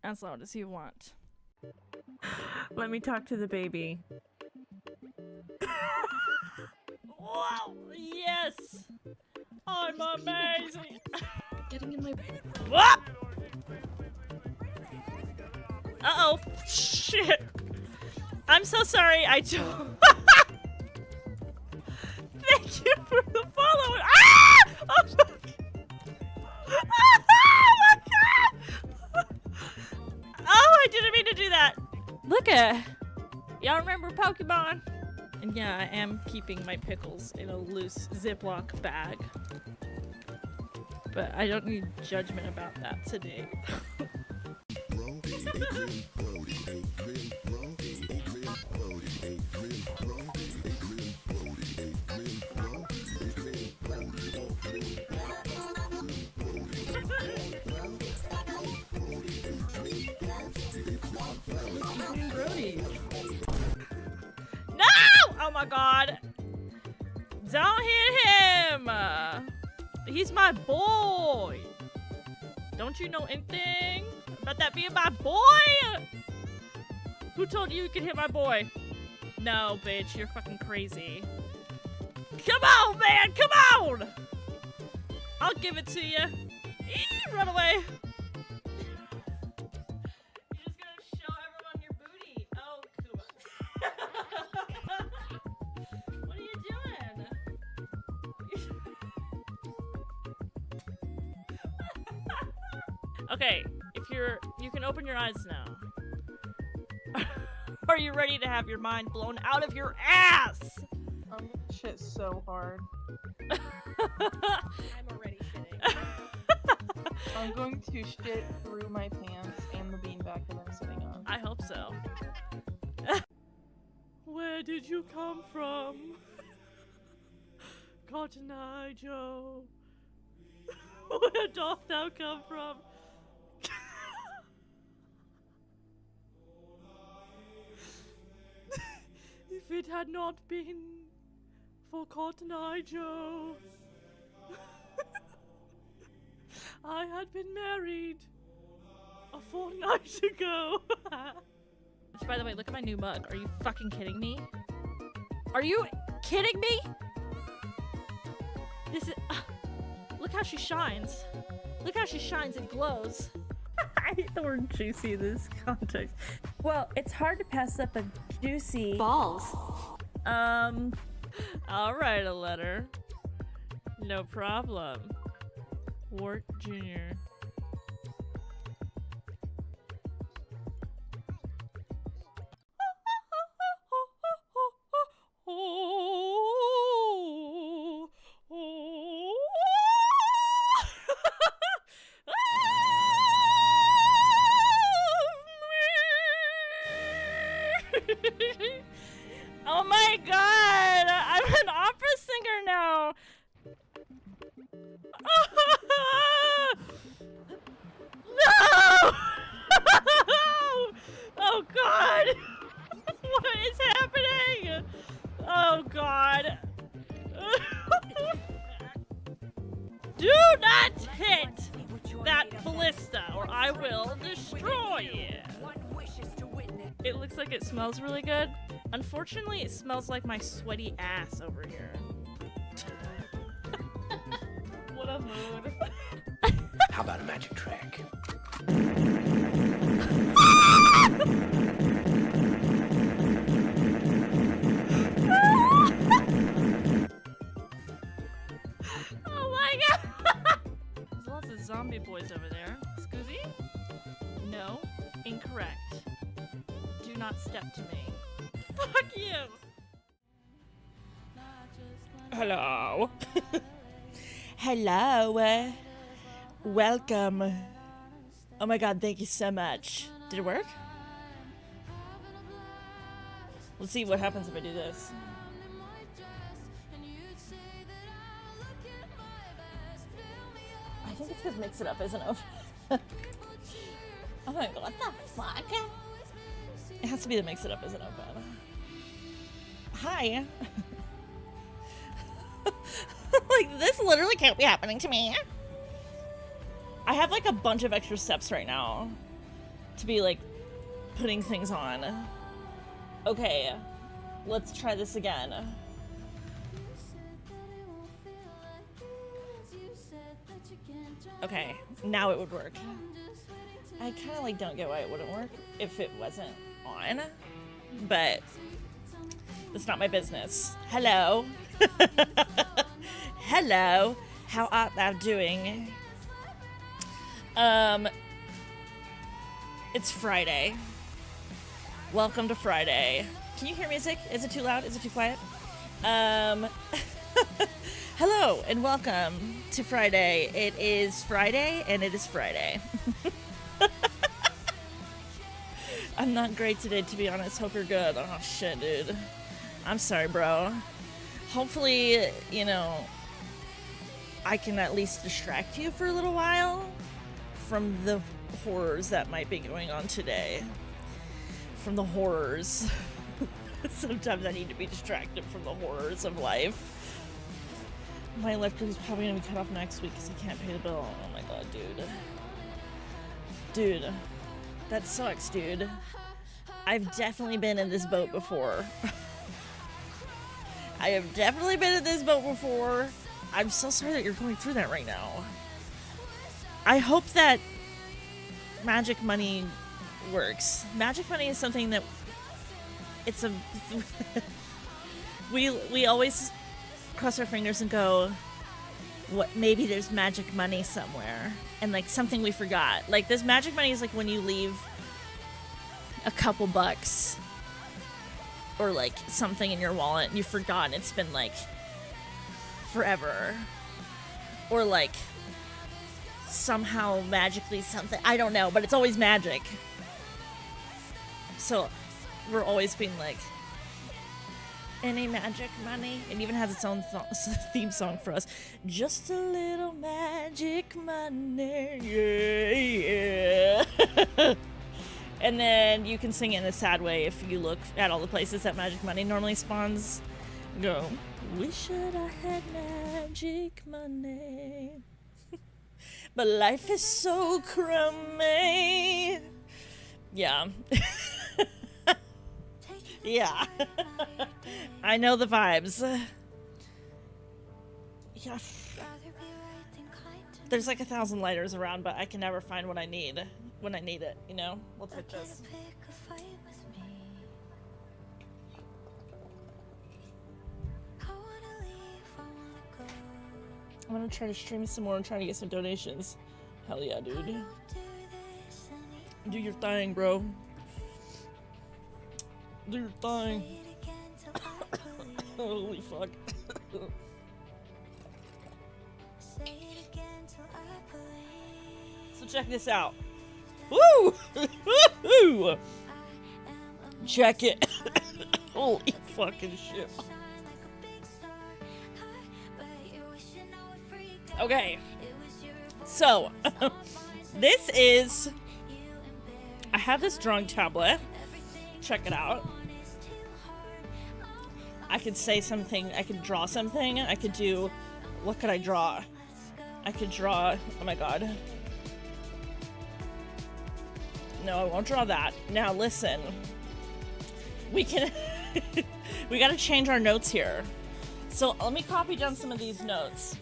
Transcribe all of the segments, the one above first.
as loud as you want. Let me talk to the baby. Wow! Yes! I'm amazing! Getting in my... What? Uh-oh. Shit. I'm so sorry. I don't... Thank you for the follow. Ah! Oh, fuck. Oh, my God! Oh, I didn't mean to do that. Look at... Y'all remember Pokemon? And yeah, I am keeping my pickles in a loose Ziploc bag. But I don't need judgment about that today. No! Oh my God. Don't hit him. He's my boy. Don't you know anything about that being my boy? Who told you you could hit my boy? No, bitch, you're fucking crazy. Come on, man, come on! I'll give it to you. Eee, run away. You're just gonna show everyone your booty. Oh, cool. What are you doing? Okay, you can open your eyes now. Are you ready to have your mind blown out of your ass? I'm gonna shit so hard. I'm already shitting. I'm going to shit through my pants and the beanbag that I'm sitting on. I hope so. Where did you come from? Cotton Eye Joe. Where doth thou come from? If it had not been for Cotton Eye Joe, I had been married a fortnight ago. By the way, look at my new mug. Are you fucking kidding me? Are you kidding me? This is... look how she shines. Look how she shines and glows. I hate the word juicy in this context. Well, it's hard to pass up a juicy Balls. I'll write a letter. No problem. Wart Jr. Oh my God! I'm an opera singer now! No! Oh God! What is happening? Oh God! Do not hit that ballista or I will destroy it! It looks like it smells really good. Unfortunately, it smells like my sweaty ass over here. What a mood. How about a magic trick? Oh my God! There's lots of zombie boys over there. Scoozy? No. Incorrect. Do not step to me. Fuck you! Hello. Hello. Welcome. Oh my God, thank you so much. Did it work? Let's see what happens if I do this. I think it's because Mix It Up isn't open. Oh my God, what the fuck? It has to be the Mix It Up isn't open. Hi. Like, this literally can't be happening to me. I have like a bunch of extra steps right now. to be like putting things on. Okay, let's try this again. Okay, now it would work. I kind of like don't get why it wouldn't work if it wasn't on, but that's not my business. Hello. Hello. How art thou doing? It's Friday. Welcome to Friday. Can you hear music? Is it too loud? Is it too quiet? Hello and welcome to Friday. It is Friday and it is Friday. I'm not great today, to be honest. Hope you're good. Oh shit, dude. I'm sorry, bro. Hopefully, you know, I can at least distract you for a little while from the horrors that might be going on today. From the horrors. Sometimes I need to be distracted from the horrors of life. My electric is probably gonna be cut off next week because I can't pay the bill. Oh my god, dude. Dude. That sucks, dude. I've definitely been in this boat before. I have definitely been in this boat before. I'm so sorry that you're going through that right now. I hope that magic money works. Magic money is something that it's a we always cross our fingers and go, what, maybe there's magic money somewhere, and like something we forgot. Like this magic money is like when you leave a couple bucks or like something in your wallet and you forgot and it's been like forever, or like somehow magically something, I don't know, but it's always magic. So we're always being like, any magic money? It even has its own theme song for us. Just a little magic money, yeah, yeah. And then you can sing it in a sad way if you look at all the places that magic money normally spawns. Go, wish that I had magic money, but life is so crummy. Yeah. Yeah. I know the vibes. Yeah. There's like 1,000 lighters around, but I can never find what I need when I need it, you know? We'll take this. I'm gonna try to stream some more and try to get some donations. Hell yeah, dude. Do your thing, bro. Do your thing. Holy fuck. So check this out. Woo! Woo! Check it. Holy fucking shit. Okay. So, this is... I have this drawing tablet. Check it out. I could say something, I could draw something, I could do, what could I draw? I could draw, oh my god. No, I won't draw that. Now listen, we can, we gotta change our notes here. So let me copy down some of these notes.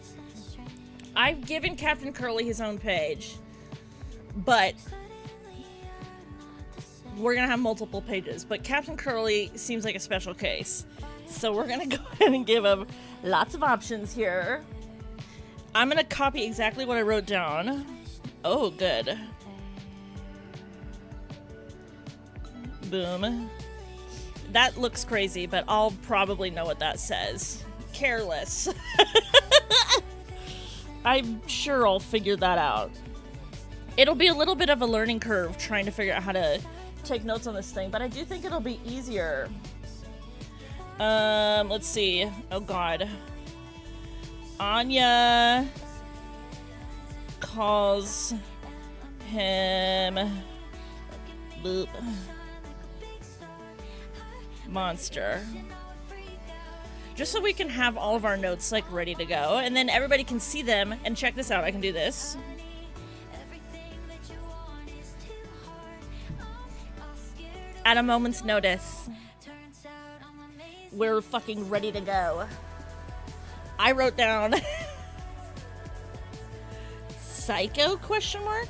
I've given Captain Curly his own page, but we're gonna have multiple pages, but Captain Curly seems like a special case. So we're gonna go ahead and give him lots of options here. I'm gonna copy exactly what I wrote down. Oh, good. Boom. That looks crazy, but I'll probably know what that says. Careless. I'm sure I'll figure that out. It'll be a little bit of a learning curve trying to figure out how to take notes on this thing, but I do think it'll be easier. Let's see. Oh god. Anya calls him boop monster. Just so we can have all of our notes like ready to go, and then everybody can see them. And check this out, I can do this. At a moment's notice. We're fucking ready to go. I wrote down psycho question mark?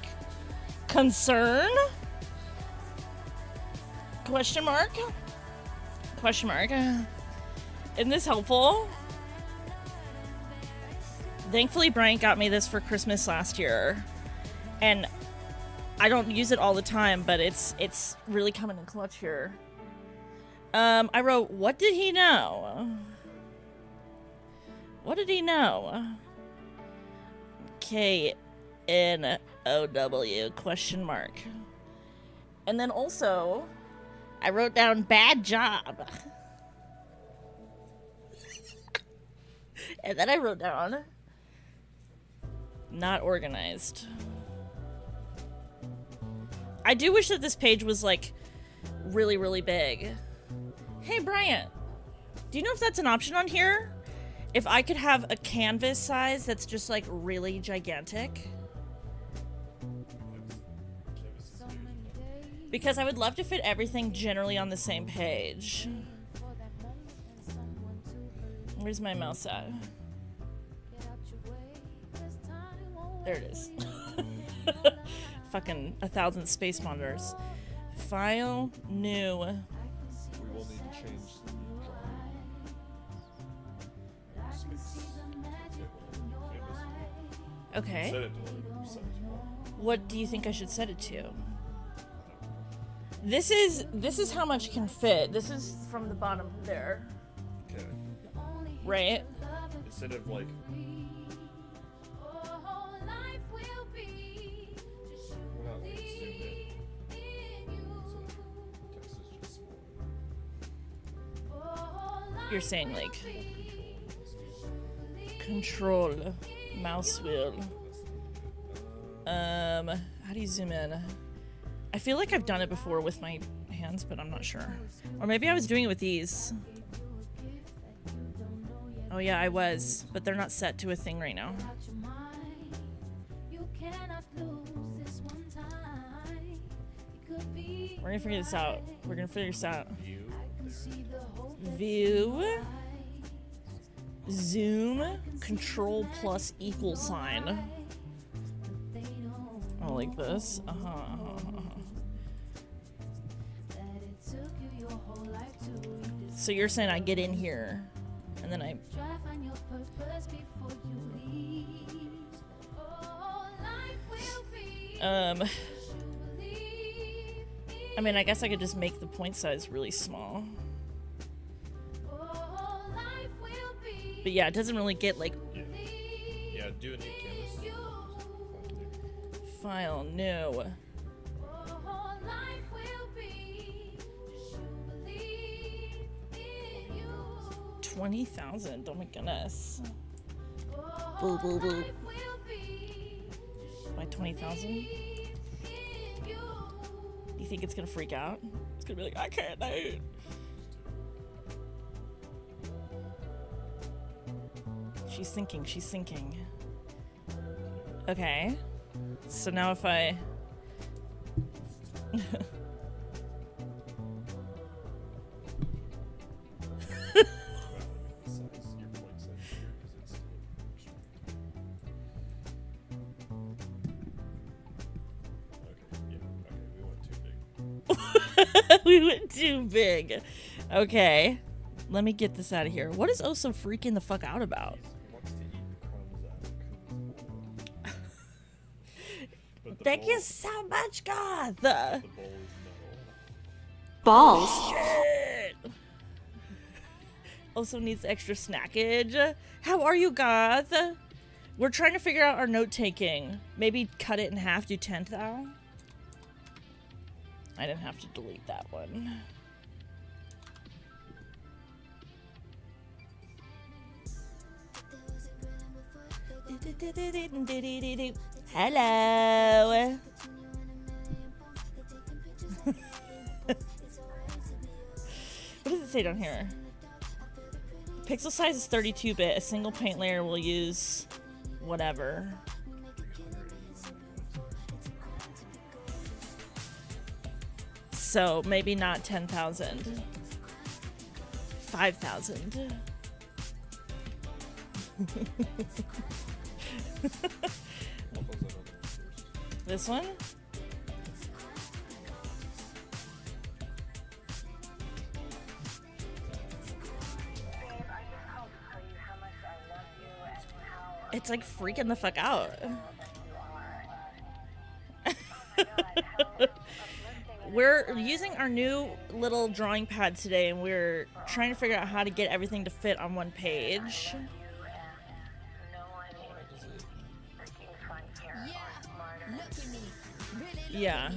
Concern? Question mark? Question mark. Isn't this helpful? Thankfully, Bryant got me this for Christmas last year. And I don't use it all the time, but it's really coming in clutch here. I wrote, what did he know? What did he know? K-N-O-W question mark. And then also, I wrote down bad job. And then I wrote down not organized. I do wish that this page was like really, really big. Hey, Bryant, do you know if that's an option on here? If I could have a canvas size that's just like really gigantic? Because I would love to fit everything generally on the same page. Where's my mouse at? There it is. Fucking 1,000 space monitors. File, new. We will need to change the drawing space. Okay. Set it to what you set it to. What do you think I should set it to? This is how much can fit. This is from the bottom there. Okay. Right? Instead of like we're not like zoomed in. So the text is just smaller. You're saying like control mouse wheel. How do you zoom in? I feel like I've done it before with my hands, but I'm not sure. Or maybe I was doing it with these. Oh yeah, I was, but they're not set to a thing right now. We're gonna figure this out. We're gonna figure this out. View. Zoom. Control plus equal sign. Oh, like this? So you're saying I get in here, and then I... I mean, I guess I could just make the point size really small. But yeah, it doesn't really get like... Yeah, do a new canvas. File, new. 20,000. Oh my goodness. Boo, boo, boo. By 20,000? Do you think it's gonna freak out? It's gonna be like, I can't do it. She's thinking, she's thinking. Okay. So now if I... We went too big. Okay. Let me get this out of here. What is Oh So freaking the fuck out about? He wants to eat the crumbs out of Coon's bowl. But the Thank bowl- you so much, God. The bowl is metal. Balls. Shit. Also needs extra snackage. How are you, Goth? We're trying to figure out our note taking. Maybe cut it in half, do 10,000. I didn't have to delete that one. Hello. What does it say down here? Pixel size is 32-bit. A single paint layer will use whatever. So maybe not 10,000. 5,000. What was that other one first? This one? It's like freaking the fuck out. We're using our new little drawing pad today, and we're trying to figure out how to get everything to fit on one page. Yeah.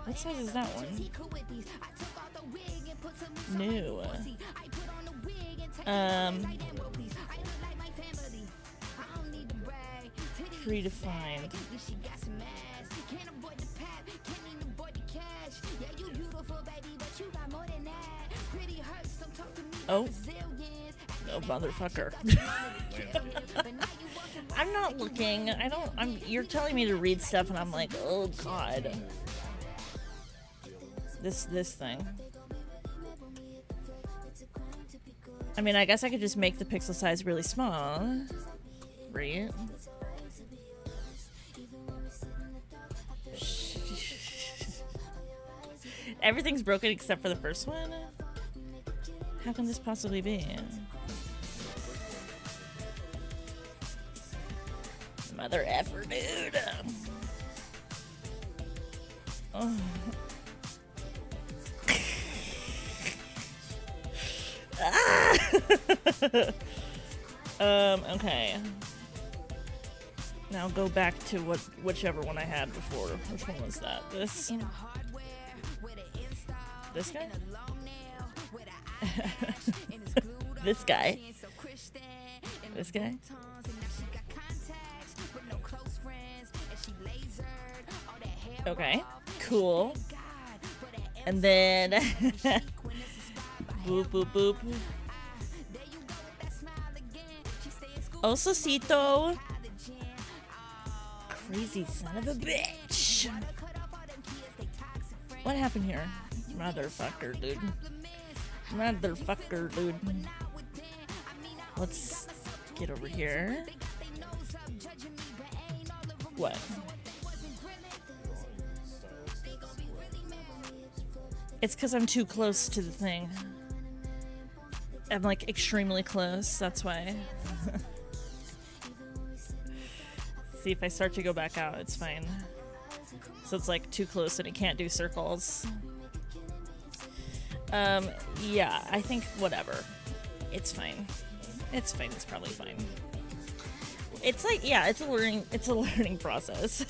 What size is that one? New. Predefined. Oh. Oh, motherfucker. I'm not looking. You're telling me to read stuff and I'm like, oh god. This thing. I mean, I guess I could just make the pixel size really small. Right? Everything's broken except for the first one? How can this possibly be? Mother effer, dude. Oh. Okay. Now go back to whichever one I had before. Which one was that? This? This guy? This guy? This guy? Okay, cool. And then boop boop boop. Osocito. Crazy son of a bitch. What happened here? Motherfucker, dude. Motherfucker, dude. Let's get over here. What? It's because I'm too close to the thing. I'm like extremely close, that's why. See, if I start to go back out, it's fine. So it's like too close and it can't do circles. Yeah, I think whatever. It's fine. It's fine, it's probably fine. It's like, yeah, it's a learning process.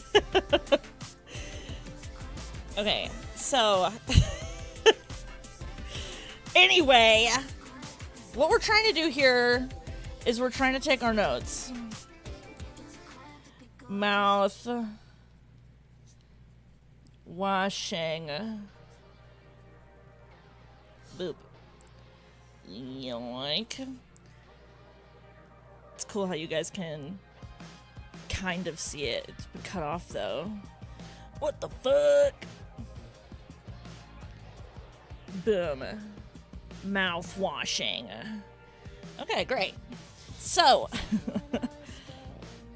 Okay, so anyway, what we're trying to do here is we're trying to take our notes. Mouth washing. Boop. Yoink. It's cool how you guys can kind of see it. It's been cut off though. What the fuck? Boom. Mouth washing. Okay, great. So,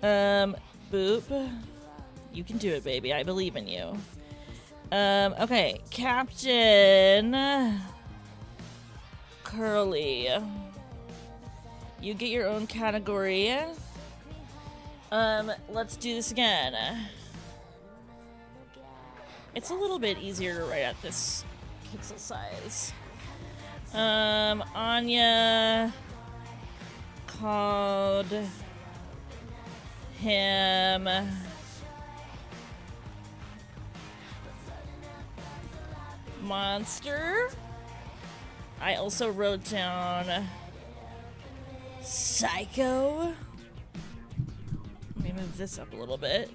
boop. You can do it, baby. I believe in you. Okay, Captain Curly. You get your own category. Let's do this again. It's a little bit easier to write at this pixel size. Anya called him monster. I also wrote down psycho. Let me move this up a little bit.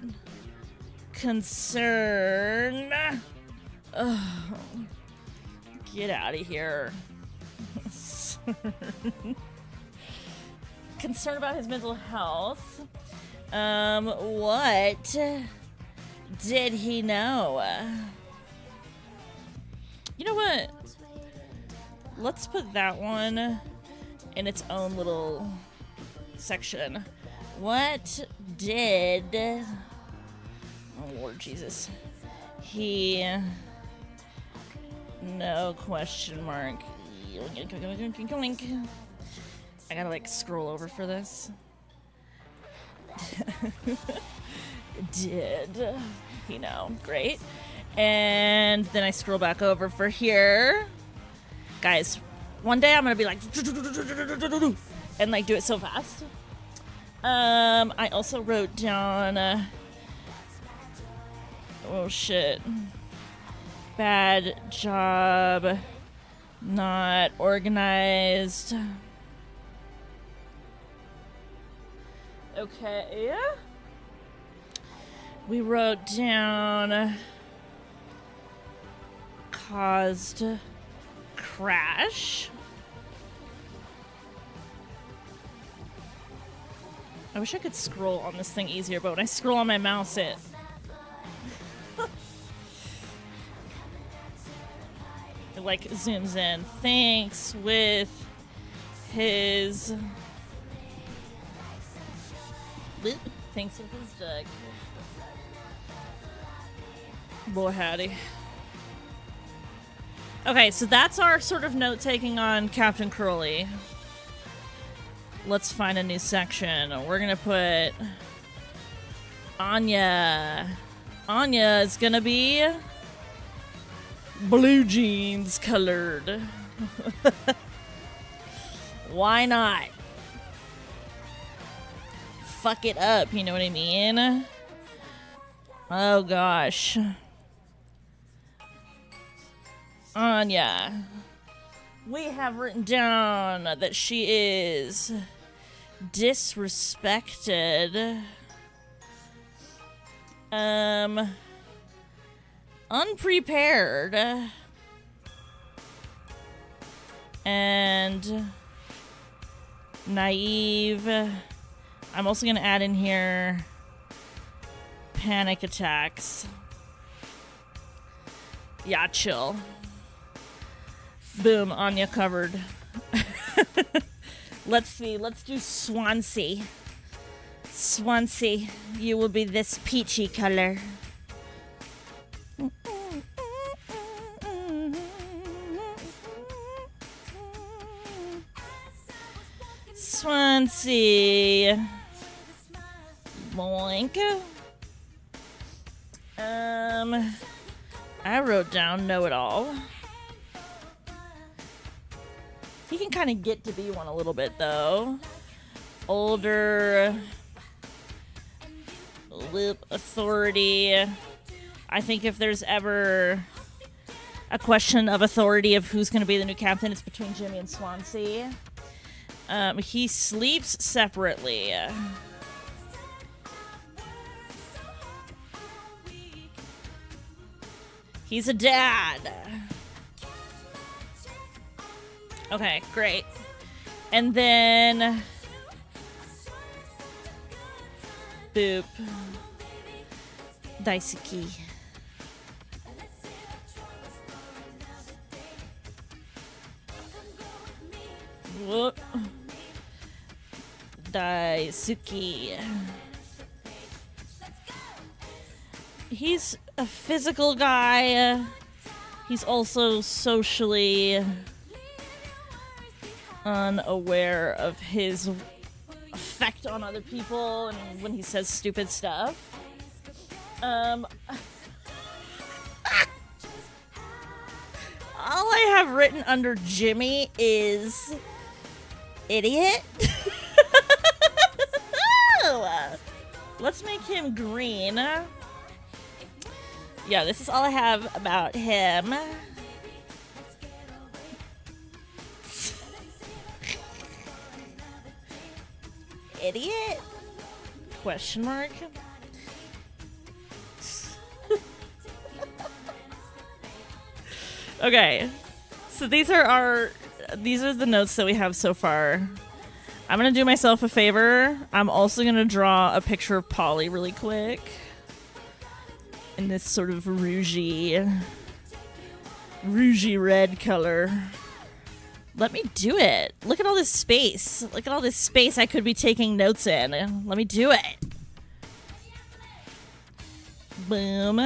Concern. Oh, get out of here. Concerned about his mental health. What did he know? You know what? Let's put that one in its own little section. What did... Oh, Lord Jesus. He... No question mark. I gotta, like, scroll over for this. Did he know? Great. And then I scroll back over for here. Guys, one day I'm gonna be like... And, like, do it so fast. I also wrote down... oh, shit. Bad job. Not organized. Okay. We wrote down... caused crash. I wish I could scroll on this thing easier, but when I scroll on my mouse, it... it, like, zooms in. Thanks with his... Thanks with his dick. Boy, howdy. Okay, so that's our sort of note-taking on Captain Crowley. Let's find a new section. We're gonna put Anya. Anya is gonna be blue jeans colored. Why not? Fuck it up, you know what I mean? Oh gosh. Anya. We have written down that she is disrespected. Unprepared. And naive. I'm also going to add in here panic attacks. Yeah, chill. Boom, Anya covered. Let's see, let's do Swansea. Swansea, you will be this peachy color. Swansea. Boink. I wrote down know-it-all. He can kind of get to be one a little bit, though. Older. Lip authority. I think if there's ever a question of authority of who's going to be the new captain, it's between Jimmy and Swansea. He sleeps separately. He's a dad. Okay, great. And then... boop. Daisuke. Whoop. Daisuke. He's a physical guy. He's also socially unaware of his effect on other people and when he says stupid stuff. All I have written under Jimmy is idiot. Let's make him green. Yeah, this is all I have about him. Idiot? Question mark? Okay. So these are our these are the notes that we have so far. I'm gonna do myself a favor. I'm also gonna draw a picture of Polly really quick. In this sort of rougey red color. Let me do it. Look at all this space. Look at all this space I could be taking notes in. Let me do it. Boom.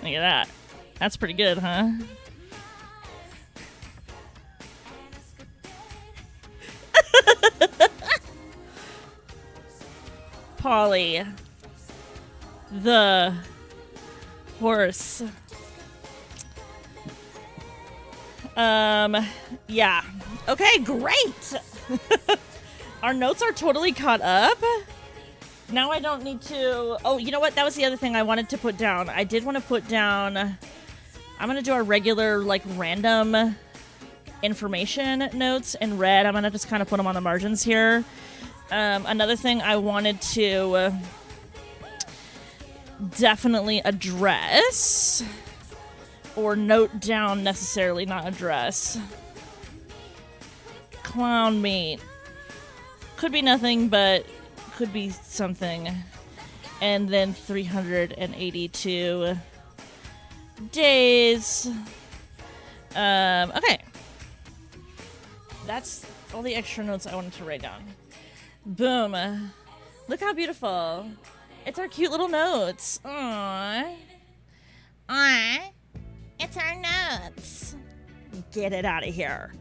Look at that. That's pretty good, huh? Polly. The horse. Yeah. Okay, great! Our notes are totally caught up. Now I don't need to... Oh, you know what? That was the other thing I wanted to put down. I did want to put down... I'm going to do our regular, like, random information notes in red. I'm going to just kind of put them on the margins here. Another thing I wanted to definitely address, or note down necessarily, not address. Clown meat. Could be nothing, but could be something. And then 382 days. Okay. That's all the extra notes I wanted to write down. Boom. Look how beautiful. It's our cute little notes. Aww. Aww. It's our notes. Get it out of here.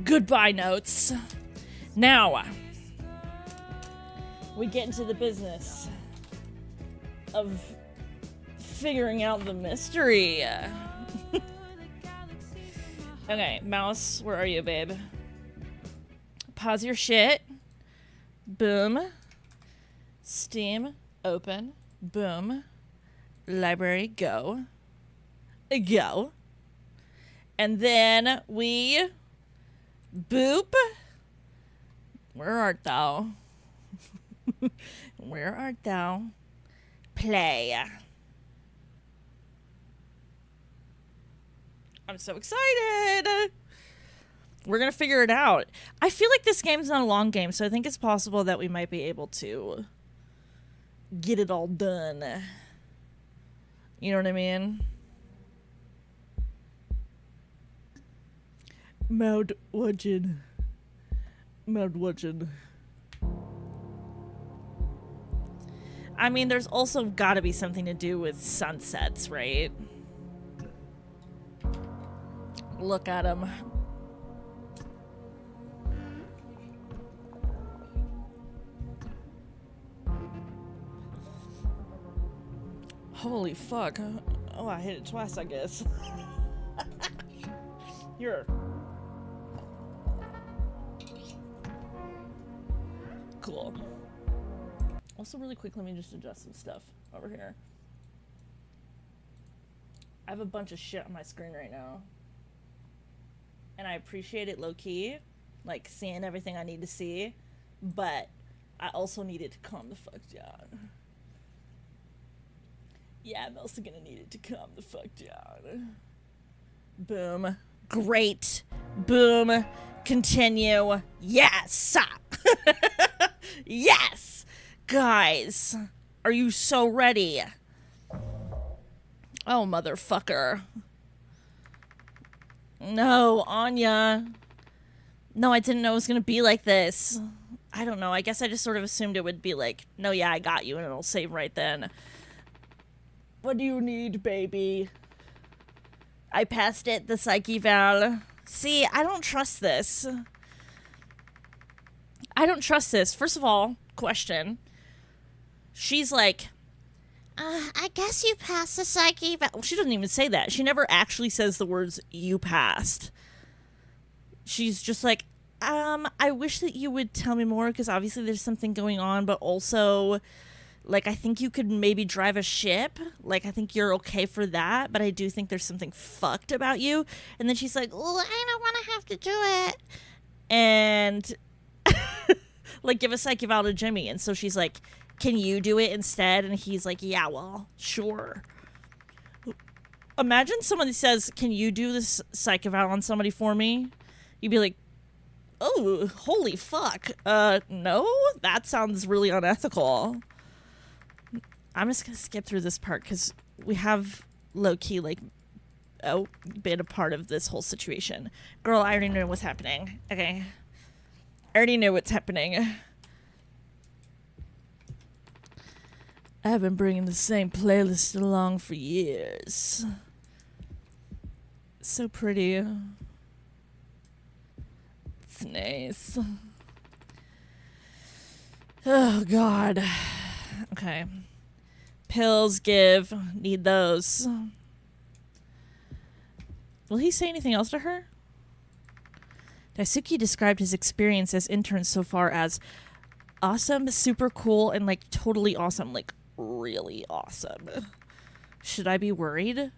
Goodbye, notes. Now, we get into the business of figuring out the mystery. Okay, mouse, where are you, babe? Pause your shit. Boom. Steam, open. Boom. Library, go. Go. And then we... boop. Where art thou? Where art thou? Play. I'm so excited. We're going to figure it out. I feel like this game's not a long game, so I think it's possible that we might be able to get it all done. You know what I mean? Mouthwashing. Mouthwashing. I mean, there's also got to be something to do with sunsets, right? Look at him. Holy fuck. Oh, I hit it twice, I guess. Here. Cool. Also, really quick, let me just adjust some stuff over here. I have a bunch of shit on my screen right now. And I appreciate it low-key, like seeing everything I need to see, but I also need it to calm the fuck down. Yeah, I'm also gonna need it to calm the fuck down. Boom. Great. Boom. Continue. Yes! Yes! Guys, are you so ready? Oh, motherfucker. No, Anya. No, I didn't know it was gonna be like this. I don't know. I guess I just sort of assumed it would be like, no, yeah, I got you, and it'll save right then. What do you need, baby? I passed it, the psych eval. See, I don't trust this. I don't trust this. First of all, question. She's like, I guess you passed the psych eval. Well, she doesn't even say that. She never actually says the words, you passed. She's just like, I wish that you would tell me more, because obviously there's something going on, but also Like, I think you could maybe drive a ship. Like, I think you're okay for that, but I do think there's something fucked about you. And then she's like, oh, I don't want to have to do it. And, like, give a psych eval to Jimmy. And so she's like, can you do it instead? And he's like, yeah, well, sure. Imagine someone says, can you do this psych eval on somebody for me? You'd be like, oh, holy fuck. No? That sounds really unethical. I'm just going to skip through this part because we have low-key, like, been a part of this whole situation. Girl, I already knew what's happening. Okay. I already knew what's happening. I've been bringing the same playlist along for years. So pretty. It's nice. Oh, God. Okay. Pills, give. Need those. Will he say anything else to her? Daisuke described his experience as intern so far as awesome, super cool, and like totally awesome. Like really awesome. Should I be worried?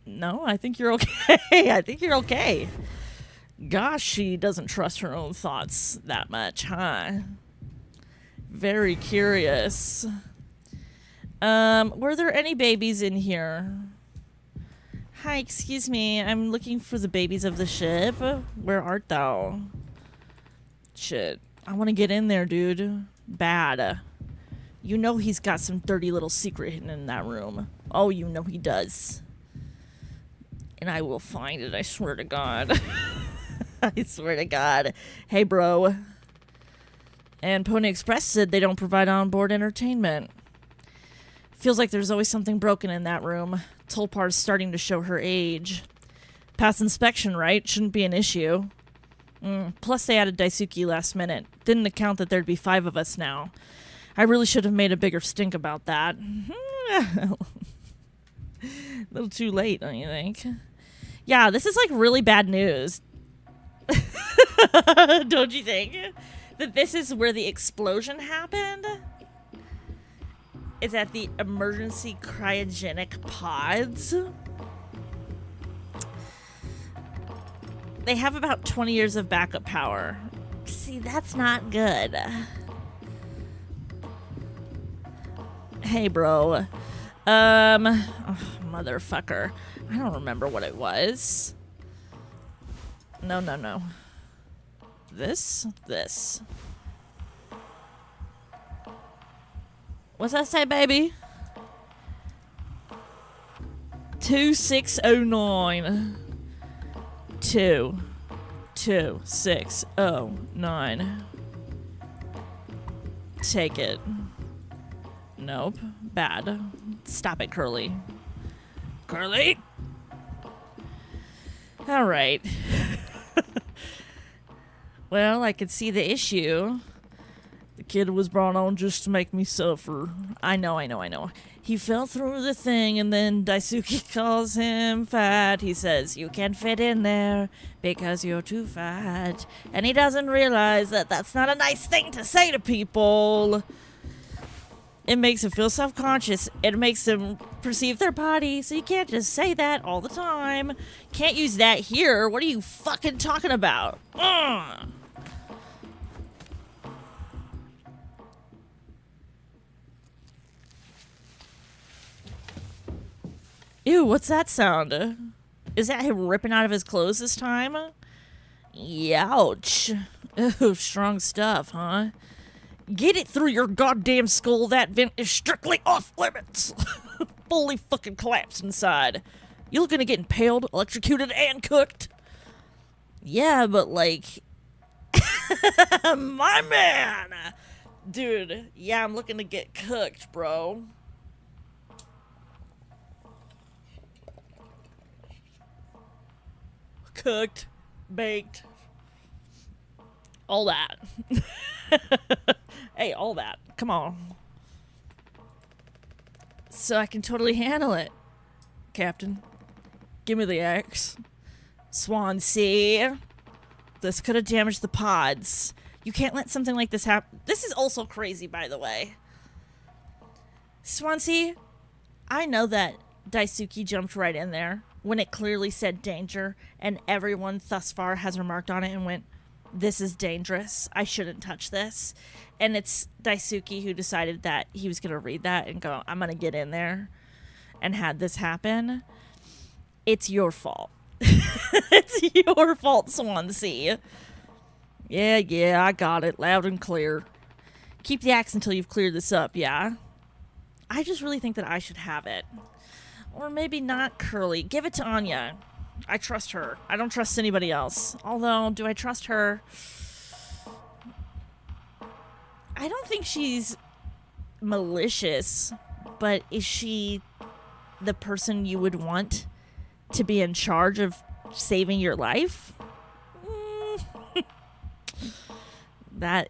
No, I think you're okay. I think you're okay. Gosh, she doesn't trust her own thoughts that much, huh? Very curious. Were there any babies in here? Hi, excuse me. I'm looking for the babies of the ship. Where art thou? Shit. I want to get in there, dude. Bad. You know he's got some dirty little secret hidden in that room. Oh, you know he does. And I will find it, I swear to God. I swear to God. Hey, bro. And Pony Express said they don't provide onboard entertainment. Feels like there's always something broken in that room. Tulpar's starting to show her age. Past inspection, right? Shouldn't be an issue. Plus they added Daisuke last minute. Didn't account that there'd be 5 of us now. I really should have made a bigger stink about that. A little too late, don't you think? Yeah, this is like really bad news. Don't you think? That this is where the explosion happened? Is at the emergency cryogenic pods. They have about 20 years of backup power. See, that's not good. Hey, bro. Oh, motherfucker. I don't remember what it was. No. This. What's that say, baby? 2609. 2609. Take it. Nope. Bad. Stop it, Curly. Curly? Alright. Well, I could see the issue. The kid was brought on just to make me suffer. I know. He fell through the thing, and then Daisuke calls him fat. He says, you can't fit in there because you're too fat. And he doesn't realize that that's not a nice thing to say to people. It makes them feel self-conscious. It makes them perceive their body, so you can't just say that all the time. Can't use that here. What are you fucking talking about? Ugh. Ew, what's that sound? Is that him ripping out of his clothes this time? Youch. Ew, strong stuff, huh? Get it through your goddamn skull. That vent is strictly off limits. Fully fucking collapsed inside. You looking to get impaled, electrocuted, and cooked? Yeah, but like... My man! Dude, yeah, I'm looking to get cooked, bro. Cooked, baked, all that. Hey, all that. Come on. So I can totally handle it, Captain. Give me the axe. Swansea. This could have damaged the pods. You can't let something like this happen. This is also crazy, by the way. Swansea, I know that Daisuke jumped right in there when it clearly said danger, and everyone thus far has remarked on it and went, this is dangerous. I shouldn't touch this. And it's Daisuke who decided that he was going to read that and go, I'm going to get in there, and had this happen. It's your fault. It's your fault, Swansea. Yeah, I got it. Loud and clear. Keep the axe until you've cleared this up, yeah? I just really think that I should have it. Or maybe not Curly. Give it to Anya. I trust her. I don't trust anybody else. Although, do I trust her? I don't think she's malicious, but is she the person you would want to be in charge of saving your life? That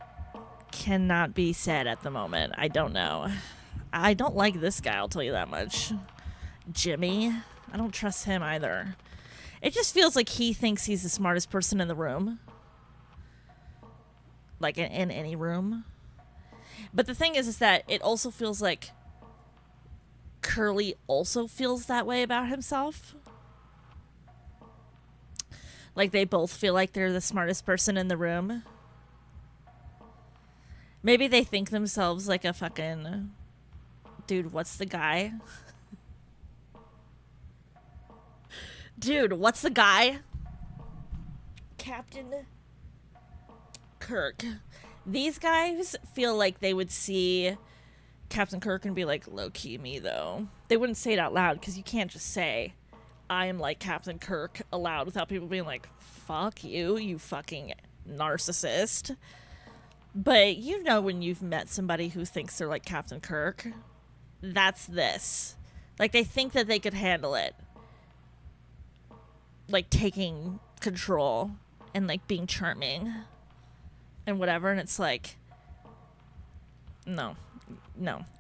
cannot be said at the moment. I don't know. I don't like this guy, I'll tell you that much. Jimmy. I don't trust him either. It just feels like he thinks he's the smartest person in the room. Like in any room. But the thing is that it also feels like Curly also feels that way about himself. Like they both feel like they're the smartest person in the room. Maybe they think themselves like a fucking... Dude, what's the guy? Dude, what's the guy? Captain Kirk. These guys feel like they would see Captain Kirk and be like, low-key me, though. They wouldn't say it out loud, because you can't just say, I am like Captain Kirk aloud without people being like, fuck you, you fucking narcissist. But you know when you've met somebody who thinks they're like Captain Kirk, that's this. Like, they think that they could handle it. Like, taking control and, like, being charming and whatever. And it's like, no.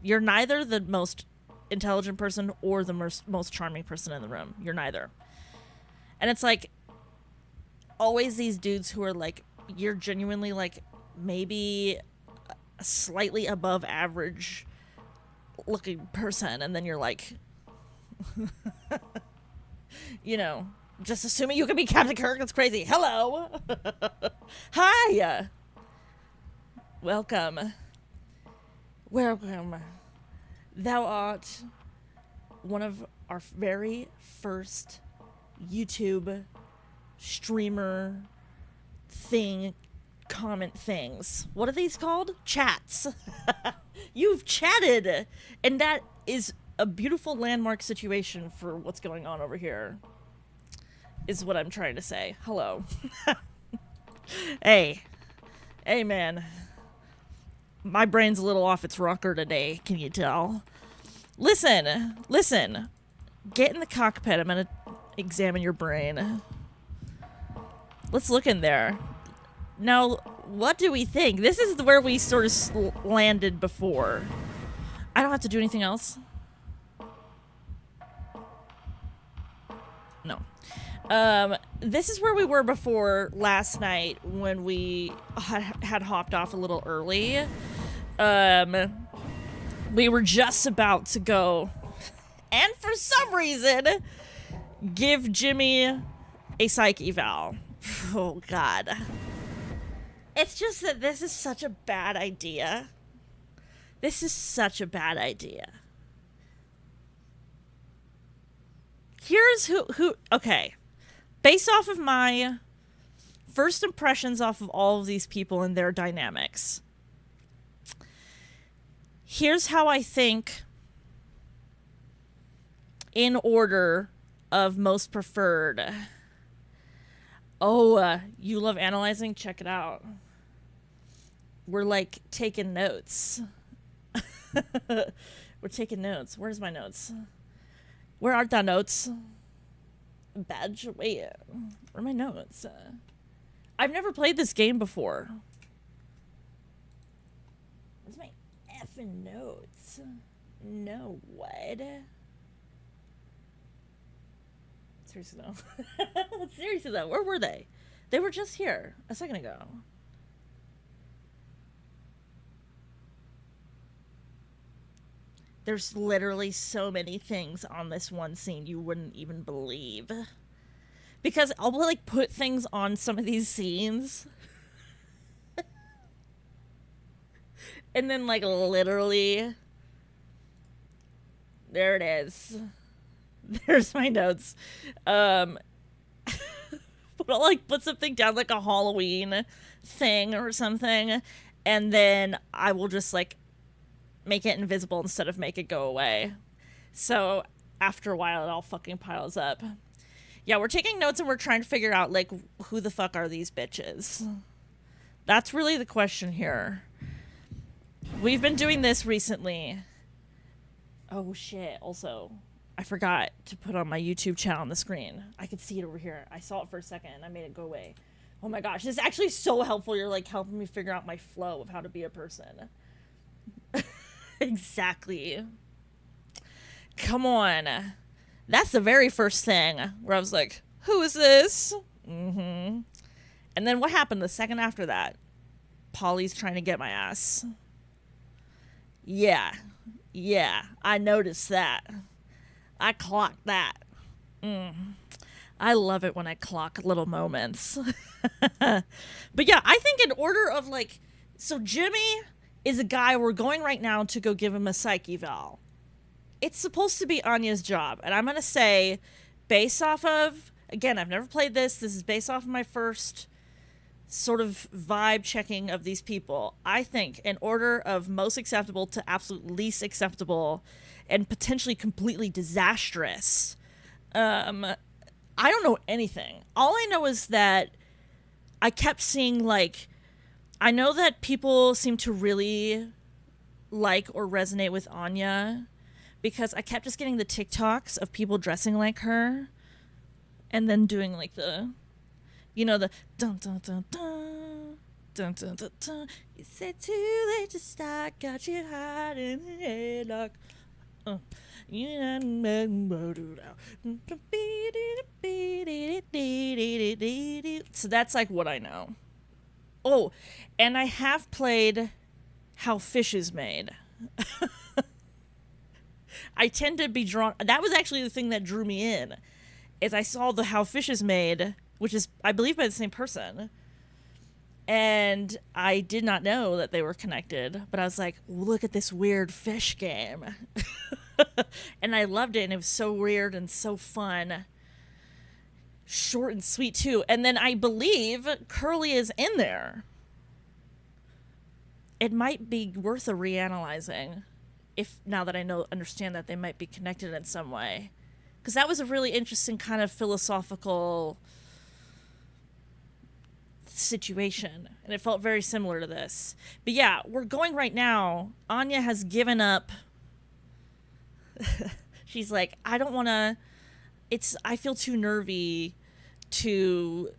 You're neither the most intelligent person or the most charming person in the room. You're neither. And it's like, always these dudes who are, like, you're genuinely, like, maybe a slightly above average looking person, and then you're like, you know, just assuming you can be Captain Kirk. That's crazy. Hello. Hi. Welcome. Thou art one of our very first YouTube streamer thing comment things. What are these called? Chats. You've chatted, and that is a beautiful landmark situation for what's going on over here, is what I'm trying to say. Hello. Hey man, my brain's a little off its rocker today, can you tell? Listen, get in the cockpit. I'm gonna examine your brain. Let's look in there. Now, what do we think? This is where we sort of landed before. I don't have to do anything else. No. This is where we were before last night when we had hopped off a little early. We were just about to go, and for some reason, give Jimmy a psych eval. Oh, God. It's just that this is such a bad idea. This is such a bad idea. Here's who okay. Based off of my first impressions off of all of these people and their dynamics, here's how I think, in order of most preferred. Oh, you love analyzing? Check it out. We're, like, taking notes. We're taking notes. Where's my notes? Where are the notes? Badge? Wait, where are my notes? I've never played this game before. Where's my effing notes? No, what? Seriously though. Seriously though, where were they? They were just here a second ago. There's literally so many things on this one scene you wouldn't even believe. Because I'll like put things on some of these scenes. And then like literally there it is. There's my notes. But I'll like put something down like a Halloween thing or something, and then I will just like make it invisible instead of make it go away. So after a while it all fucking piles up. Yeah, we're taking notes and we're trying to figure out like who the fuck are these bitches? That's really the question here. We've been doing this recently. Oh shit, also I forgot to put on my YouTube channel on the screen. I could see it over here. I saw it for a second and I made it go away. Oh my gosh, this is actually so helpful. You're like helping me figure out my flow of how to be a person. Exactly. Come on. That's the very first thing where I was like, who is this? And then what happened the second after that? Polly's trying to get my ass. Yeah, I noticed that. I clocked that. I love it when I clock little moments. But yeah, I think in order of like, so Jimmy is a guy we're going right now to go give him a psych eval. It's supposed to be Anya's job. And I'm going to say, based off of, again, I've never played this. This is based off of my first sort of vibe checking of these people. I think in order of most acceptable to absolute least acceptable and potentially completely disastrous, I don't know anything. All I know is that I kept seeing, like, I know that people seem to really like or resonate with Anya because I kept just getting the TikToks of people dressing like her and then doing, like, the, you know, the dun dun dun dun dun dun dun dun. You said too late to start, got you hot in the headlock. So that's like what I know. Oh, and I have played How Fish Is Made. I tend to be drawn. That was actually the thing that drew me in, is I saw the How Fish Is Made, which is, I believe, by the same person. And I did not know that they were connected, but I was like, look at this weird fish game. And I loved it, and it was so weird and so fun. Short and sweet, too. And then I believe Curly is in there. It might be worth a reanalyzing, if now that I understand that they might be connected in some way. Because that was a really interesting kind of philosophical situation, and it felt very similar to this. But yeah, we're going right now. Anya has given up. She's like, I don't want to, I feel too nervy to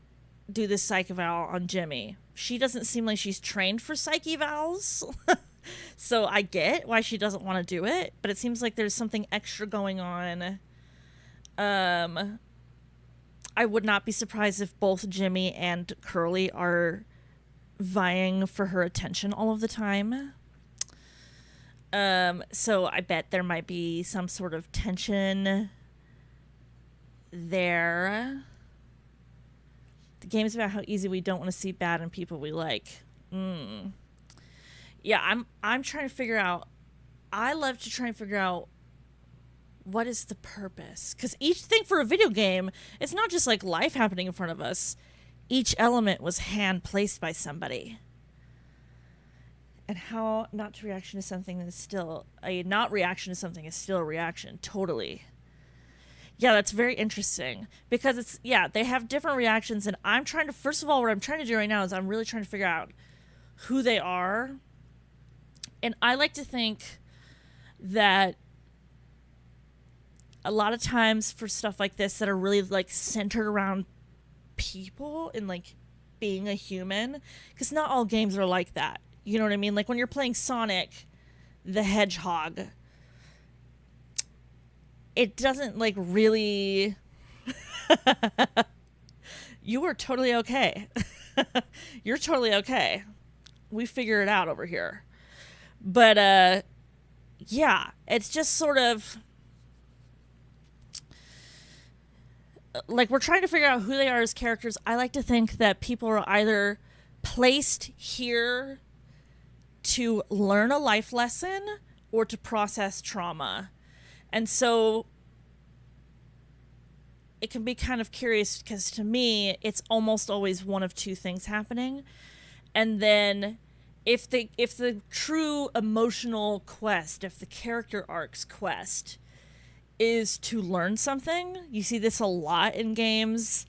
do this psych eval on Jimmy. She doesn't seem like she's trained for psych evals. So I get why she doesn't want to do it, but it seems like there's something extra going on. I would not be surprised if both Jimmy and Curly are vying for her attention all of the time. So I bet there might be some sort of tension there. The game is about how easy we don't want to see bad in people we like. Yeah, I'm trying to figure out. I love to try and figure out what is the purpose? Because each thing for a video game, it's not just like life happening in front of us. Each element was hand placed by somebody. And how not to reaction to something is still a not reaction to something is still a reaction. Totally. Yeah, that's very interesting because it's, yeah, they have different reactions, and I'm trying to, first of all, what I'm trying to do right now is I'm really trying to figure out who they are. And I like to think that a lot of times for stuff like this that are really like centered around people and like being a human, because not all games are like that. You know what I mean? Like when you're playing Sonic the Hedgehog, it doesn't like really. You are totally okay. You're totally okay. We figure it out over here. But yeah, it's just sort of like we're trying to figure out who they are as characters. I like to think that people are either placed here to learn a life lesson or to process trauma. And so it can be kind of curious because to me, it's almost always one of two things happening. And then if the true emotional quest, if the character arc's quest is to learn something, you see this a lot in games,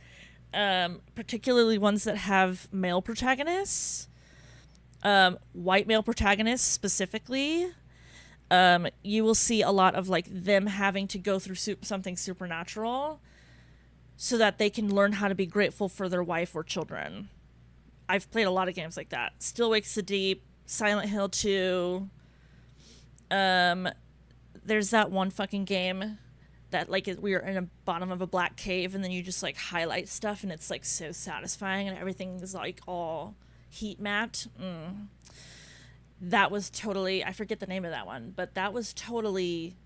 particularly ones that have male protagonists, white male protagonists specifically. You will see a lot of like them having to go through something supernatural so that they can learn how to be grateful for their wife or children. I've played a lot of games like that. Still Wakes the Deep, Silent Hill 2. There's that one fucking game that like we are in the bottom of a black cave and then you just like highlight stuff and it's like so satisfying and everything is like all heat matte. That was totally, I forget the name of that one, but that was totally,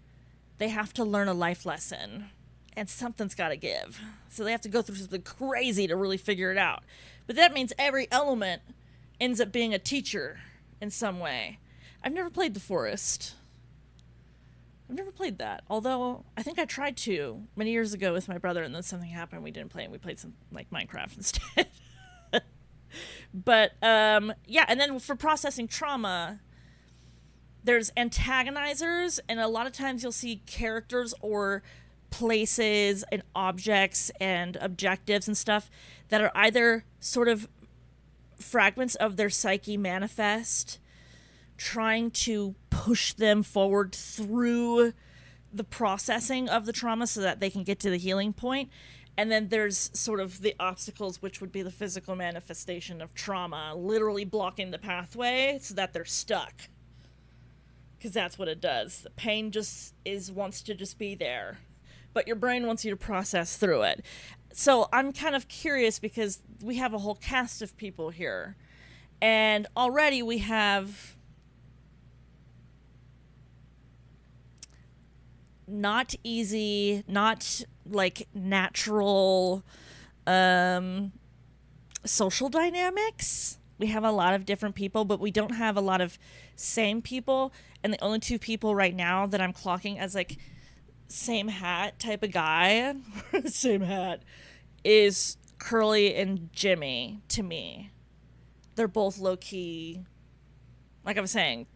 they have to learn a life lesson and something's got to give. So they have to go through something crazy to really figure it out. But that means every element ends up being a teacher in some way. I've never played The Forest. I've never played that. Although I think I tried to many years ago with my brother and then something happened. We didn't play it. We played some like Minecraft instead. But yeah, and then for processing trauma, there's antagonizers, and a lot of times you'll see characters or places and objects and objectives and stuff that are either sort of fragments of their psyche manifest, trying to push them forward through the processing of the trauma so that they can get to the healing point. And then there's sort of the obstacles, which would be the physical manifestation of trauma, literally blocking the pathway so that they're stuck. Because that's what it does. The pain just wants to just be there. But your brain wants you to process through it. So I'm kind of curious because we have a whole cast of people here. And already we have not easy, not like natural social dynamics. We have a lot of different people, but we don't have a lot of same people. And the only two people right now that I'm clocking as like same hat type of guy, same hat, is Curly and Jimmy to me. They're both low-key, like I was saying,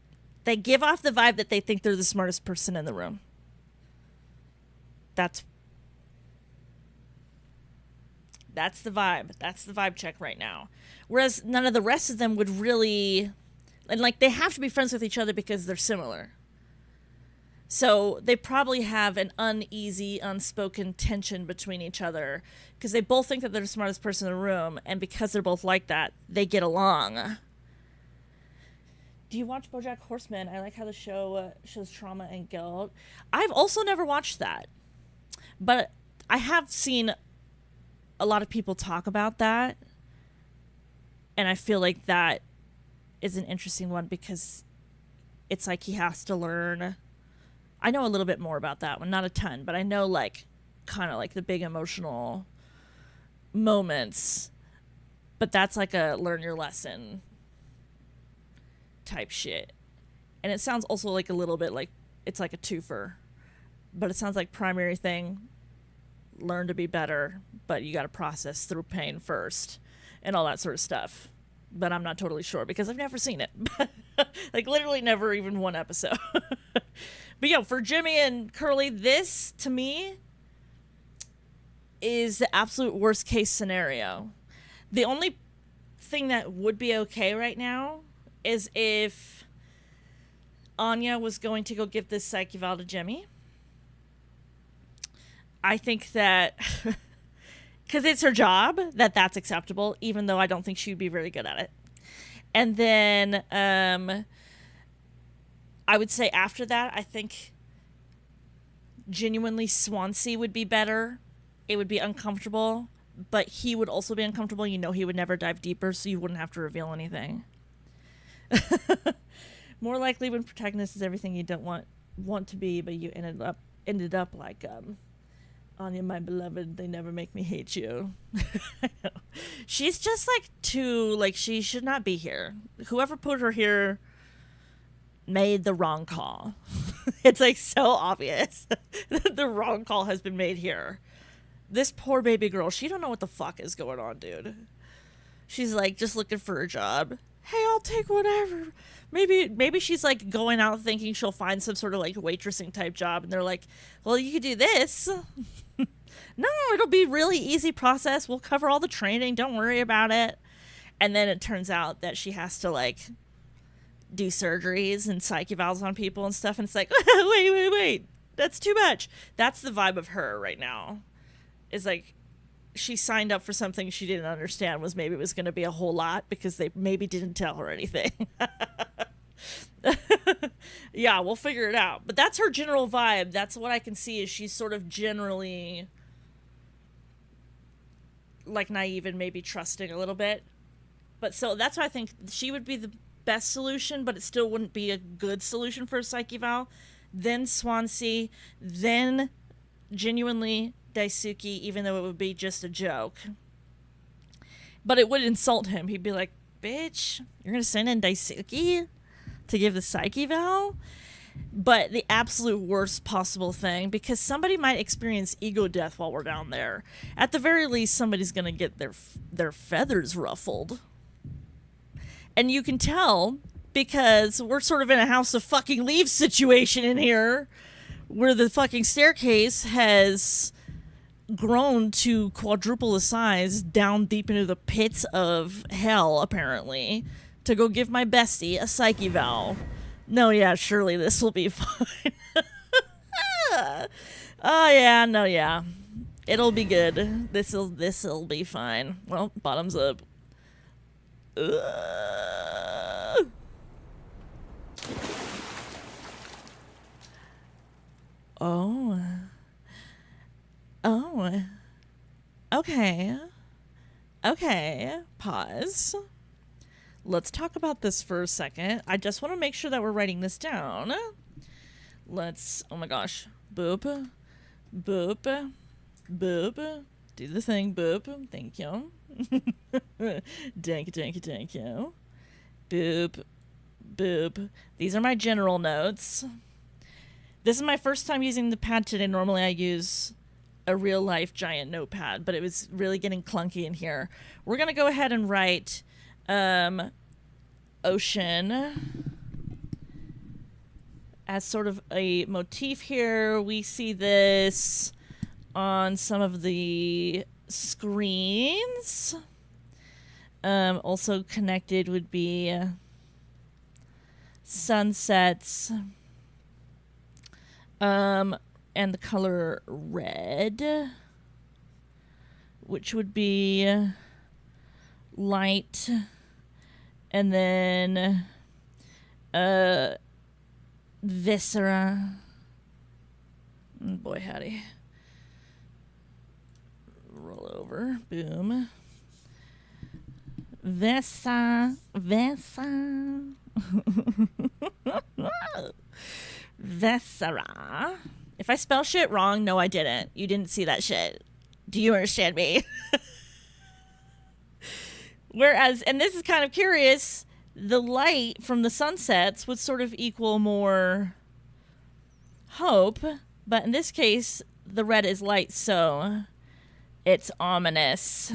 they give off the vibe that they think they're the smartest person in the room. That's the vibe. That's the vibe check right now. Whereas none of the rest of them would really, and like they have to be friends with each other because they're similar. So they probably have an uneasy, unspoken tension between each other because they both think that they're the smartest person in the room, and because they're both like that, they get along. Do you watch BoJack Horseman? I like how the show shows trauma and guilt. I've also never watched that, but I have seen a lot of people talk about that, and I feel like that is an interesting one because it's like he has to learn. I know a little bit more about that one, not a ton, but I know like kind of like the big emotional moments, but that's like a learn your lesson type shit. And it sounds also like a little bit like it's like a twofer, but it sounds like primary thing, learn to be better, but you got to process through pain first and all that sort of stuff. But I'm not totally sure because I've never seen it. Like literally never even one episode. But yeah, for Jimmy and Curly, this to me is the absolute worst case scenario. The only thing that would be okay right now is if Anya was going to go give this psych eval to Jimmy. I think that because it's her job, that's acceptable, even though I don't think she would be very good at it. And then I would say after that, I think genuinely Swansea would be better. It would be uncomfortable, but he would also be uncomfortable. You know, he would never dive deeper, so you wouldn't have to reveal anything. More likely when protagonist is everything you don't want want to be, but you ended up like Anya, my beloved, they never make me hate you. She's just like too, like, she should not be here. Whoever put her here made the wrong call. It's like so obvious that the wrong call has been made here. This poor baby girl, she don't know what the fuck is going on, dude. She's like just looking for a job. Hey, I'll take whatever. Maybe she's like going out thinking she'll find some sort of like waitressing type job, and they're like, well, you could do this. No, it'll be really easy process. We'll cover all the training. Don't worry about it. And then it turns out that she has to like do surgeries and psych evals on people and stuff. And it's like, wait. That's too much. That's the vibe of her right now. Is like, she signed up for something she didn't understand was maybe it was going to be a whole lot because they maybe didn't tell her anything. Yeah, we'll figure it out. But that's her general vibe. That's what I can see is she's sort of generally like naive and maybe trusting a little bit. But so that's why I think she would be the best solution, but it still wouldn't be a good solution for a psych eval. Then Swansea, then genuinely Daisuke, even though it would be just a joke. But it would insult him. He'd be like, bitch, you're going to send in Daisuke to give the psych eval? But the absolute worst possible thing, because somebody might experience ego death while we're down there. At the very least, somebody's going to get their feathers ruffled. And you can tell because we're sort of in a House of fucking Leaves situation in here where the fucking staircase has grown to quadruple the size down deep into the pits of hell, apparently, to go give my bestie a psych eval. No, yeah, surely this will be fine. Oh, yeah, no, yeah. It'll be good. This'll be fine. Well, bottoms up. Oh. Okay. Pause. Let's talk about this for a second. I just want to make sure that we're writing this down. Let's, oh my gosh. Boop. Boop. Boop. Do the thing, boop. Thank you. Thank you. Boop. Boop. These are my general notes. This is my first time using the pad today. Normally I use a real life giant notepad, but it was really getting clunky in here. We're going to go ahead and write ocean as sort of a motif here. We see this on some of the screens. Also connected would be sunsets, and the color red, which would be light, and then viscera. Boy howdy. Roll over. Boom. Viscera. If I spell shit wrong, no, I didn't. You didn't see that shit. Do you understand me? Whereas, and this is kind of curious, the light from the sunsets would sort of equal more hope, but in this case, the red is light, so it's ominous.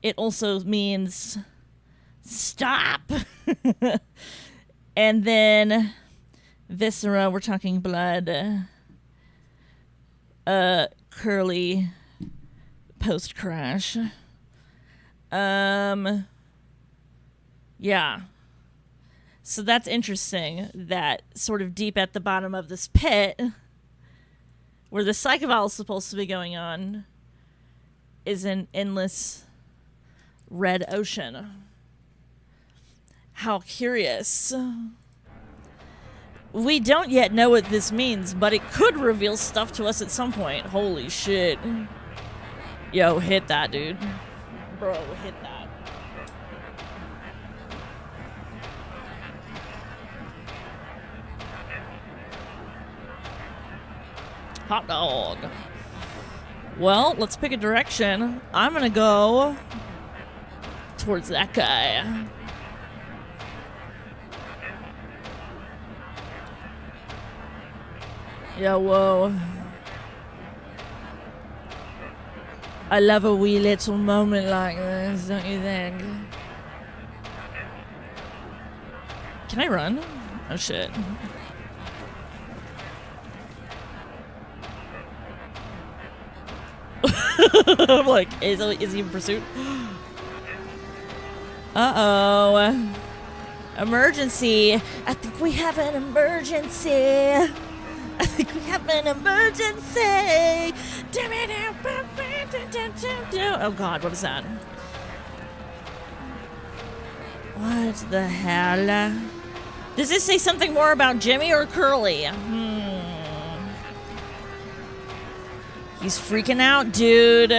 It also means stop. And then viscera, we're talking blood. Curly post-crash. Yeah. So that's interesting that sort of deep at the bottom of this pit, where the psych eval is supposed to be going on, is an endless red ocean. How curious. We don't yet know what this means, but it could reveal stuff to us at some point. Holy shit. Yo, hit that, dude. Bro, hit that. Hot dog. Well, let's pick a direction. I'm gonna go towards that guy. Yeah, whoa. I love a wee little moment like this, don't you think? Can I run? Oh shit. I'm like, is he in pursuit? Uh-oh. Emergency. I think we have an emergency. I think we have an emergency. Oh god, what is that? What the hell? Does this say something more about Jimmy or Curly? He's freaking out, dude.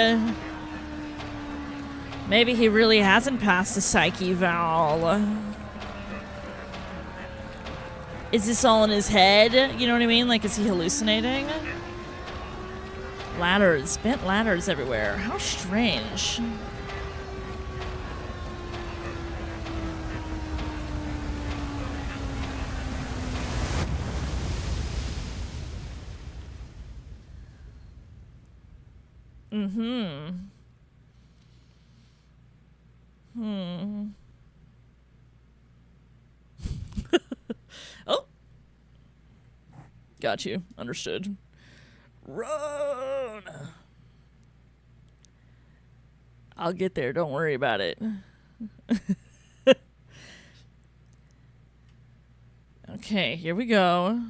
Maybe he really hasn't passed the psych eval. Is this all in his head? You know what I mean? Like, is he hallucinating? Ladders. Bent ladders everywhere. How strange. Oh. Got you. Understood. Run! I'll get there. Don't worry about it. Okay, here we go.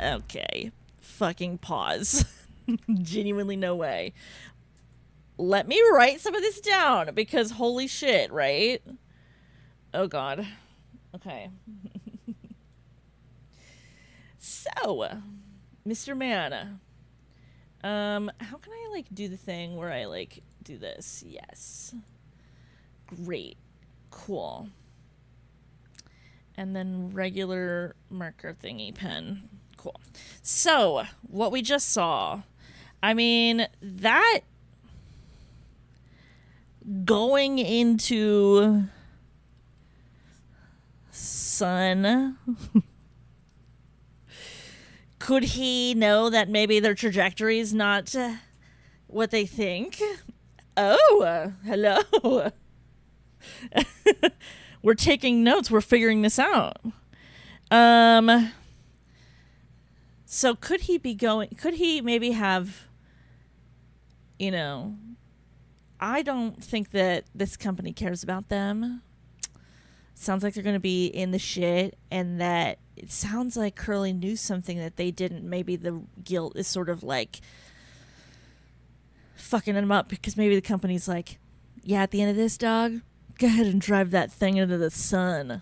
Okay. Fucking pause. Genuinely no way. Let me write some of this down because holy shit, right? Oh god. Okay. So, Mr. Man. How can I like do the thing where I like do this? Yes. Great. Cool. And then regular marker thingy pen. Cool. So, what we just saw. I mean, that going into sun. Could he know that maybe their trajectory is not what they think? Oh, hello. We're taking notes. We're figuring this out. So could he be going... Could he maybe have... You know... I don't think that this company cares about them. Sounds like they're going to be in the shit, and that it sounds like Curly knew something that they didn't. Maybe the guilt is sort of like fucking them up because maybe the company's like, yeah, at the end of this, dog, go ahead and drive that thing into the sun.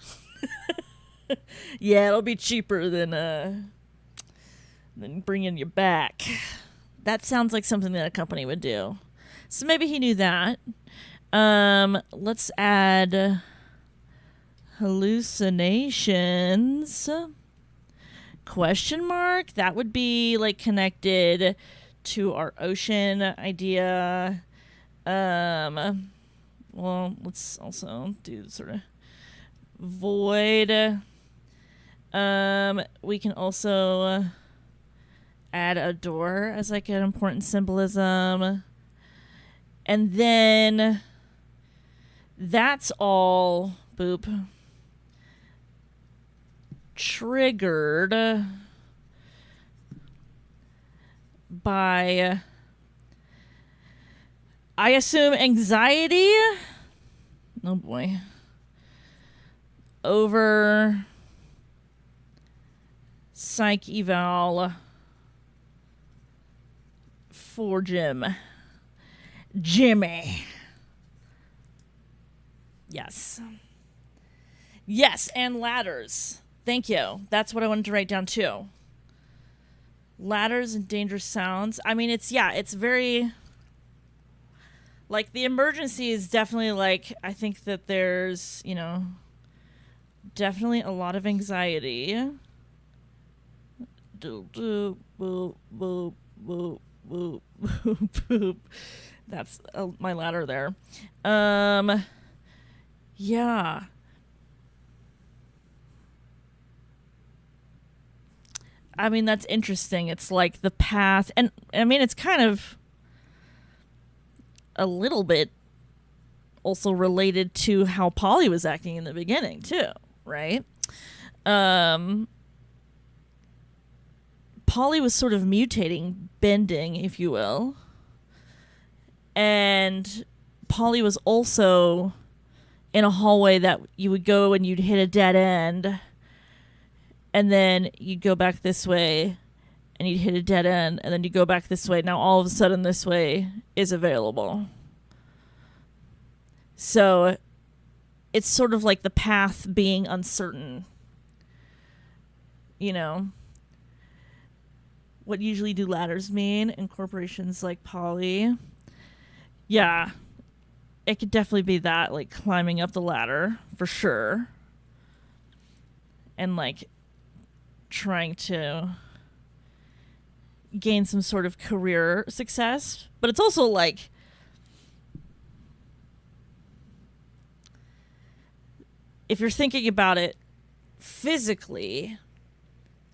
Yeah, it'll be cheaper than bringing you back. That sounds like something that a company would do. So maybe he knew that. Let's add hallucinations. Question mark? That would be like connected to our ocean idea. Well, let's also do sort of void. We can also add a door as like an important symbolism. And then that's all, boop, triggered by, I assume, anxiety? Oh boy. Over psych eval for Jimmy. Yes. Yes, and ladders. Thank you. That's what I wanted to write down too. Ladders and dangerous sounds. I mean, it's very... Like, the emergency is definitely, like, I think that there's, you know, definitely a lot of anxiety. Boop, boop, boop, boop, boop, boop, boop. That's my ladder there. Yeah. I mean, that's interesting. It's like the path, and I mean, it's kind of a little bit also related to how Polly was acting in the beginning too, right? Polly was sort of mutating, bending, if you will. And Polly was also in a hallway that you would go and you'd hit a dead end. And then you'd go back this way and you'd hit a dead end. And then you go back this way. Now all of a sudden this way is available. So it's sort of like the path being uncertain. You know? What usually do ladders mean in corporations like Polly? Yeah, it could definitely be that, like climbing up the ladder for sure. And like trying to gain some sort of career success. But it's also like if you're thinking about it physically,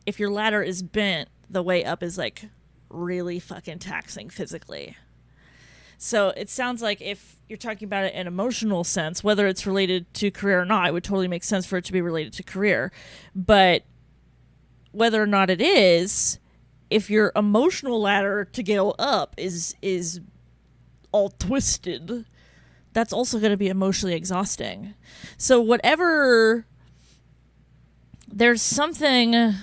if your ladder is bent, the way up is like really fucking taxing physically. So it sounds like if you're talking about it in an emotional sense, whether it's related to career or not, it would totally make sense for it to be related to career. But whether or not it is, if your emotional ladder to go up is all twisted, that's also going to be emotionally exhausting. So whatever, there's something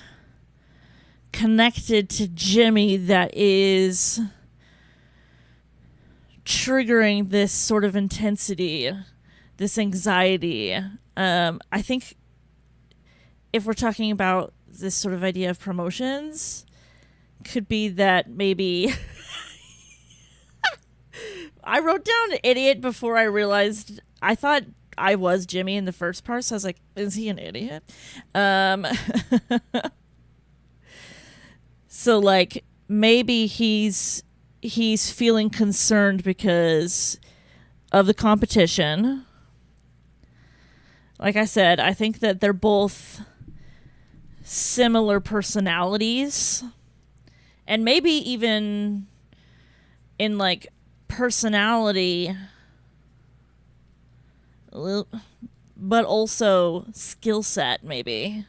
connected to Jimmy that is triggering this sort of intensity, this anxiety. I think if we're talking about this sort of idea of promotions, could be that maybe I wrote down idiot before I realized I thought I was Jimmy in the first part, so I was like, is he an idiot? So like maybe he's feeling concerned because of the competition. Like I said, I think that they're both similar personalities. And maybe even in like personality, but also skill set maybe.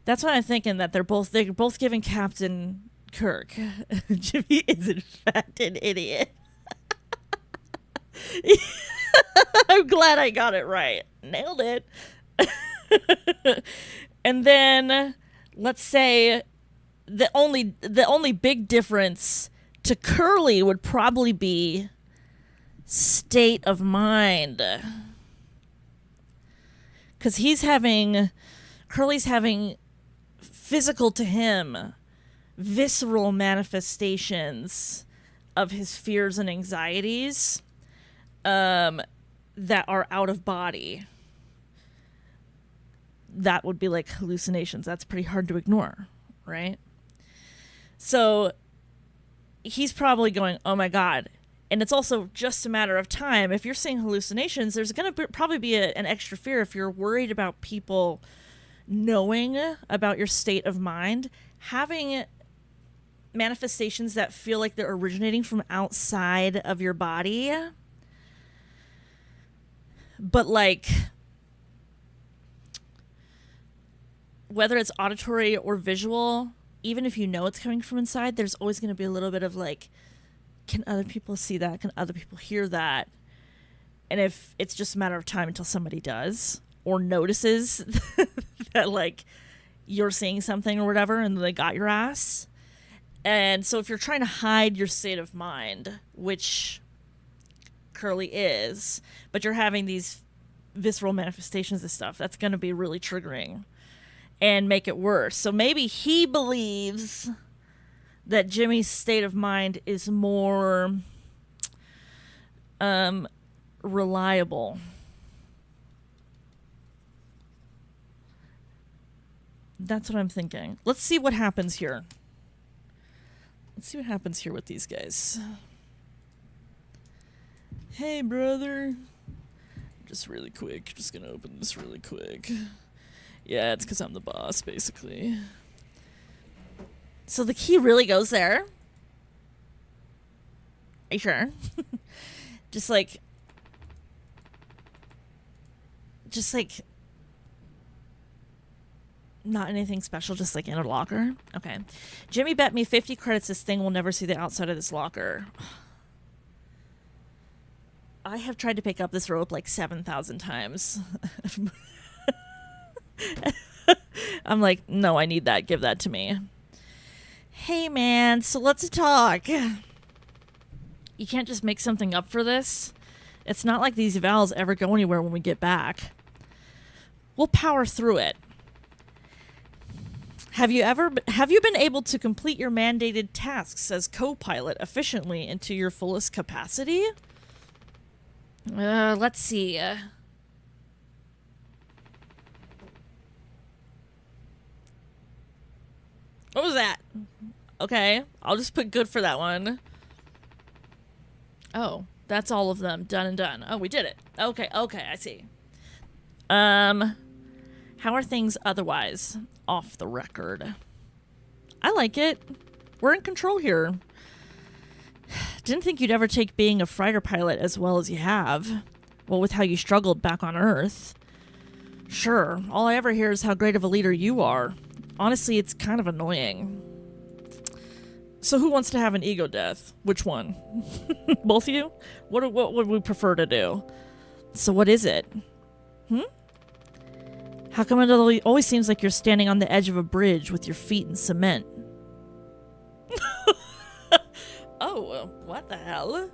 That's what I'm thinking, that they're both giving Captain Kirk. Jimmy is in fact an idiot. I'm glad I got it right. Nailed it. And then let's say the only big difference to Curly would probably be state of mind. 'Cause Curly's having physical to him, visceral manifestations of his fears and anxieties that are out of body. That would be like hallucinations. That's pretty hard to ignore, right? So he's probably going, oh my God. And it's also just a matter of time. If you're seeing hallucinations, there's going to probably be an extra fear if you're worried about people knowing about your state of mind, having manifestations that feel like they're originating from outside of your body. But like, whether it's auditory or visual, even if you know it's coming from inside, there's always going to be a little bit of like, can other people see that? Can other people hear that? And if it's just a matter of time until somebody does or notices that like you're seeing something or whatever and they got your ass. And so if you're trying to hide your state of mind, which Curly is, but you're having these visceral manifestations of stuff, that's going to be really triggering and make it worse. So maybe he believes that Jimmy's state of mind is more reliable. That's what I'm thinking. Let's see what happens here. Let's see what happens here with these guys. Hey, brother. Just really quick. Just gonna open this really quick. Yeah, it's because I'm the boss, basically. So the key really goes there? Are you sure? Just like, not anything special, just like in a locker? Okay. Jimmy bet me 50 credits this thing will never see the outside of this locker. I have tried to pick up this rope like 7,000 times. I'm like, no, I need that. Give that to me. Hey, man, so let's talk. You can't just make something up for this. It's not like these evals ever go anywhere when we get back. We'll power through it. Have you been able to complete your mandated tasks as co-pilot efficiently and to your fullest capacity? Let's see. What was that? Okay, I'll just put good for that one. Oh, that's all of them. Done and done. Oh, we did it. Okay, I see. How are things otherwise? Off the record. I like it. We're in control here. Didn't think you'd ever take being a fighter pilot as well as you have. Well, with how you struggled back on Earth. Sure, all I ever hear is how great of a leader you are. Honestly, it's kind of annoying. So who wants to have an ego death? Which one? Both of you? What would we prefer to do? So what is it? How come it always seems like you're standing on the edge of a bridge with your feet in cement? Oh, what the hell?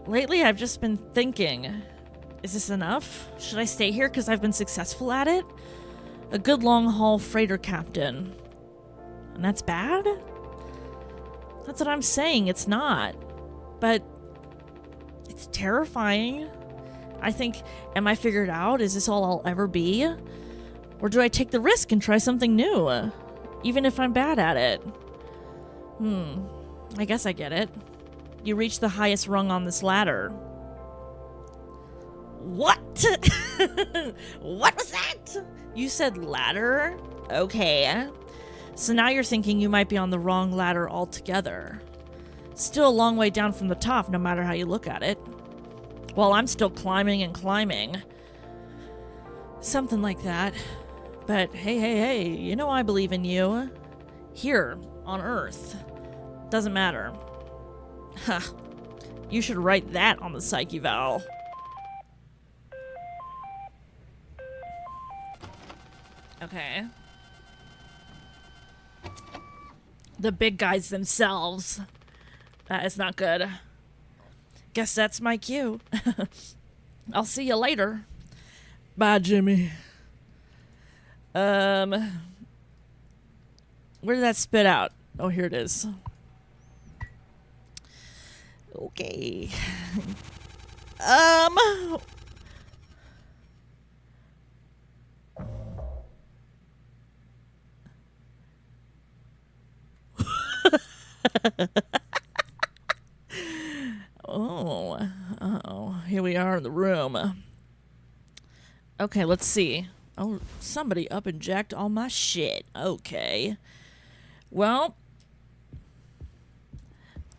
Lately, I've just been thinking, is this enough? Should I stay here because I've been successful at it? A good long-haul freighter captain. And that's bad? That's what I'm saying, it's not. But it's terrifying. I think, am I figured out? Is this all I'll ever be? Or do I take the risk and try something new? Even if I'm bad at it? I guess I get it. You reach the highest rung on this ladder. What? What was that? You said ladder? Okay. So now you're thinking you might be on the wrong ladder altogether. Still a long way down from the top, no matter how you look at it. Well, I'm still climbing and climbing. Something like that. But hey, you know I believe in you. Here, on Earth. Doesn't matter. Huh. You should write that on the psych eval. Okay. The big guys themselves. That is not good. Guess that's my cue. I'll see you later. Bye, Jimmy. Where did that spit out? Oh, here it is. Okay. Oh, here we are in the room. Okay, let's see. Oh, somebody up and jacked all my shit. Okay. Well,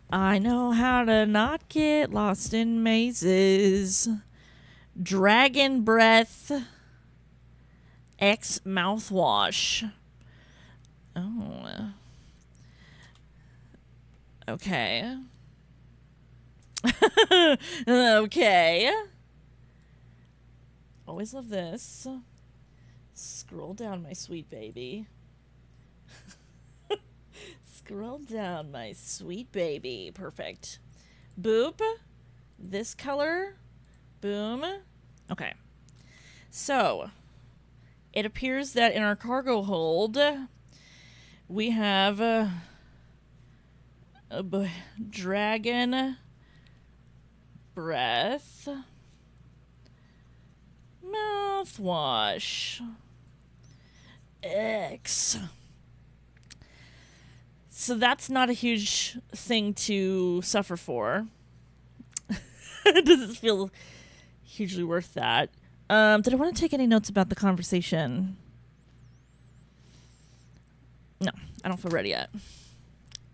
I know how to not get lost in mazes. Dragon breath. X mouthwash. Oh. Okay. Okay. Always love this. Scroll down, my sweet baby. Scroll down, my sweet baby. Perfect. Boop. This color. Boom. Okay. So, it appears that in our cargo hold, we have a dragon breath mouthwash. X. So that's not a huge thing to suffer for. Does it feel hugely worth that? Did I want to take any notes about the conversation? No, I don't feel ready yet.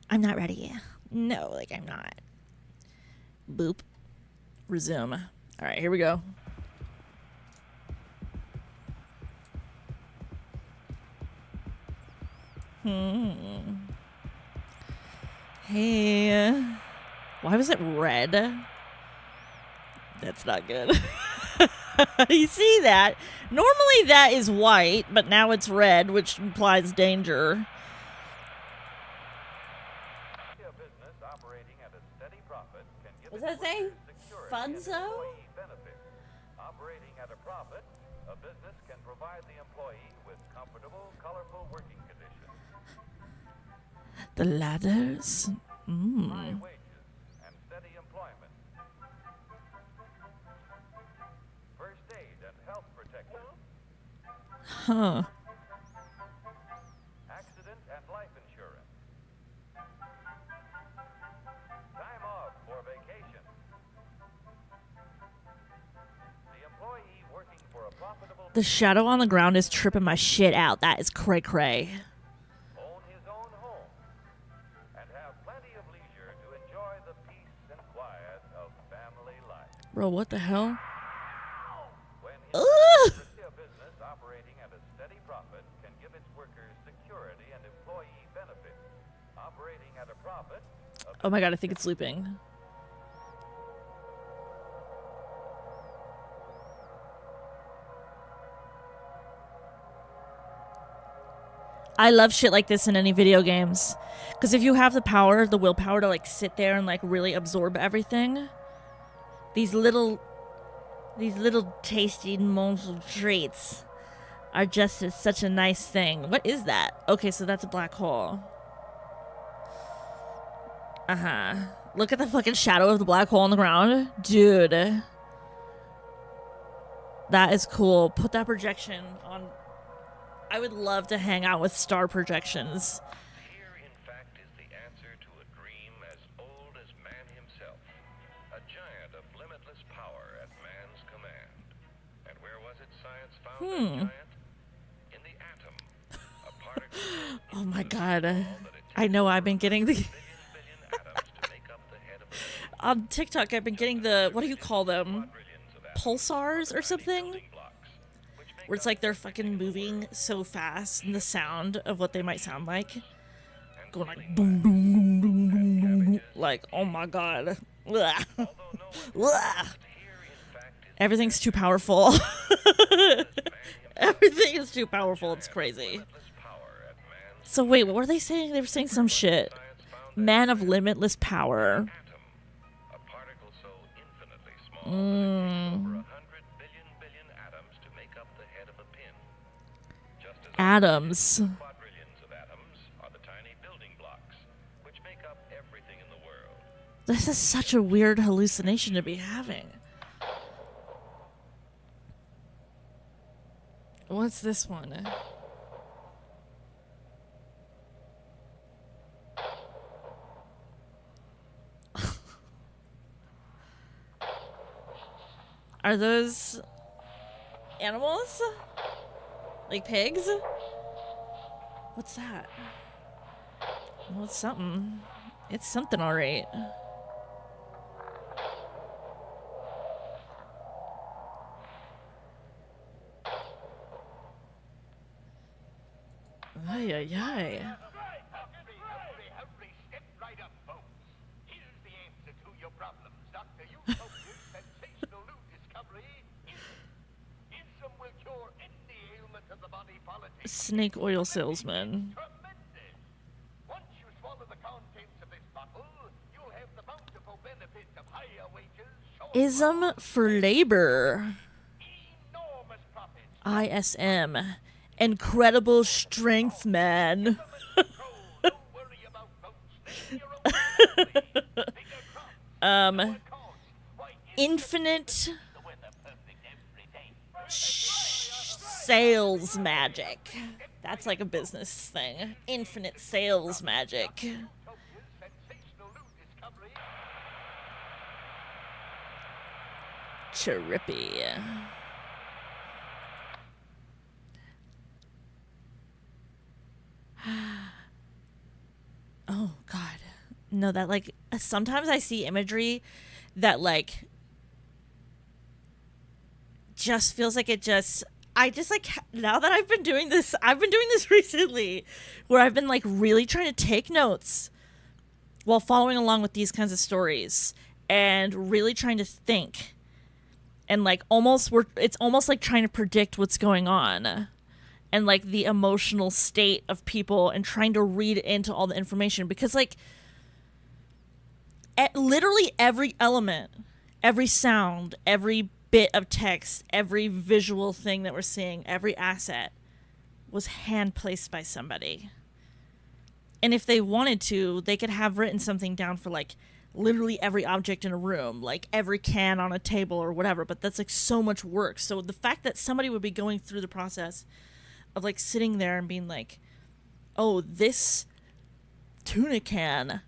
I'm not ready. No, like I'm not. Boop. Resume. All right, here we go. Hey. Why was it red? That's not good. You see that? Normally that is white, but now it's red, which implies danger. What does that say? Funzo? Operating at a profit, a business can provide the employee with comfortable, colorful working conditions, The ladders. high wages, and steady employment. First aid and health protection, Huh. accident and life insurance, time off for vacation. The employee working for a profitable The shadow on the ground is tripping my shit out. That is cray cray. own his own home and have plenty of leisure to enjoy the peace and quiet of family life. Bro, what the hell? When his Ugh! a business operating at a steady profit can give its workers security and employee benefits. Operating at a profit, Oh my god, I think it's looping. I love shit like this in any video games. Because if you have the power, the willpower to like sit there and like really absorb everything, these little tasty morsel treats are just such a nice thing. What is that? Okay, so that's a black hole. Uh-huh. Look at the fucking shadow of the black hole on the ground. Dude. That is cool. Put that projection on. I would love to hang out with star projections. here in fact is the answer to a dream as old as man himself. A giant of limitless power at man's command. And where was it science found that giant? In the atom. A particle Oh my god. I know I've been getting the... billion atoms to make up the head of a On TikTok, I've been getting the... What do you call them? trillions of atoms. Pulsars or something? Building blocks, which make Where it's like they're fucking moving so fast, and the sound of what they might sound like. Going like... Boom, boom, boom, boom, boom, boom, boom. Like, oh my god. Ugh. Ugh. Everything's too powerful. Everything is too powerful. It's crazy. So wait, what were they saying? They were saying some shit. Man of limitless power. a particle so infinitely small that it takes over 100 billion atoms to make up the head of a pin. Just as Atoms. quadrillions of atoms are the tiny building blocks which make up everything in the world. This is such a weird hallucination to be having. What's this one? Are those animals? Like pigs? What's that? Well, it's something. It's something, alright. Ay, ay, ay. Hurry, step right up, folks. Here's the answer to your problems. Dr. Utopia's sensational new discovery is some will cure any ailment of the body politic. Snake oil salesman. Tremendous. Once you swallow the contents of this bottle, you'll have the bountiful benefits of higher wages, short Ism for labor. enormous profits, ISM. Incredible strength, man. control. Don't worry about folks. Name your own family. Bigger crops, costs. Why, Infinite the weather perfect every day. sales magic. That's like a business thing. Infinite sales magic. Trippy. Oh God. No, that like sometimes I see imagery that like just feels like I just like now that I've been doing this recently where I've been like really trying to take notes while following along with these kinds of stories and really trying to think and like it's almost like trying to predict what's going on and like the emotional state of people and trying to read into all the information because like literally every element, every sound, every bit of text, every visual thing that we're seeing, every asset was hand placed by somebody. And if they wanted to, they could have written something down for like literally every object in a room, like every can on a table or whatever, but that's like so much work. So the fact that somebody would be going through the process of like sitting there and being like, oh, this tuna can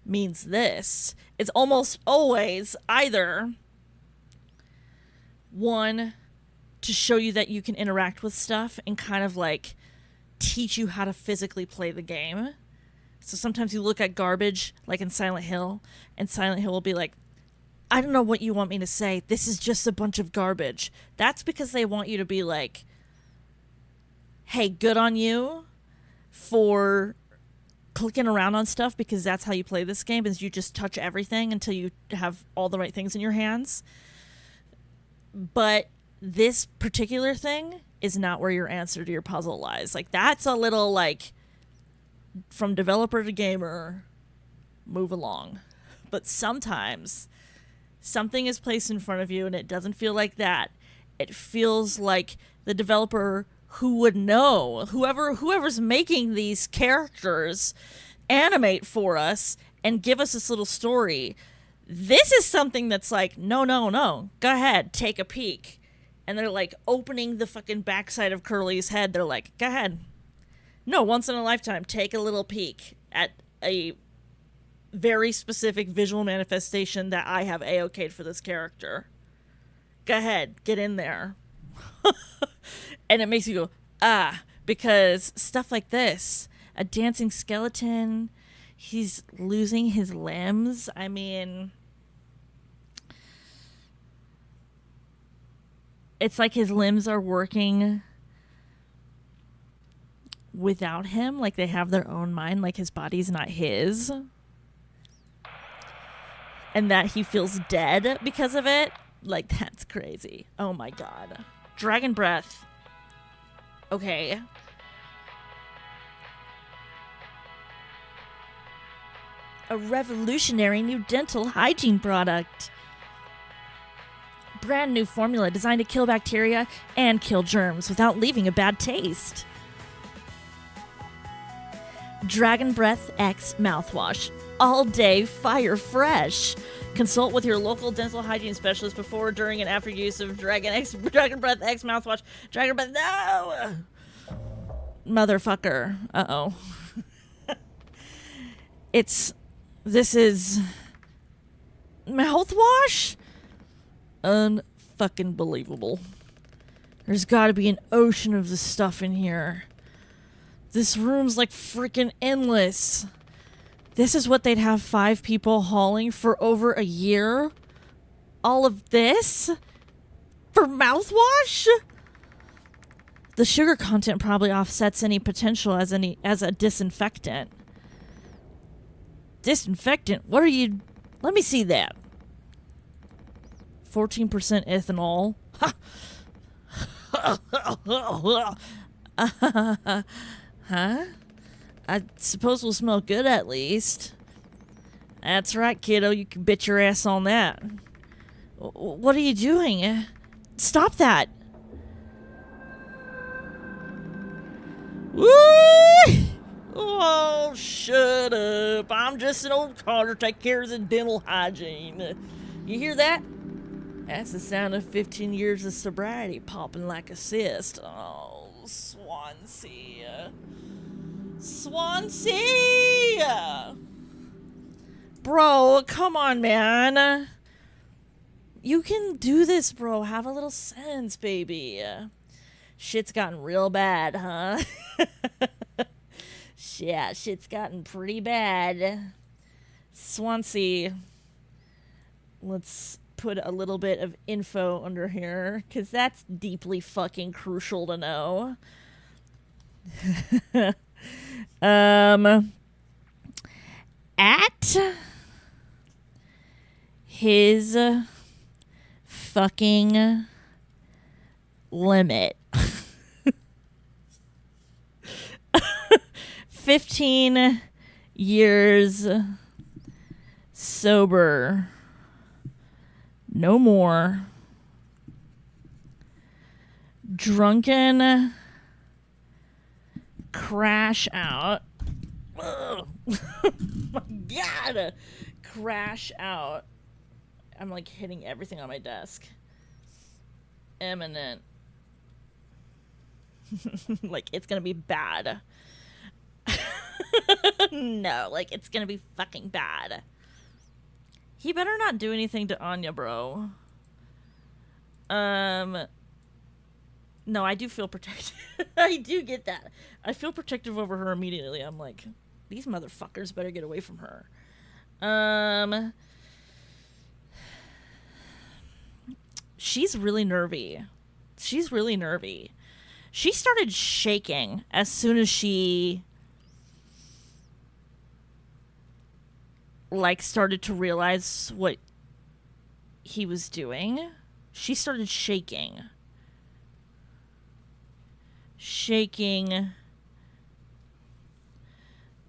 means this. It's almost always either one, to show you that you can interact with stuff and kind of like teach you how to physically play the game. So sometimes you look at garbage like in Silent Hill and Silent Hill will be like, I don't know what you want me to say. This is just a bunch of garbage. That's because they want you to be like, hey, good on you for clicking around on stuff because that's how you play this game is you just touch everything until you have all the right things in your hands. But this particular thing is not where your answer to your puzzle lies. Like that's a little like from developer to gamer, move along. But sometimes something is placed in front of you and it doesn't feel like that. It feels like the developer who would know, whoever's making these characters animate for us and give us this little story. This is something that's like, no, go ahead, take a peek. And they're like opening the fucking backside of Curly's head. They're like, go ahead. No, once in a lifetime, take a little peek at a very specific visual manifestation that I have A-okayed for this character. Go ahead, get in there. And it makes you go, because stuff like this, a dancing skeleton, he's losing his limbs. I mean, it's like his limbs are working without him, like they have their own mind, like his body's not his. And that he feels dead because of it. Like, that's crazy. Oh my God. Dragon breath. Okay. A revolutionary new dental hygiene product. Brand new formula designed to kill bacteria and kill germs without leaving a bad taste. Dragon Breath X Mouthwash. All day fire fresh. Consult with your local dental hygiene specialist before, during, and after use of Dragon Breath X Mouthwash. Dragon Breath, no! Motherfucker. Uh-oh. This is mouthwash? Unfucking believable. There's gotta be an ocean of this stuff in here. This room's like freaking endless. This is what they'd have 5 people hauling for over a year? All of this? For mouthwash? The sugar content probably offsets any potential as a disinfectant. Disinfectant? What are you... Let me see that. 14% ethanol. Huh? I suppose we'll smell good at least. That's right, kiddo. You can bet your ass on that. What are you doing? Stop that. Woo! Oh, shut up. I'm just an old codger. Take care of the dental hygiene. You hear that? That's the sound of 15 years of sobriety popping like a cyst. Oh, swat. Swansea. Swansea! Bro, come on, man. You can do this, bro. Have a little sense, baby. Shit's gotten real bad, huh? Yeah, shit's gotten pretty bad. Swansea. Let's put a little bit of info under here, because that's deeply fucking crucial to know. At his fucking limit. 15 years sober. No more. Drunken crash out. Ugh. My God. Crash out. I'm like hitting everything on my desk. Imminent. Like it's gonna be bad. No, like it's gonna be fucking bad. He better not do anything to Anya, bro. No, I do feel protective. I do get that. I feel protective over her immediately. I'm like, these motherfuckers better get away from her. She's really nervy. She's really nervy. She started shaking as soon as she like started to realize what he was doing. She started shaking. Shaking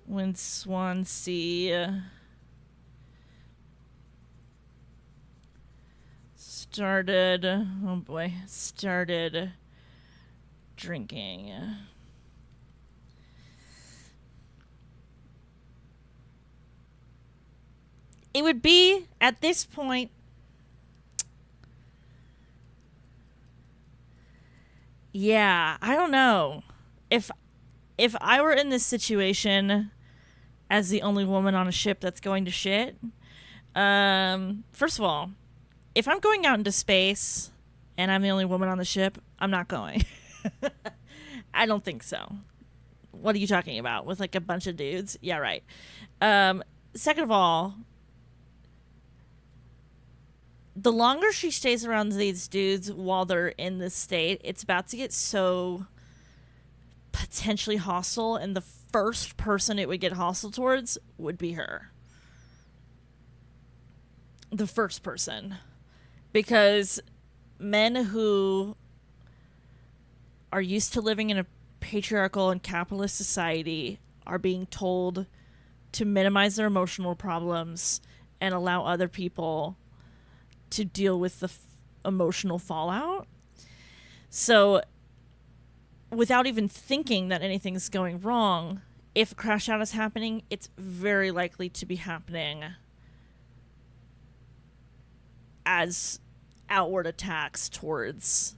when Swansea started drinking. It would be at this point, yeah, I don't know. If I were in this situation as the only woman on a ship that's going to shit, first of all, if I'm going out into space and I'm the only woman on the ship, I'm not going. I don't think so. What are you talking about? With like a bunch of dudes? Yeah, right. Second of all, the longer she stays around these dudes while they're in this state, it's about to get so potentially hostile, and the first person it would get hostile towards would be her. The first person. Because men who are used to living in a patriarchal and capitalist society are being told to minimize their emotional problems and allow other people to deal with the emotional fallout. So without even thinking that anything's going wrong, if a crash out is happening, it's very likely to be happening as outward attacks towards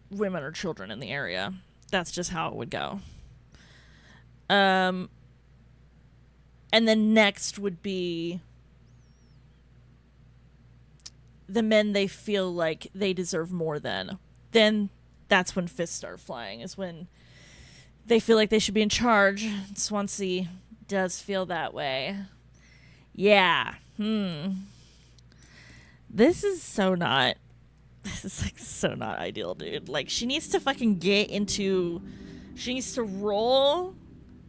women or children in the area. That's just how it would go. And then next would be the men they feel like they deserve more than. Then that's when fists start flying, is when they feel like they should be in charge. Swansea does feel that way. Yeah. This is so not ideal, dude. Like, she needs to fucking she needs to roll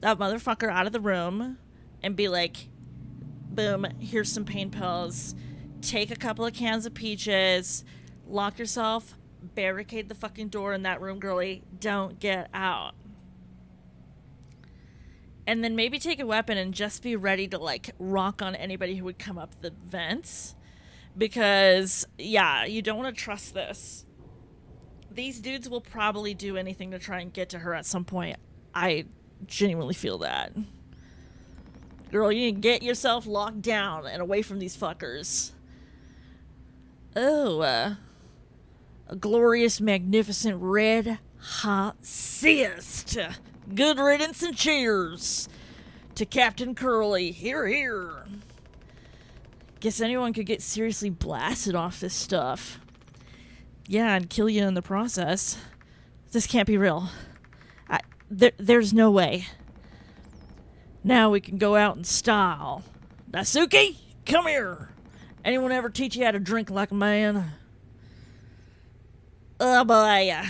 that motherfucker out of the room and be like, boom, here's some pain pills. Take a couple of cans of peaches, lock yourself, barricade the fucking door in that room, girly. Don't get out. And then maybe take a weapon and just be ready to, like, rock on anybody who would come up the vents. Because, yeah, you don't want to trust this. These dudes will probably do anything to try and get to her at some point. I genuinely feel that. Girl, you need to get yourself locked down and away from these fuckers. Oh, a glorious, magnificent red Ha, seest. Good riddance and cheers to Captain Curly. Here, here. Guess anyone could get seriously blasted off this stuff. Yeah, and kill you in the process. This can't be real. There's no way. Now we can go out in style. Daisuke, come here. Anyone ever teach you how to drink like a man? Oh boy.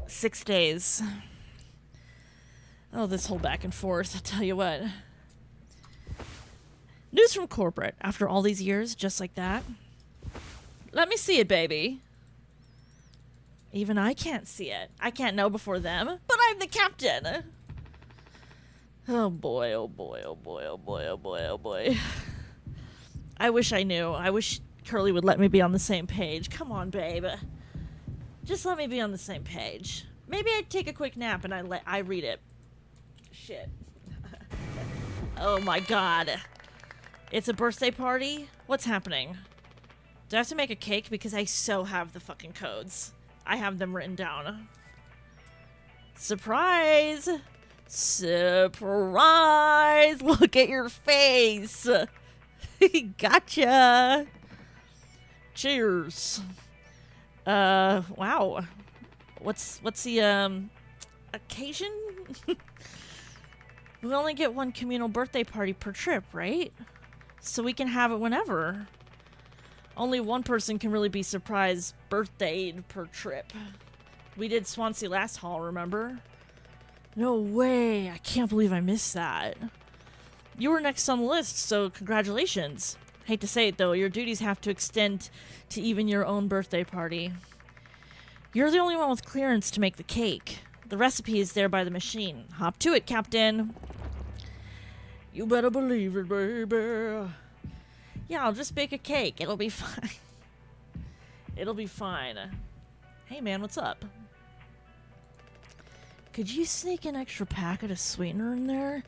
6 days. Oh, this whole back and forth. I tell you what. News from corporate. After all these years, just like that. Let me see it, baby. Even I can't see it. I can't know before them, but I'm the captain. Oh boy, oh boy, oh boy, oh boy, oh boy, oh boy. I wish I knew. I wish Curly would let me be on the same page. Come on, babe. Just let me be on the same page. Maybe I'd take a quick nap and I read it. Shit. Oh my god. It's a birthday party? What's happening? Do I have to make a cake? Because I so have the fucking codes. I have them written down. Surprise! Surprise! Look at your face! Gotcha! Cheers! Wow. What's the, occasion? We only get one communal birthday party per trip, right? So we can have it whenever. Only one person can really be surprised birthdayed per trip. We did Swansea last haul, remember? No way. I can't believe I missed that. You were next on the list, so congratulations. Hate to say it, though, your duties have to extend to even your own birthday party. You're the only one with clearance to make the cake. The recipe is there by the machine. Hop to it, Captain. You better believe it, baby. Yeah, I'll just bake a cake. It'll be fine. It'll be fine. Hey, man, what's up? Could you sneak an extra packet of sweetener in there?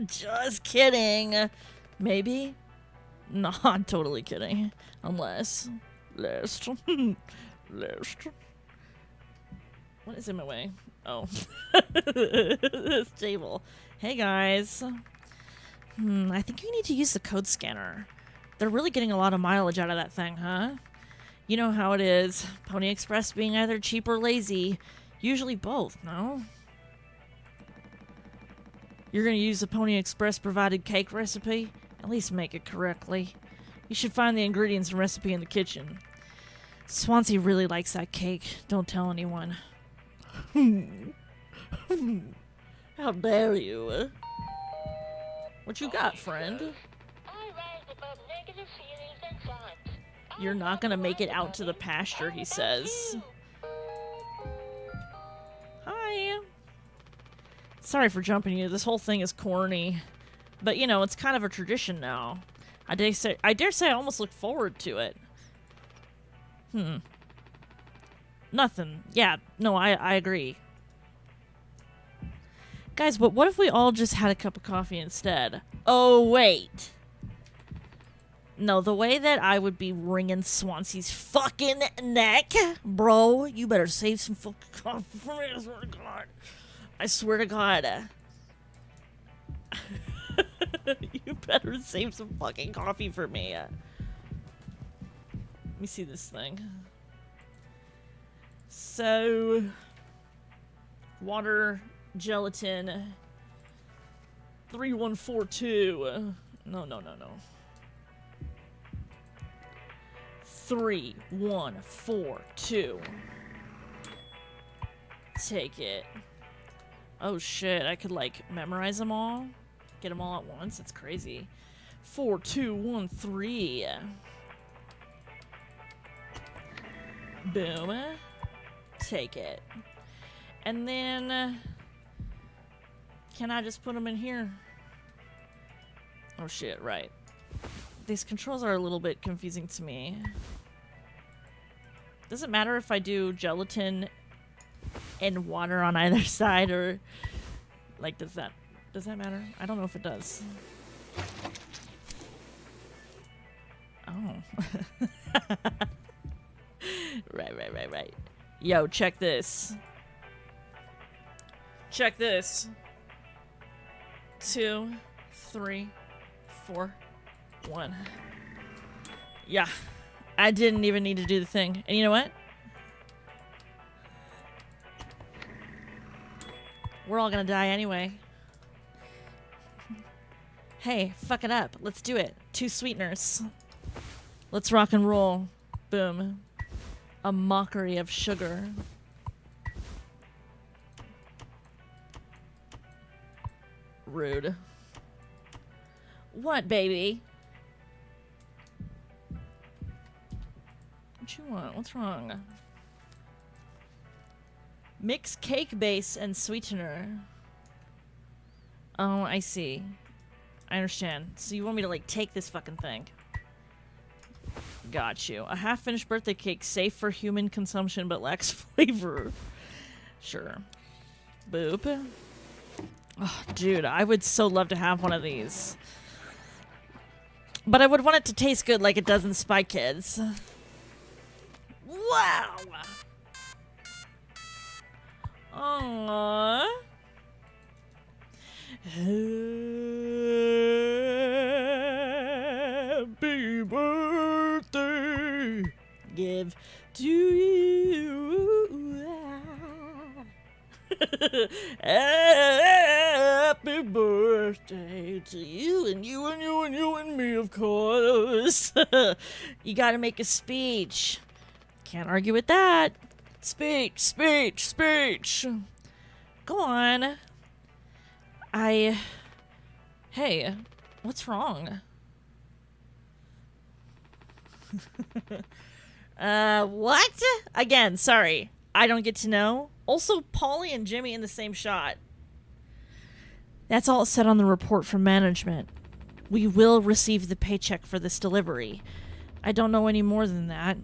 Just kidding. Maybe? No, I'm totally kidding. Unless. Lest. Lest. What is in my way? Oh. This table. Hey, guys. I think you need to use the code scanner. They're really getting a lot of mileage out of that thing, huh? You know how it is. Pony Express being either cheap or lazy. Usually both, no? You're gonna use the Pony Express provided cake recipe? At least make it correctly. You should find the ingredients and recipe in the kitchen. Swansea really likes that cake. Don't tell anyone. How dare you? What you got, friend? You're not gonna make it out to the pasture, he says. Hi. Sorry for jumping you. This whole thing is corny. But, you know, it's kind of a tradition now. I dare say I almost look forward to it. Nothing. Yeah, no, I agree. Guys, but what if we all just had a cup of coffee instead? Oh, wait. No, the way that I would be wringing Swansea's fucking neck, bro, you better save some fucking coffee for me, I swear to God. I swear to God. You better save some fucking coffee for me. Let me see this thing. So, water, gelatin, 3142. No. 3142. Take it. Oh shit, I could like memorize them all? Get them all at once? That's crazy. 4213. Boom. Take it. And then can I just put them in here? Oh shit, right. These controls are a little bit confusing to me. Does it matter if I do gelatin and water on either side, or like does that matter? I don't know if it does. Oh. Right. Yo, check this. Check this. 2, 3, 4, 1. Yeah. I didn't even need to do the thing. And you know what? We're all gonna die anyway. Hey, fuck it up. Let's do it. 2 sweeteners. Let's rock and roll. Boom. A mockery of sugar. Rude. What, baby? What you want? What's wrong? Mix cake base and sweetener. Oh, I see. I understand. So you want me to, like, take this fucking thing. Got you. A half-finished birthday cake safe for human consumption but lacks flavor. Sure. Boop. Oh, dude, I would so love to have one of these. But I would want it to taste good like it does in Spy Kids. Wow! Aww. Happy birthday, give to you. Happy birthday to you and you and you and you and me, of course. You gotta make a speech. Can't argue with that. Speech. Go on. Hey, what's wrong? What? Again, sorry. I don't get to know. Also, Polly and Jimmy in the same shot. That's all it said on the report from management. We will receive the paycheck for this delivery. I don't know any more than that.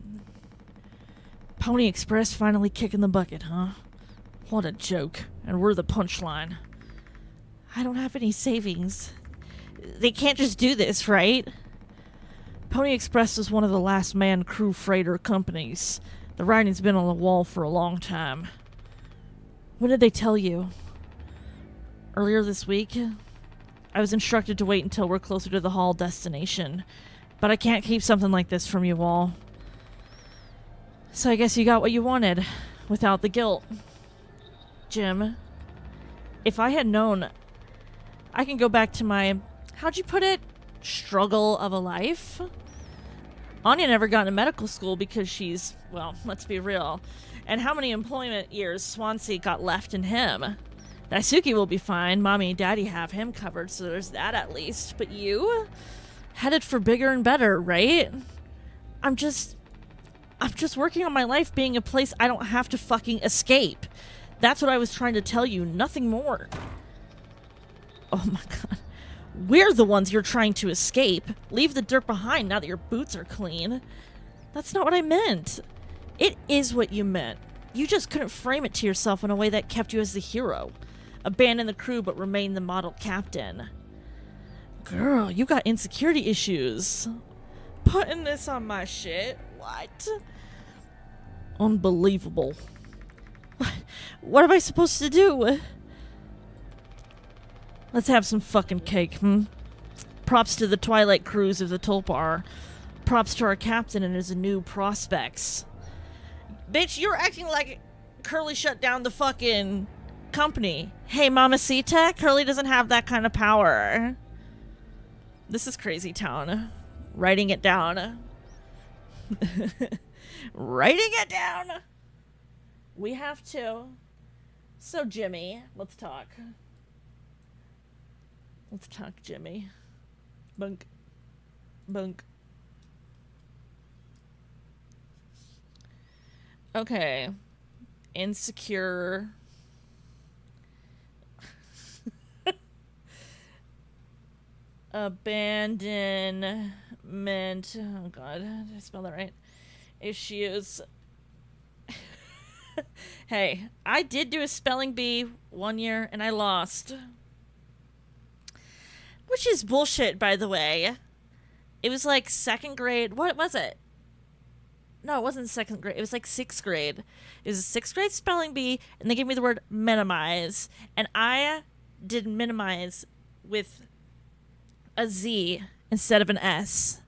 Pony Express finally kicking the bucket, huh? What a joke. And we're the punchline. I don't have any savings. They can't just do this, right? Pony Express is one of the last man crew freighter companies. The writing's been on the wall for a long time. When did they tell you? Earlier this week? I was instructed to wait until we're closer to the haul destination. But I can't keep something like this from you all. So I guess you got what you wanted, without the guilt. Jim, if I had known, I can go back to my, how'd you put it, struggle of a life? Anya never got into medical school because she's, well, let's be real. And how many employment years Swansea got left in him? Daisuke will be fine. Mommy and Daddy have him covered, so there's that at least. But you? Headed for bigger and better, right? I'm just working on my life being a place I don't have to fucking escape. That's what I was trying to tell you, nothing more. Oh my god. We're the ones you're trying to escape. Leave the dirt behind now that your boots are clean. That's not what I meant. It is what you meant. You just couldn't frame it to yourself in a way that kept you as the hero. Abandon the crew but remain the model captain. Girl, you got insecurity issues. Putting this on my shit? What? Unbelievable. What am I supposed to do? Let's have some fucking cake, Props to the Twilight Cruise of the Tulpar. Props to our captain and his new prospects. Bitch, you're acting like Curly shut down the fucking company. Hey, Mamacita, Curly doesn't have that kind of power. This is crazy town. Writing it down. Writing it down. We have to. So, Jimmy, let's talk. Let's talk, Jimmy. Bunk. Bunk. Okay. Insecure. Abandonment. Oh god, did I spell that right? Issues. Hey, I did do a spelling bee 1 year and I lost. Which is bullshit, by the way. It was like second grade. What was it? No, it wasn't second grade. It was like sixth grade. It was a sixth grade spelling bee, and they gave me the word minimize, and I did minimize with a Z instead of an S.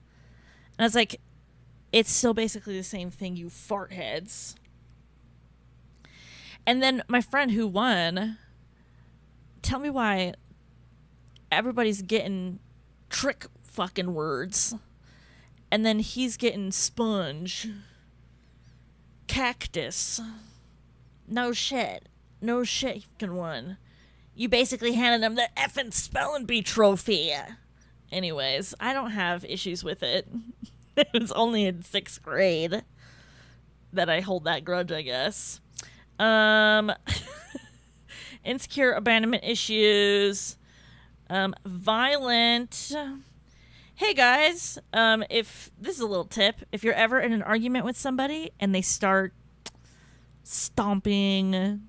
And I was like, it's still basically the same thing, you fart heads. And then my friend who won, tell me why everybody's getting trick fucking words. And then he's getting sponge. Cactus. No shit. No shit, you fucking won. You basically handed him the effing spelling bee trophy. Anyways, I don't have issues with it. It was only in sixth grade that I hold that grudge, I guess. Insecure abandonment issues. Violent. Hey guys, if this is a little tip, if you're ever in an argument with somebody and they start stomping,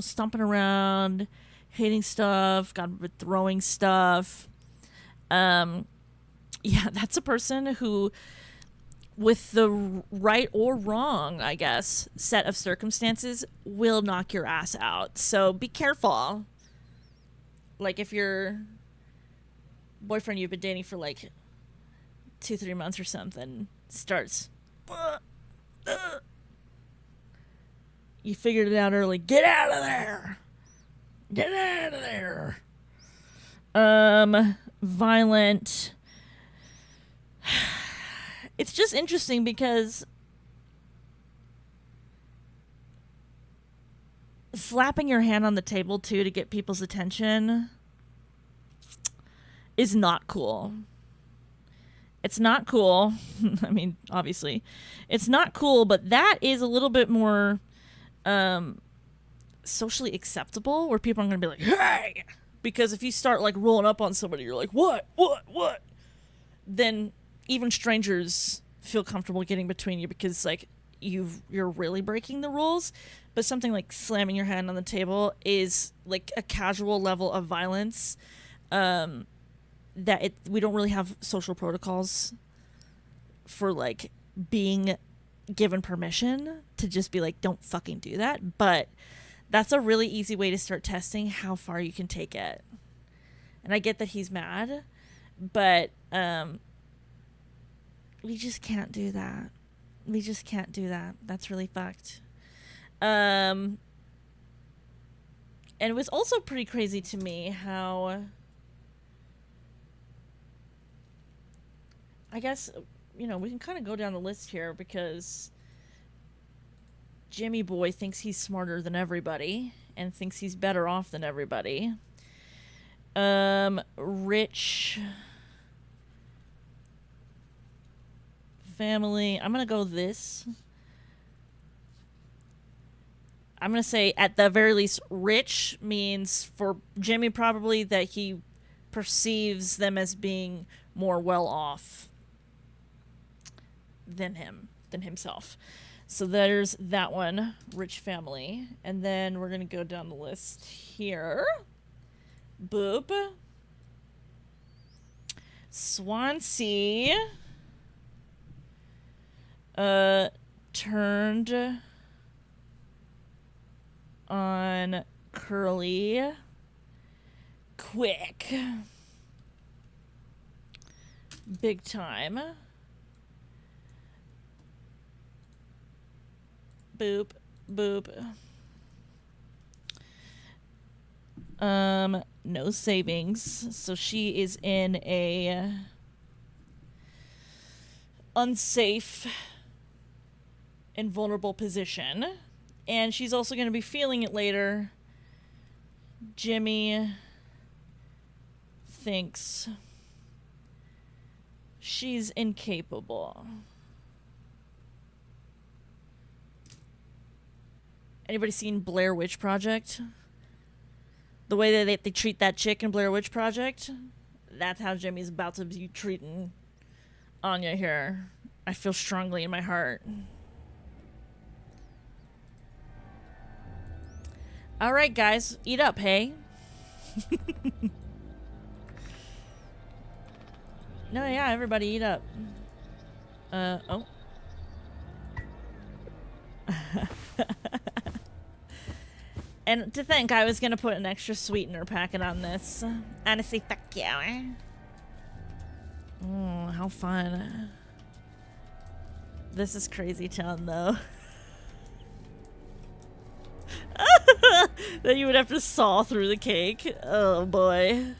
stomping around, hating stuff, God forbid throwing stuff, yeah, that's a person who, with the right or wrong, I guess, set of circumstances, will knock your ass out. So be careful. Like if your boyfriend you've been dating for like 2-3 months or something starts, you figured it out early. Get out of there. Get out of there. Violent. It's just interesting because slapping your hand on the table too to get people's attention is not cool. It's not cool. I mean, obviously, it's not cool, but that is a little bit more socially acceptable, where people are going to be like, hey! Because if you start like rolling up on somebody, you're like, what? Then even strangers feel comfortable getting between you because like you're really breaking the rules. But something like slamming your hand on the table is like a casual level of violence that we don't really have social protocols for like being given permission to just be like, don't fucking do that. But that's a really easy way to start testing how far you can take it. And I get that he's mad, but we just can't do that. We just can't do that. That's really fucked. And it was also pretty crazy to me how, I guess, we can kind of go down the list here because Jimmy Boy thinks he's smarter than everybody and thinks he's better off than everybody. Rich family. I'm going to go this. I'm going to say at the very least, rich means for Jimmy probably that he perceives them as being more well off than himself. So there's that one, rich family. And then we're going to go down the list here. Boop. Swansea. Turned on Curly quick. Big time. Boop. Boop. No savings. So she is in a unsafe and vulnerable position. And she's also going to be feeling it later. Jimmy thinks she's incapable. Anybody seen Blair Witch Project? The way that they treat that chick in Blair Witch Project? That's how Jimmy's about to be treating Anya here. I feel strongly in my heart. Alright, guys. Eat up, hey? No, yeah, everybody eat up. Oh. And to think I was gonna put an extra sweetener packet on this. Honestly, fuck you. Oh, how fun. This is crazy town, though. That you would have to saw through the cake. Oh, boy.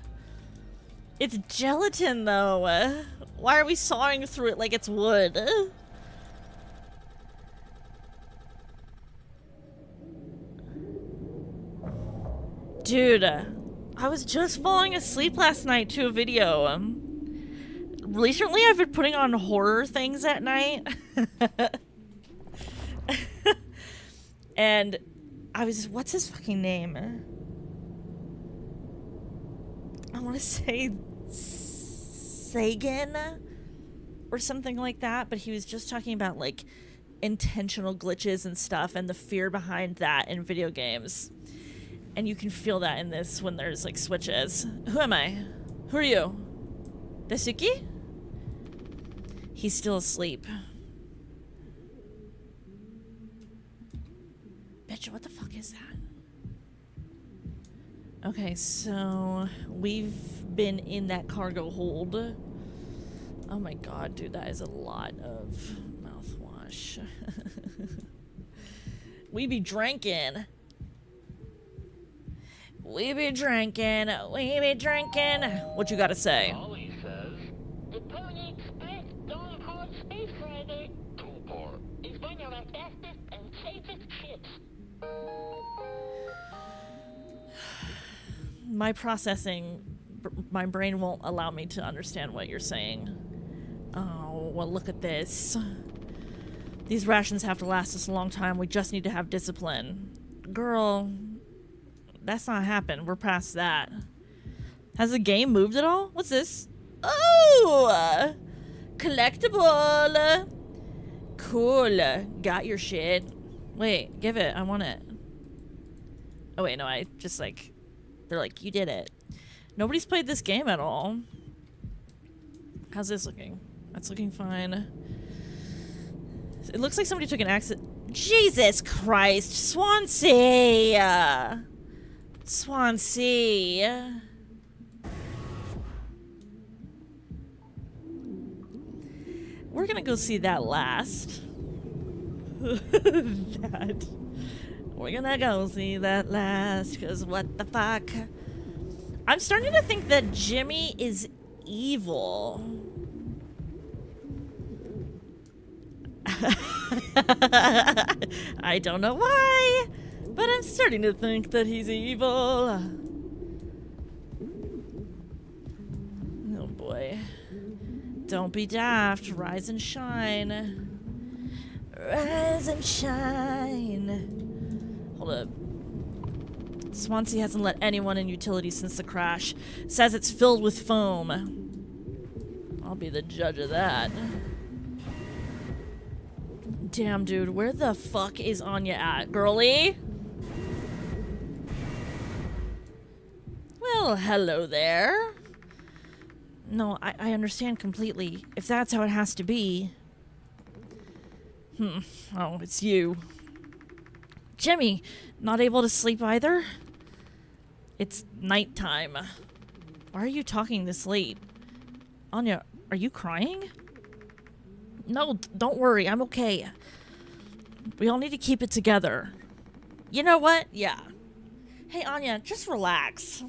It's gelatin, though. Why are we sawing through it like it's wood? Dude, I was just falling asleep last night to a video. Recently, I've been putting on horror things at night. And I was, what's his fucking name? I want to say Sagan or something like that, but he was just talking about like intentional glitches and stuff and the fear behind that in video games. And you can feel that in this when there's like switches. Who am I? Who are you? Dasuki? He's still asleep. Bitch, what the fuck is that? Okay, so we've been in that cargo hold. Oh my god, dude, that is a lot of mouthwash. We be drinking. We be drinking. We be drinking. What you gotta say? Ollie says, the Pony Express going hard space rider. Cool part. Is one of our fastest and safest ships. My processing, my brain won't allow me to understand what you're saying. Oh, well, look at this. These rations have to last us a long time. We just need to have discipline. Girl, that's not happened. We're past that. Has the game moved at all? What's this? Oh! Collectible! Cool. Got your shit. Wait, give it. I want it. Oh, wait, no, I just like... They're like, you did it. Nobody's played this game at all. How's this looking? That's looking fine. It looks like somebody took an accident. Jesus Christ. Swansea! Swansea. We're gonna go see that last. That. We're gonna go see that last, cause what the fuck? I'm starting to think that Jimmy is evil. I don't know why, but I'm starting to think that he's evil. Oh boy. Don't be daft. Rise and shine. Rise and shine. Hold up. Swansea hasn't let anyone in utilities since the crash. Says it's filled with foam. I'll be the judge of that. Damn, dude. Where the fuck is Anya at, girlie? Well, hello there. No, I understand completely. If that's how it has to be. Oh, it's you. Jimmy, not able to sleep either? It's nighttime. Why are you talking this late? Anya, are you crying? No, don't worry, I'm okay. We all need to keep it together. You know what? Yeah. Hey, Anya, just relax.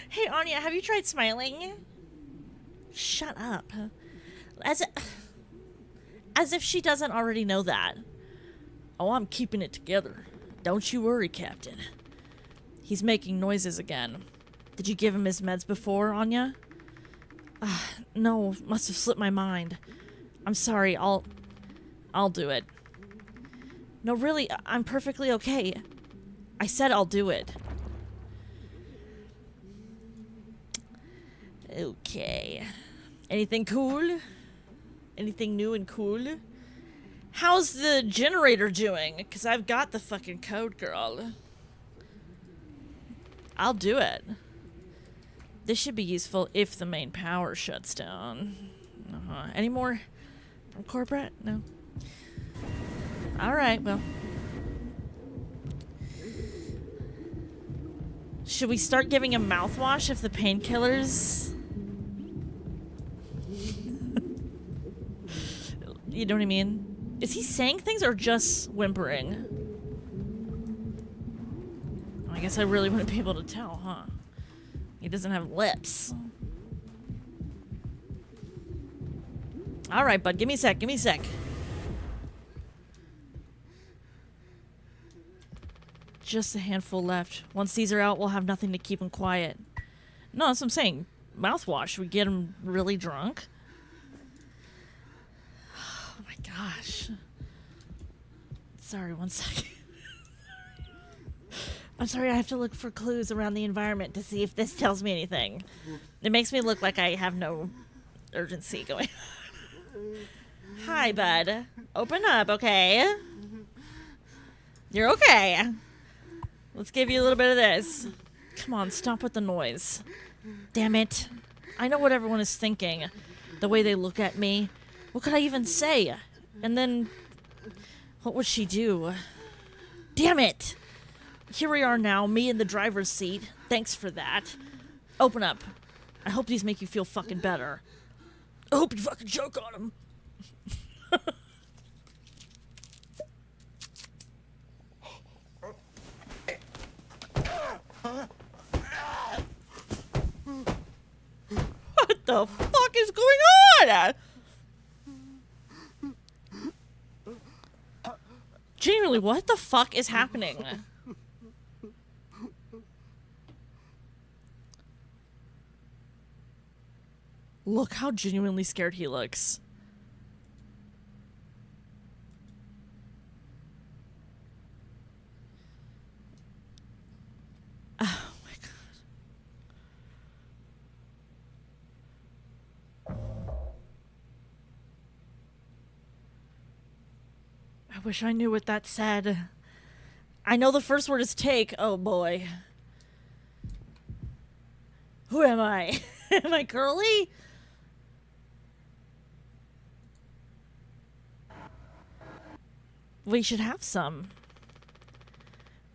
Hey, Anya, have you tried smiling? Shut up. As if she doesn't already know that. Oh, I'm keeping it together. Don't you worry, Captain. He's making noises again. Did you give him his meds before, Anya? No, must have slipped my mind. I'm sorry, I'll do it. No, really, I'm perfectly okay. I said I'll do it. Okay. Anything cool? Anything new and cool? How's the generator doing? Because I've got the fucking code, girl. I'll do it. This should be useful if the main power shuts down. Any more from corporate? No. All right, well. Should we start giving him mouthwash if the painkillers? You know what I mean? Is he saying things or just whimpering? I guess I really wouldn't be able to tell, huh? He doesn't have lips. All right, bud. Give me a sec. Give me a sec. Just a handful left. Once these are out, we'll have nothing to keep him quiet. No, that's what I'm saying. Mouthwash. We get him really drunk. Oh my gosh. Sorry, one second. I'm sorry, I have to look for clues around the environment to see if this tells me anything. It makes me look like I have no urgency going on. Hi, bud. Open up, okay? You're okay. Let's give you a little bit of this. Come on, stop with the noise. Damn it. I know what everyone is thinking. The way they look at me. What could I even say? And then, what would she do? Damn it! Here we are now, me in the driver's seat. Thanks for that. Open up. I hope these make you feel fucking better. I hope you fucking choke on them. What the fuck is going on? Genuinely, what the fuck is happening? Look how genuinely scared he looks. Oh my god. I wish I knew what that said. I know the first word is take. Oh boy. Who am I? Am I girly? We should have some.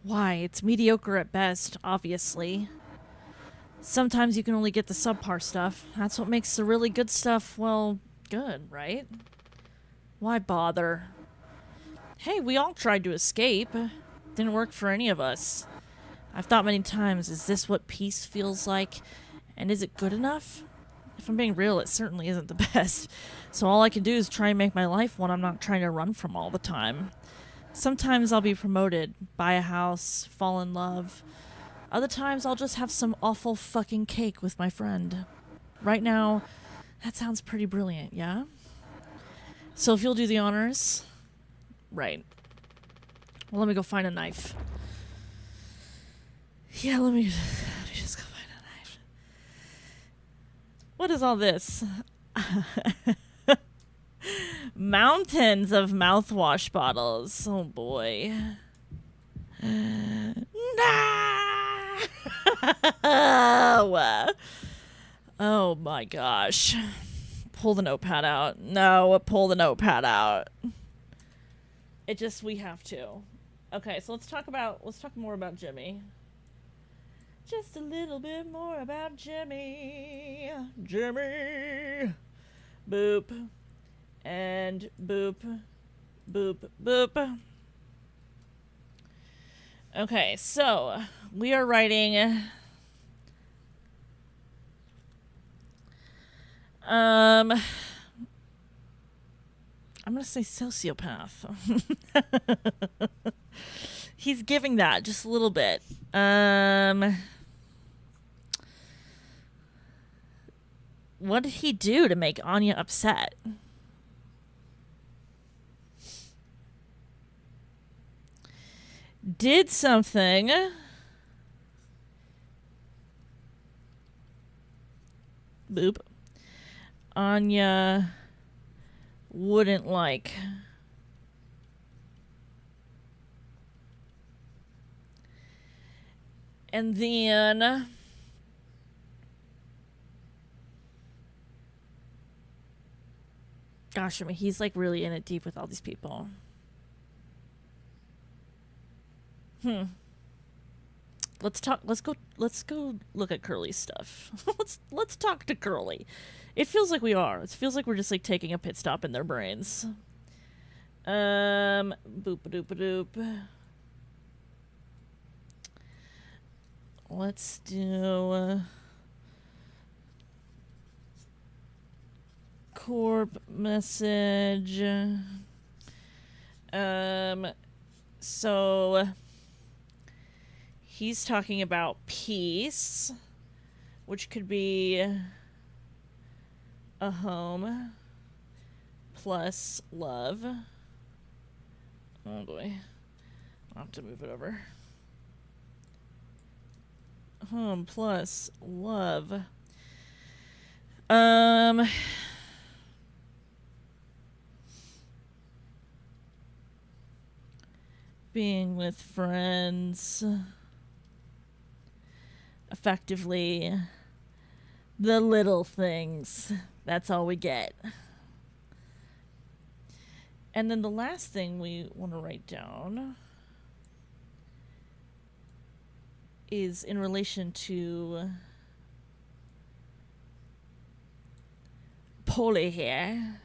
Why? It's mediocre at best, obviously. Sometimes you can only get the subpar stuff. That's what makes the really good stuff, well, good, right? Why bother? Hey, we all tried to escape. Didn't work for any of us. I've thought many times, is this what peace feels like? And is it good enough? If I'm being real, it certainly isn't the best. So all I can do is try and make my life one I'm not trying to run from all the time. Sometimes I'll be promoted, buy a house, fall in love. Other times I'll just have some awful fucking cake with my friend. Right now, that sounds pretty brilliant, yeah? So if you'll do the honors... Right. Well, let me go find a knife. Yeah, let me just go find a knife. What is all this? Mountains of mouthwash bottles. Oh boy. No! Oh my gosh. Pull the notepad out. No, pull the notepad out. We have to. Okay, so let's talk more about Jimmy. Just a little bit more about Jimmy. Jimmy. Boop. And boop. Boop. Boop. Okay, so we are writing... I'm gonna say sociopath. He's giving that just a little bit. What did he do to make Anya upset? Did something. Boop. Anya wouldn't like. And then Gosh, I mean, he's like really in it deep with all these people. Let's talk. Let's go look at Curly's stuff. let's talk to Curly. It feels like we are. It feels like we're just like taking a pit stop in their brains. Boop a doop a doop. Let's do corp message. So he's talking about peace, which could be a home plus love. Oh boy. I'll have to move it over. Home plus love. Being with friends. Effectively, the little things. That's all we get. And then the last thing we want to write down is in relation to Polly here.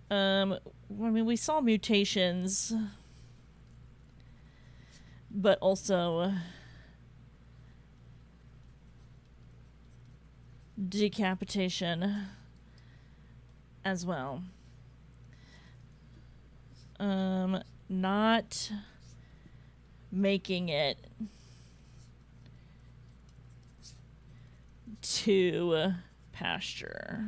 I mean, we saw mutations, but also decapitation as well. Not making it to pasture.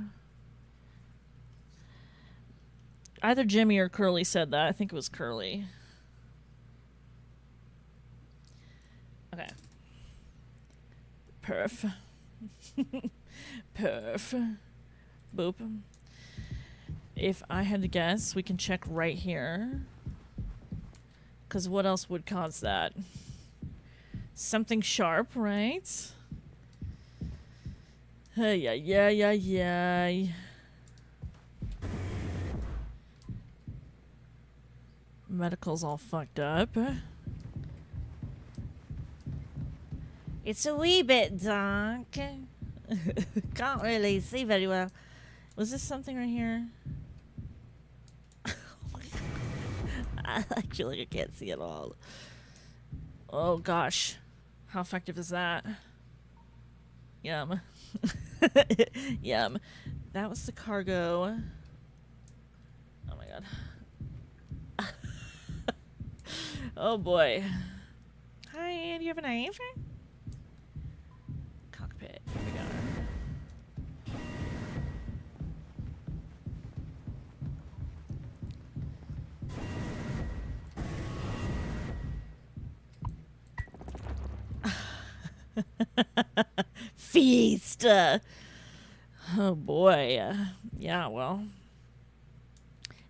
Either Jimmy or Curly said that. I think it was Curly. Okay. Perf. Perf. Boop. If I had to guess, we can check right here. Because what else would cause that? Something sharp, right? Yeah. Medical's all fucked up. It's a wee bit dark. Can't really see very well. Was this something right here? I feel like I can't see at all. Oh gosh. How effective is that? Yum. Yum. That was the cargo. Oh my god. Oh boy. Hi, do you have a knife? Cockpit. Here we go. Feast! Oh boy. Yeah, well.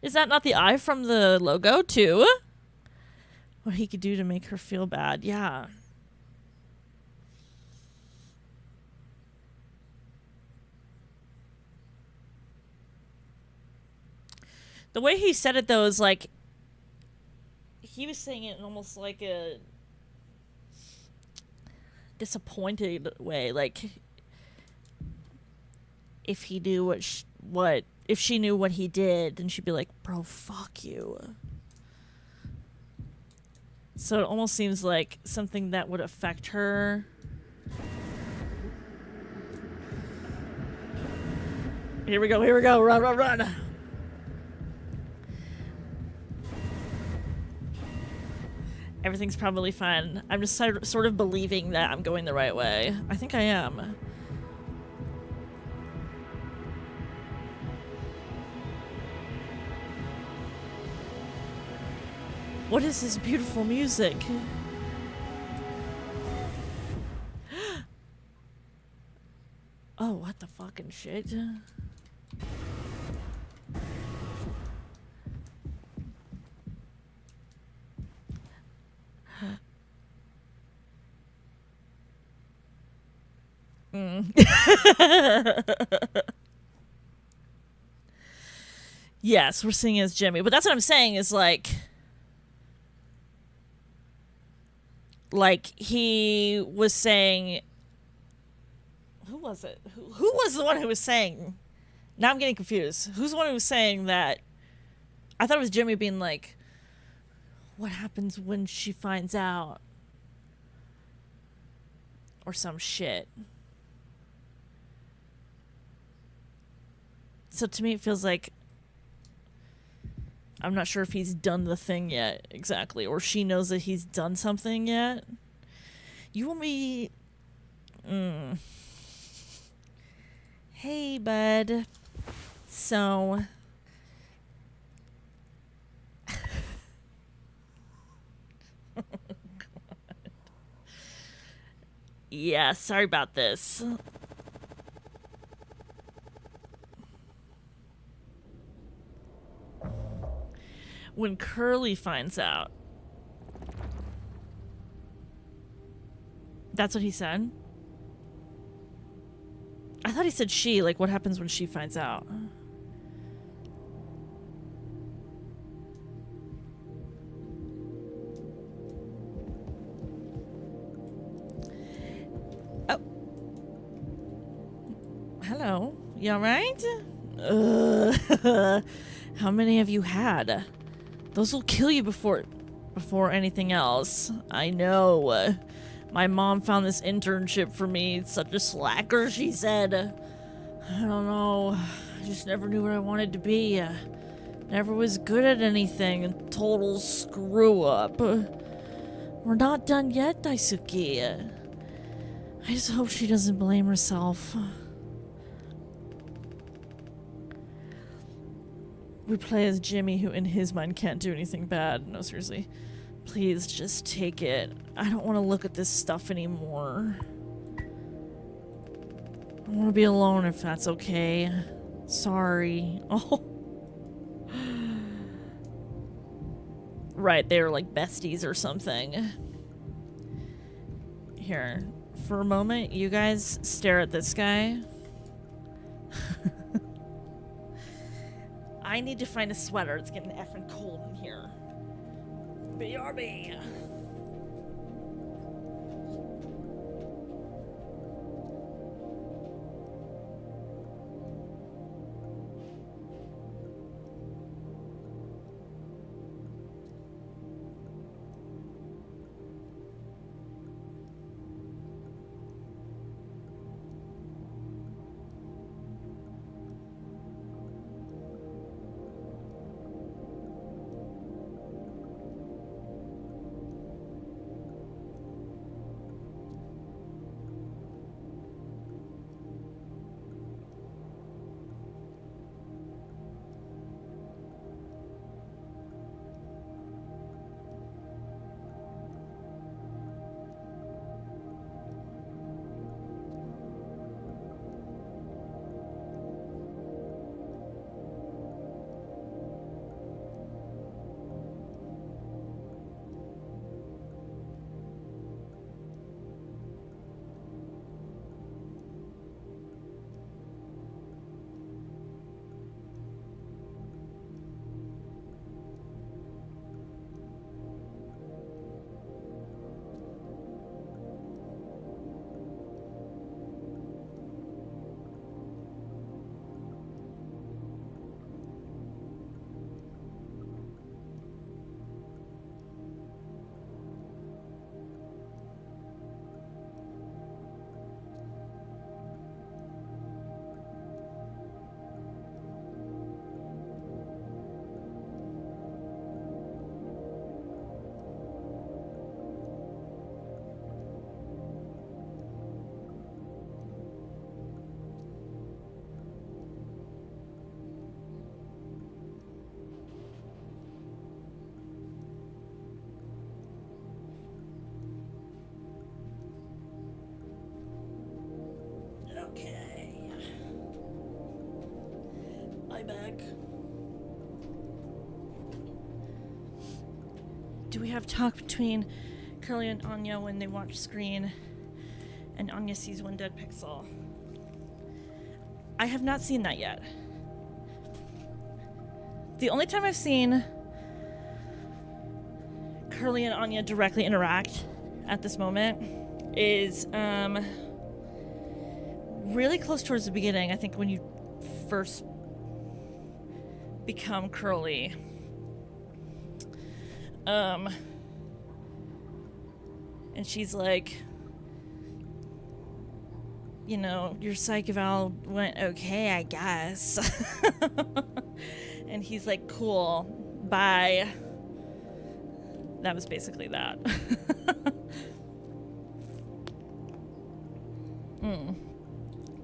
Is that not the eye from the logo, too? What he could do to make her feel bad. Yeah. The way he said it, though, is like... He was saying it in almost like a... disappointed way. Like... If he knew what... If she knew what he did, then she'd be like, bro, fuck you. So it almost seems like something that would affect her. Here we go, run. Everything's probably fine. I'm just sort of believing that I'm going the right way. I think I am. What is this beautiful music? Oh, what the fucking shit? Yes, we're seeing as Jimmy, but that's what I'm saying is like he was saying, who was it? Who was the one who was saying? Now I'm getting confused. Who's the one who was saying that? I thought it was Jimmy being like, what happens when she finds out? Or some shit. So to me it feels like I'm not sure if he's done the thing yet, exactly. Or she knows that he's done something yet. You want me... Hey, bud. So... Oh, God. Yeah, sorry about this. When Curly finds out. That's what he said? I thought he said she, like what happens when she finds out? Oh. Hello. You alright? How many have you had? Those will kill you before anything else. I know. My mom found this internship for me. It's such a slacker, she said. I don't know. I just never knew what I wanted to be. Never was good at anything. Total screw up. We're not done yet, Daisuke. I just hope she doesn't blame herself. We play as Jimmy, who in his mind can't do anything bad. No, seriously. Please, just take it. I don't want to look at this stuff anymore. I want to be alone if that's okay. Sorry. Oh. Right, they were like besties or something. Here, for a moment, you guys stare at this guy. I need to find a sweater. It's getting effing cold in here. BRB. Okay. I'm back. Do we have talk between Curly and Anya when they watch screen and Anya sees one dead pixel? I have not seen that yet. The only time I've seen Curly and Anya directly interact at this moment is really close towards the beginning. I think when you first become Curly. And she's like, you know, your psych eval went okay, I guess. And he's like, cool, bye. That was basically that.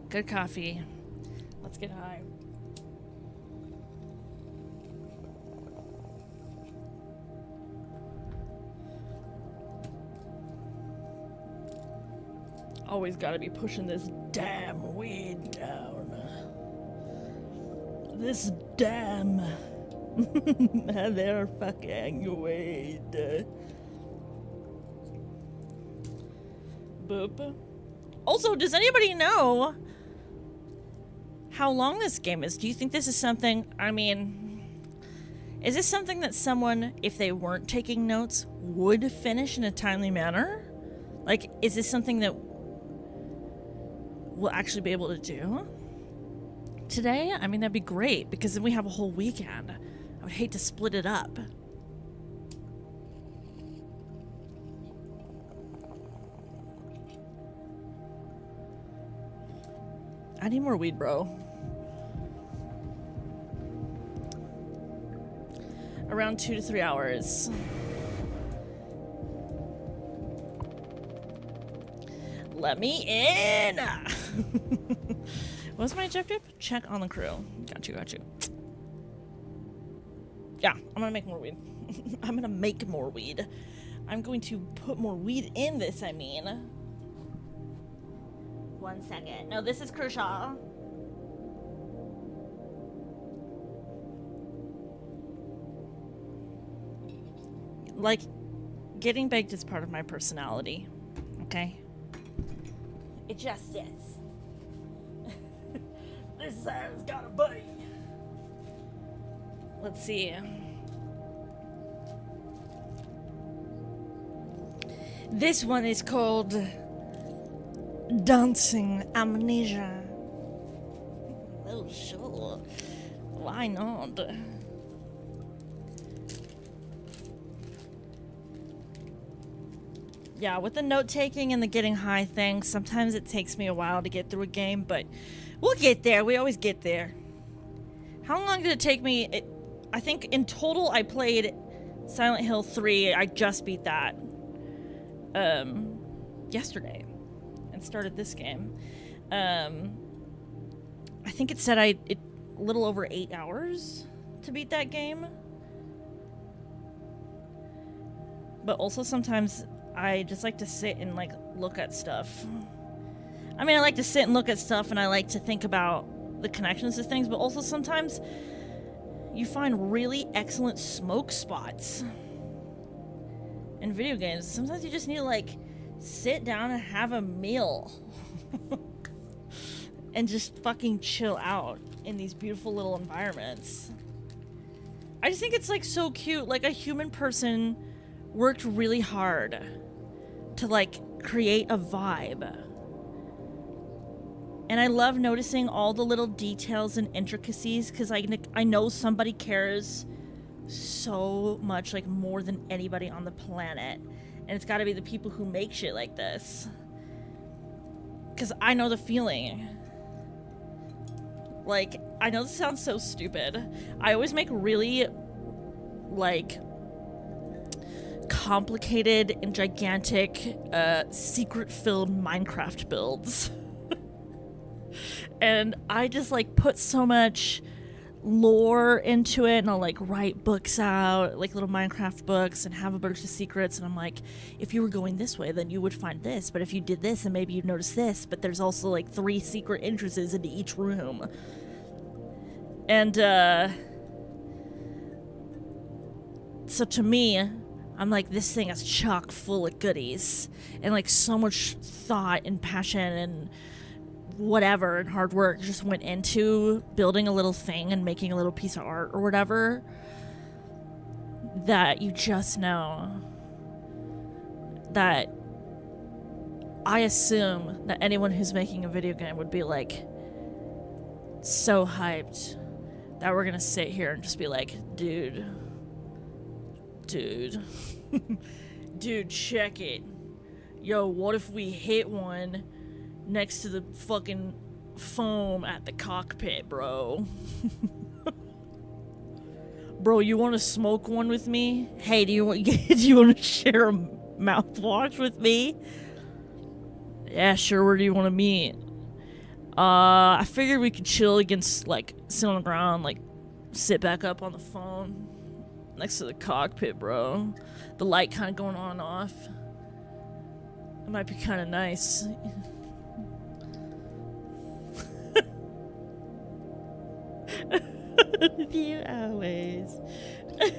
Good coffee. Let's get high. Always gotta be pushing this damn weed down. This damn motherfucking weed. Boop. Also, does anybody know how long this game is? Do you think this is something, I mean, is this something that someone, if they weren't taking notes, would finish in a timely manner? Like, is this something that we'll actually be able to do today? I mean, that'd be great, because then we have a whole weekend. I would hate to split it up. I need more weed, bro. Around 2 to 3 hours. Let me in! What's my objective? Check on the crew. Got you. Yeah, I'm gonna make more weed. I'm gonna make more weed. I'm going to put more weed in this, I mean. 1 second. No, this is crucial. Like, getting baked is part of my personality. Okay? It just is. This side's got a buddy. Let's see. This one is called Dancing Amnesia. Oh, sure. Why not? Yeah, with the note-taking and the getting high thing, sometimes it takes me a while to get through a game, but we'll get there. We always get there. How long did it take me? I think in total I played Silent Hill 3. I just beat that yesterday and started this game. I think it said a little over 8 hours to beat that game. But also sometimes I just like to sit and like look at stuff. I mean, I like to sit and look at stuff and I like to think about the connections to things, but also sometimes you find really excellent smoke spots in video games. Sometimes you just need to like sit down and have a meal and just fucking chill out in these beautiful little environments. I just think it's like so cute. Like a human person worked really hard to like create a vibe. And I love noticing all the little details and intricacies because I know somebody cares so much, like more than anybody on the planet. And it's got to be the people who make shit like this. Because I know the feeling. Like, I know this sounds so stupid. I always make really, like, complicated and gigantic, secret-filled Minecraft builds. And I just like put so much lore into it, and I'll like write books out, like little Minecraft books, and have a bunch of secrets, and I'm like, if you were going this way then you would find this, but if you did this then maybe you'd notice this, but there's also like 3 secret entrances into each room. And so to me, I'm like, this thing is chock full of goodies and like so much thought and passion and whatever and hard work just went into building a little thing and making a little piece of art or whatever, that you just know that I assume that anyone who's making a video game would be like so hyped that we're gonna sit here and just be like, dude, dude, check it. Yo, what if we hit one next to the fucking foam at the cockpit, bro? Bro, you want to smoke one with me? Hey, do you want to share a mouthwash with me? Yeah, sure. Where do you want to meet? I figured we could chill against, like, sit on the ground, like, sit back up on the phone next to the cockpit, bro. The light kind of going on and off. It might be kind of nice. You always. Let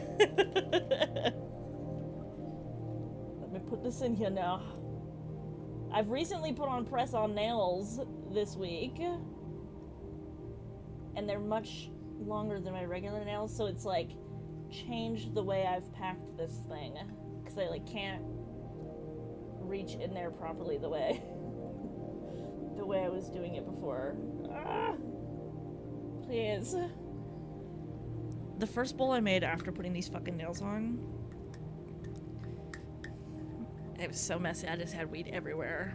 me put this in here now. I've recently put on press-on nails this week, and they're much longer than my regular nails, so it's like changed the way I've packed this thing, because I like can't reach in there properly the way I was doing it before. Please. The first bowl I made after putting these fucking nails on, it was so messy. I just had weed everywhere.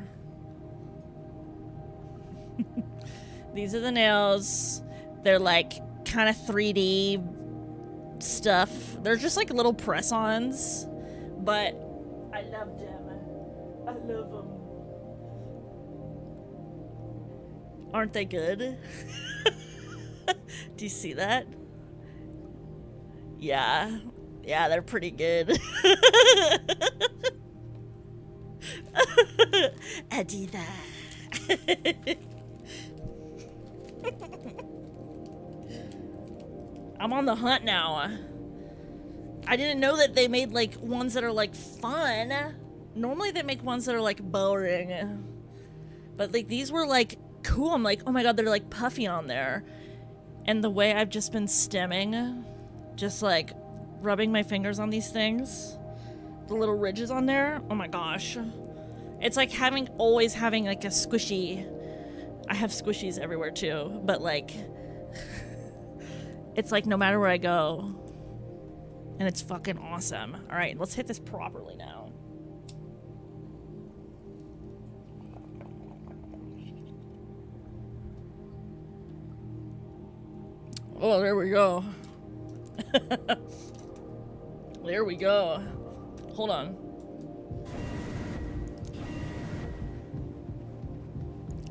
These are the nails. They're like kind of 3D stuff. They're just like little press-ons, but I loved them. I love them. Aren't they good? Do you see that? Yeah, they're pretty good. I do that. I'm on the hunt now. I didn't know that they made like ones that are like fun. Normally they make ones that are like boring. But like these were like cool. I'm like, oh my god, they're like puffy on there. And the way I've just been stemming, just like rubbing my fingers on these things, the little ridges on there, oh my gosh. It's like always having like a squishy. I have squishies everywhere too, but like, it's like no matter where I go, and it's fucking awesome. All right, let's hit this properly now. Oh, there we go. There we go. Hold on.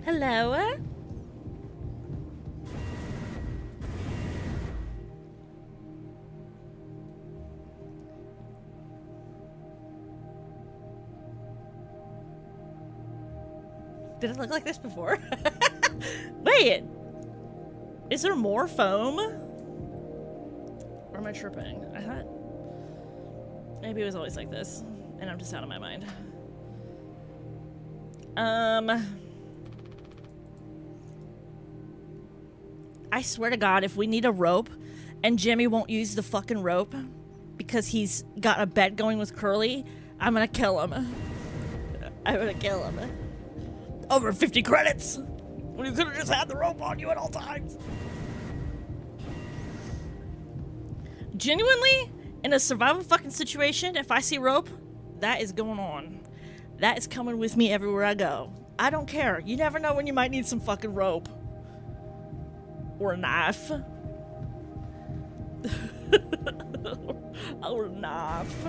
Hello? Did it look like this before? Wait! Is there more foam? Or am I tripping? I thought maybe it was always like this, and I'm just out of my mind. I swear to God, if we need a rope and Jimmy won't use the fucking rope because he's got a bet going with Curly, I'm gonna kill him. I'm gonna kill him. Over 50 credits! When you could have just had the rope on you at all times. Genuinely, in a survival fucking situation, if I see rope, that is going on. That is coming with me everywhere I go. I don't care. You never know when you might need some fucking rope. Or a knife. Or a knife.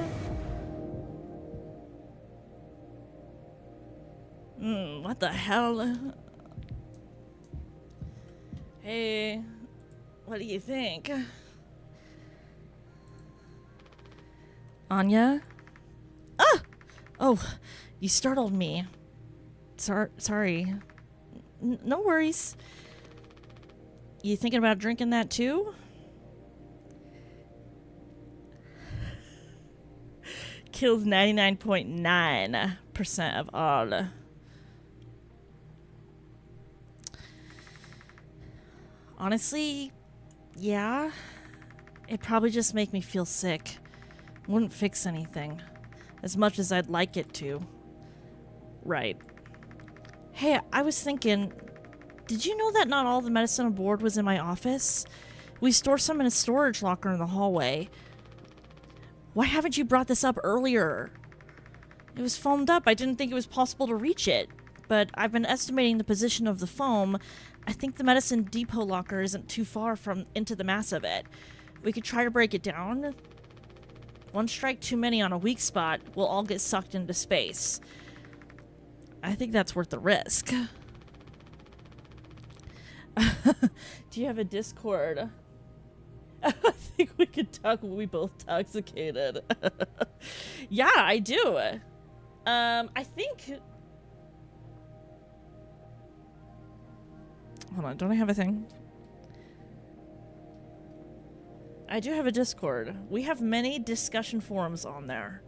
What the hell? Hey, what do you think? Anya? Ah! Oh, you startled me. Sorry. No worries. You thinking about drinking that too? Kills 99.9% of all. Honestly, yeah. It'd probably just make me feel sick. Wouldn't fix anything. As much as I'd like it to. Right. Hey, I was thinking, did you know that not all the medicine on board was in my office? We store some in a storage locker in the hallway. Why haven't you brought this up earlier? It was foamed up. I didn't think it was possible to reach it. But I've been estimating the position of the foam. I think the medicine depot locker isn't too far from into the mass of it. We could try to break it down. One strike too many on a weak spot, we'll all get sucked into space. I think that's worth the risk. Do you have a Discord? I think we could talk when we both toxicated. Yeah, I do. I think... Hold on, don't I have a thing? I do have a Discord. We have many discussion forums on there.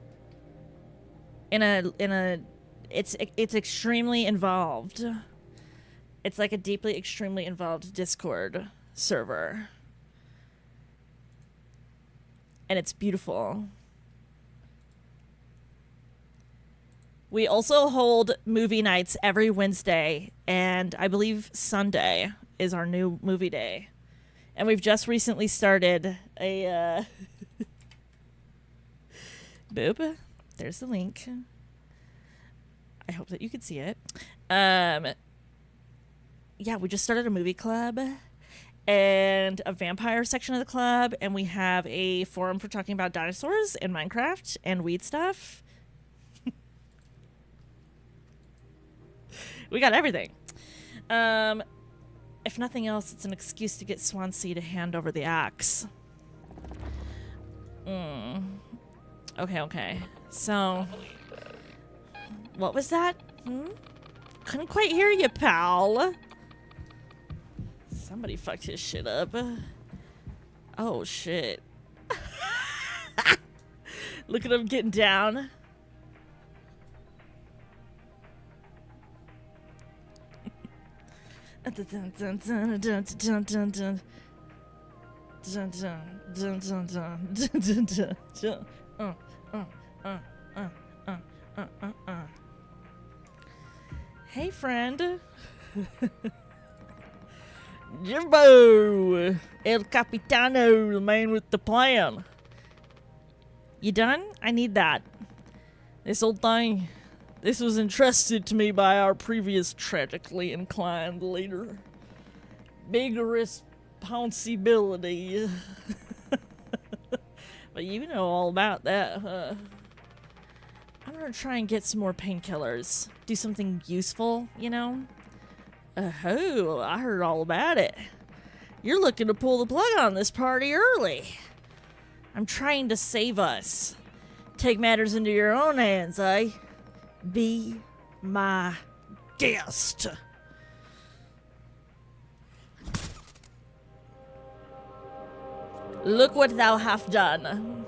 It's extremely involved. It's like a deeply, extremely involved Discord server. And it's beautiful. We also hold movie nights every Wednesday, and I believe Sunday is our new movie day. And we've just recently started a boop. There's the link. I hope that you could see it. Yeah, we just started a movie club and a vampire section of the club, and we have a forum for talking about dinosaurs and Minecraft and weed stuff. We got everything. If nothing else, it's an excuse to get Swansea to hand over the axe. Okay. So, what was that? Couldn't quite hear you, pal. Somebody fucked his shit up. Oh, shit. Look at him getting down. Hey, friend. Jimbo! El Capitano, the man with the plan. You done? I need that. This old thing. This was entrusted to me by our previous tragically inclined leader. Big responsibility. But you know all about that, huh? I'm gonna try and get some more painkillers. Do something useful, you know? Oh, I heard all about it. You're looking to pull the plug on this party early. I'm trying to save us. Take matters into your own hands, eh? Be my guest. Look what thou hast done.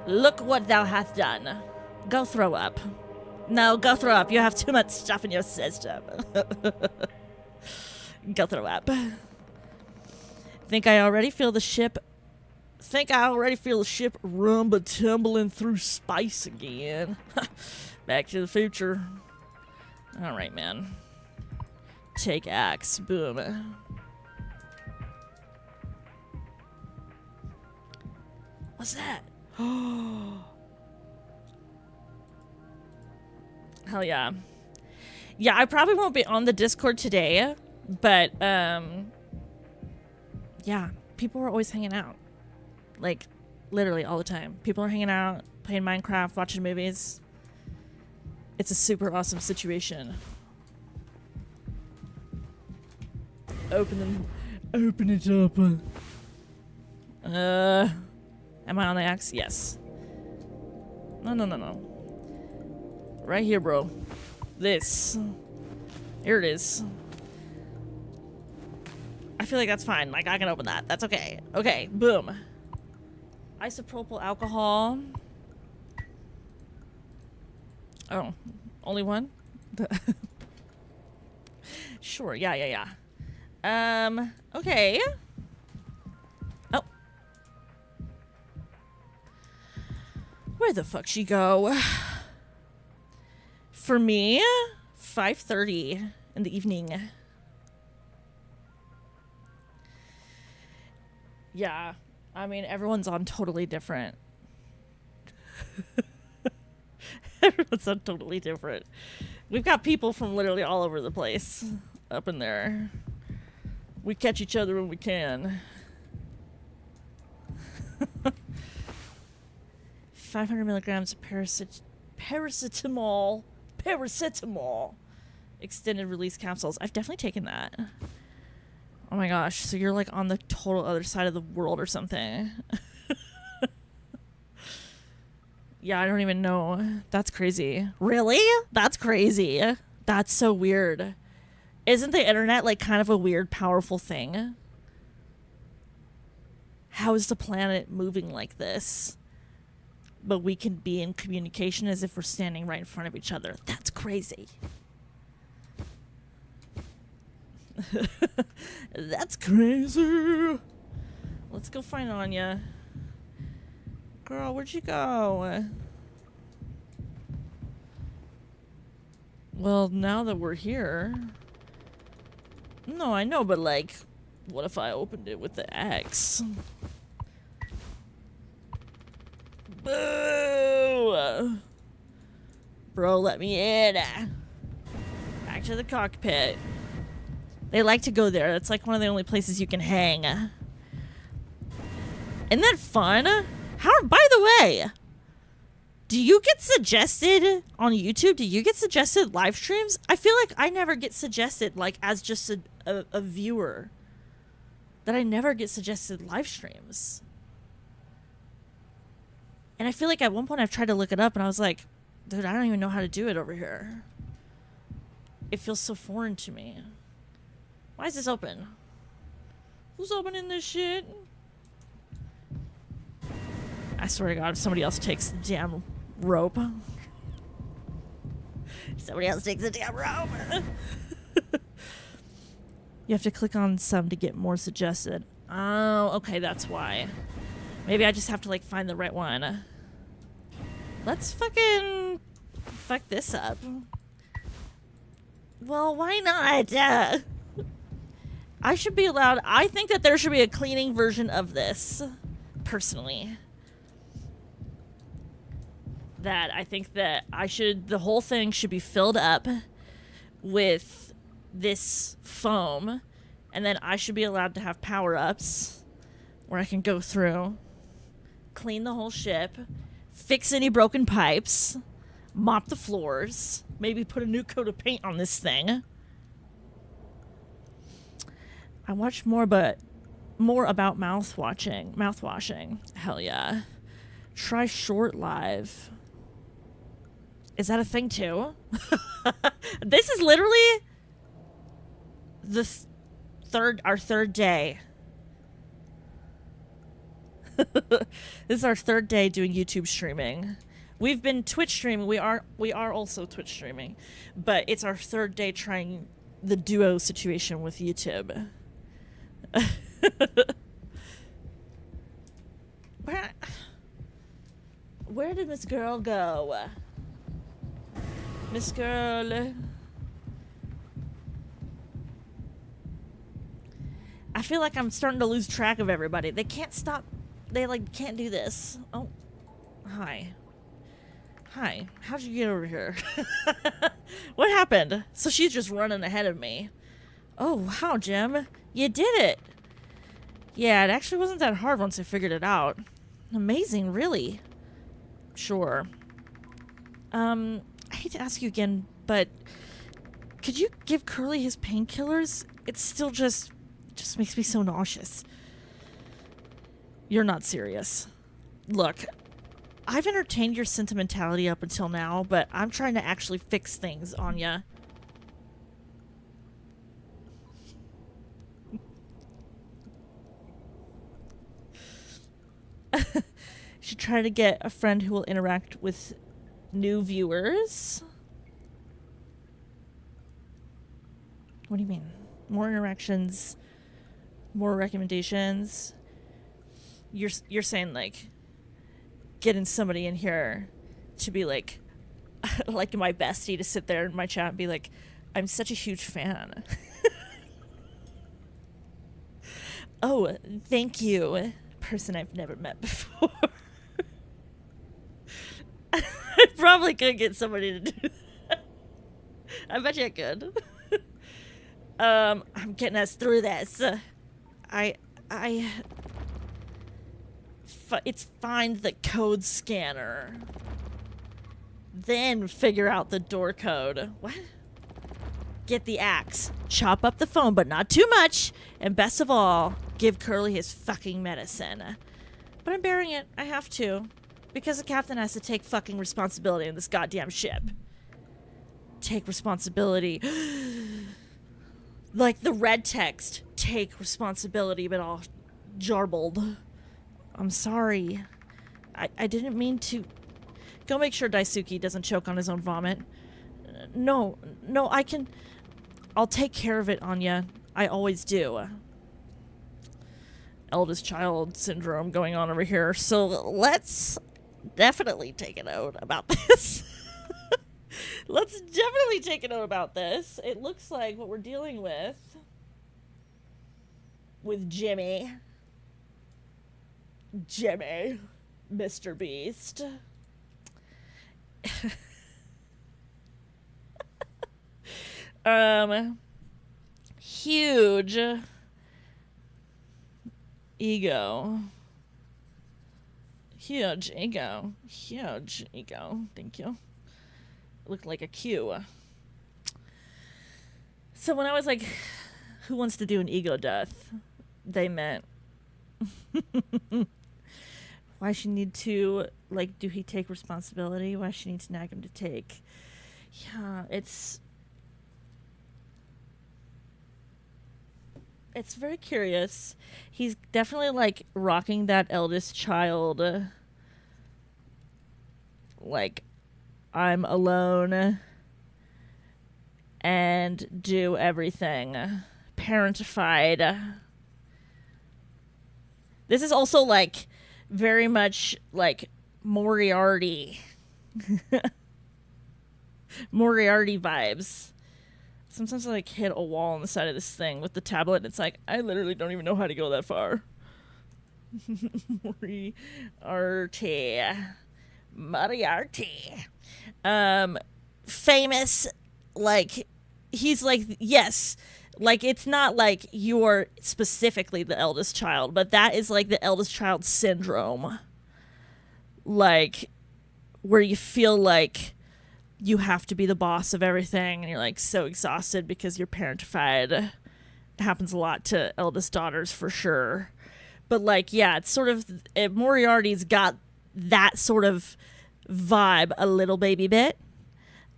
Look what thou hast done. Go throw up. No, go throw up. You have too much stuff in your system. Go throw up. Think I already feel the ship rumba tumbling through space again. Back to the future. Alright, man. Take axe. Boom. What's that? Hell yeah. Yeah, I probably won't be on the Discord today, but, yeah, people are always hanging out. Like, literally all the time. People are hanging out, playing Minecraft, watching movies. It's a super awesome situation. Open it up. Am I on the axe? Yes. No. Right here, bro. This. Here it is. I feel like that's fine. Like, I can open that. That's okay. Okay, boom. Isopropyl alcohol. Oh, only one? Sure, yeah. Okay. Oh. Where the fuck she go? For me, 5:30 in the evening. Yeah. I mean, everyone's on totally different. Everyone's on totally different. We've got people from literally all over the place up in there. We catch each other when we can. 500 milligrams of paracetamol. Extended release capsules. I've definitely taken that. Oh my gosh. So you're like on the total other side of the world or something. Yeah, I don't even know. That's crazy. Really? That's crazy. That's so weird. Isn't the internet like kind of a weird, powerful thing? How is the planet moving like this? But we can be in communication as if we're standing right in front of each other. That's crazy. That's crazy. Let's go find Anya. Girl, where'd you go? Well, now that we're here... No, I know, but like, what if I opened it with the X? Boo! Bro, let me in. Back to the cockpit. They like to go there. That's like one of the only places you can hang. Isn't that fun? How, by the way, do you get suggested on YouTube? Do you get suggested live streams? I feel like I never get suggested, like, as just a viewer. That I never get suggested live streams. And I feel like at one point I've tried to look it up and I was like, dude, I don't even know how to do it over here. It feels so foreign to me. Why is this open? Who's opening this shit? I swear to God, if somebody else takes the damn rope. Somebody else takes the damn rope. You have to click on some to get more suggested. Oh, okay, that's why. Maybe I just have to, like, find the right one. Let's fucking fuck this up. Well, why not? I should be allowed... I think that there should be a cleaning version of this, personally. That I think that the whole thing should be filled up with this foam, and then I should be allowed to have power-ups where I can go through, clean the whole ship, fix any broken pipes, mop the floors, maybe put a new coat of paint on this thing. I watched more about mouthwashing. Hell yeah. Try short live. Is that a thing too? This is literally the our third day. This is our third day doing YouTube streaming. We've been Twitch streaming. We are also Twitch streaming, but it's our third day trying the duo situation with YouTube. Where did Miss Girl go? Miss Girl. I feel like I'm starting to lose track of everybody. They can't stop. They, like, can't do this. Oh. Hi. Hi. How'd you get over here? What happened? So she's just running ahead of me. Oh, wow, Jim. You did it. Yeah, it actually wasn't that hard once I figured it out. Amazing, really. Sure. I hate to ask you again, but could you give Curly his painkillers? It's still just makes me so nauseous. You're not serious. Look, I've entertained your sentimentality up until now, but I'm trying to actually fix things, Anya. Should try to get a friend who will interact with new viewers. What do you mean? More interactions more recommendations. You're saying like getting somebody in here to be like like my bestie to sit there in my chat and be like, I'm such a huge fan. Oh, thank you, person I've never met before. I probably could get somebody to do that. I bet you I could. I'm getting us through this. It's find the code scanner. Then figure out the door code. What? Get the axe. Chop up the phone, but not too much. And best of all, give Curly his fucking medicine. But I'm bearing it. I have to. Because the captain has to take fucking responsibility in this goddamn ship. Take responsibility. Like the red text. Take responsibility, but all jarbled. I'm sorry. I didn't mean to. Go make sure Daisuke doesn't choke on his own vomit. No, I can. I'll take care of it, Anya. I always do. Eldest child syndrome going on over here. So let's definitely take a note about this. Let's definitely take a note about this. It looks like what we're dealing with Jimmy, Mr. Beast. Huge ego. Thank you. Looked like a Q. So when I was like, who wants to do an ego death? They meant why she need to, like, do he take responsibility? Why she need to nag him to take? Yeah, it's very curious. He's definitely, like, rocking that eldest child, like, I'm alone and do everything. Parentified. This is also, like, very much, like, Moriarty. Moriarty vibes. Sometimes I, like, hit a wall on the side of this thing with the tablet, and it's like, I literally don't even know how to go that far. Moriarty. Famous, like, he's like, yes, like, it's not like you're specifically the eldest child, but that is like the eldest child syndrome. Like, where you feel like you have to be the boss of everything, and you're, like, so exhausted because you're parentified. It happens a lot to eldest daughters, for sure. But, like, yeah, it's sort of, Moriarty's got that sort of vibe a little baby bit.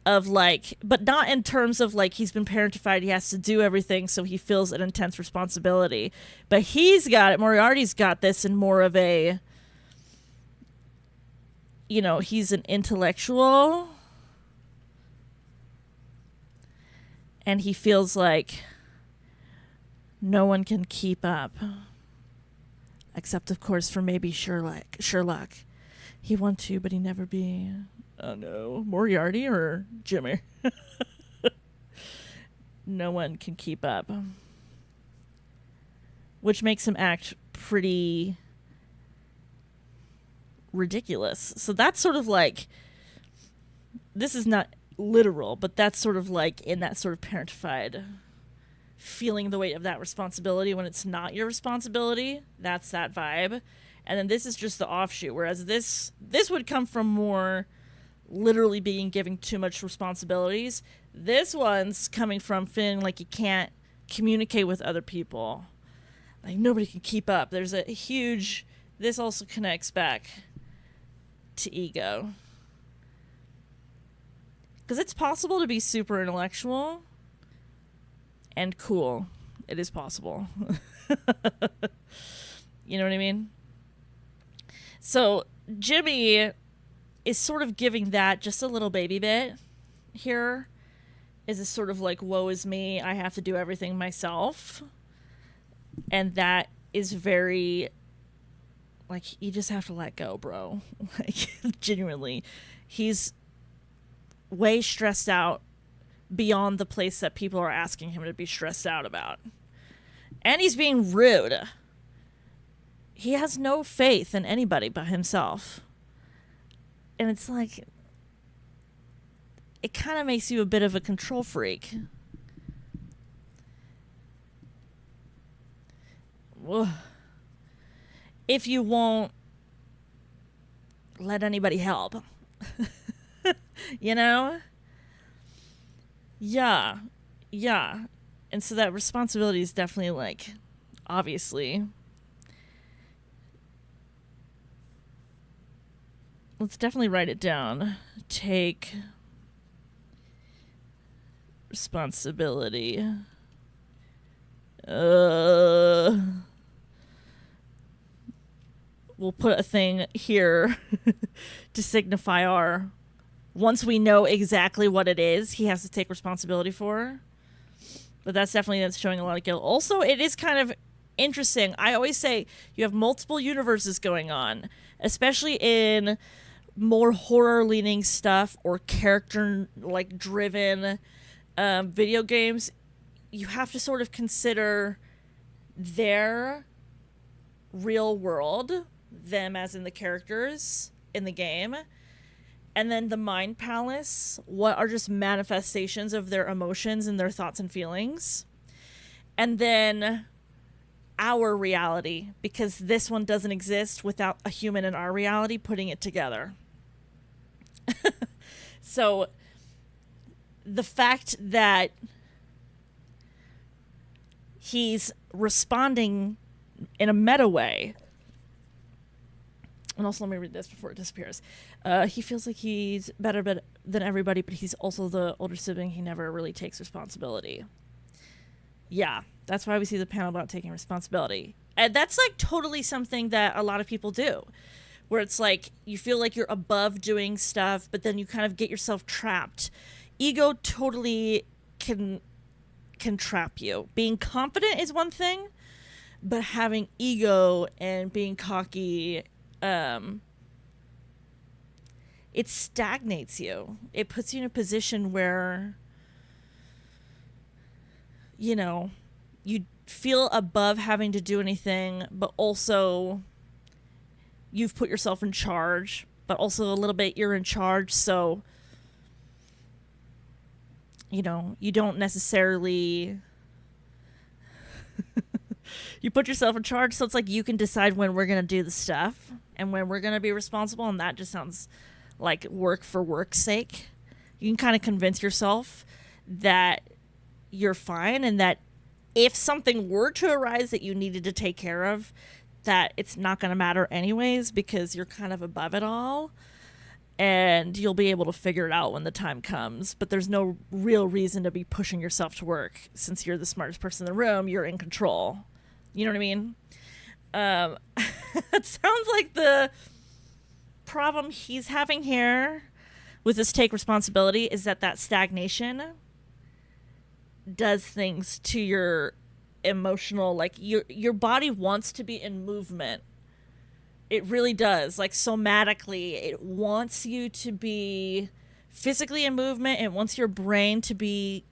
Of, like, but not in terms of, like, he's been parentified, he has to do everything, so he feels an intense responsibility. But he's got it, Moriarty's got this in more of a, you know, he's an intellectual, and he feels like no one can keep up. Except, of course, for maybe Sherlock. He want to, but he never be. Oh no, Moriarty or Jimmy? No one can keep up. Which makes him act pretty ridiculous. So that's sort of like, this is not literal, but that's sort of like in that sort of parentified, feeling the weight of that responsibility when it's not your responsibility. That's that vibe. And then this is just the offshoot, whereas this would come from more literally being given too much responsibilities. This one's coming from feeling like you can't communicate with other people. Like, nobody can keep up. There's a huge, this also connects back to ego. Because it's possible to be super intellectual and cool. It is possible. You know what I mean? So Jimmy is sort of giving that just a little baby bit here. Is a sort of like, woe is me, I have to do everything myself. And that is very, like, you just have to let go, bro. Like, genuinely. He's way stressed out beyond the place that people are asking him to be stressed out about. And he's being rude. He has no faith in anybody but himself. And it's like, it kind of makes you a bit of a control freak. If you won't let anybody help. You know? Yeah. And so that responsibility is definitely, like, obviously. Let's definitely write it down. Take responsibility. We'll put a thing here to signify our... Once we know exactly what it is, he has to take responsibility for. But that's showing a lot of guilt. Also, it is kind of interesting. I always say you have multiple universes going on, especially in more horror-leaning stuff or character-driven video games. You have to sort of consider their real world, them as in the characters in the game, and then the mind palace, what are just manifestations of their emotions and their thoughts and feelings, and then our reality, because this one doesn't exist without a human in our reality putting it together. So the fact that he's responding in a meta way. And also, let me read this before it disappears. He feels like he's better than everybody, but he's also the older sibling. He never really takes responsibility. Yeah, that's why we see the panel about taking responsibility. And that's, like, totally something that a lot of people do. Where it's like, you feel like you're above doing stuff, but then you kind of get yourself trapped. Ego totally can trap you. Being confident is one thing, but having ego and being cocky, it stagnates you. It puts you in a position where, you know, you feel above having to do anything, but also you've put yourself in charge, but also a little bit you're in charge, so, you know, you don't necessarily... You put yourself in charge, so it's like you can decide when we're going to do the stuff and when we're going to be responsible, and that just sounds like work for work's sake. You can kind of convince yourself that you're fine and that if something were to arise that you needed to take care of, that it's not going to matter anyways because you're kind of above it all, and you'll be able to figure it out when the time comes. But there's no real reason to be pushing yourself to work. Since you're the smartest person in the room, you're in control. You know what I mean? It sounds like the problem he's having here with this take responsibility is that stagnation does things to your emotional, like your body wants to be in movement. It really does. Like, somatically, it wants you to be physically in movement. It wants your brain to be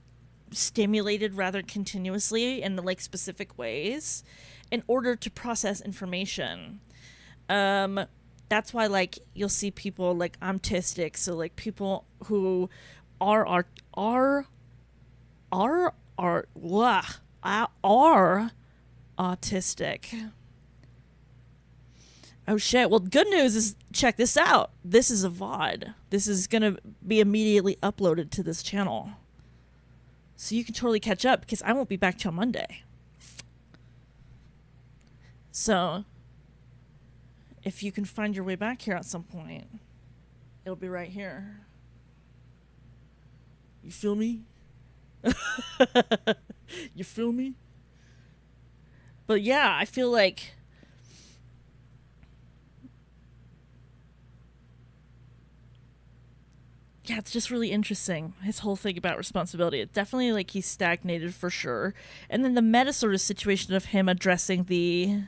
stimulated rather continuously in, like, specific ways in order to process information. That's why, like, you'll see people like autistic, so like people who are autistic. Oh shit. Well, good news is, check this out. This is a VOD. This is gonna be immediately uploaded to this channel, so you can totally catch up because I won't be back till Monday. So if you can find your way back here at some point, it'll be right here. You feel me? You feel me? But yeah, I feel like yeah, it's just really interesting. His whole thing about responsibility. It definitely, like, he's stagnated for sure. And then the meta sort of situation of him addressing the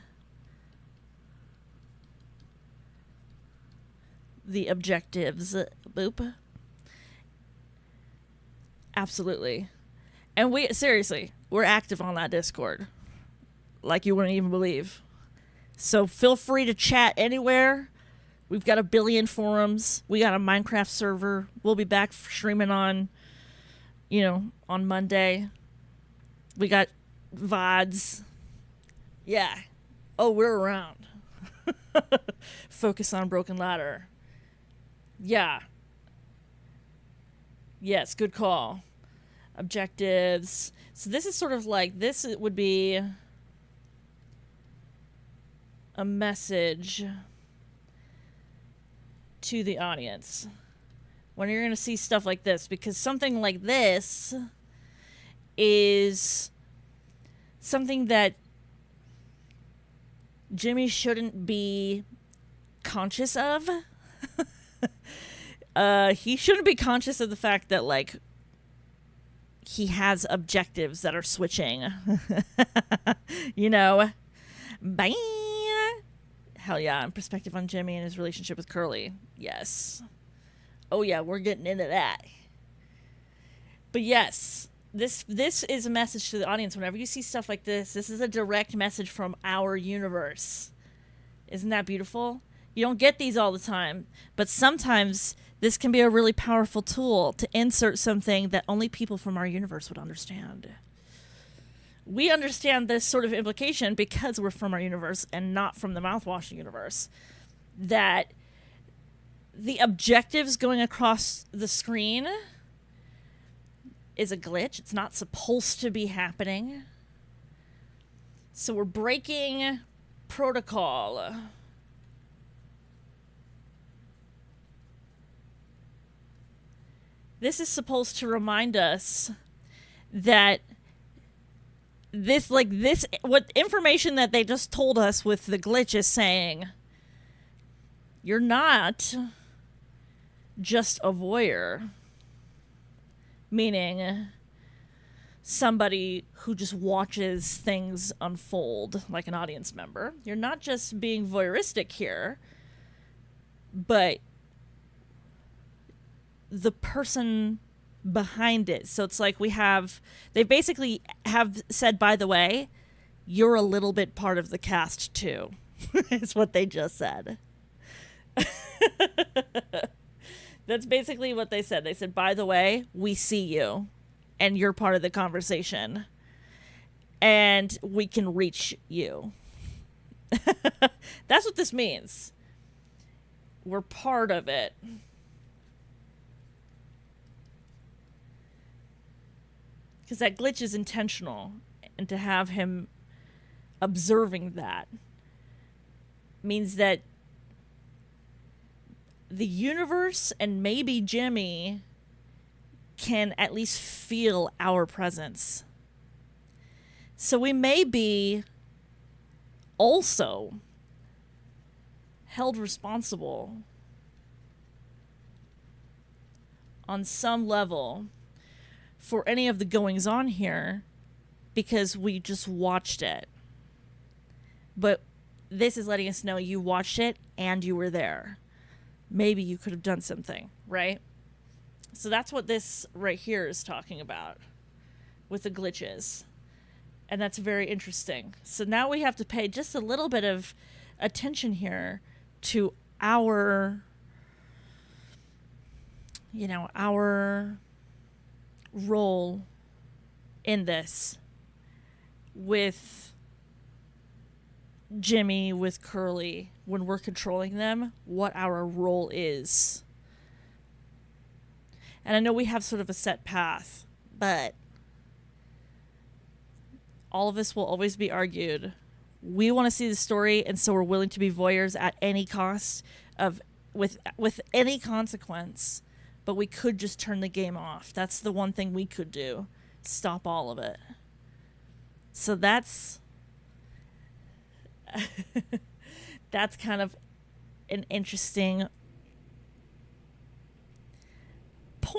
objectives. Boop. Absolutely. And we're active on that Discord. Like you wouldn't even believe. So feel free to chat anywhere. We've got a billion forums. We got a Minecraft server. We'll be back streaming on Monday. We got VODs. Yeah. Oh, we're around. Focus on Broken Ladder. Yeah. Yes, good call. Objectives. So this is sort of like, this would be a message to the audience when you're going to see stuff like this, because something like this is something that Jimmy shouldn't be conscious of. He shouldn't be conscious of the fact that, like, he has objectives that are switching. Bye. Hell yeah, and perspective on Jimmy and his relationship with Curly. Yes. Oh yeah, we're getting into that. But yes, this is a message to the audience. Whenever you see stuff like this is a direct message from our universe. Isn't that beautiful? You don't get these all the time, but sometimes this can be a really powerful tool to insert something that only people from our universe would understand. We understand this sort of implication because we're from our universe and not from the Mouthwashing universe. That the objectives going across the screen is a glitch. It's not supposed to be happening. So we're breaking protocol. This is supposed to remind us that what information that they just told us with the glitch is saying, you're not just a voyeur. Meaning somebody who just watches things unfold like an audience member. You're not just being voyeuristic here, but the person behind it. So it's like they basically have said, by the way, you're a little bit part of the cast too. Is what they just said. That's basically what they said. They said, by the way, we see you and you're part of the conversation and we can reach you. That's what this means. We're part of it. Because that glitch is intentional, and to have him observing that means that the universe and maybe Jimmy can at least feel our presence. So we may be also held responsible on some level for any of the goings on here because we just watched it. But this is letting us know you watched it and you were there. Maybe you could have done something, right? So that's what this right here is talking about with the glitches. And that's very interesting. So now we have to pay just a little bit of attention here to our role in this with Jimmy, with Curly, when we're controlling them, what our role is. And I know we have sort of a set path, but all of this will always be argued. We want to see the story, and so we're willing to be voyeurs at any cost, with any consequence. But we could just turn the game off. That's the one thing we could do. Stop all of it. So that's kind of an interesting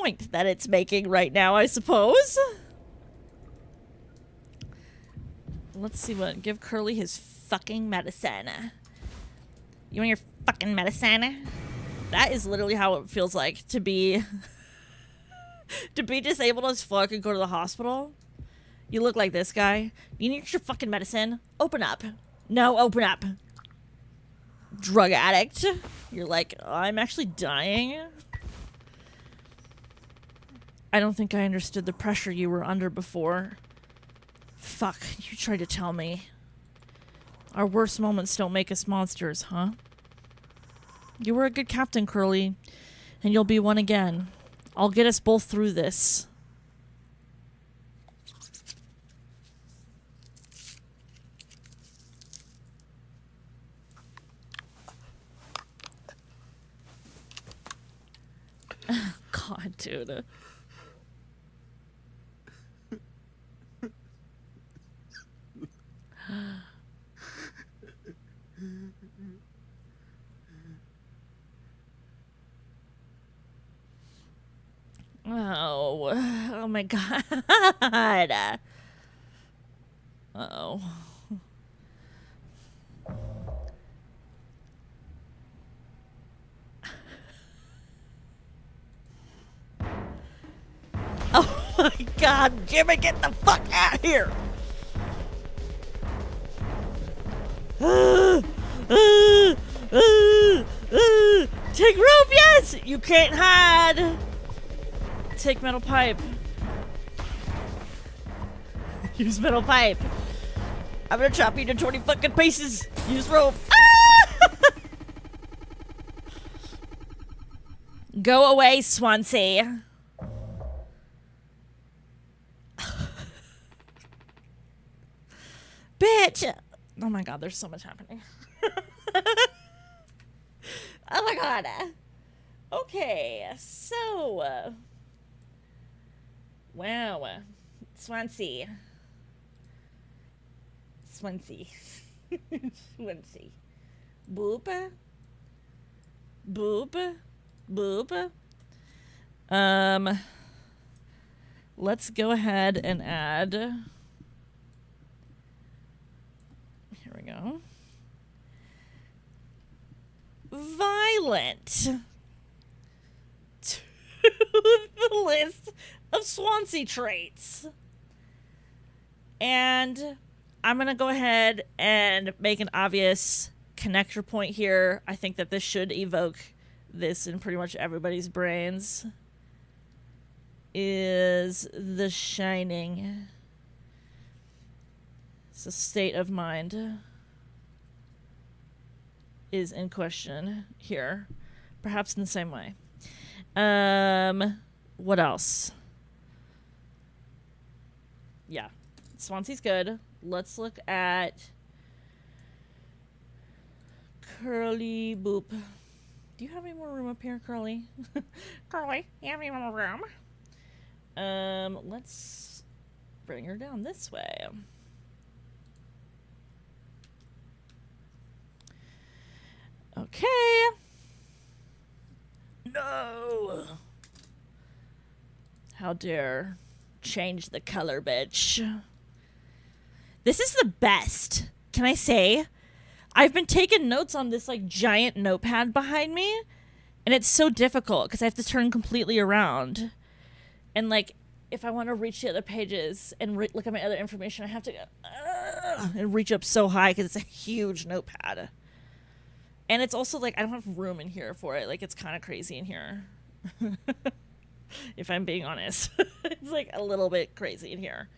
point that it's making right now, I suppose. Let's see what. Give Curly his fucking medicine. You want your fucking medicine? That is literally how it feels like to be to be disabled as fuck and go to the hospital. You look like this guy. You need your fucking medicine. Open up. No, open up. Drug addict. You're like, I'm actually dying. I don't think I understood the pressure you were under before. Fuck, you tried to tell me. Our worst moments don't make us monsters, huh? You were a good captain, Curly, and you'll be one again. I'll get us both through this. God, dude. Oh my God. Uh-oh. Oh my God, Jimmy, get the fuck out of here! Take rope, yes! You can't hide! Take metal pipe. Use metal pipe. I'm gonna chop you to 20 fucking pieces. Use rope. Ah! Go away, Swansea. Bitch! Oh my God, there's so much happening. Oh my God. Okay, so... wow. Swansea. Swansea. Swansea. Boop. Boop. Boop. Let's go ahead and add... Here we go. Violent to the list of Swansea traits. And I'm going to go ahead and make an obvious connector point here. I think that this should evoke this in pretty much everybody's brains. Is The Shining. It's a state of mind is in question here. Perhaps in the same way. What else? Yeah. Swansea's good. Let's look at Curly Boop. Do you have any more room up here, Curly? Curly, you have any more room? Let's bring her down this way. Okay. No. How dare change the color, bitch. This is the best. Can I say? I've been taking notes on this like giant notepad behind me, and it's so difficult because I have to turn completely around. And like if I want to reach the other pages and look at my other information, I have to go and reach up so high because it's a huge notepad. And it's also like I don't have room in here for it. Like it's kind of crazy in here. If I'm being honest. It's like a little bit crazy in here.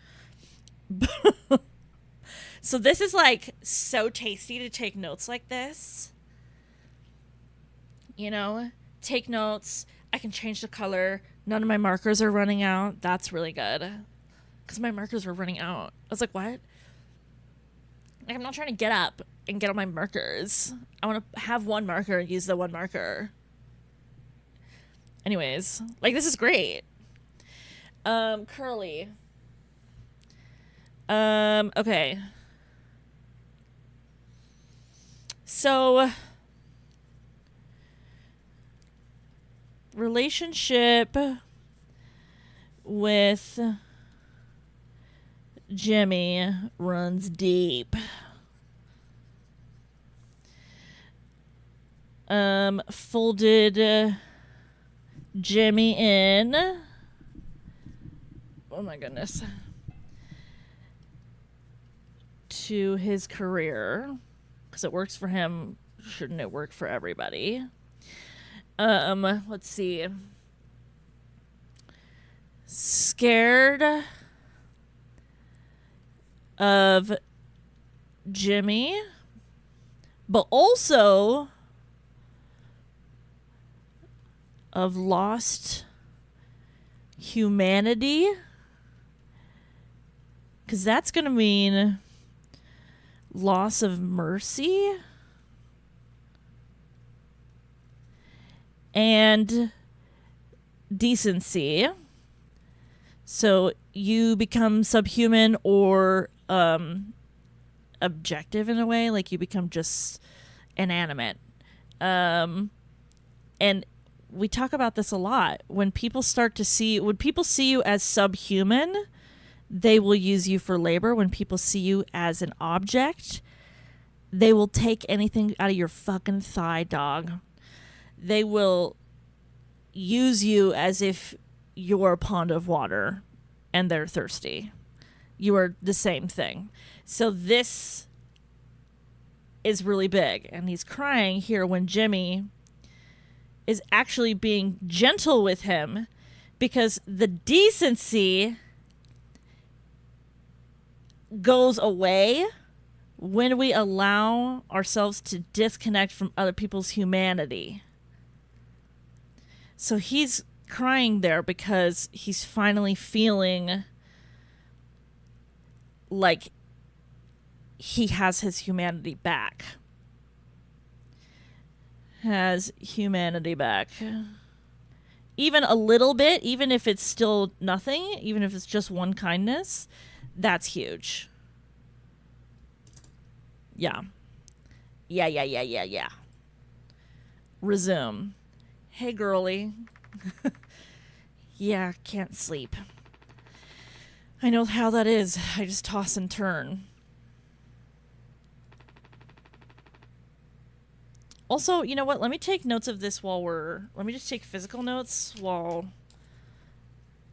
So this is like so tasty to take notes like this. You know, take notes. I can change the color. None of my markers are running out. That's really good. Because my markers were running out. I was like, what? Like, I'm not trying to get up and get all my markers. I want to have one marker and use the one marker. Anyways, like, this is great. Curly. Okay. So, relationship with Jimmy runs deep. Folded Jimmy in. Oh my goodness. To his career. Because it works for him. Shouldn't it work for everybody? Let's see. Scared of Jimmy, but also of lost humanity, because that's going to mean loss of mercy and decency. So you become subhuman or objective in a way, like you become just inanimate. And we talk about this a lot. When people see you as subhuman, they will use you for labor. When people see you as an object, they will take anything out of your fucking thigh, dog. They will use you as if you're a pond of water and they're thirsty. You are the same thing. So this is really big. And he's crying here when Jimmy is actually being gentle with him, because the decency goes away when we allow ourselves to disconnect from other people's humanity. So he's crying there because he's finally feeling like he has his humanity back. Has humanity back. Even a little bit, even if it's still nothing, even if it's just one kindness, that's huge. Yeah. Yeah. Resume. Hey, girly. Yeah, can't sleep. I know how that is. I just toss and turn. Also, you know what? Let me take notes of this let me just take physical notes while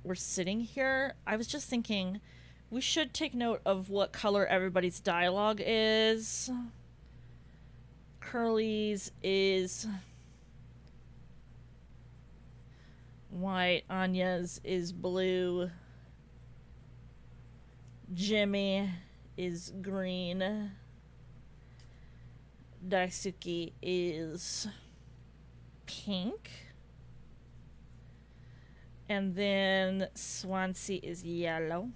we're sitting here. I was just thinking we should take note of what color everybody's dialogue is. Curly's is white. Anya's is blue. Jimmy is green. Daisuke is pink. And then Swansea is yellow.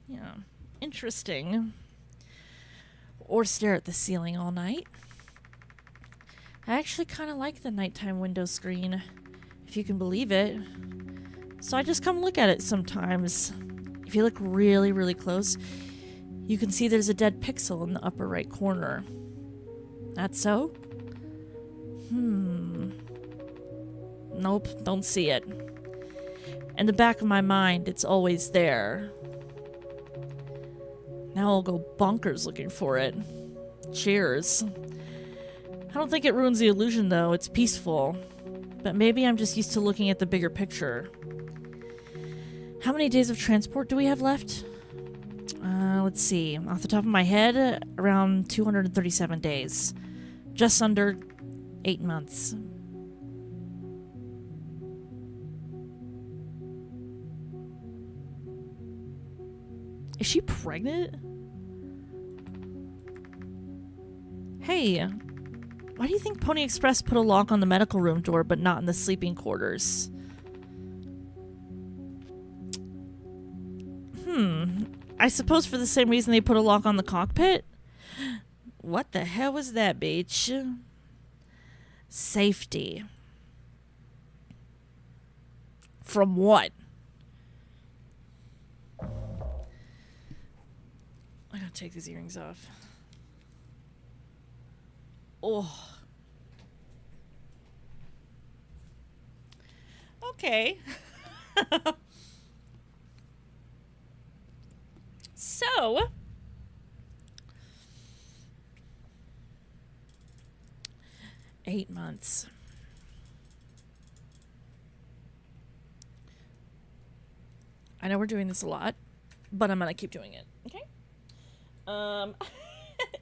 Yeah, interesting. Or stare at the ceiling all night. I actually kind of like the nighttime window screen, if you can believe it. So I just come look at it sometimes. If you look really, really close, you can see there's a dead pixel in the upper right corner. That's so? Nope, don't see it. In the back of my mind, it's always there. Now I'll go bonkers looking for it. Cheers. I don't think it ruins the illusion, though. It's peaceful. But maybe I'm just used to looking at the bigger picture. How many days of transport do we have left? Let's see. Off the top of my head, around 237 days. Just under 8 months. Is she pregnant? Hey, why do you think Pony Express put a lock on the medical room door but not in the sleeping quarters? I suppose for the same reason they put a lock on the cockpit? What the hell was that, bitch? Safety. From what? I gotta take these earrings off. Oh. Okay. So, eight months. I know we're doing this a lot, but I'm gonna keep doing it. Okay.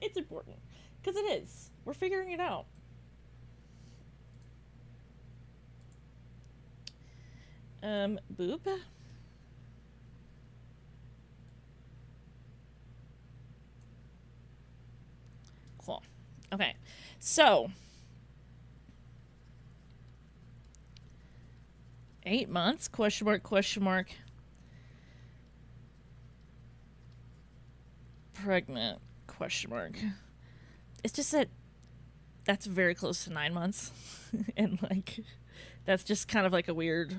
It's important because it is. We're figuring it out. Boop. Cool. Okay. So, 8 months, question mark, question mark. Pregnant, question mark. It's just that that's very close to 9 months. And, like, that's just kind of like a weird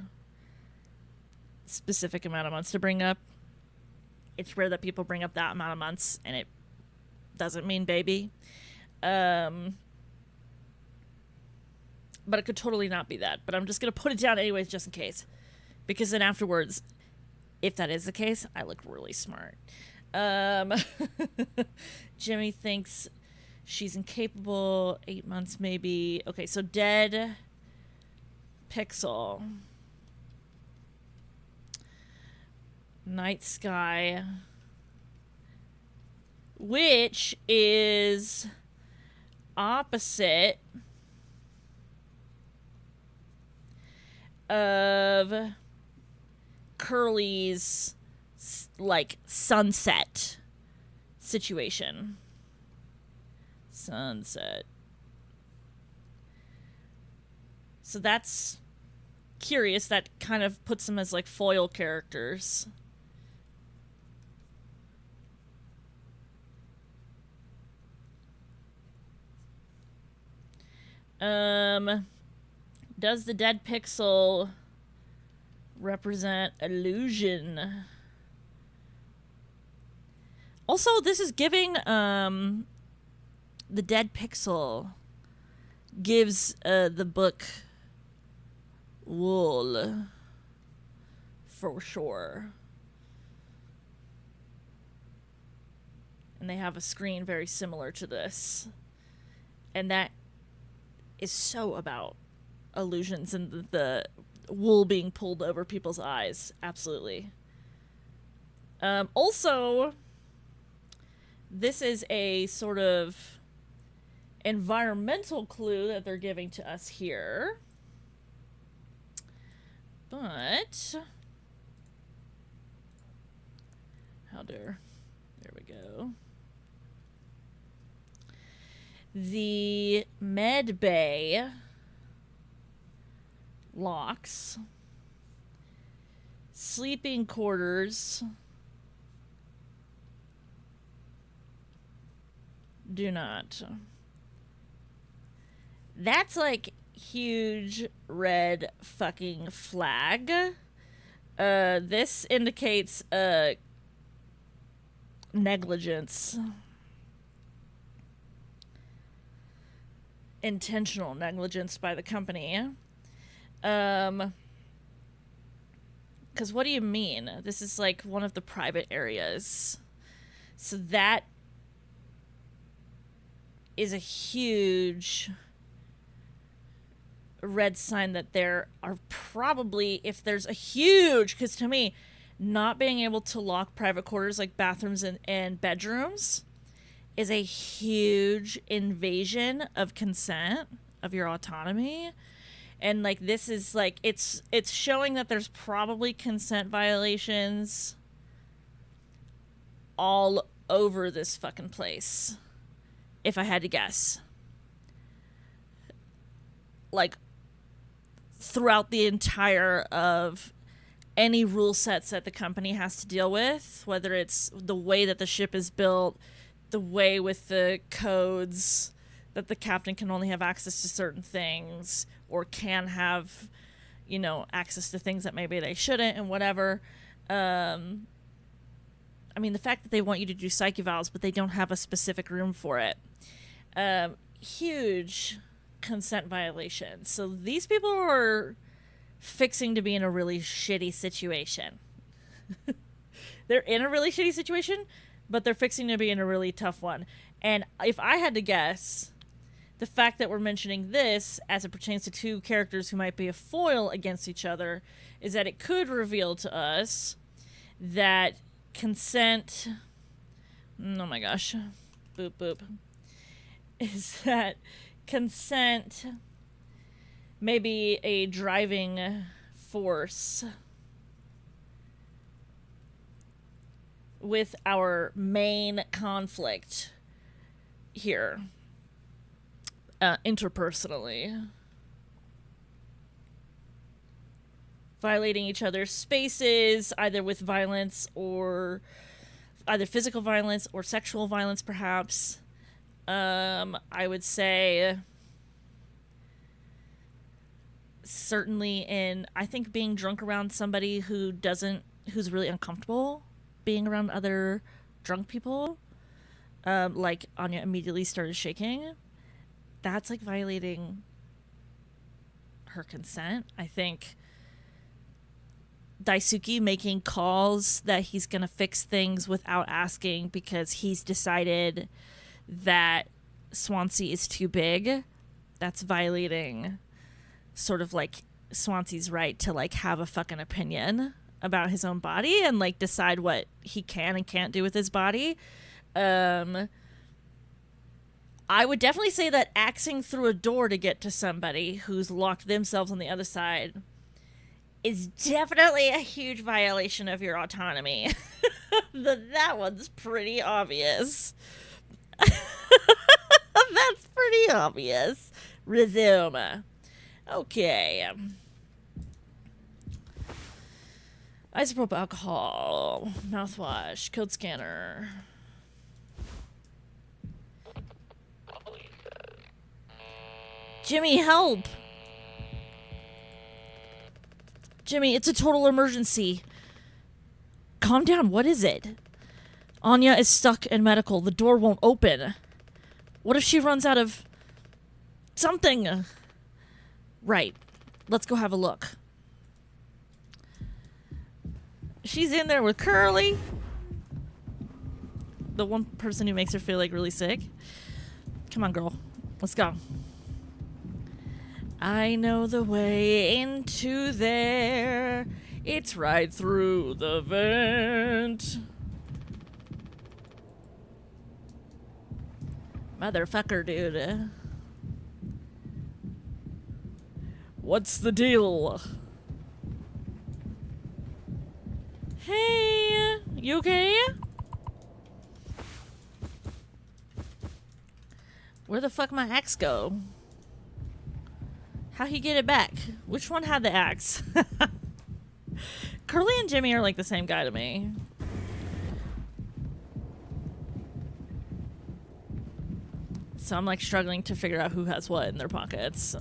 specific amount of months to bring up. It's rare that people bring up that amount of months, and it doesn't mean baby. But it could totally not be that. But I'm just going to put it down anyways, just in case. Because then afterwards, if that is the case, I look really smart. Jimmy thinks she's incapable. 8 months, maybe. Okay, so dead pixel. Night sky. Which is opposite of Curly's like sunset situation. Sunset. So that's curious. That kind of puts them as like foil characters. Does the dead pixel represent illusion? Also, this is giving, the dead pixel gives, the book wool. For sure. And they have a screen very similar to this. And that is so about illusions and the wool being pulled over people's eyes. Absolutely. Also, this is a sort of environmental clue that they're giving to us here. But how dare, there we go. The med bay locks. Sleeping quarters do not. That's like huge red fucking flag. This indicates negligence. Intentional negligence by the company. Because what do you mean? This is like one of the private areas. So that is a huge red sign that there are probably, if there's a huge, because to me, not being able to lock private quarters like bathrooms and bedrooms is a huge invasion of consent, of your autonomy. And like this is like it's showing that there's probably consent violations all over this fucking place, if I had to guess. Like throughout the entire of any rule sets that the company has to deal with, whether it's the way that the ship is built, the way with the codes that the captain can only have access to certain things or can have, you know, access to things that maybe they shouldn't and whatever. I mean, the fact that they want you to do psych evals, but they don't have a specific room for it. Huge consent violation. So these people are fixing to be in a really shitty situation. They're in a really shitty situation, but they're fixing to be in a really tough one. And if I had to guess, the fact that we're mentioning this as it pertains to two characters who might be a foil against each other is that it could reveal to us that consent... Oh my gosh. Boop, boop. Is that consent may be a driving force with our main conflict here, interpersonally. Violating each other's spaces, either with violence or either physical violence or sexual violence, perhaps. I would say certainly I think being drunk around somebody who's really uncomfortable being around other drunk people, like Anya immediately started shaking. That's like violating her consent. I think Daisuke making calls that he's gonna fix things without asking because he's decided that Swansea is too big, that's violating sort of like Swansea's right to like have a fucking opinion about his own body and like decide what he can and can't do with his body. I would definitely say that axing through a door to get to somebody who's locked themselves on the other side is definitely a huge violation of your autonomy. That one's pretty obvious. That's pretty obvious. Resume. Okay. Isopropyl alcohol. Mouthwash. Code scanner. Jimmy, help! Jimmy, it's a total emergency. Calm down, what is it? Anya is stuck in medical. The door won't open. What if she runs out of something? Right. Let's go have a look. She's in there with Curly. The one person who makes her feel like really sick. Come on, girl. Let's go. I know the way into there. It's right through the vent. Motherfucker, dude. What's the deal? Hey, you okay? Where the fuck my axe go? How he get it back? Which one had the axe? Curly and Jimmy are like the same guy to me. So I'm like struggling to figure out who has what in their pockets.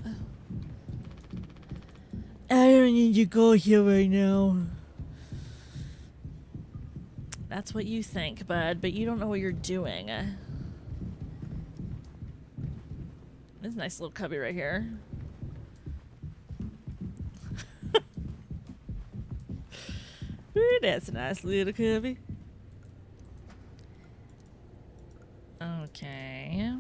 I don't need to go here right now. That's what you think, bud, but you don't know what you're doing. This nice little cubby right here. Ooh, that's a nice little cubby. Okay.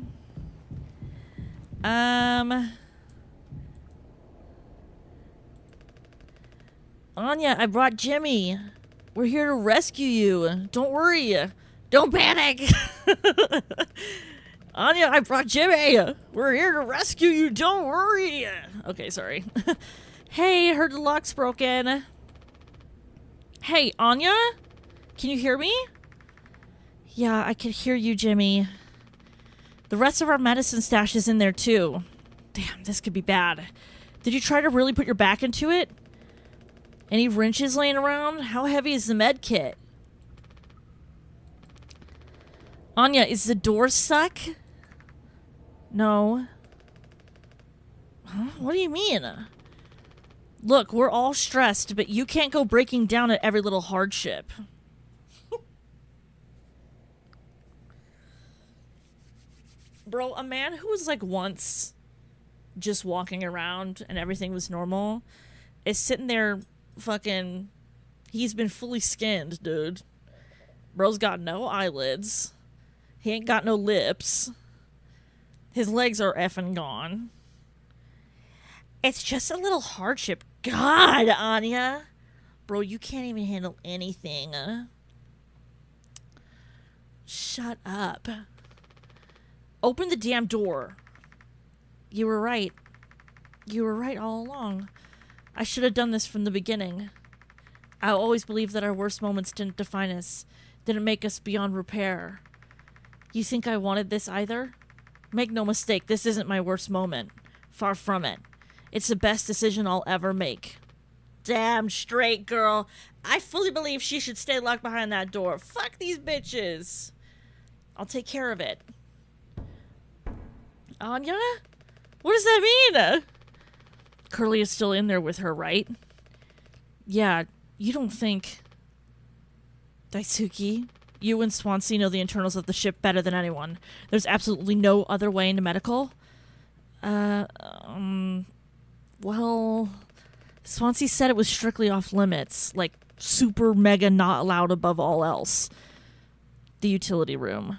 Anya, I brought Jimmy. We're here to rescue you. Don't worry. Don't panic. Anya, I brought Jimmy. We're here to rescue you. Don't worry. Okay, sorry. Hey, heard the lock's broken. Hey, Anya? Can you hear me? Yeah, I can hear you, Jimmy. The rest of our medicine stash is in there, too. Damn, this could be bad. Did you try to really put your back into it? Any wrenches laying around? How heavy is the med kit? Anya, is the door stuck? No. Huh? What do you mean? Look, we're all stressed, but you can't go breaking down at every little hardship. Bro, a man who was like once just walking around and everything was normal is sitting there fucking... He's been fully skinned, dude. Bro's got no eyelids. He ain't got no lips. His legs are effing gone. It's just a little hardship. God, Anya. Bro, you can't even handle anything. Shut up. Open the damn door. You were right. You were right all along. I should have done this from the beginning. I always believed that our worst moments didn't define us, didn't make us beyond repair. You think I wanted this either? Make no mistake, this isn't my worst moment. Far from it. It's the best decision I'll ever make. Damn straight, girl. I fully believe she should stay locked behind that door. Fuck these bitches. I'll take care of it. Anya? What does that mean? Curly is still in there with her, right? Yeah, you don't think... Daisuke, you and Swansea know the internals of the ship better than anyone. There's absolutely no other way into medical? Well... Swansea said it was strictly off limits. Like, super mega not allowed above all else. The utility room.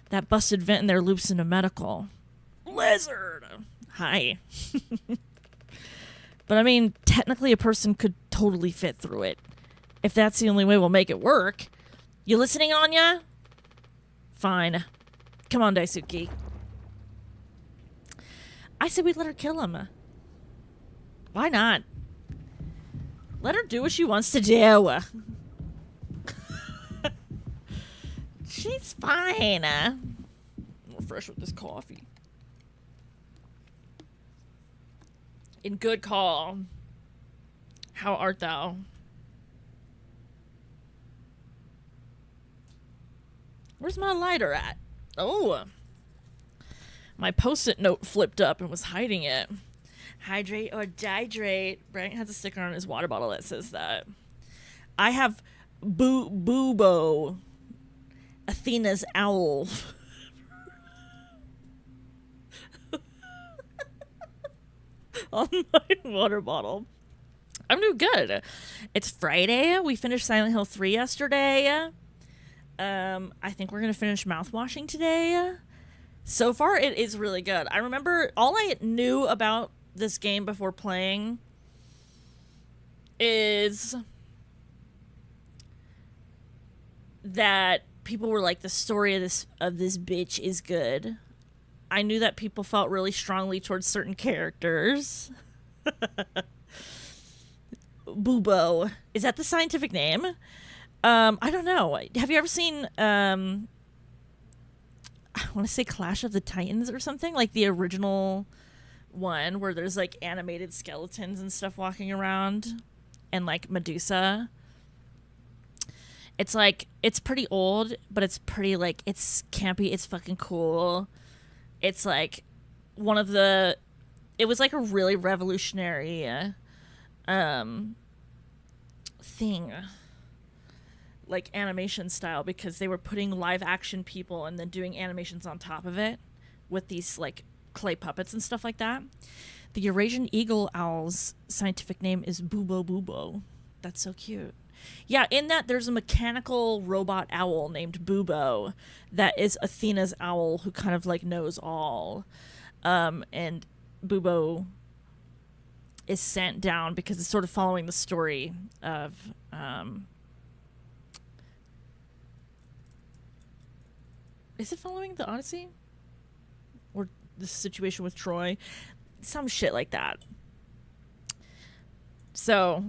That busted vent in there loops into medical. Lizard! Hi. But I mean, technically a person could totally fit through it. If that's the only way we'll make it work. You listening, Anya? Fine. Come on, Daisuke. I said we'd let her kill him. Why not? Let her do what she wants to do. She's fine. Refresh with this coffee. In good call. How art thou? Where's my lighter at? Oh. My post-it note flipped up and was hiding it. Hydrate or dihydrate. Brian has a sticker on his water bottle that says that. I have Bubo. Athena's owl. On my water bottle. I'm doing good. It's Friday. We finished Silent Hill 3 yesterday. I think we're going to finish Mouthwashing today. So far, it is really good. I remember all I knew about this game before playing is that people were like, the story of this bitch is good. I knew that people felt really strongly towards certain characters. Bubo. Is that the scientific name? I don't know. Have you ever seen, I want to say Clash of the Titans or something? Like the original one where there's like animated skeletons and stuff walking around and like Medusa. It's like, it's pretty old, but it's pretty like, it's campy. It's fucking cool. It's like one of the, it was like a really revolutionary thing, like animation style, because they were putting live action people and then doing animations on top of it with these like clay puppets and stuff like that. The Eurasian eagle owl's scientific name is Bubo Bubo. That's so cute. Yeah, in that there's a mechanical robot owl named Bubo that is Athena's owl who kind of like knows all. And Bubo is sent down because it's sort of following the story of is it following the Odyssey? Or the situation with Troy? Some shit like that. So,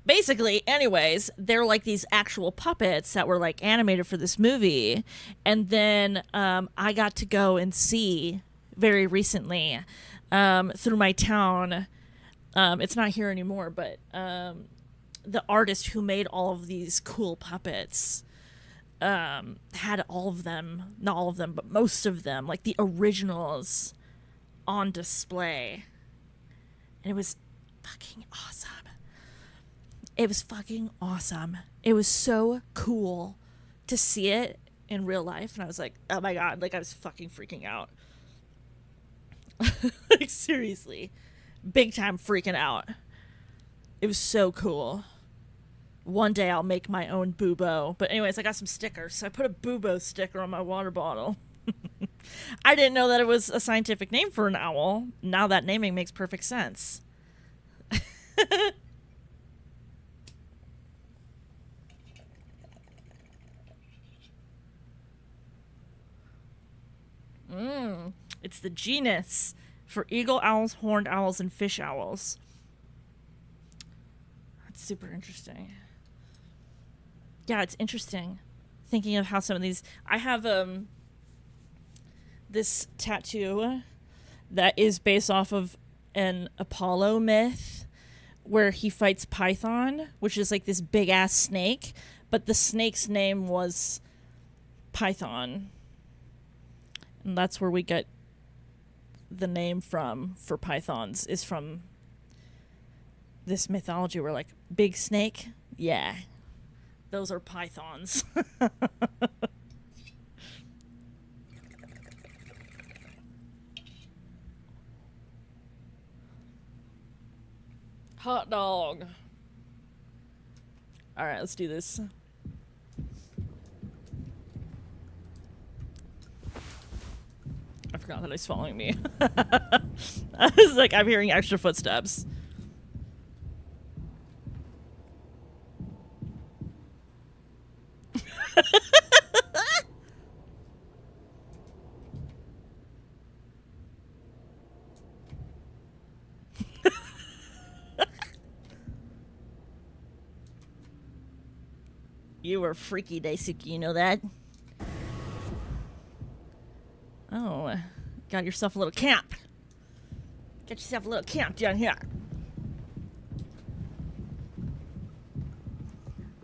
basically, anyways, they're like these actual puppets that were like animated for this movie. And then I got to go and see very recently through my town. It's not here anymore, but the artist who made all of these cool puppets had all of them, not all of them, but most of them, like the originals, on display. And it was fucking awesome. It was fucking awesome. It was so cool to see it in real life. And I was like, oh my God, like I was fucking freaking out. Like seriously. Big time freaking out. It was so cool. One day I'll make my own bubo. But anyways, I got some stickers. So I put a bubo sticker on my water bottle. I didn't know that it was a scientific name for an owl. Now that naming makes perfect sense. It's the genus for eagle owls, horned owls, and fish owls. That's super interesting. Yeah, it's interesting thinking of how some of these... I have this tattoo that is based off of an Apollo myth where he fights Python, which is like this big-ass snake, but the snake's name was Python. And that's where we get the name from for pythons, is from this mythology where, like, big snake, yeah, those are pythons. Hot dog. All right, let's do this. I forgot that he's following me. I was like, I'm hearing extra footsteps. You were freaky, Daisuke, you know that? Oh, got yourself a little camp. Get yourself a little camp down here.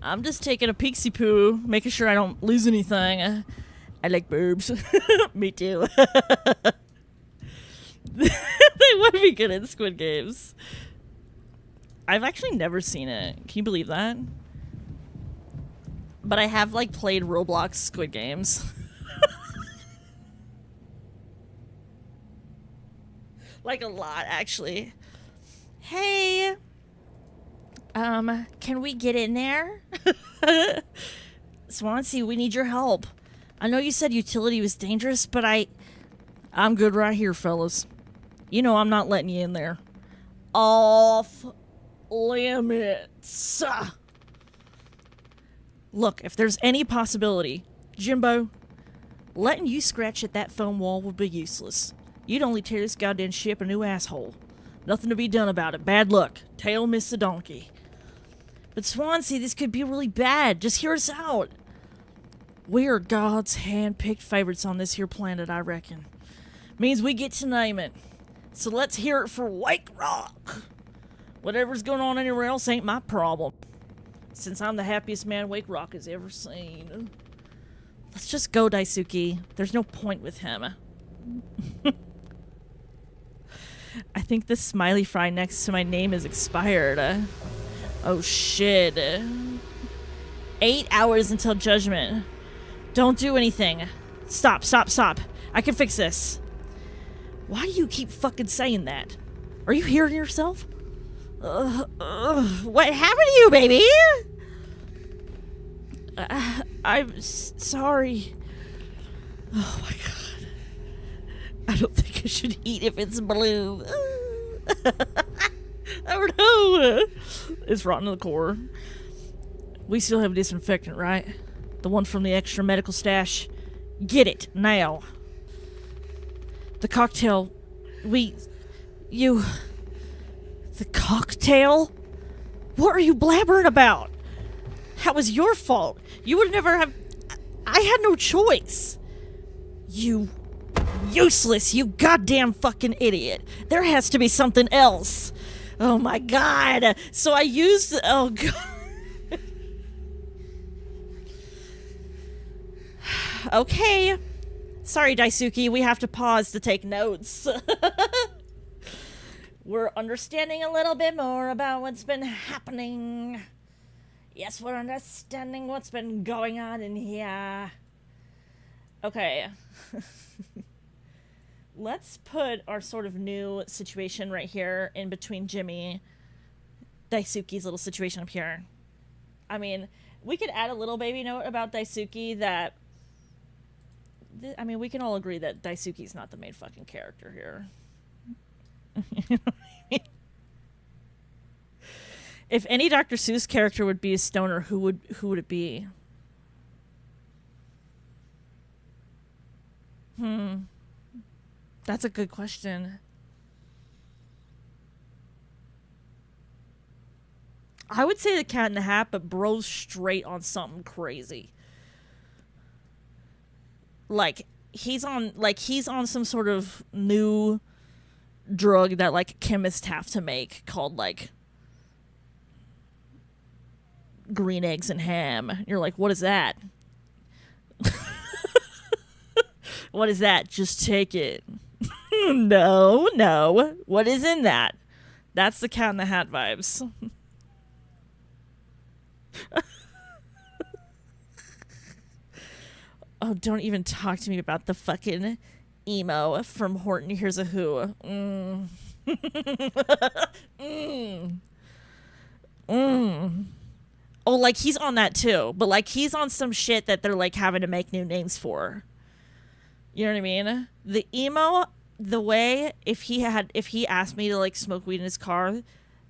I'm just taking a peeksy poo, making sure I don't lose anything. I like boobs. Me too. They would be good in Squid Games. I've actually never seen it. Can you believe that? But I have, like, played Roblox Squid Games. Like, a lot, actually. Hey! Can we get in there? Swansea, we need your help. I know you said utility was dangerous, but I'm good right here, fellas. You know I'm not letting you in there. Off limits. Look, if there's any possibility, Jimbo, letting you scratch at that foam wall would be useless. You'd only tear this goddamn ship a new asshole. Nothing to be done about it. Bad luck. Tail missed the donkey. But Swansea, this could be really bad. Just hear us out. We are God's hand-picked favorites on this here planet, I reckon. Means we get to name it. So let's hear it for Wake Rock. Whatever's going on anywhere else ain't my problem. Since I'm the happiest man Wake Rock has ever seen. Let's just go, Daisuke. There's no point with him. I think the smiley fry next to my name is expired. Oh shit. 8 hours until judgment. Don't do anything. Stop. I can fix this. Why do you keep fucking saying that? Are you hearing yourself? What happened to you, baby? I'm sorry. Oh my god. I don't think I should eat if it's blue. I don't know. It's rotten to the core. We still have disinfectant, right? The one from the extra medical stash. Get it, now. The cocktail. The cocktail? What are you blabbering about? That was your fault. You would never have... I had no choice. You useless, you goddamn fucking idiot. There has to be something else. Oh my god. So I used... Oh god. Okay. Sorry, Daisuke. We have to pause to take notes. We're understanding a little bit more about what's been happening. Yes, we're understanding what's been going on in here. Okay. Let's put our sort of new situation right here in between Jimmy Daisuke's little situation up here. I mean, we could add a little baby note about Daisuke that... I mean, we can all agree that Daisuke's not the main fucking character here. You know what I mean? If any Dr. Seuss character would be a stoner, who would it be? That's a good question. I would say the Cat in the Hat, but bro's straight on something crazy. Like he's on some sort of new drug that like chemists have to make called like green eggs and ham. You're like, what is that? What is that? Just take it. No. What is in that? That's the Cat in the Hat vibes. Oh, don't even talk to me about the fucking emo from Horton Hears a Who. Oh, like he's on that too, but like he's on some shit that they're like having to make new names for. You know what I mean? The emo, the way if he asked me to like smoke weed in his car,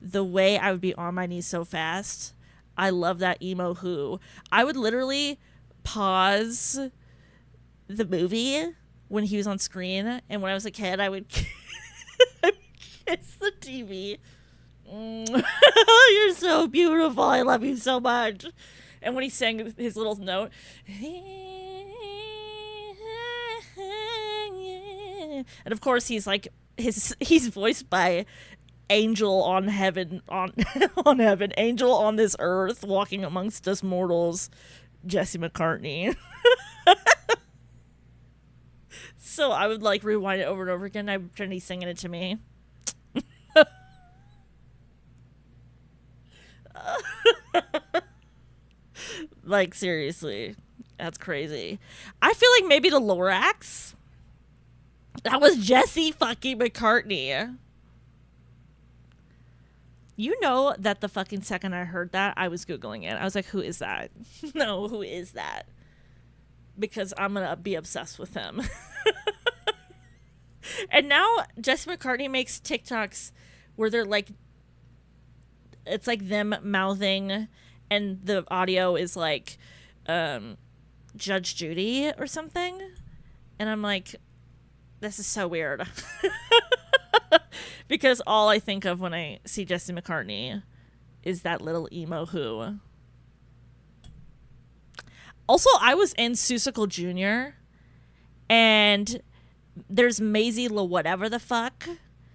the way I would be on my knees so fast. I love that emo Who. I would literally pause the movie when he was on screen, and when I was a kid, I would kiss the TV. You're so beautiful. I love you so much. And when he sang his little note, and of course he's like he's voiced by angel on heaven on heaven, angel on this earth, walking amongst us mortals, Jesse McCartney. So I would like rewind it over and over again. I pretend he's singing it to me. Like seriously, that's crazy. I feel like maybe the Lorax. That was Jesse fucking McCartney. You know that the fucking second I heard that, I was Googling it. I was like, who is that? No, who is that? Because I'm going to be obsessed with him. And now Jesse McCartney makes TikToks where they're like, it's like them mouthing and the audio is like Judge Judy or something. And I'm like, this is so weird. Because all I think of when I see Jesse McCartney is that little emo Who. Also, I was in Seussical Jr. and there's Maisie La whatever the fuck,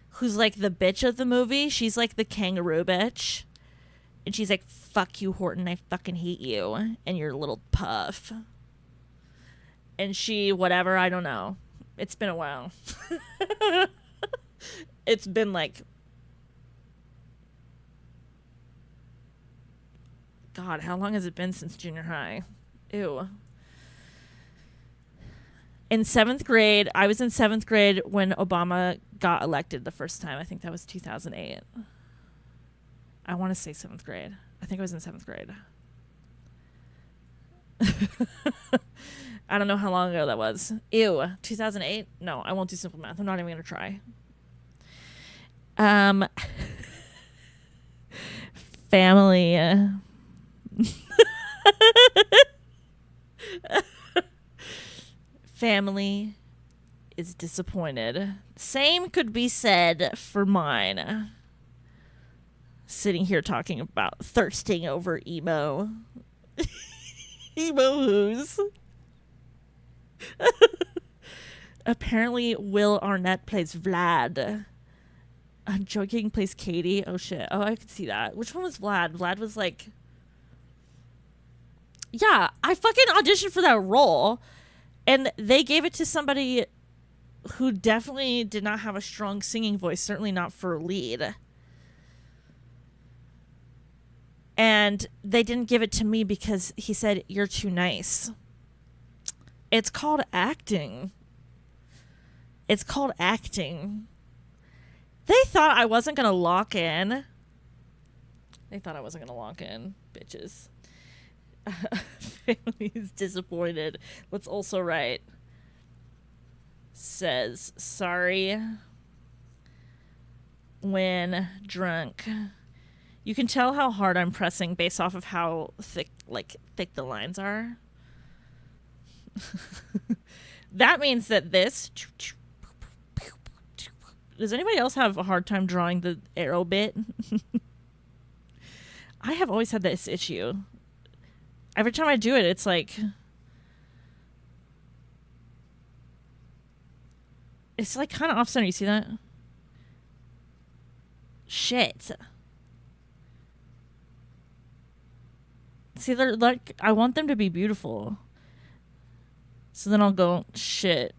who's like the bitch of the movie. She's like the kangaroo bitch. And she's like, fuck you, Horton, I fucking hate you and your little puff. And she, whatever, I don't know. It's been a while. It's been like, God, how long has it been since junior high? Ew. In 7th grade, I was in 7th grade when Obama got elected the first time. I think that was 2008. I want to say 7th grade. I think I was in 7th grade. I don't know how long ago that was. Ew, 2008? No, I won't do simple math. I'm not even going to try. Family. Family is disappointed. Same could be said for mine. Sitting here talking about thirsting over emo. Emo Who's. Apparently Will Arnett plays Vlad. Joking plays Katie. Oh shit. Oh, I could see that. Which one was Vlad? Vlad was like, yeah, I fucking auditioned for that role and they gave it to somebody who definitely did not have a strong singing voice, certainly not for a lead. And they didn't give it to me because he said, you're too nice. It's called acting. It's called acting. They thought I wasn't going to lock in They thought I wasn't gonna lock in, bitches. Family's disappointed. Let's also write. Says sorry when drunk. You can tell how hard I'm pressing based off of how thick the lines are. That means that this. Does anybody else have a hard time drawing the arrow bit? I have always had this issue. Every time I do it, it's like... It's like kind of off center. You see that? Shit. See, they're like... I want them to be beautiful. So then I'll go, shit.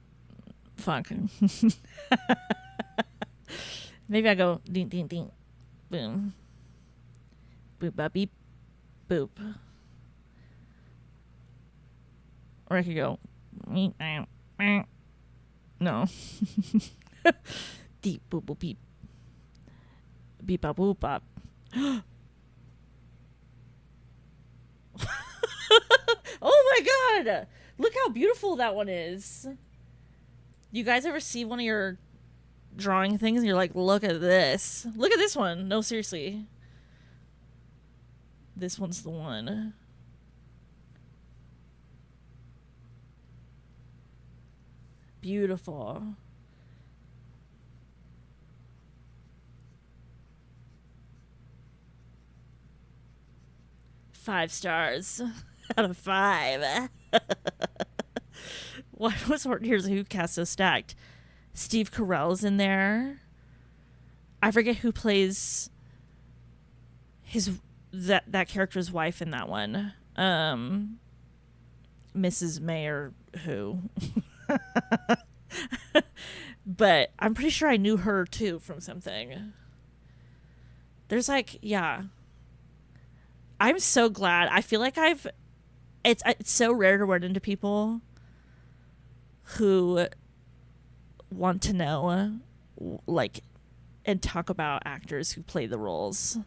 Fuck. Maybe I go, ding, ding, ding. Boom. Boop, bop, beep. Boop. Or I could go, no. Deep, boop, boop, beep. Beep, bop, boop, bop. Oh my god! Look how beautiful that one is. You guys ever see one of your drawing things and you're like, look at this. Look at this one. No, seriously. This one's the one. Beautiful. Five stars out of 5. What was here's who cast so stacked. Steve Carell's in there. I forget who plays that character's wife in that one. Mrs. May or who. But I'm pretty sure I knew her too from something. There's like, yeah. I'm so glad. I feel like it's so rare to run into people who want to know, like, and talk about actors who play the roles.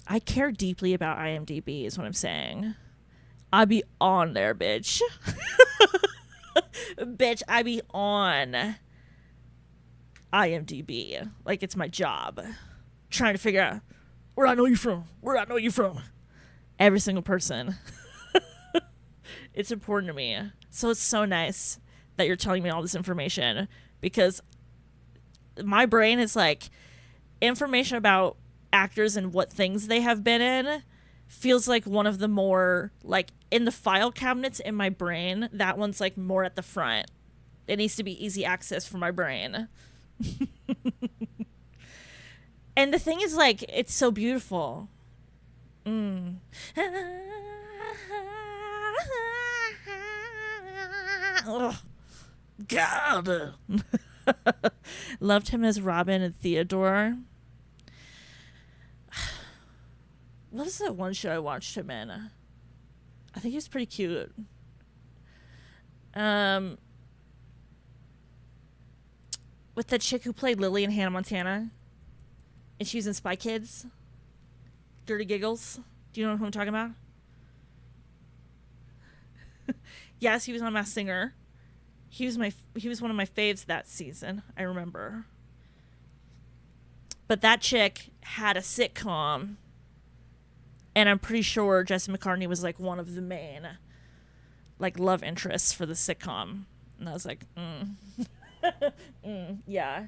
I care deeply about IMDb is what I'm saying. I be on there, bitch. Bitch, I be on IMDb. Like it's my job. Trying to figure out where I know you from. Where I know you from. Every single person. It's important to me. So it's so nice that you're telling me all this information because my brain is like information about actors and what things they have been in feels like one of the more like in the file cabinets in my brain. That one's like more at the front. It needs to be easy access for my brain. And the thing is like, it's so beautiful. Oh, God. Loved him as Robin and Theodore. What is that one show I watched him in? I think he was pretty cute. With the chick who played Lily in Hannah Montana. And she was in Spy Kids. Dirty Giggles. Do you know who I'm talking about? Yes, he was on Masked Singer. He was one of my faves that season. I remember. But that chick had a sitcom. And I'm pretty sure Jesse McCartney was like one of the main like love interests for the sitcom. And I was like, yeah.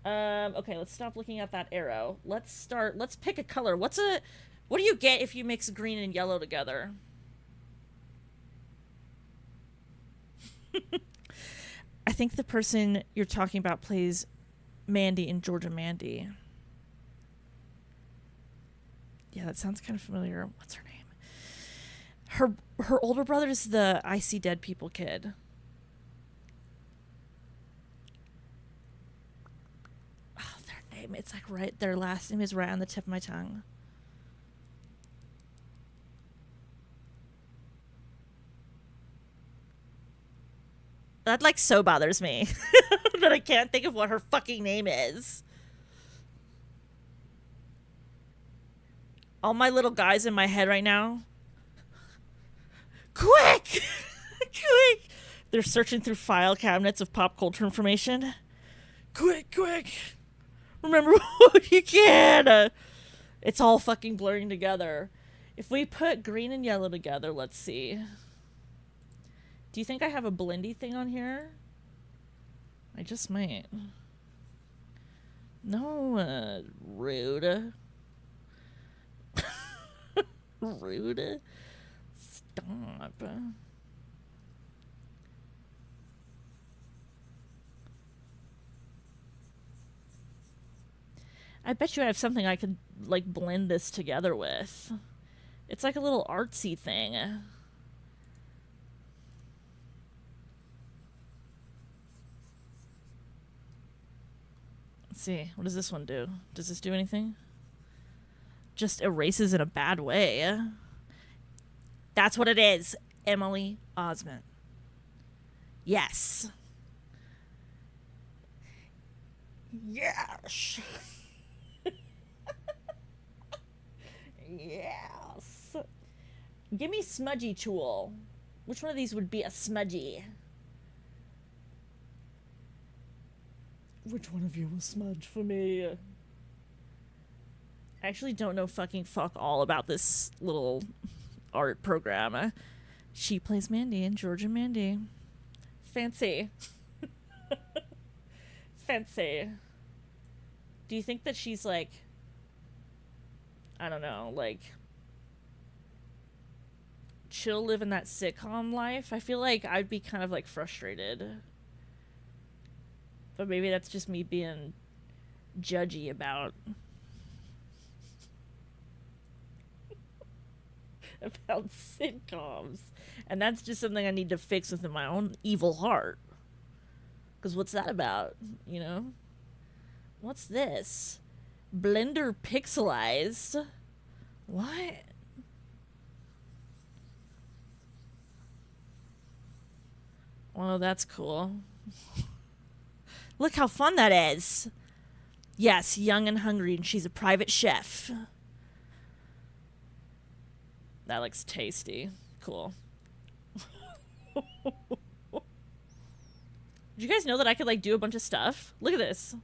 Okay, let's stop looking at that arrow. Let's pick a color. What do you get if you mix green and yellow together? I think the person you're talking about plays Mandy in Georgia Mandy. Yeah, that sounds kind of familiar. What's her name? Her older brother is the I See Dead People kid. Oh, their name. It's like right. Their last name is right on the tip of my tongue. That like so bothers me that I can't think of what her fucking name is. All my little guys in my head right now. Quick! Quick! They're searching through file cabinets of pop culture information. Quick! Remember what you can! It's all fucking blurring together. If we put green and yellow together, let's see. Do you think I have a blendy thing on here? I just might. No, rude. Rude. Stop. I bet you I have something I could, like, blend this together with. It's like a little artsy thing. Let's see. What does this one do? Does this do anything? Just erases in a bad way. That's what it is. Emily Osment. Yes. Yes. Yes. Give me smudgy tool. Which one of these would be a smudgy? Which one of you will smudge for me? I actually don't know fucking fuck all about this little art program. She plays Mandy in Georgia Mandy. Fancy. Fancy. Do you think that she's like, I don't know, like, chill living that sitcom life? I feel like I'd be kind of like frustrated. But maybe that's just me being judgy about sitcoms. And that's just something I need to fix within my own evil heart. Because what's that about, you know? What's this? Blender pixelized? What? Oh, that's cool. Look how fun that is. Yes, young and hungry, and she's a private chef. That looks tasty. Cool. Did you guys know that I could, like, do a bunch of stuff? Look at this.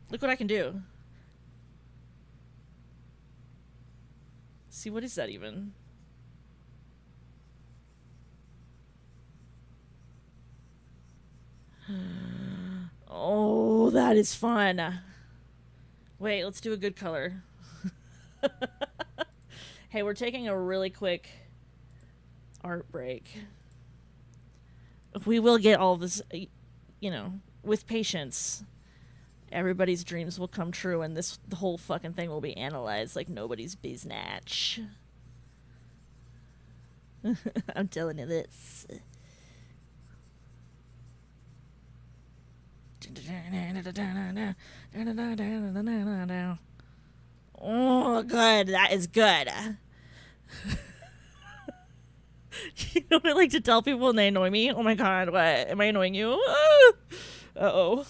Look what I can do. See, what is that even? Oh, that is fun. Wait, let's do a good color. Hey, we're taking a really quick art break. We will get all this, you know, with patience. Everybody's dreams will come true, and the whole fucking thing will be analyzed like nobody's biznatch. I'm telling you this. Oh, good. That is good. You know what I like to tell people when they annoy me? Oh my god, what? Am I annoying you? Uh-oh.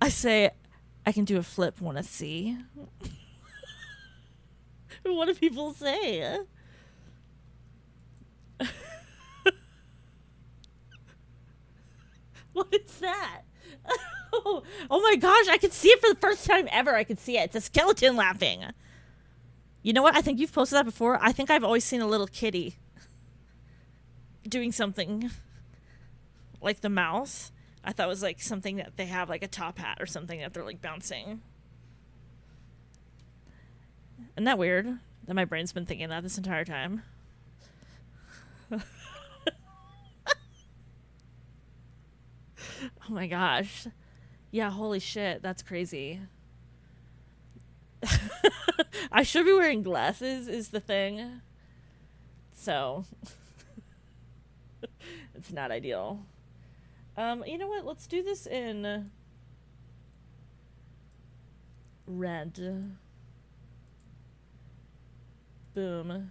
I say, I can do a flip, wanna see? What do people say? What is that? Oh my gosh, I can see it for the first time ever. I can see it. It's a skeleton laughing. You know what? I think you've posted that before. I think I've always seen a little kitty doing something like the mouth. I thought it was like something that they have, like a top hat or something that they're like bouncing. Isn't that weird? That my brain's been thinking that this entire time. Oh my gosh. Yeah, holy shit, that's crazy. I should be wearing glasses is the thing. So it's not ideal. You know what? Let's do this in red. Boom.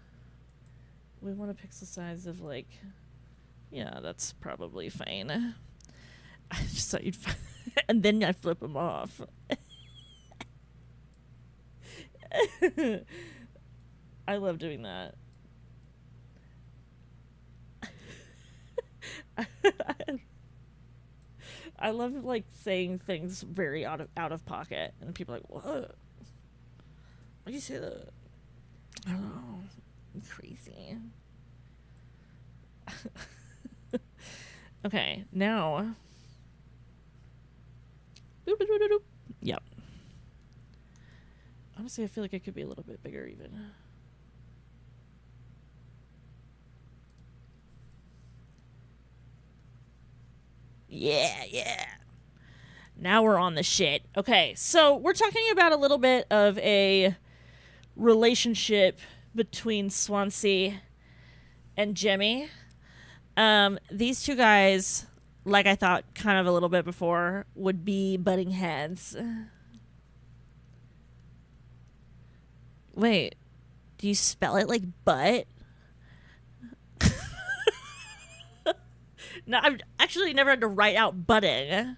We want a pixel size of like, yeah, that's probably fine. I just thought you'd and then I flip him off. I love doing that. I love like saying things very out of pocket, and people are like, "What? Why do you say that?" I don't know. I'm crazy. Okay, now. Yep. Honestly, I feel like it could be a little bit bigger even. Yeah. Now we're on the shit. Okay, so we're talking about a little bit of a relationship between Swansea and Jimmy. These two guys, like I thought kind of a little bit before, would be butting heads. Wait, do you spell it like butt? No, I've actually never had to write out butting.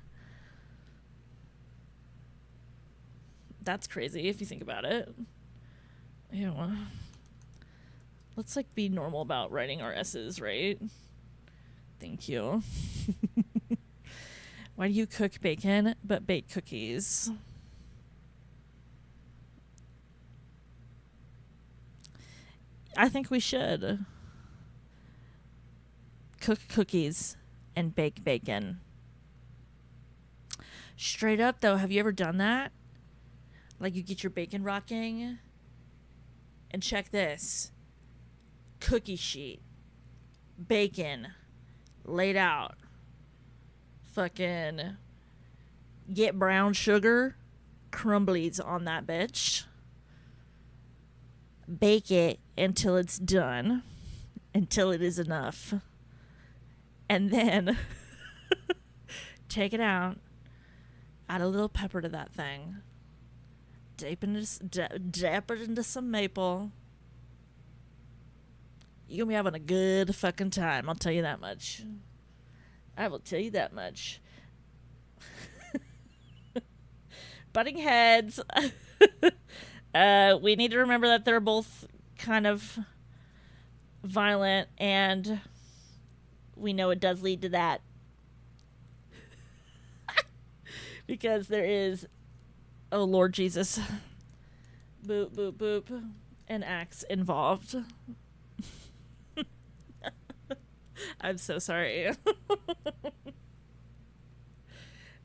That's crazy if you think about it. Ew. Let's like be normal about writing our S's, right? Thank you. Why do you cook bacon but bake cookies? I think we should cook cookies and bake bacon. Straight up though, have you ever done that? Like you get your bacon rocking and check this. Cookie sheet. Bacon. Laid out. Fucking get brown sugar. Crumblies on that bitch. Bake it until it's done. Until it is enough. And then take it out. Add a little pepper to that thing. Dap it into some maple. You're gonna be having a good fucking time, I'll tell you that much. I will tell you that much. Butting heads. We need to remember that they're both kind of violent, and we know it does lead to that. Because there is, oh Lord Jesus, boop, boop, boop, an axe involved. I'm so sorry.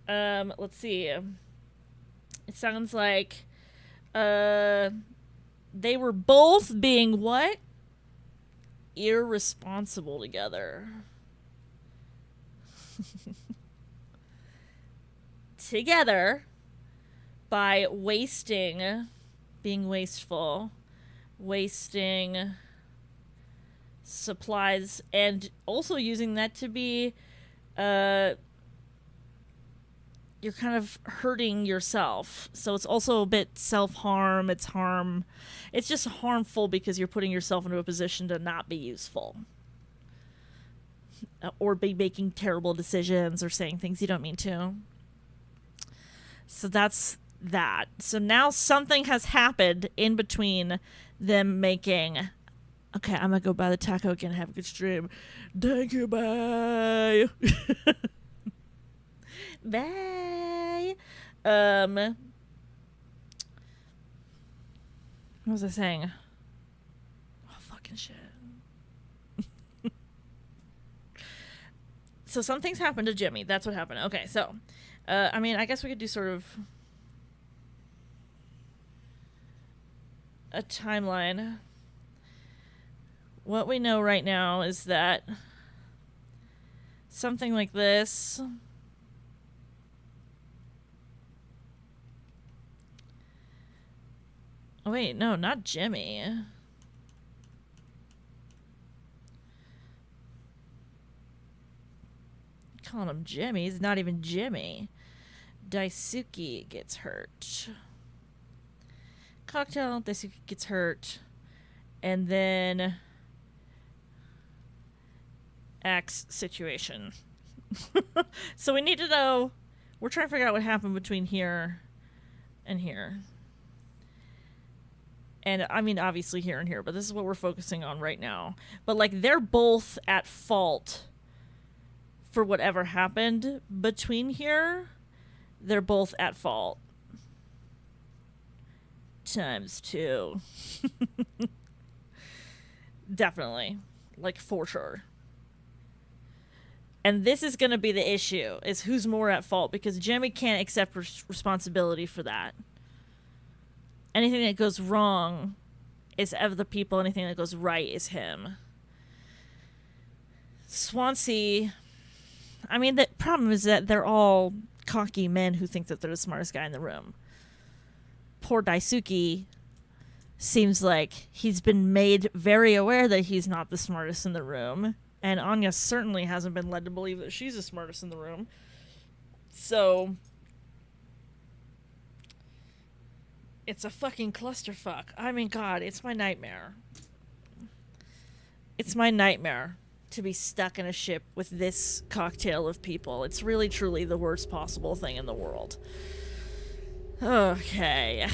Let's see. It sounds like they were both being what? Irresponsible together. Together by being wasteful, wasting supplies, and also using that to be you're kind of hurting yourself. So it's also a bit self-harm. It's just harmful because you're putting yourself into a position to not be useful. Or be making terrible decisions or saying things you don't mean to. So that's that. So now something has happened in between them making... Okay, I'm gonna go buy the taco again and have a good stream. Thank you, bye. Bye. What was I saying? Oh, fucking shit. So something's happened to Jimmy. That's what happened. Okay, so, I mean, I guess we could do sort of a timeline. What we know right now is that something like this... Oh, wait, no, not Jimmy. Calling him Jimmy. He's not even Jimmy. Daisuke gets hurt. Cocktail, Daisuke gets hurt. And then... Axe situation. So we need to know. We're trying to figure out what happened between here and here. And I mean, obviously here and here, but this is what we're focusing on right now. But like, they're both at fault for whatever happened between here. They're both at fault. Times 2. Definitely. Like, for sure. And this is going to be the issue, is who's more at fault, because Jimmy can't accept responsibility for that. Anything that goes wrong is other people. Anything that goes right is him. Swansea, I mean, the problem is that they're all cocky men who think that they're the smartest guy in the room. Poor Daisuke seems like he's been made very aware that he's not the smartest in the room. And Anya certainly hasn't been led to believe that she's the smartest in the room. So it's a fucking clusterfuck. I mean, God, it's my nightmare. It's my nightmare to be stuck in a ship with this cocktail of people. It's really, truly the worst possible thing in the world. Okay.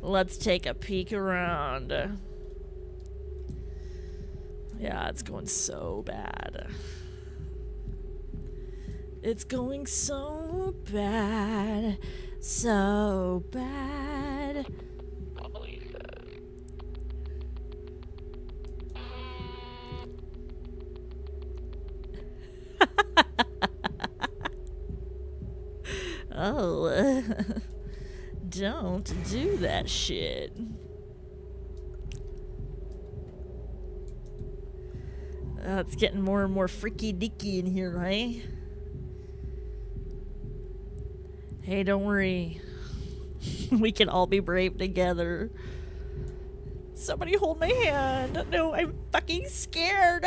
Let's take a peek around. Yeah, it's going so bad. It's going so bad. So bad. Molly says. Oh, don't do that shit. It's getting more and more freaky deaky in here, right? Hey, don't worry. We can all be brave together. Somebody hold my hand. No, I'm fucking scared.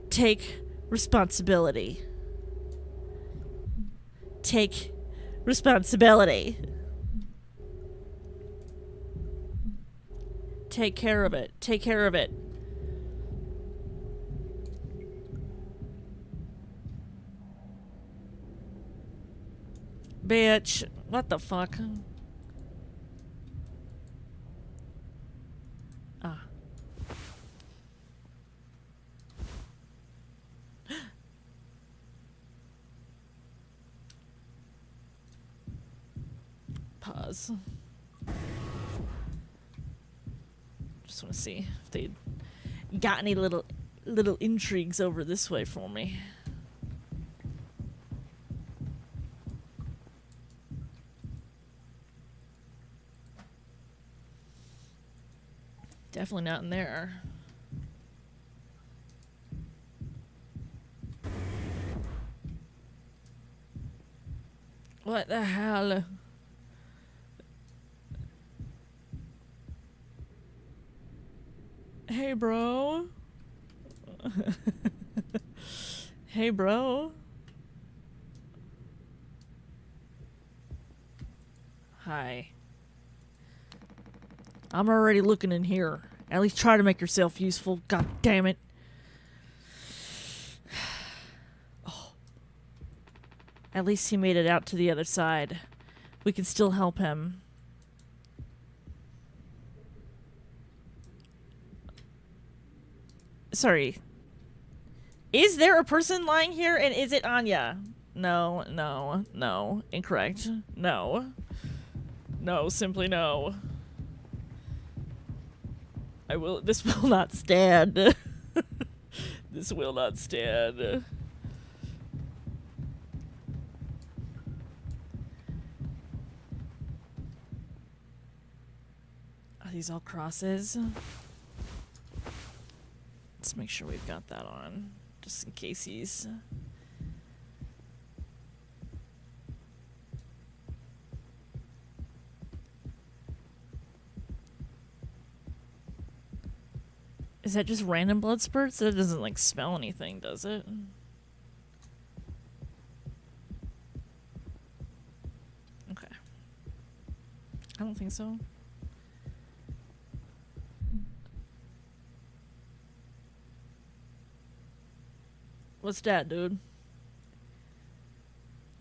Take responsibility. Take responsibility. Take care of it. Take care of it. Bitch. What the fuck? Ah. Pause. Just want to see if they got any little intrigues over this way for me. Definitely not in there. What the hell? Hey, bro. Hey, bro. Hi. I'm already looking in here. At least try to make yourself useful. God damn it. Oh. At least he made it out to the other side. We can still help him. Sorry. Is there a person lying here, and is it Anya? No, no, no. Incorrect. No. No, simply no. This will not stand. This will not stand. Are these all crosses? Let's make sure we've got that on, just in case he's... Is that just random blood spurts? That doesn't, like, smell anything, does it? Okay. I don't think so. What's that, dude?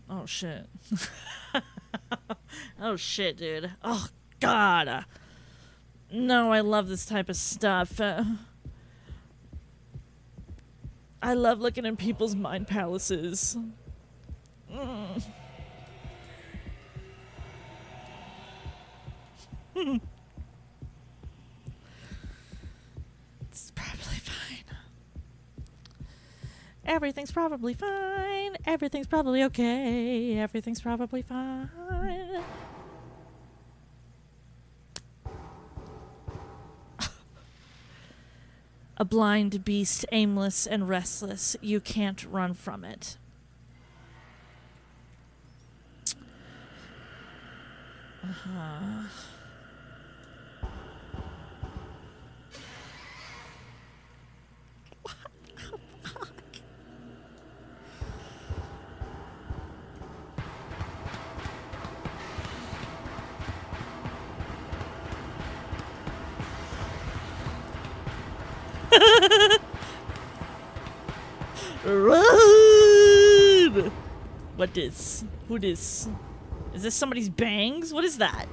Oh, shit. Oh, shit, dude. Oh, God. No, I love this type of stuff. I love looking in people's mind palaces. Mm. It's probably fine. Everything's probably fine. Everything's probably okay. Everything's probably fine. A blind beast, aimless and restless. You can't run from it. Uh-huh. What the fuck? Run! What this? Who this? Is this somebody's bangs? What is that?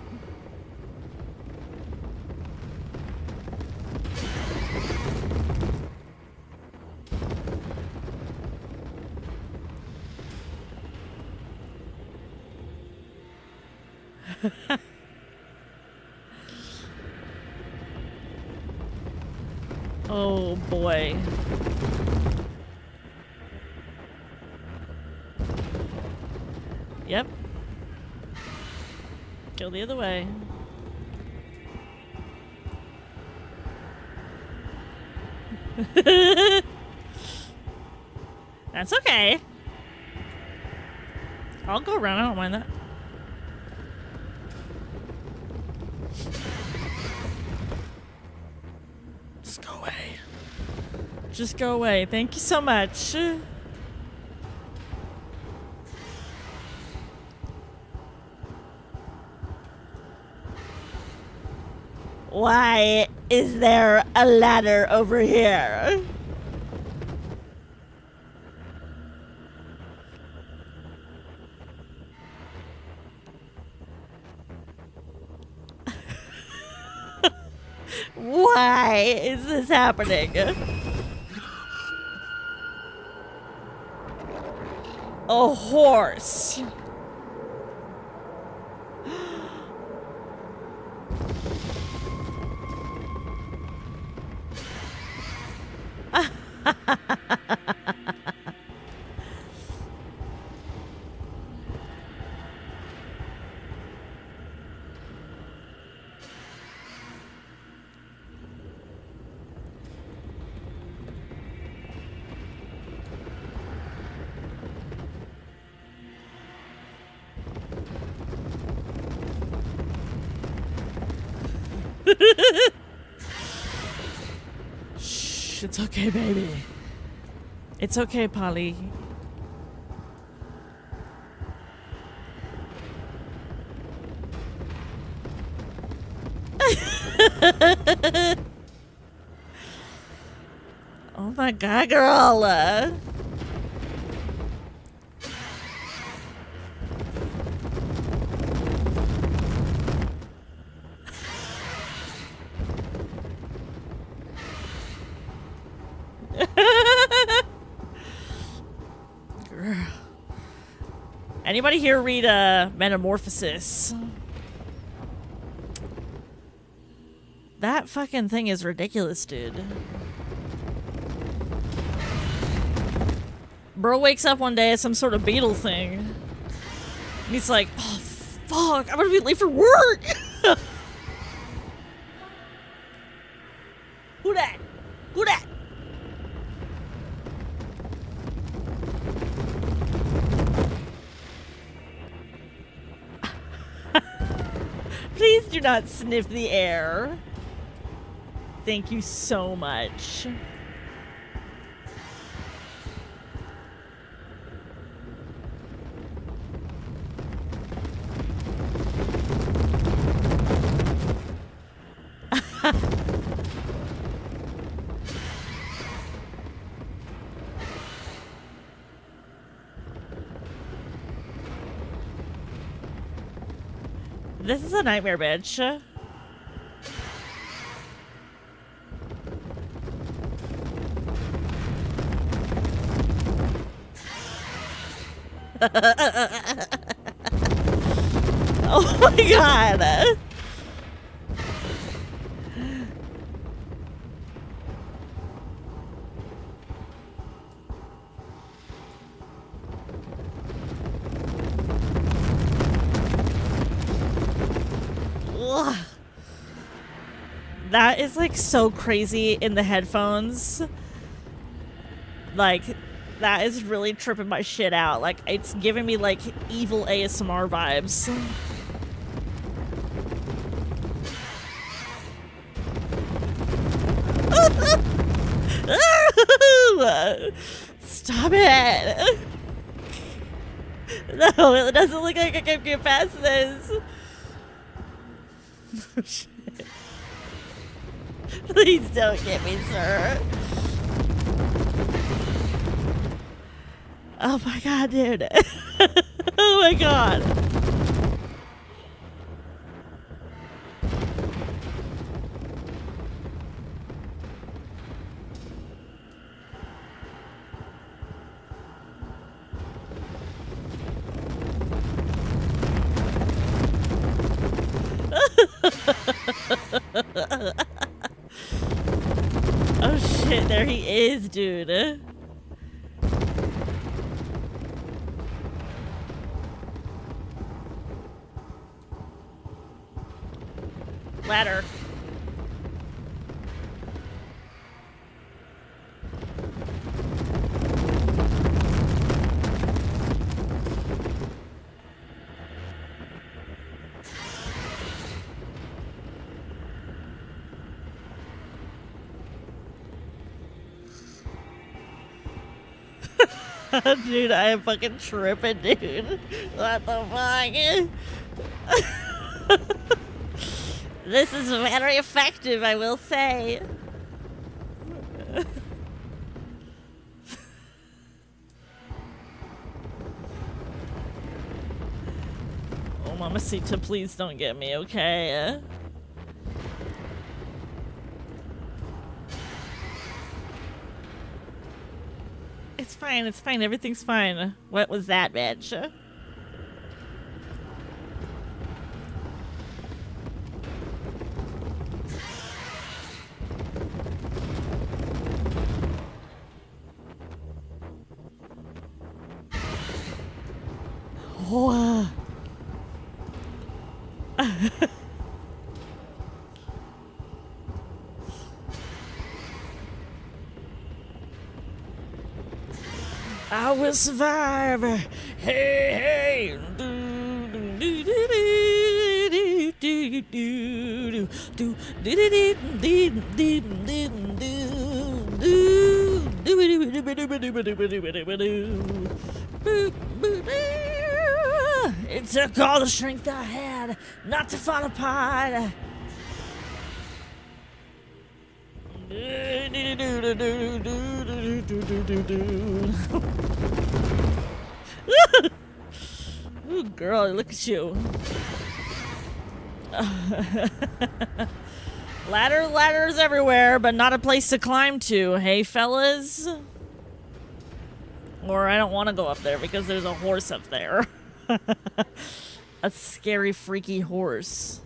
Oh boy. Yep. Go the other way. That's okay. I'll go around. I don't mind that. Just go away. Just go away. Thank you so much. Why is there a ladder over here? Why is this happening? A horse. Shh, it's okay, baby. It's okay, Polly. Oh my god, girl. Anybody here read Metamorphosis? That fucking thing is ridiculous, dude. Bro wakes up one day as some sort of beetle thing. And he's like, oh fuck, I'm gonna be late for work! Who that? Who that? Please do not sniff the air. Thank you so much. This is a nightmare, bitch. Oh my god. Ugh. That is like so crazy in the headphones. Like, that is really tripping my shit out. Like, it's giving me like evil ASMR vibes. Stop it! No, it doesn't look like I can get past this. Oh, shit. Please don't get me, sir. Oh my god, dude. Oh my god. Oh shit, there he is, dude. Ladder. Dude, I am fucking tripping, dude. What the fuck? This is very effective, I will say. Oh, Mamacita, please don't get me, okay? It's fine, everything's fine. What was that, bitch? Oh. I will survive. Hey, hey. It took all the strength I had not to fall apart. Ooh, girl, look at you. Ladders everywhere, but not a place to climb to. Hey, fellas? Or I don't want to go up there because there's a horse up there. A scary, freaky horse.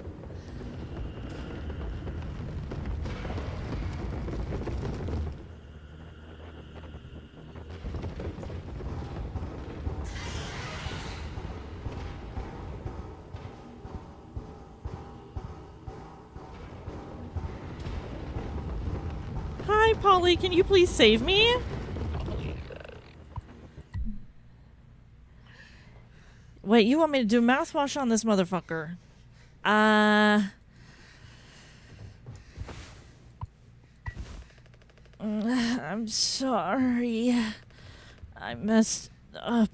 Hi, Polly, can you please save me? Wait, you want me to do mouthwash on this motherfucker? I'm sorry. I messed up.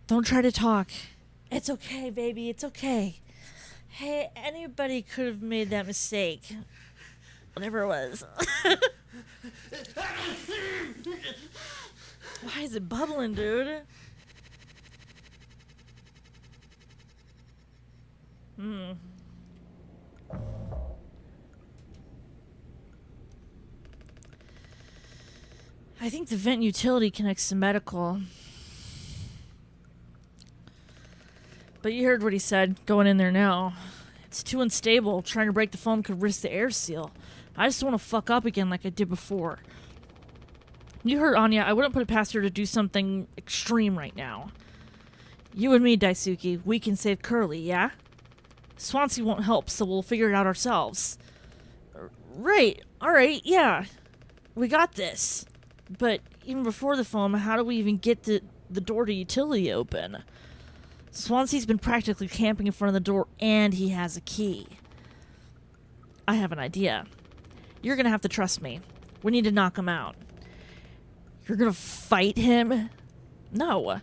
Don't try to talk. It's okay, baby, it's okay. Hey, anybody could have made that mistake. Whatever it was. Why is it bubbling, dude? Hmm. I think the vent utility connects to medical. But you heard what he said, going in there now. It's too unstable. Trying to break the foam could risk the air seal. I just don't want to fuck up again like I did before. You heard Anya. I wouldn't put it past her to do something extreme right now. You and me, Daisuke, we can save Curly, yeah? Swansea won't help, so we'll figure it out ourselves. Right. Alright, yeah. We got this. But even before the foam, how do we even get the door to utility open? Swansea's been practically camping in front of the door, and he has a key. I have an idea. You're gonna have to trust me. We need to knock him out. You're gonna fight him? No.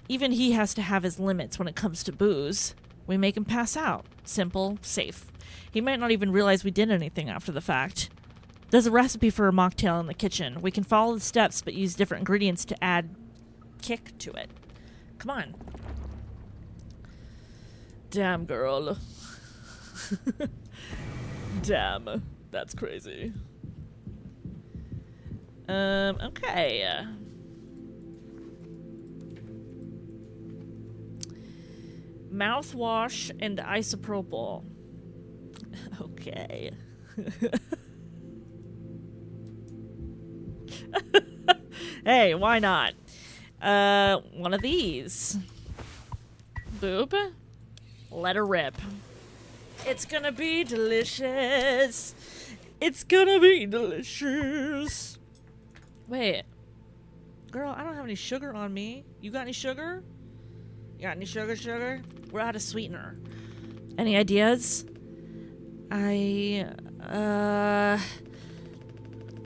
Even he has to have his limits when it comes to booze. We make him pass out. Simple, safe. He might not even realize we did anything after the fact. There's a recipe for a mocktail in the kitchen. We can follow the steps, but use different ingredients to add kick to it. Come on. Damn, girl. Damn. That's crazy. Okay. Mouthwash and isopropyl. Okay. Hey, why not? One of these. Boop. Let her rip. It's gonna be delicious. It's gonna be delicious. Wait. Girl, I don't have any sugar on me. You got any sugar? You got any sugar? We're out of sweetener. Any ideas? I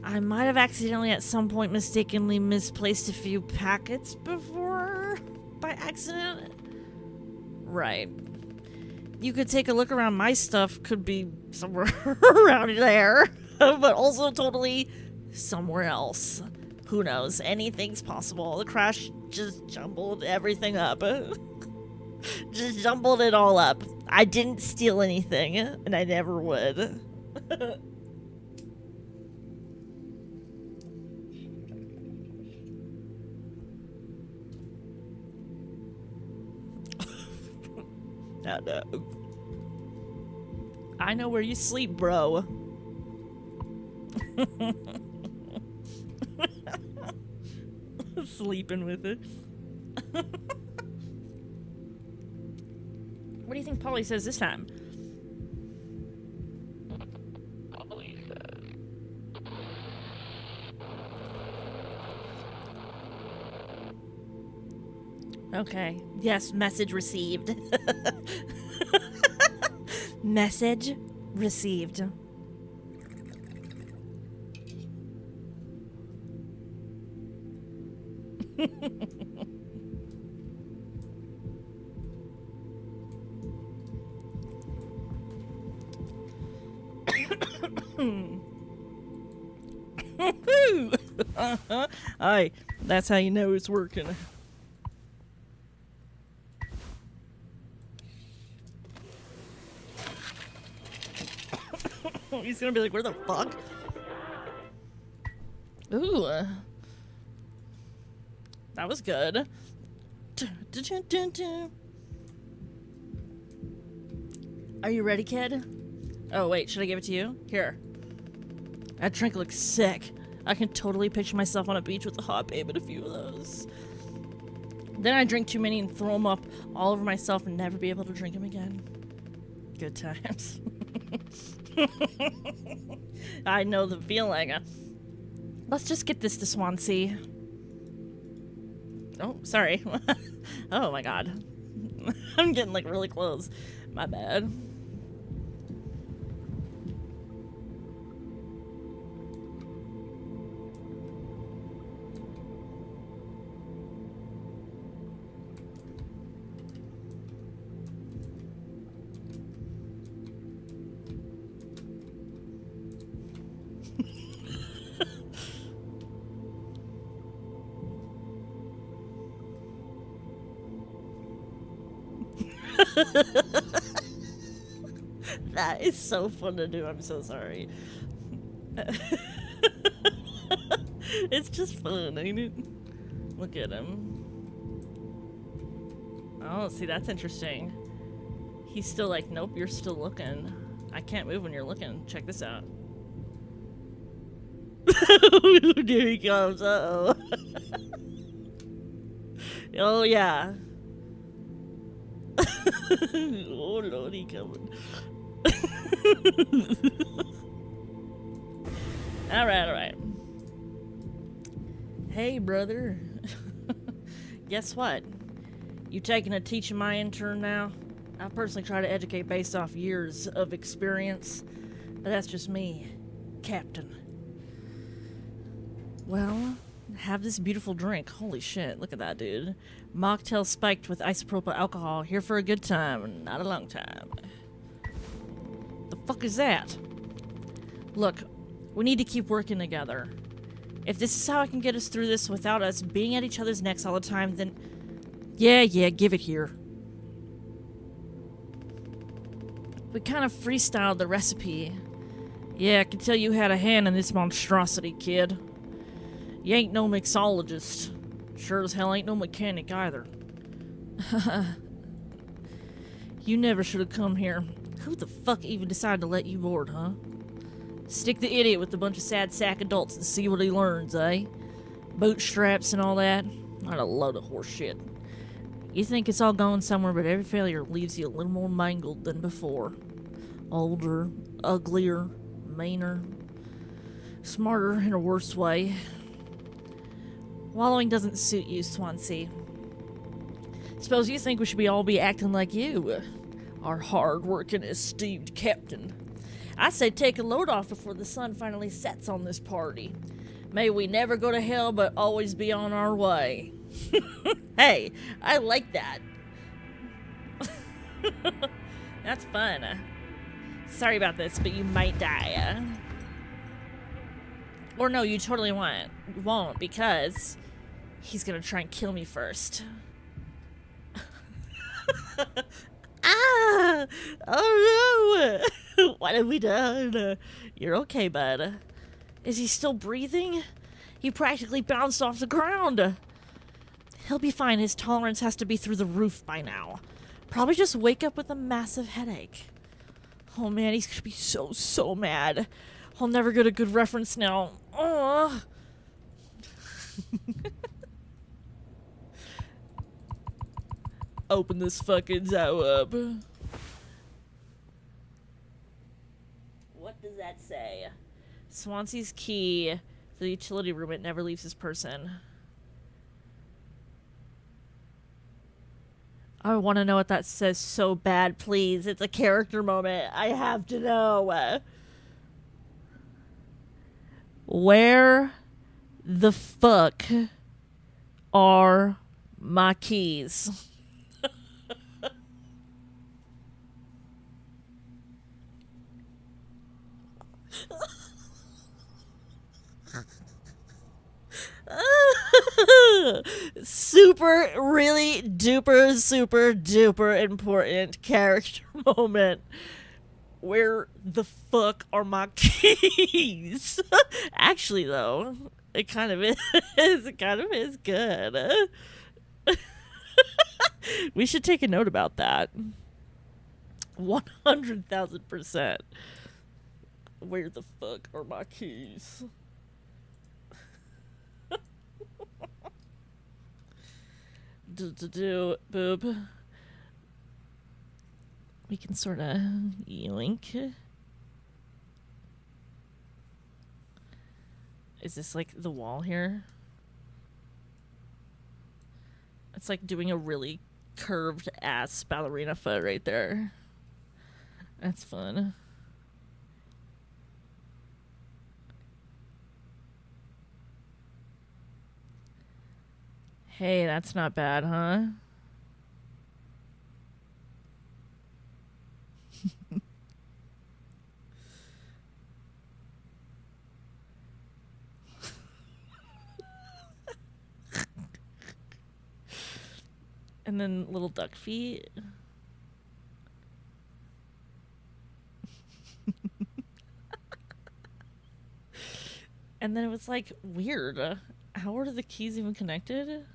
might have accidentally at some point mistakenly misplaced a few packets before by accident. Right. You could take a look around my stuff, could be somewhere around there, but also totally somewhere else. Who knows? Anything's possible. The crash just jumbled everything up. Just jumbled it all up. I didn't steal anything, and I never would. No. I know where you sleep, bro. Sleeping with it. What do you think Polly says this time? Polly says. Okay. Yes, message received. Message received. Aye, that's how you know it's working. He's gonna be like, where the fuck? Ooh. That was good. Are you ready, kid? Oh, wait, should I give it to you? Here. That drink looks sick. I can totally picture myself on a beach with a hot babe and a few of those. Then I drink too many and throw them up all over myself and never be able to drink them again. Good times. I know the feeling. Let's just get this to Swansea. Oh, sorry. Oh my god. I'm getting like really close. My bad. That is so fun to do. I'm so sorry. It's just fun, ain't it? Look at him. Oh, see, that's interesting. He's still like, nope, you're still looking. I can't move when you're looking. Check this out. Here he comes. Uh-oh. Oh, yeah. Oh, Lord, he coming. Alright, alright. Hey, brother. Guess what? You taking a teaching my intern now? I personally try to educate based off years of experience, but that's just me, Captain. Well, have this beautiful drink. Holy shit, look at that, dude. Mocktail spiked with isopropyl alcohol. Here for a good time, not a long time. The fuck is that? Look, we need to keep working together. If this is how I can get us through this without us being at each other's necks all the time, then... Yeah, give it here. We kind of freestyled the recipe. Yeah, I can tell you had a hand in this monstrosity, kid. You ain't no mixologist. Sure as hell ain't no mechanic either. You never should have come here. Who the fuck even decided to let you board, huh? Stick the idiot with a bunch of sad sack adults and see what he learns, eh? Bootstraps and all that? Not a load of horse shit. You think it's all going somewhere, but every failure leaves you a little more mangled than before. Older, uglier, meaner, smarter in a worse way. Wallowing doesn't suit you, Swansea. Suppose you think we should all be acting like you, our hard-working, esteemed captain. I say take a load off before the sun finally sets on this party. May we never go to hell, but always be on our way. Hey, I like that. That's fun. Sorry about this, but you might die. Or no, you totally won't, because he's gonna try and kill me first. Ah! Oh no! What have we done? You're okay, bud. Is he still breathing? He practically bounced off the ground. He'll be fine. His tolerance has to be through the roof by now. Probably just wake up with a massive headache. Oh man, he's gonna be so mad. I'll never get a good reference now. Oh. Open this fucking zoo up. What does that say? Swansea's key for the utility room. It never leaves his person. I want to know what that says so bad, please. It's a character moment. I have to know. Where the fuck are my keys? Super, really duper, super duper important character moment. Where the fuck are my keys? Actually, though, it kind of is. It kind of is good. We should take a note about that. 100,000%. Where the fuck are my keys? Boob. We can sort of yoink. Is this like the wall here? It's like doing a really curved ass ballerina foot right there. That's fun. Hey, that's not bad, huh? And then little duck feet. And then it was like weird. How are the keys even connected?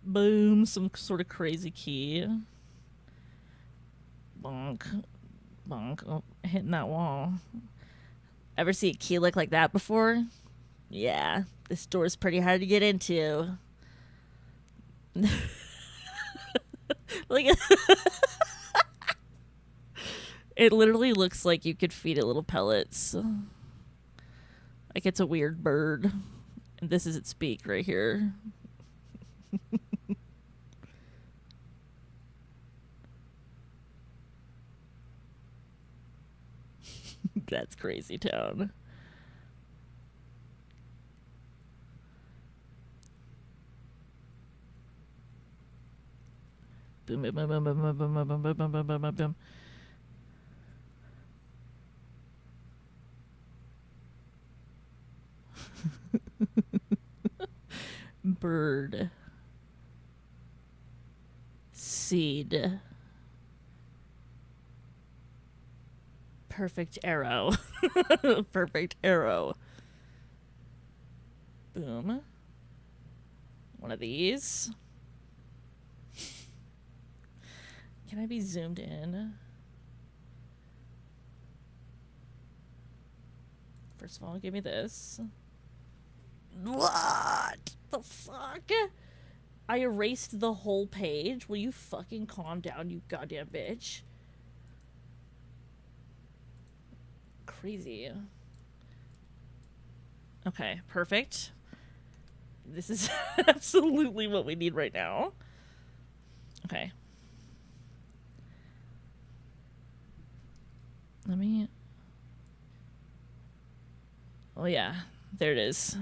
Boom, some sort of crazy key. Bonk. Bonk. Oh, hitting that wall. Ever see a key look like that before? Yeah, this door's pretty hard to get into. Like, it literally looks like you could feed it little pellets. Like it's a weird bird. And this is its beak right here. That's crazy town. Boom, boom, boom, boom, boom, boom, boom, boom, boom, boom, boom, boom, boom, boom. Bird. Seed. Perfect arrow. Perfect arrow. Boom. One of these. Can I be zoomed in? First of all, give me this. What the fuck? I erased the whole page. Will you fucking calm down, you goddamn bitch? Crazy. Okay, perfect. This is absolutely what we need right now. Okay. Let me... Oh yeah, there it is.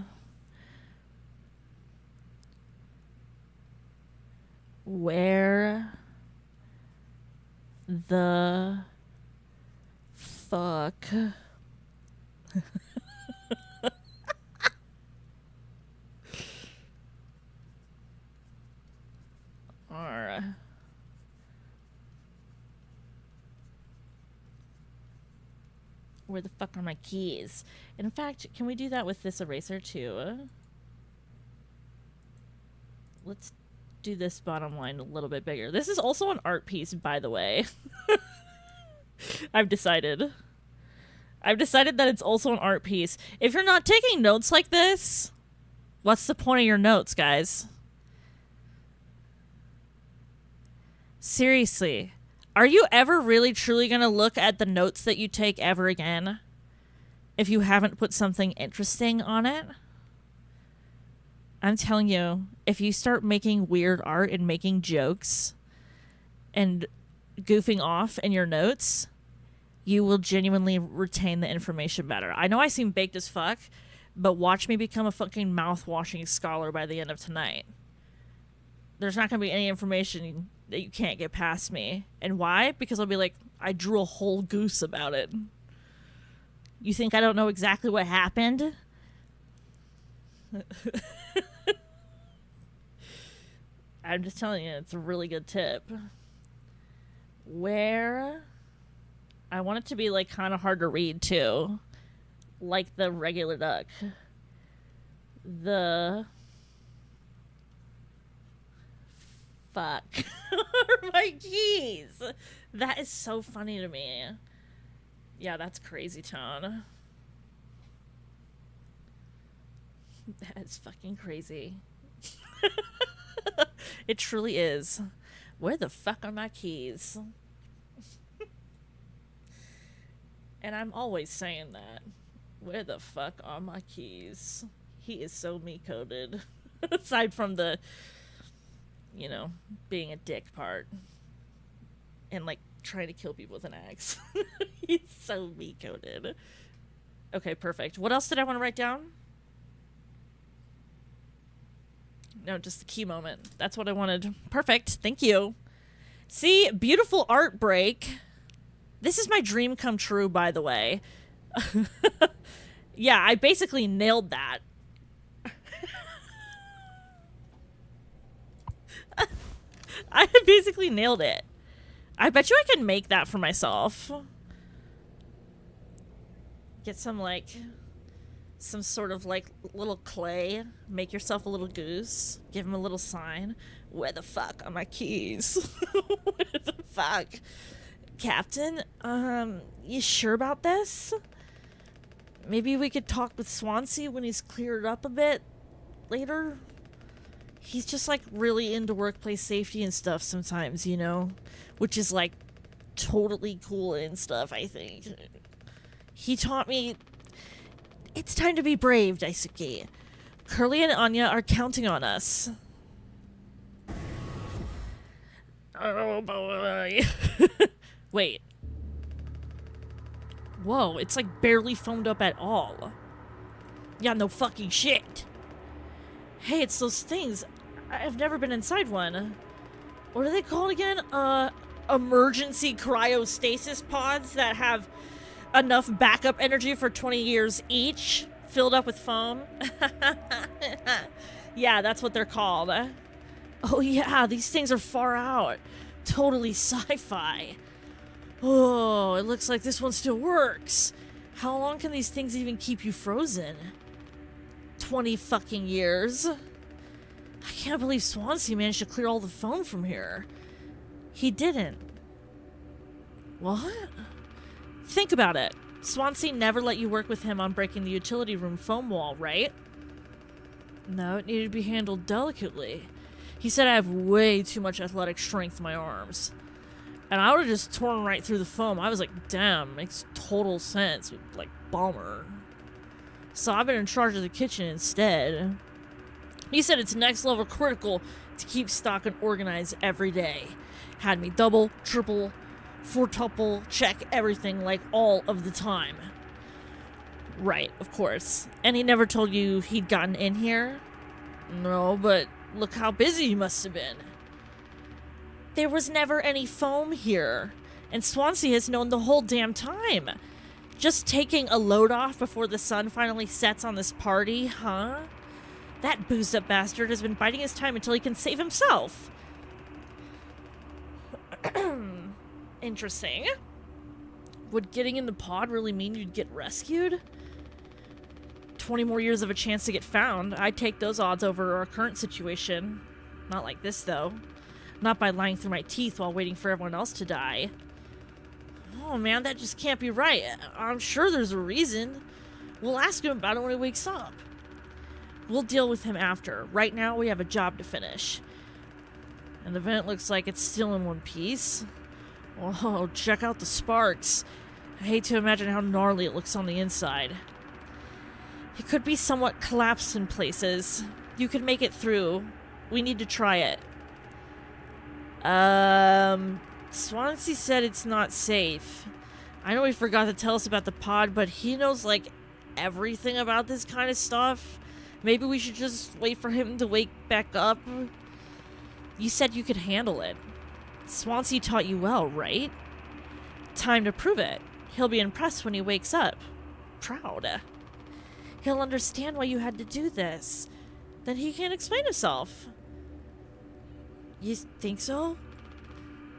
Where the fuck? Alright. Where the fuck are my keys? In fact, can we do that with this eraser too? Let's do this bottom line a little bit bigger. This is also an art piece, by the way. I've decided that it's also an art piece. If you're not taking notes like this, what's the point of your notes, guys? Seriously. Are you ever really truly going to look at the notes that you take ever again? If you haven't put something interesting on it? I'm telling you, if you start making weird art and making jokes and goofing off in your notes, you will genuinely retain the information better. I know I seem baked as fuck, but watch me become a fucking mouthwashing scholar by the end of tonight. There's not going to be any information that you can't get past me. And why? Because I'll be like, I drew a whole goose about it. You think I don't know exactly what happened? I'm just telling you, it's a really good tip. Where... I want it to be, like, kind of hard to read, too. Like the regular duck. The... Fuck. My keys! That is so funny to me. Yeah, that's crazy town. That is fucking crazy. It truly is. Where the fuck are my keys? And I'm always saying that. Where the fuck are my keys? He is so me-coded. Aside from the, you know, being a dick part. And, like, trying to kill people with an axe. He's so me-coded. Okay, perfect. What else did I want to write down? No, just the key moment. That's what I wanted. Perfect. Thank you. See? Beautiful art break. This is my dream come true, by the way. Yeah, I basically nailed that. I basically nailed it. I bet you I can make that for myself. Get some, like, some sort of, like, little clay. Make yourself a little goose. Give him a little sign. Where the fuck are my keys? Where the fuck? Captain, you sure about this? Maybe we could talk with Swansea when he's cleared up a bit later? He's just, like, really into workplace safety and stuff sometimes, you know? Which is, like, totally cool and stuff, I think. He taught me... It's time to be brave, Daisuke. Curly and Anya are counting on us. Oh, boy. Wait. Whoa, it's, like, barely foamed up at all. Yeah, no fucking shit. Hey, it's those things. I've never been inside one. What are they called again? Emergency cryostasis pods that have enough backup energy for 20 years each, filled up with foam. Yeah, that's what they're called. Oh yeah, these things are far out. Totally sci-fi. Oh, it looks like this one still works. How long can these things even keep you frozen? 20 fucking years. I can't believe Swansea managed to clear all the foam from here. He didn't. What? Think about it. Swansea never let you work with him on breaking the utility room foam wall, right? No, it needed to be handled delicately. He said I have way too much athletic strength in my arms. And I would have just torn right through the foam. I was like, damn, makes total sense. Like, bummer. So I've been in charge of the kitchen instead. He said it's next level critical to keep stock and organized every day. Had me double, triple, fourtuple, check everything like all of the time. Right, of course. And he never told you he'd gotten in here? No, but look how busy he must have been. There was never any foam here. And Swansea has known the whole damn time. Just taking a load off before the sun finally sets on this party, huh? That boozed up bastard has been biding his time until he can save himself. Interesting. Would getting in the pod really mean you'd get rescued? 20 more years of a chance to get found. I'd take those odds over our current situation. Not like this, though. Not by lying through my teeth while waiting for everyone else to die. Oh man, that just can't be right. I'm sure there's a reason. We'll ask him about it when he wakes up. We'll deal with him after. Right now, we have a job to finish. And the vent looks like it's still in one piece. Oh, check out the sparks. I hate to imagine how gnarly it looks on the inside. It could be somewhat collapsed in places. You could make it through. We need to try it. Swansea said it's not safe. I know he forgot to tell us about the pod, but he knows, like, everything about this kind of stuff. Maybe we should just wait for him to wake back up. You said you could handle it. Swansea taught you well, right? Time to prove it. He'll be impressed when he wakes up. Proud. He'll understand why you had to do this. Then he can explain himself. You think so?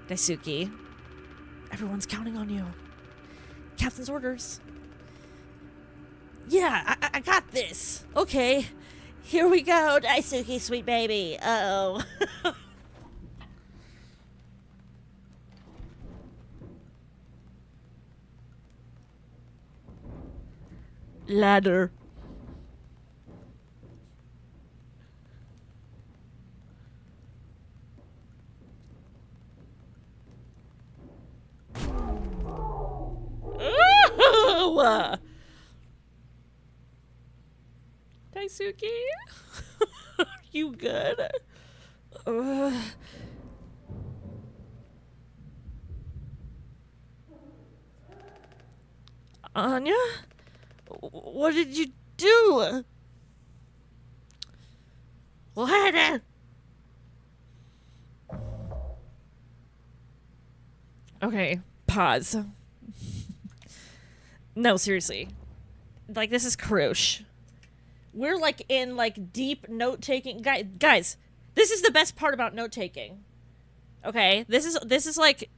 Daisuke, everyone's counting on you. Captain's orders. Yeah, I got this. Okay, here we go, Daisuke, sweet baby. Uh-oh. Ladder. Ooh! Daisuke? Are you good? Anya? What did you do? What? Okay, pause. No, seriously. Like, this is Karosh. We're, like, in, like, deep note-taking. Guys, this is the best part about note-taking. Okay, this is like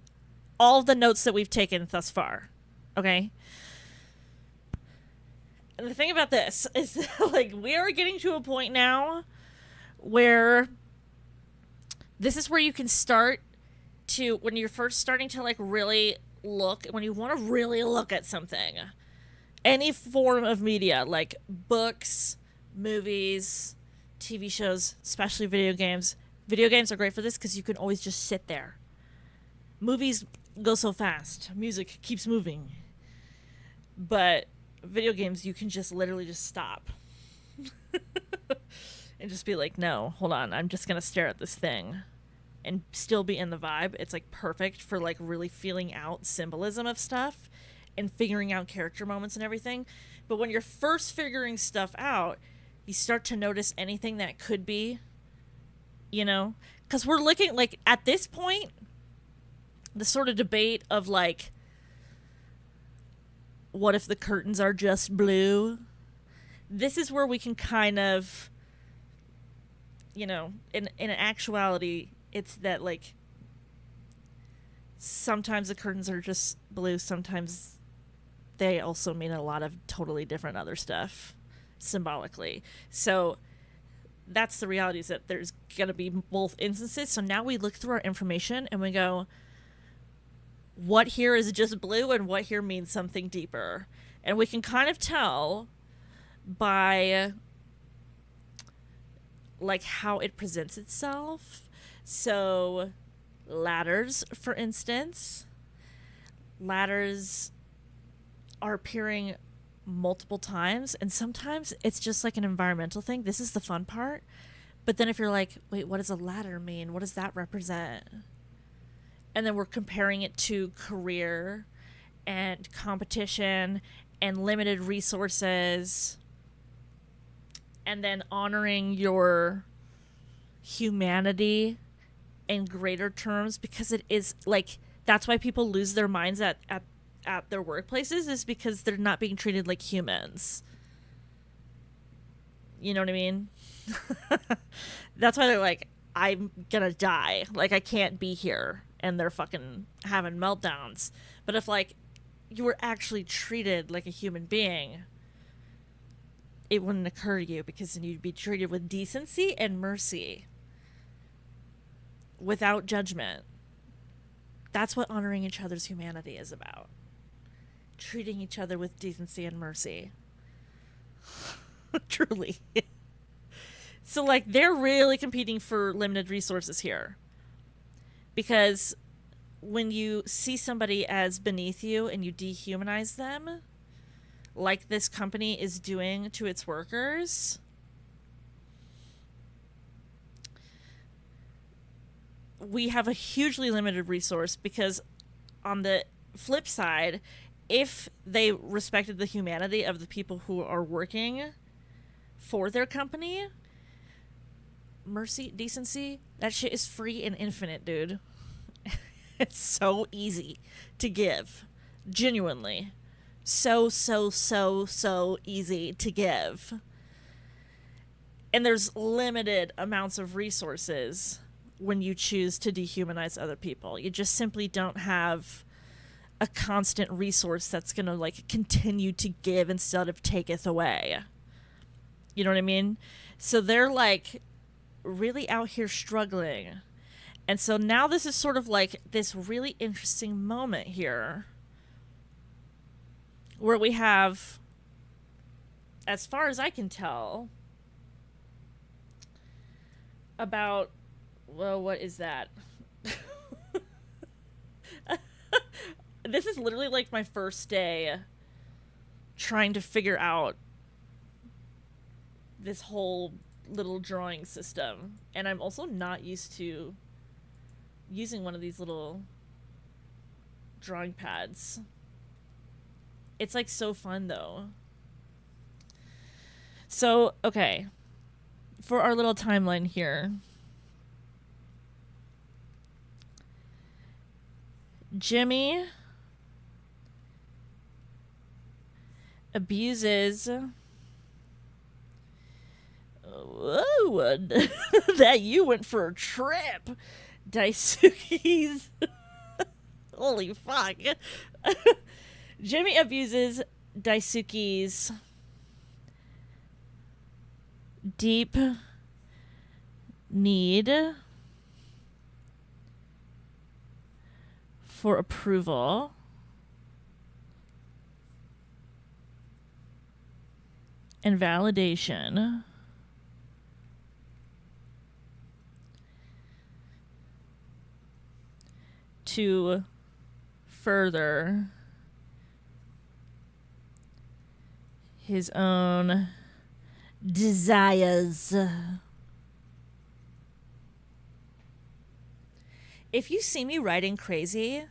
all the notes that we've taken thus far. Okay. And the thing about this is like we are getting to a point now where this is where you can start to, when you're first starting to like really look, when you want to really look at something, any form of media, like books, movies, TV shows, especially video games. Video games are great for this because you can always just sit there. Movies go so fast. Music keeps moving. But video games, you can just literally just stop. And just be like, no, hold on. I'm just going to stare at this thing. And still be in the vibe. It's like perfect for like really feeling out symbolism of stuff. And figuring out character moments and everything. But when you're first figuring stuff out, you start to notice anything that could be, you know? Because we're looking, like, at this point, the sort of debate of, like, what if the curtains are just blue? This is where we can kind of, you know, in actuality, it's that, like, sometimes the curtains are just blue, sometimes they also mean a lot of totally different other stuff symbolically. So that's the reality, is that there's going to be both instances. So now we look through our information and we go, what here is just blue and what here means something deeper. And we can kind of tell by like how it presents itself. So ladders, for instance, ladders are appearing multiple times, and sometimes it's just like an environmental thing. This is the fun part. But then if you're like, wait, what does a ladder mean? What does that represent? And then we're comparing it to career and competition and limited resources, and then honoring your humanity in greater terms, because it is like, that's why people lose their minds at their workplaces, is because they're not being treated like humans. You know what I mean? That's why they're like, I'm gonna die. Like, I can't be here. And they're fucking having meltdowns. But if, like, you were actually treated like a human being, it wouldn't occur to you, because then you'd be treated with decency and mercy. Without judgment. That's what honoring each other's humanity is about. Treating each other with decency and mercy. Truly. So, like, they're really competing for limited resources here. Because when you see somebody as beneath you and you dehumanize them, like this company is doing to its workers, we have a hugely limited resource, because on the flip side, if they respected the humanity of the people who are working for their company, mercy, decency, that shit is free and infinite, dude. It's so easy to give. Genuinely. So easy to give. And there's limited amounts of resources when you choose to dehumanize other people. You just simply don't have a constant resource that's going to, like, continue to give instead of taketh away. You know what I mean? So they're, like, really out here struggling. And so now this is sort of like this really interesting moment here where we have, as far as I can tell, about, well, what is that? This is literally like my first day trying to figure out this whole little drawing system. And I'm also not used to using one of these little drawing pads. It's like so fun though. So, okay. For our little timeline here. Jimmy abuses. Whoa, that you went for a trip. Daisuke's. Holy fuck. Jimmy abuses Daisuke's deep need for approval and validation to further his own desires. If you see me writing crazy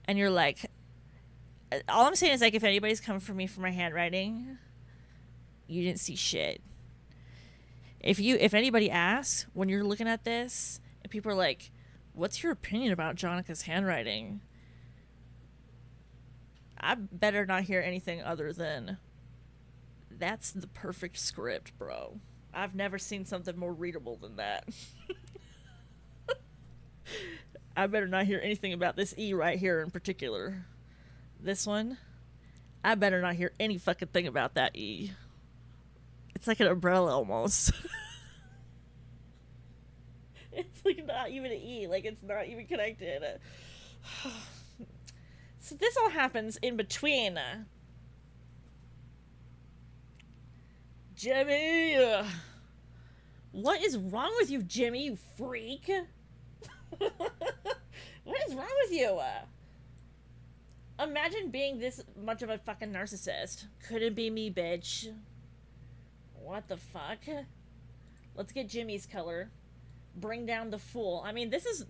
and you're like, all I'm saying is, like, if anybody's coming for me for my handwriting, you didn't see shit. If anybody asks when you're looking at this and people are like, what's your opinion about Jonica's handwriting? I better not hear anything other than, that's the perfect script, bro. I've never seen something more readable than that. I better not hear anything about this E right here in particular. This one, I better not hear any fucking thing about that E. It's like an umbrella almost. It's like not even an E, like it's not even connected. So this all happens in between. Jimmy! What is wrong with you, Jimmy, you freak? What is wrong with you? Imagine being this much of a fucking narcissist. Couldn't be me, bitch. What the fuck? Let's get Jimmy's color. Bring down the fool. I mean, this is,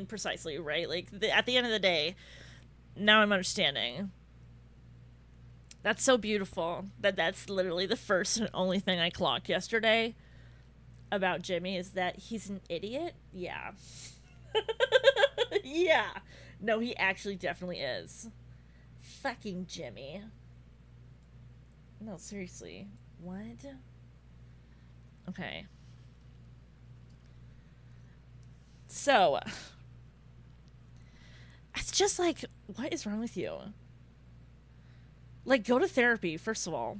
precisely, right? Like, at the end of the day, now I'm understanding. That's so beautiful. That's literally the first and only thing I clocked yesterday about Jimmy is that he's an idiot. Yeah. Yeah. No, he actually definitely is. Fucking Jimmy. No, seriously. What? Okay. So, it's just like, what is wrong with you? Like, go to therapy, first of all.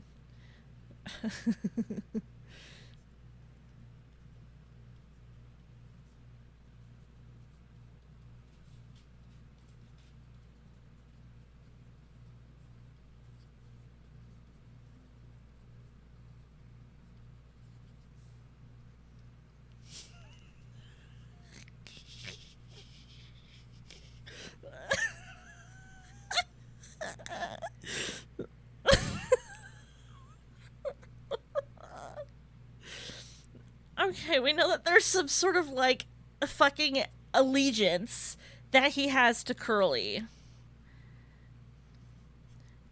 Okay, we know that there's some sort of, like, a fucking allegiance that he has to Curly.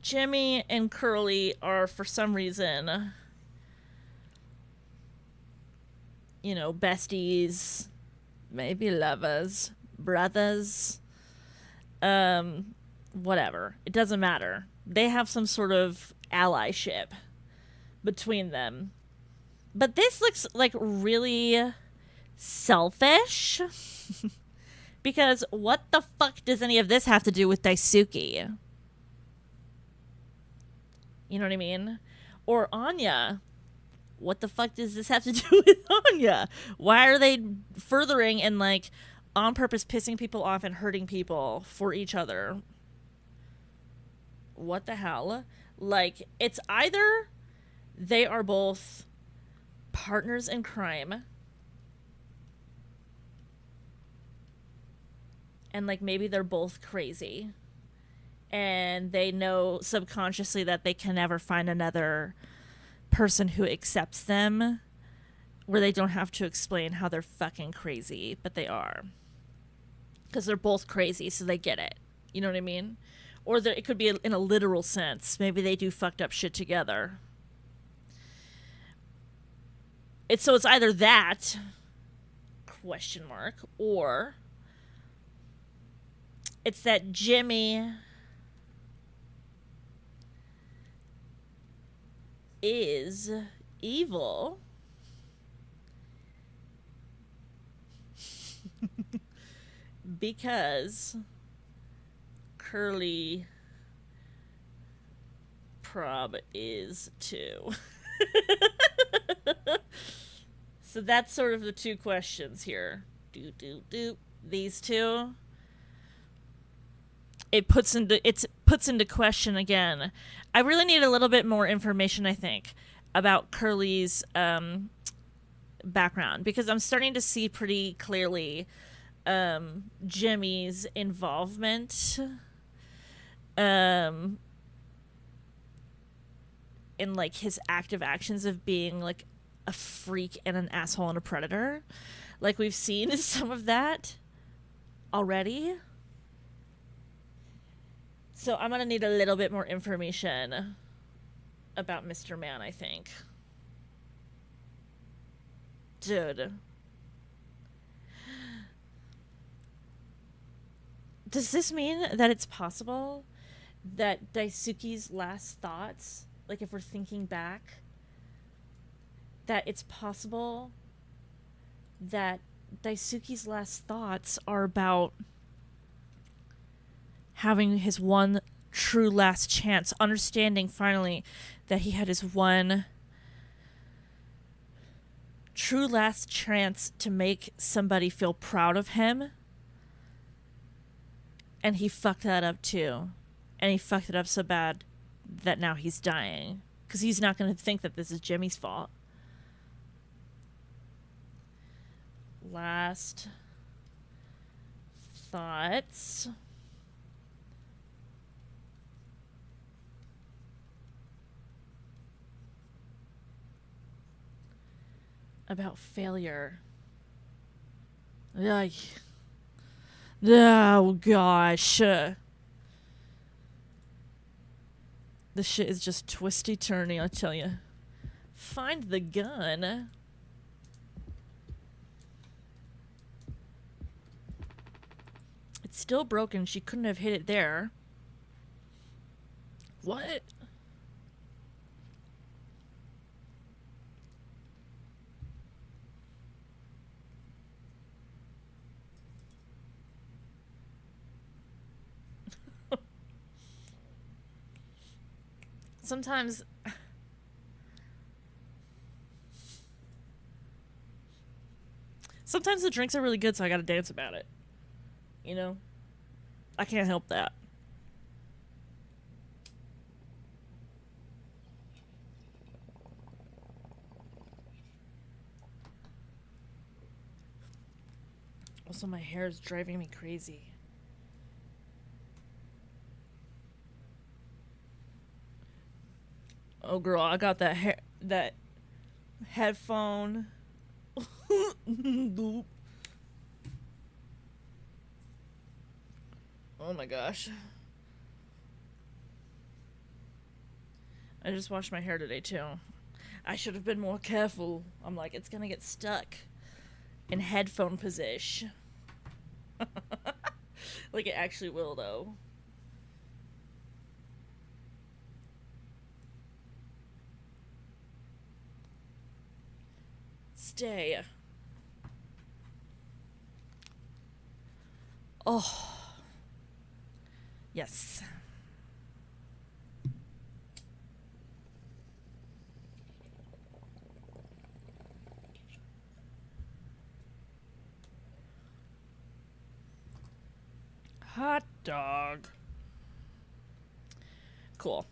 Jimmy and Curly are, for some reason, you know, besties, maybe lovers, brothers, whatever. It doesn't matter. They have some sort of allyship between them. But this looks like really selfish. Because what the fuck does any of this have to do with Daisuke? You know what I mean? Or Anya. What the fuck does this have to do with Anya? Why are they furthering and, like, on purpose pissing people off and hurting people for each other? What the hell? Like, it's either they are both partners in crime and, like, maybe they're both crazy and they know subconsciously that they can never find another person who accepts them, where they don't have to explain how they're fucking crazy, but they are, because they're both crazy, so they get it. You know what I mean? Or it could be in a literal sense. Maybe they do fucked up shit together. It's either that, question mark, or it's that Jimmy is evil because Curly prob is too. So that's sort of the two questions here. These two. It puts into question again. I really need a little bit more information, I think, about Curly's background, because I'm starting to see pretty clearly Jimmy's involvement in like his active actions of being like a freak and an asshole and a predator. Like we've seen some of that already. So I'm gonna need a little bit more information about Mr. Man, I think. Dude. Does this mean that it's possible that Daisuke's last thoughts, like if we're thinking back, that it's possible that Daisuke's last thoughts are about having his one true last chance, understanding finally that he had his one true last chance to make somebody feel proud of him, and he fucked that up too, and he fucked it up so bad that now he's dying because he's not going to think that this is Jimmy's fault. Last thoughts about failure. Ugh. Oh gosh. This shit is just twisty turny, I tell you. Find the gun. It's still broken. She couldn't have hit it there. What? Sometimes the drinks are really good, so I gotta dance about it. You know? I can't help that. Also, my hair is driving me crazy. Oh, girl, I got that headphone. Oh my gosh. I just washed my hair today too. I should have been more careful. I'm like, it's gonna get stuck in headphone position. Like it actually will though. Stay. Oh. Yes. Hot dog. Cool.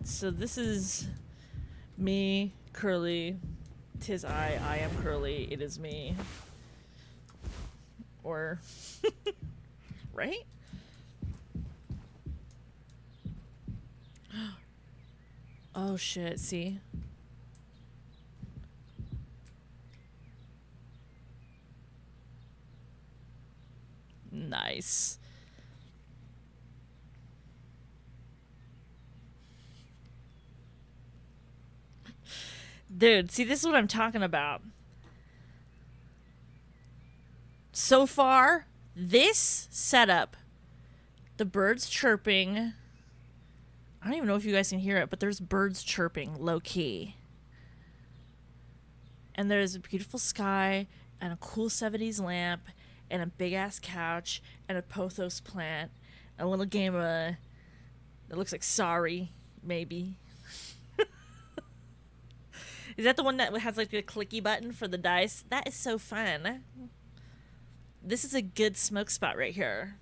So this is me, Curly. 'Tis I am Curly, it is me. Or, right? Oh shit, see? Nice. Dude, see, this is what I'm talking about. So far, this setup, the birds chirping, I don't even know if you guys can hear it, but there's birds chirping low-key. and there's a beautiful sky and a cool 70s lamp and a big ass couch and a pothos plant, a little game of that looks like Sorry, maybe. Is that the one that has like the clicky button for the dice? That is so fun. This is a good smoke spot right here.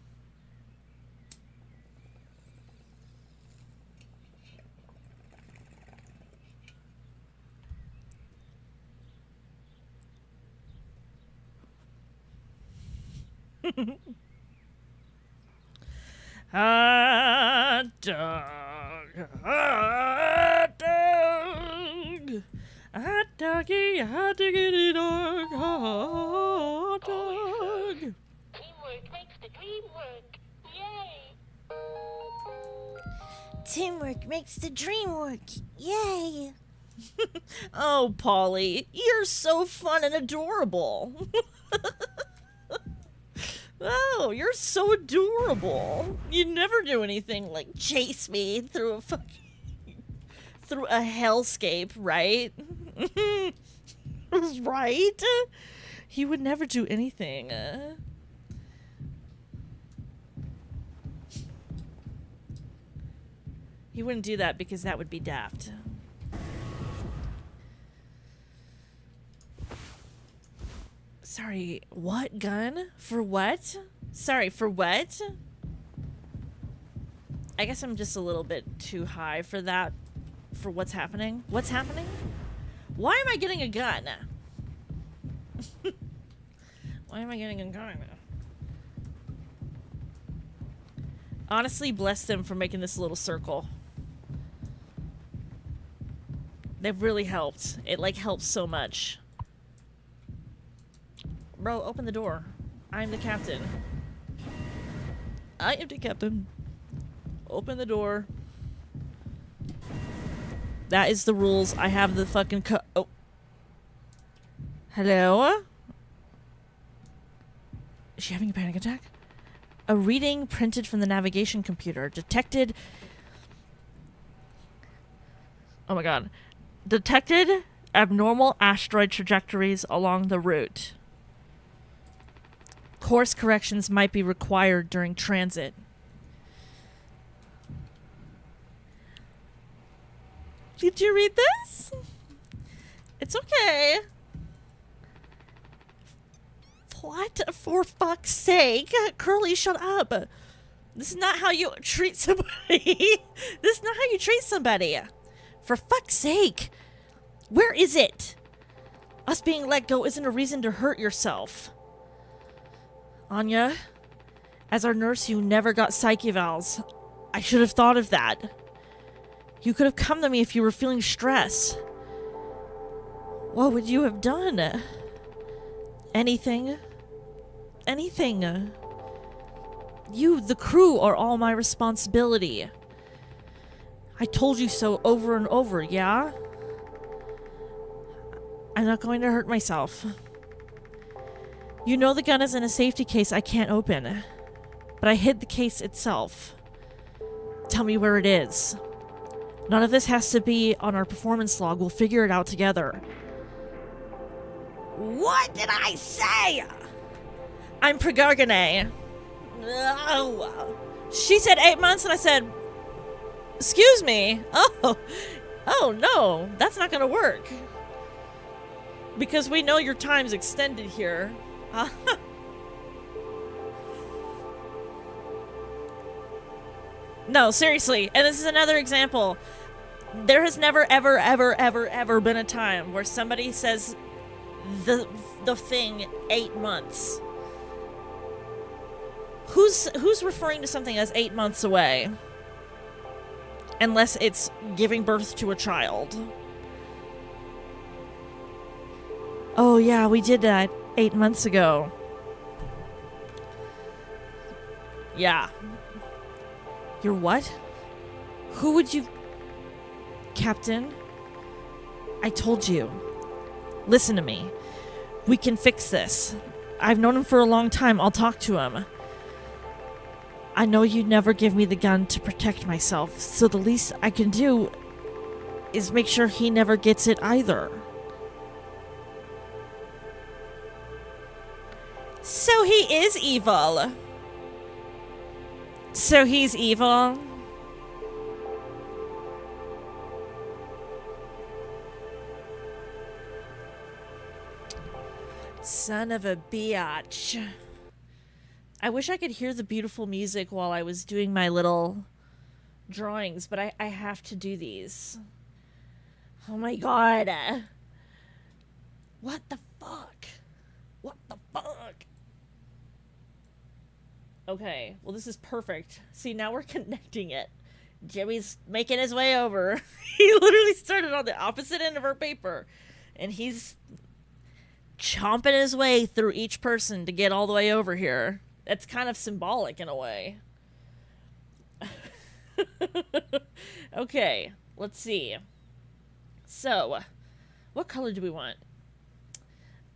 Hot dog, hot dog, hot doggy, hot diggity dog, hot dog. Teamwork makes the dream work. Yay! Teamwork makes the dream work. Yay! Oh, Polly, you're so fun and adorable. Oh, you're so adorable. You never do anything like chase me through a hellscape, right? Right? He would never do anything. He wouldn't do that because that would be daft. Sorry, what gun? For what? Sorry, for what? I guess I'm just a little bit too high for that. For what's happening? What's happening? Why am I getting a gun? Why am I getting a gun? Honestly, bless them for making this little circle. They've really helped. It, like, helps so much. Bro, open the door. I'm the captain. I am the captain. Open the door. That is the rules. I have the fucking oh. Hello? Is she having a panic attack? A reading printed from the navigation computer. Detected... Oh my god. Detected abnormal asteroid trajectories along the route. Course corrections might be required during transit. Did you read this? It's okay. What? For fuck's sake? Curly, shut up. This is not how you treat somebody. This is not how you treat somebody. For fuck's sake. Where is it? Us being let go isn't a reason to hurt yourself. Anya, as our nurse, you never got psych evals. I should have thought of that. You could have come to me if you were feeling stress. What would you have done? Anything. Anything. You, the crew, are all my responsibility. I told you so over and over, yeah? I'm not going to hurt myself. You know the gun is in a safety case I can't open. But I hid the case itself. Tell me where it is. None of this has to be on our performance log. We'll figure it out together. What did I say? I'm Pregargane. No. She said 8 months and I said, excuse me. Oh no, that's not gonna work. Because we know your time's extended here. No, seriously. And this is another example. There has never, ever, ever, ever, ever been a time where somebody says the thing 8 months. Who's referring to something as 8 months away? Unless it's giving birth to a child. Oh yeah, we did that 8 months ago. Yeah. You're what? Who would you... Captain? I told you. Listen to me. We can fix this. I've known him for a long time. I'll talk to him. I know you'd never give me the gun to protect myself, so the least I can do is make sure he never gets it either. he is evil. So he's evil. Son of a biatch. I wish I could hear the beautiful music while I was doing my little drawings, but I have to do these. Oh my god. What the fuck? What the fuck? Okay, well this is perfect. See, now we're connecting it. Jimmy's making his way over. He literally started on the opposite end of our paper, and he's chomping his way through each person to get all the way over here. That's kind of symbolic in a way. Okay, let's see. So, what color do we want?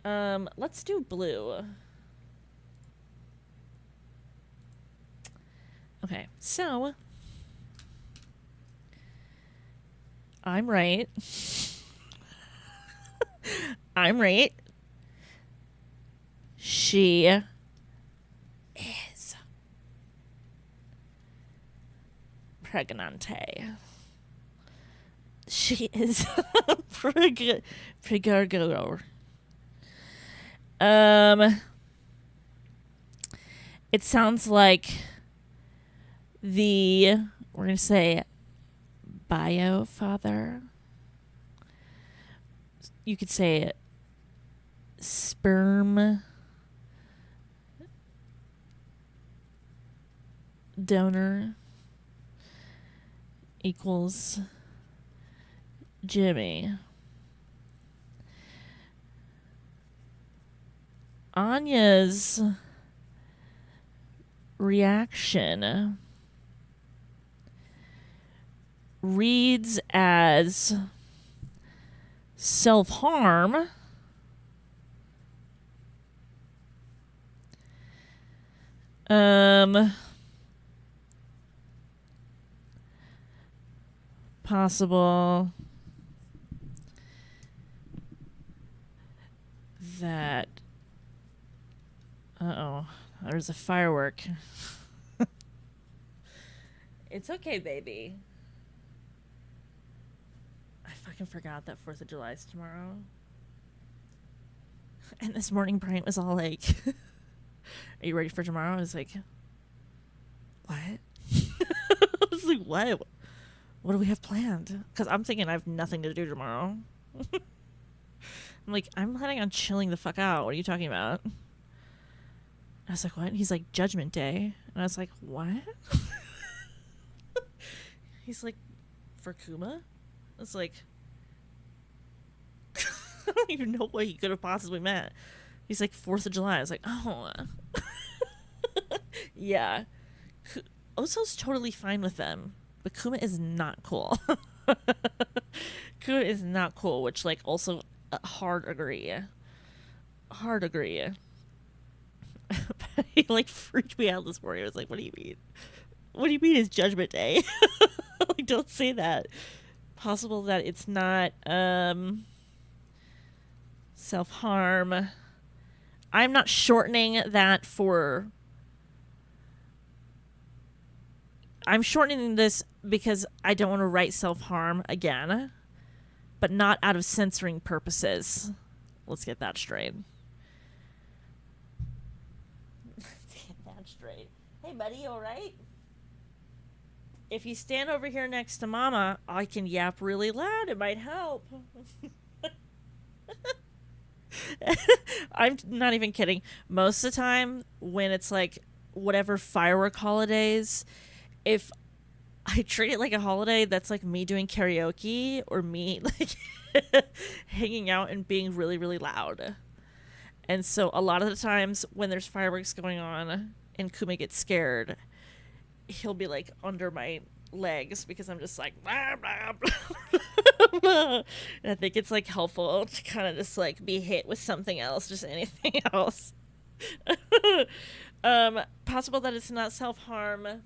Let's do blue. Okay, so I'm right. I'm right. She is pregnante. She is pregnant. It sounds like we're gonna say bio father. You could say sperm donor equals Jimmy. Anya's reaction reads as self-harm. Possible that there's a firework. It's okay, baby. I fucking forgot that 4th of July is tomorrow. And this morning Bryant was all like, are you ready for tomorrow? I was like, what? I was like, what? What do we have planned? Because I'm thinking I have nothing to do tomorrow. I'm like, I'm planning on chilling the fuck out. What are you talking about? I was like, what? And he's like, Judgment Day. And I was like, what? He's like, for Kuma? I was like, I don't even know what he could have possibly meant. He's like, 4th of July. I was like, oh. Yeah. Oso's totally fine with them. But Kuma is not cool. Kuma is not cool, which, like, also hard agree. Hard agree. He, like, freaked me out this morning. I was like, what do you mean? What do you mean it's Judgment Day? Like, don't say that. Possible that it's not, self-harm. I'm not shortening that for... I'm shortening this because I don't want to write self-harm again, but not out of censoring purposes. Let's get that straight. Get that straight. Hey, buddy, you all right? If you stand over here next to Mama, I can yap really loud. It might help. I'm not even kidding. Most of the time, when it's like whatever firework holidays, if I treat it like a holiday, that's like me doing karaoke or me like hanging out and being really, really loud. And so a lot of the times when there's fireworks going on and Kuma gets scared, he'll be like under my legs because I'm just like blah, blah, blah. And I think it's like helpful to kind of just like be hit with something else, just anything else. Possible that it's not self-harm.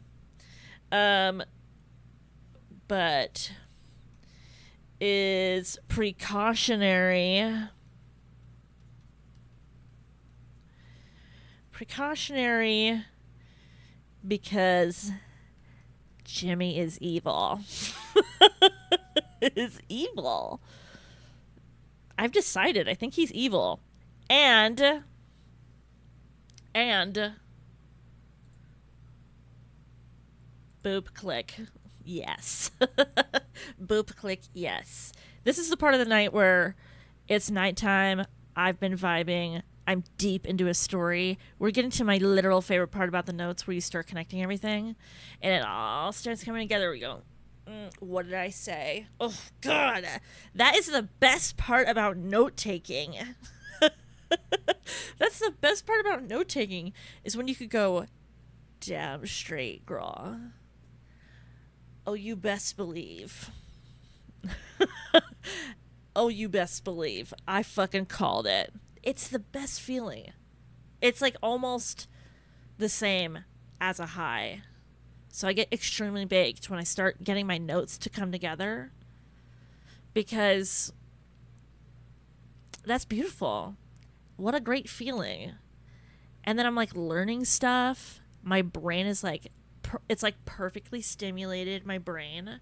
But is precautionary. Precautionary because Jimmy is evil. Is evil. I've decided. I think he's evil. And boop click. Yes. Boop click. Yes. This is the part of the night where it's nighttime. I've been vibing. I'm deep into a story. We're getting to my literal favorite part about the notes where you start connecting everything. And it all starts coming together. We go, what did I say? Oh, God. That is the best part about note-taking. That's the best part about note-taking is when you could go, damn straight, girl. Oh, you best believe. Oh, you best believe. I fucking called it. It's the best feeling. It's like almost the same as a high. So I get extremely baked when I start getting my notes to come together. Because that's beautiful. What a great feeling. And then I'm like learning stuff. My brain is like, it's like perfectly stimulated, my brain.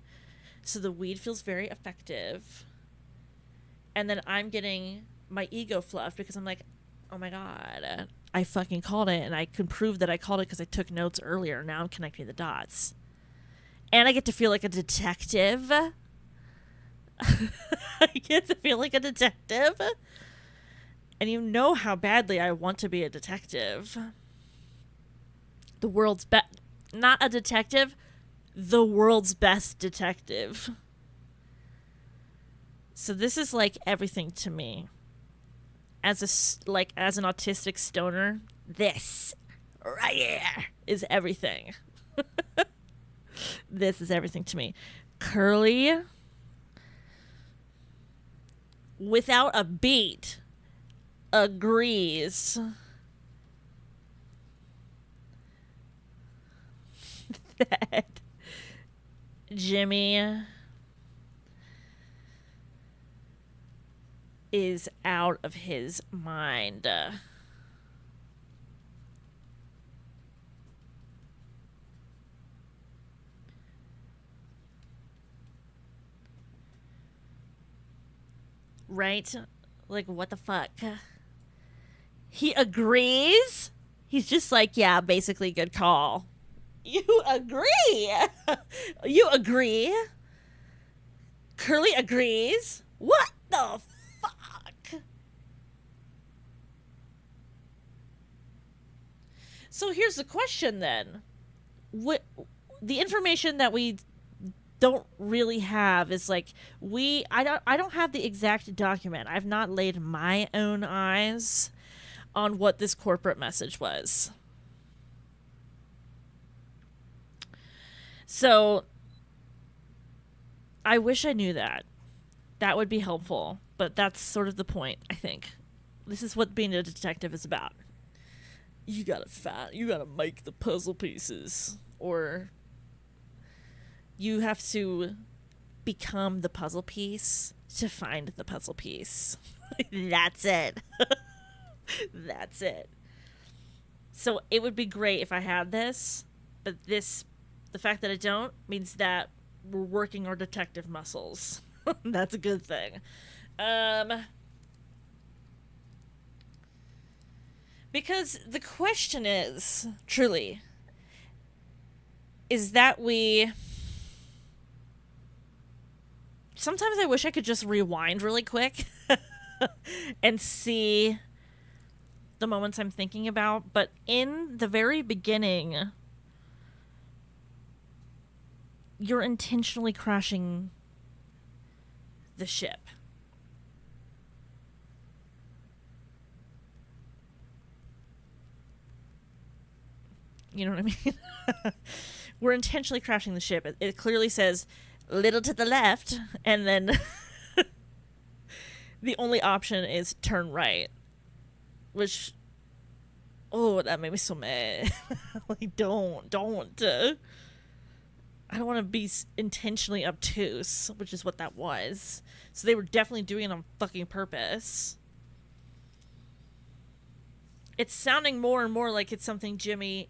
So the weed feels very effective. And then I'm getting my ego fluffed because I'm like, oh my God, I fucking called it. And I can prove that I called it because I took notes earlier. Now I'm connecting the dots. And I get to feel like a detective. I get to feel like a detective. And you know how badly I want to be a detective. The world's best. Not a detective. The world's best detective. So this is like everything to me. As an autistic stoner, this right here is everything. This is everything to me. Curly, without a beat, agrees that Jimmy is out of his mind. Right? Like, what the fuck? He agrees? He's just like, yeah, basically good call. You agree? You agree? Curly agrees? What the fuck? So here's the question then. What the information that we don't really have is like I don't have the exact document. I've not laid my own eyes on what this corporate message was. So I wish I knew that. That would be helpful, but that's sort of the point, I think. This is what being a detective is about. You gotta make the puzzle pieces, or you have to become the puzzle piece to find the puzzle piece. That's it. That's it. So it would be great if I had this, but the fact that I don't means that we're working our detective muscles. That's a good thing. Because the question is, truly, is that sometimes I wish I could just rewind really quick and see the moments I'm thinking about, but in the very beginning, you're intentionally crashing the ship. You know what I mean? We're intentionally crashing the ship. It clearly says little to the left, and then the only option is turn right. Which, oh, that made me so mad. Like, don't. I don't want to be intentionally obtuse, which is what that was. So they were definitely doing it on fucking purpose. it's sounding more and more like it's something Jimmy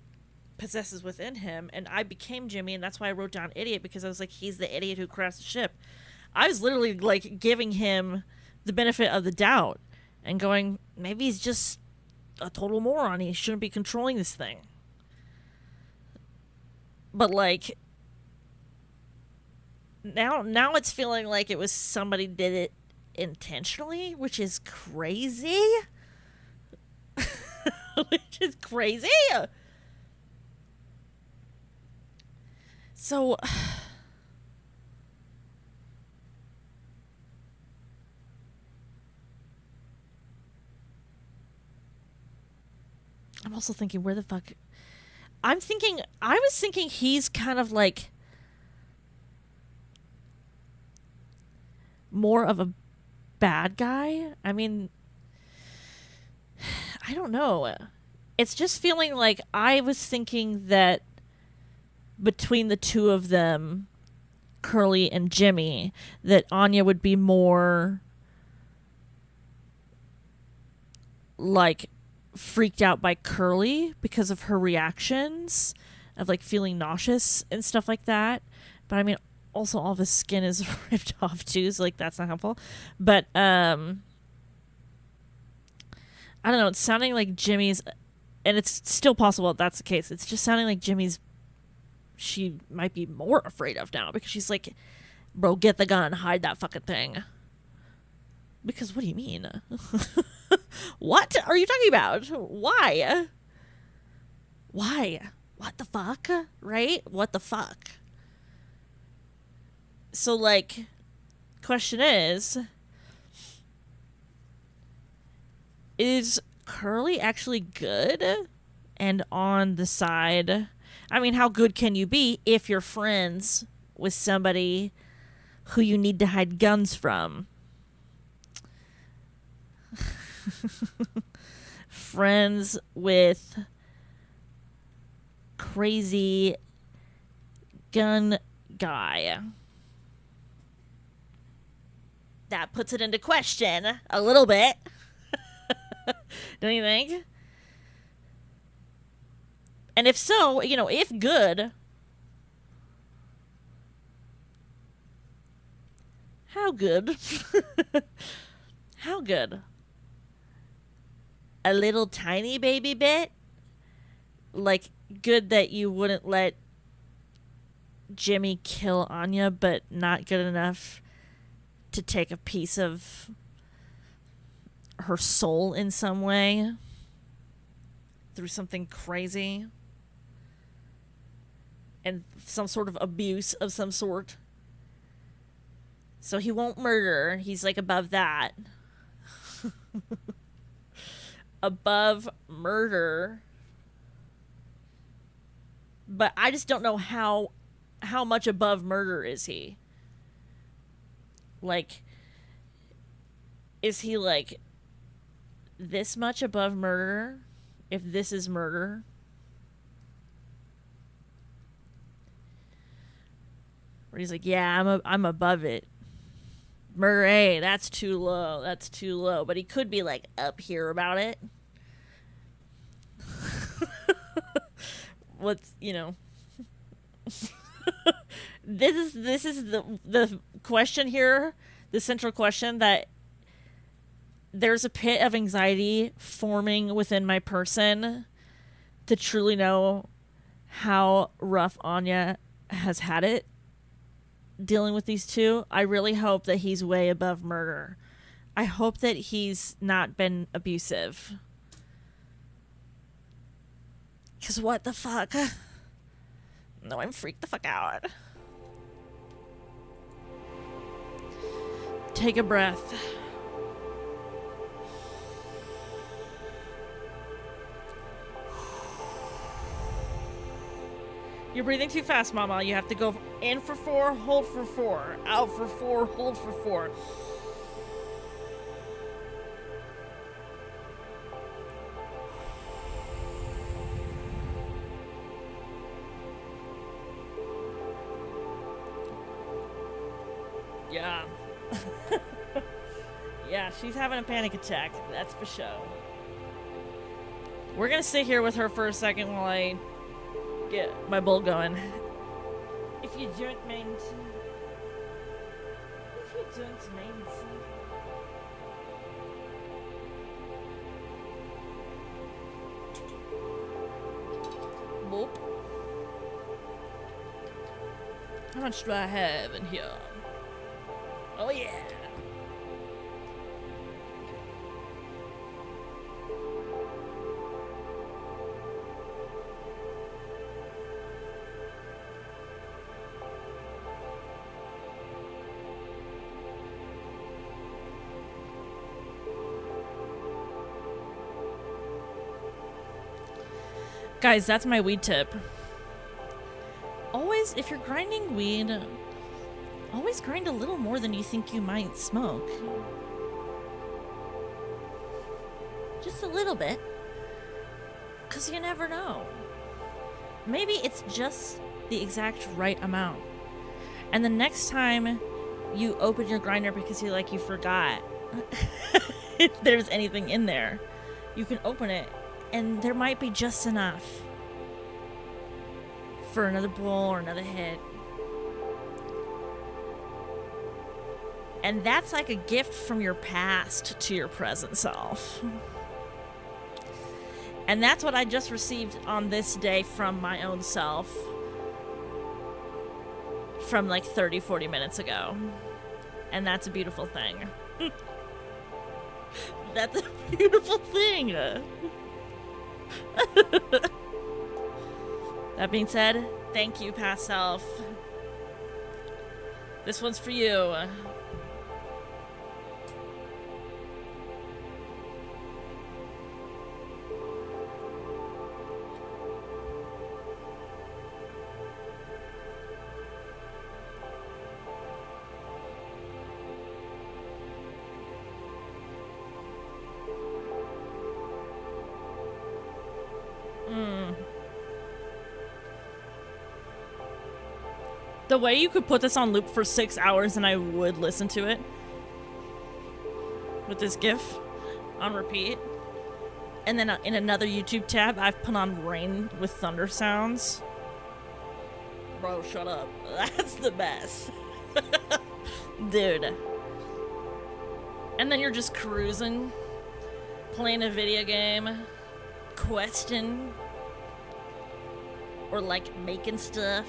possesses within him, and I became Jimmy, and that's why I wrote down idiot, because I was like, he's the idiot who crashed the ship. I was literally like giving him the benefit of the doubt and going, maybe he's just a total moron. He shouldn't be controlling this thing. But like now it's feeling like it was somebody did it intentionally, which is crazy. Which is crazy. So I'm also thinking, where the fuck... I was thinking he's kind of like more of a bad guy. I mean, I don't know. It's just feeling like I was thinking that between the two of them, Curly and Jimmy, that Anya would be more like freaked out by Curly because of her reactions of like feeling nauseous and stuff like that. But I mean, also all of his skin is ripped off too, so like that's not helpful. But I don't know, it's sounding like Jimmy's, and it's still possible that that's the case. It's just sounding like Jimmy's she might be more afraid of now, because she's like, bro, get the gun, hide that fucking thing. Because what do you mean? What are you talking about? Why? What the fuck? Right? What the fuck? So, like, question is Curly actually good and on the side? I mean, how good can you be if you're friends with somebody who you need to hide guns from? Friends with crazy gun guy. That puts it into question a little bit. Don't you think? And if so, you know, if good, how good? How good? A little tiny baby bit? Like, good that you wouldn't let Jimmy kill Anya, but not good enough to take a piece of her soul in some way through something crazy and some sort of abuse of some sort. So he won't murder. He's like above that. Above murder. But I just don't know how much above murder is he? Like, is he like this much above murder? If this is murder? Where he's like, yeah, I'm above it. Murder, hey, that's too low. That's too low. But he could be like up here about it. What's, you know? This is the question here, the central question, that there's a pit of anxiety forming within my person to truly know how rough Anya has had it dealing with these two. I really hope that he's way above murder. I hope that he's not been abusive. Because what the fuck? No, I'm freaked the fuck out. Take a breath. You're breathing too fast, Mama. You have to go in for 4, hold for 4. Out for 4, hold for 4. Yeah. Yeah, she's having a panic attack. That's for sure. We're gonna sit here with her for a second while I get my bowl going. If you don't mind. If you don't mind. Boop. How much do I have in here? Oh yeah. Guys, that's my weed tip. Always, if you're grinding weed, always grind a little more than you think you might smoke. Just a little bit. 'Cause you never know. Maybe it's just the exact right amount. And the next time you open your grinder because you forgot if there's anything in there, you can open it and there might be just enough for another bowl or another hit. And that's like a gift from your past to your present self. And that's what I just received on this day from my own self. From like 30, 40 minutes ago. And that's a beautiful thing. That's a beautiful thing. That being said, thank you, past self. This one's for you. The way you could put this on loop for 6 hours and I would listen to it. With this GIF on repeat. And then in another YouTube tab, I've put on rain with thunder sounds. Bro, shut up. That's the best. Dude. And then you're just cruising. Playing a video game. Questing. Or like making stuff.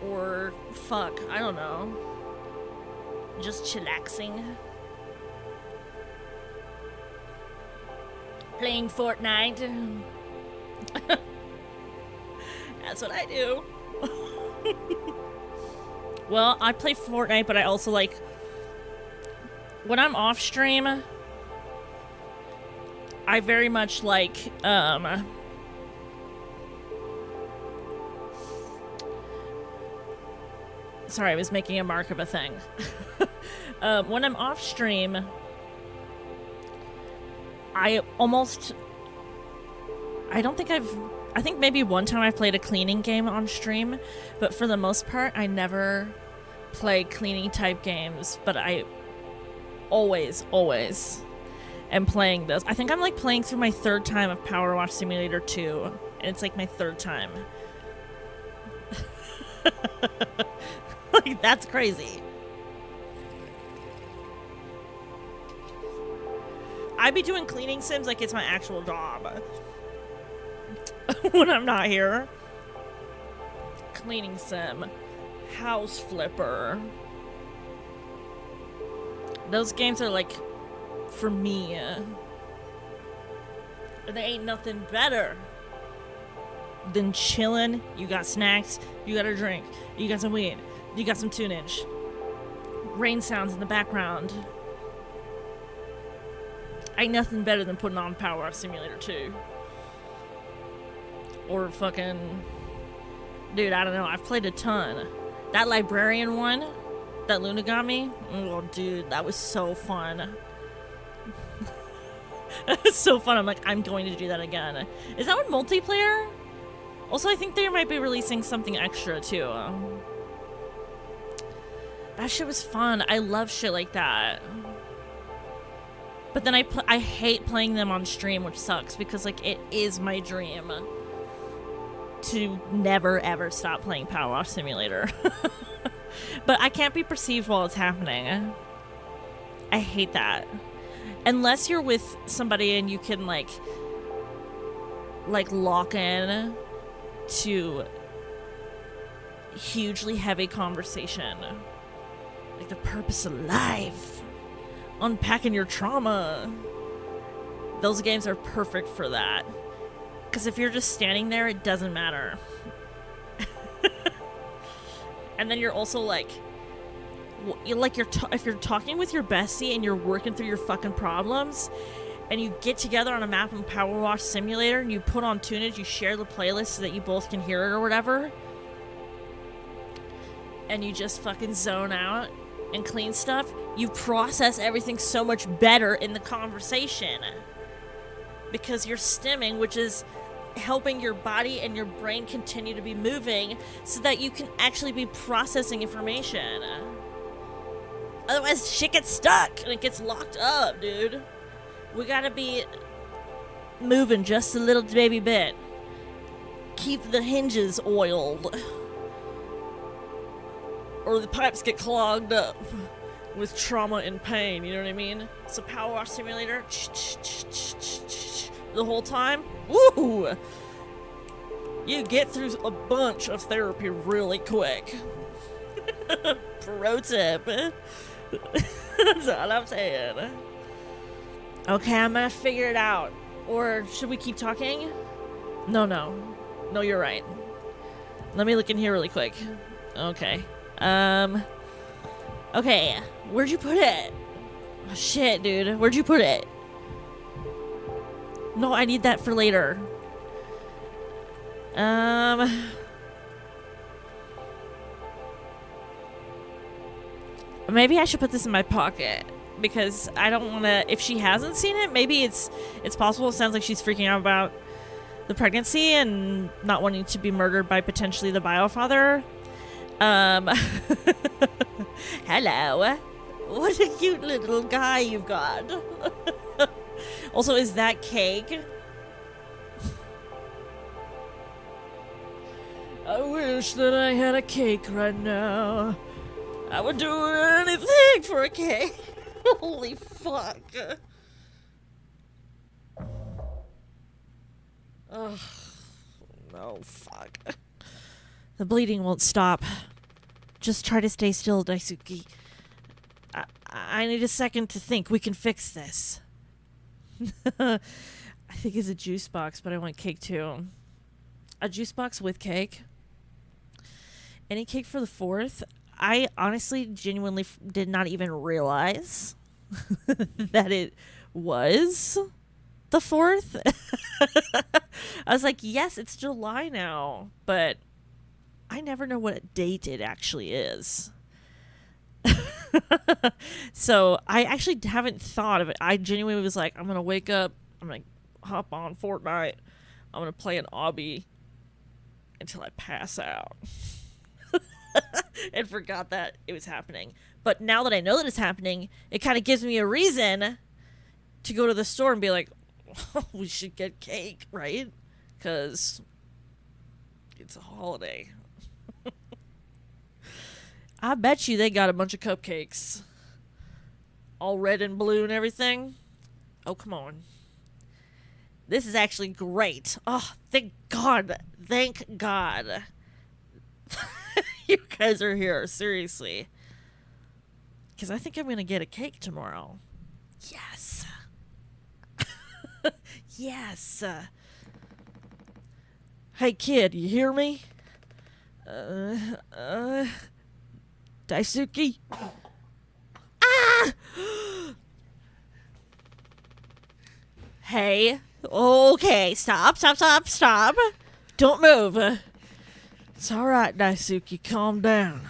Or, fuck, I don't know. Just chillaxing. Playing Fortnite. That's what I do. Well, I play Fortnite, but I also like... When I'm off stream, I very much like, Sorry, I was making a mark of a thing. When I'm off stream, I think maybe one time I played a cleaning game on stream, but for the most part, I never play cleaning type games, but I always am playing this. I think I'm like playing through my third time of Power Wash Simulator 2, and it's like my third time. Like, that's crazy. I be doing cleaning sims like it's my actual job. When I'm not here. Cleaning sim. House flipper. Those games are like, for me. There ain't nothing better than chilling. You got snacks, you got a drink, you got some weed, you got some tunage. Rain sounds in the background. Ain't nothing better than putting on Power Wash Simulator 2. Or fucking... Dude, I don't know. I've played a ton. That librarian one that Luna got me. Oh, dude, that was so fun. That was so fun. I'm like, I'm going to do that again. Is that one multiplayer? Also, I think they might be releasing something extra, too. That shit was fun. I love shit like that. But then I hate playing them on stream, which sucks because like it is my dream to never ever stop playing Power Wash Simulator. But I can't be perceived while it's happening. I hate that. Unless you're with somebody and you can like lock in to hugely heavy conversation. Like the purpose of life. Unpacking your trauma. Those games are perfect for that. Because if you're just standing there, it doesn't matter. And then you're also like if you're talking with your bestie and you're working through your fucking problems, and you get together on a map in Power Wash Simulator and you put on tunage, you share the playlist so that you both can hear it or whatever, and you just fucking zone out and clean stuff, you process everything so much better in the conversation. Because you're stimming, which is helping your body and your brain continue to be moving so that you can actually be processing information. Otherwise, shit gets stuck and it gets locked up, dude. We gotta be moving just a little baby bit. Keep the hinges oiled. Or the pipes get clogged up with trauma and pain, you know what I mean? So Power Wash Simulator, the whole time, woo! You get through a bunch of therapy really quick. Pro tip. That's all I'm saying. Okay, I'm gonna figure it out. Or should we keep talking? No, you're right. Let me look in here really quick. Okay. Okay, where'd you put it? Oh, shit, dude. Where'd you put it? No, I need that for later. Maybe I should put this in my pocket. Because I don't want to... If she hasn't seen it, maybe it's possible. It sounds like she's freaking out about the pregnancy and not wanting to be murdered by potentially the biofather. Hello. What a cute little guy you've got. Also, is that cake? I wish that I had a cake right now. I would do anything for a cake. Holy fuck. Ugh. No, fuck. The bleeding won't stop. Just try to stay still, Daisuke. I need a second to think. We can fix this. I think it's a juice box, but I want cake too. A juice box with cake? Any cake for the 4th? I honestly, genuinely did not even realize that it was the 4th. I was like, yes, it's July now, but I never know what date it actually is. So I actually haven't thought of it. I genuinely was like, I'm going to wake up, I'm going to hop on Fortnite, I'm going to play an obby until I pass out. And forgot that it was happening. But now that I know that it's happening, it kind of gives me a reason to go to the store and be like, oh, we should get cake, right? Because it's a holiday. I bet you they got a bunch of cupcakes. All red and blue and everything. Oh, come on. This is actually great. Oh, thank God. Thank God. You guys are here. Seriously. Because I think I'm going to get a cake tomorrow. Yes. Yes. Hey, kid, you hear me? Daisuke? Ah! Hey. Okay, stop. Don't move. It's alright, Daisuke. Calm down.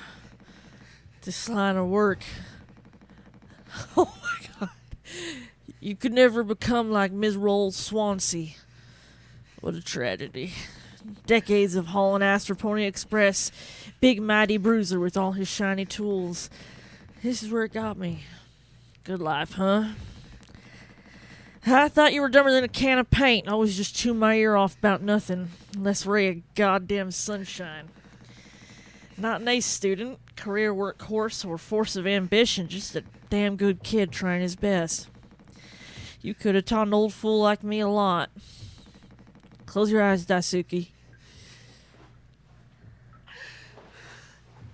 This line of work. Oh my God. You could never become like Ms. Roll Swansea. What a tragedy. Decades of hauling ass for Pony Express. Big mighty bruiser with all his shiny tools. This is where it got me. Good life, huh? I thought you were dumber than a can of paint. Always just chew my ear off about nothing. Less ray of goddamn sunshine. Not an ace student, career workhorse, or force of ambition. Just a damn good kid trying his best. You could have taught an old fool like me a lot. Close your eyes, Daisuke.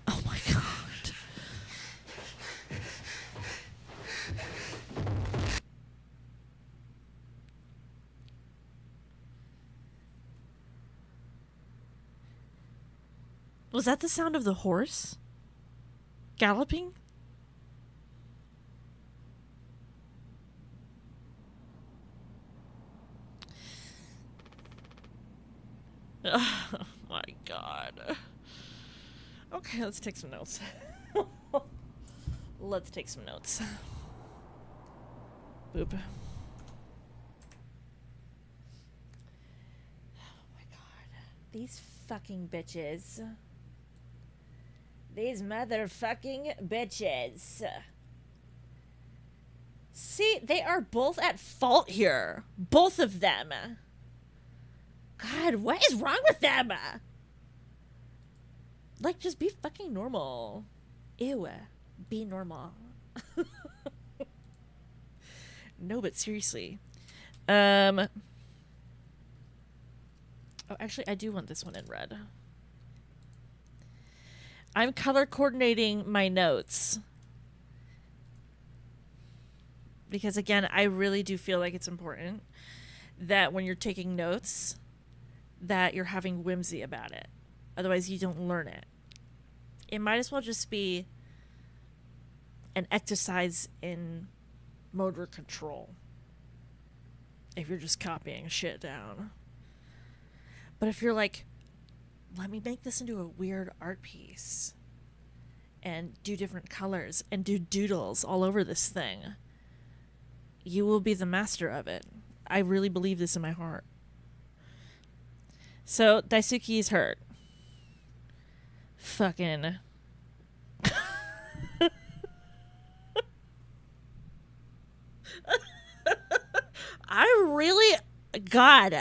Oh my god. Was that the sound of the horse? Galloping? Oh my god. Okay, let's take some notes. Let's take some notes. Boop. Oh my god. These fucking bitches. These motherfucking bitches. See, they are both at fault here. Both of them. God, what is wrong with them? Like, just be fucking normal. Ew. Be normal. No, but seriously. Oh, actually, I do want this one in red. I'm color coordinating my notes. Because, again, I really do feel like it's important that when you're taking notes, that you're having whimsy about it. Otherwise, you don't learn it. It might as well just be an exercise in motor control. If you're just copying shit down. But if you're like, let me make this into a weird art piece and do different colors and do doodles all over this thing, you will be the master of it. I really believe this in my heart. So, Daisuke is hurt. Fucking. I really. God.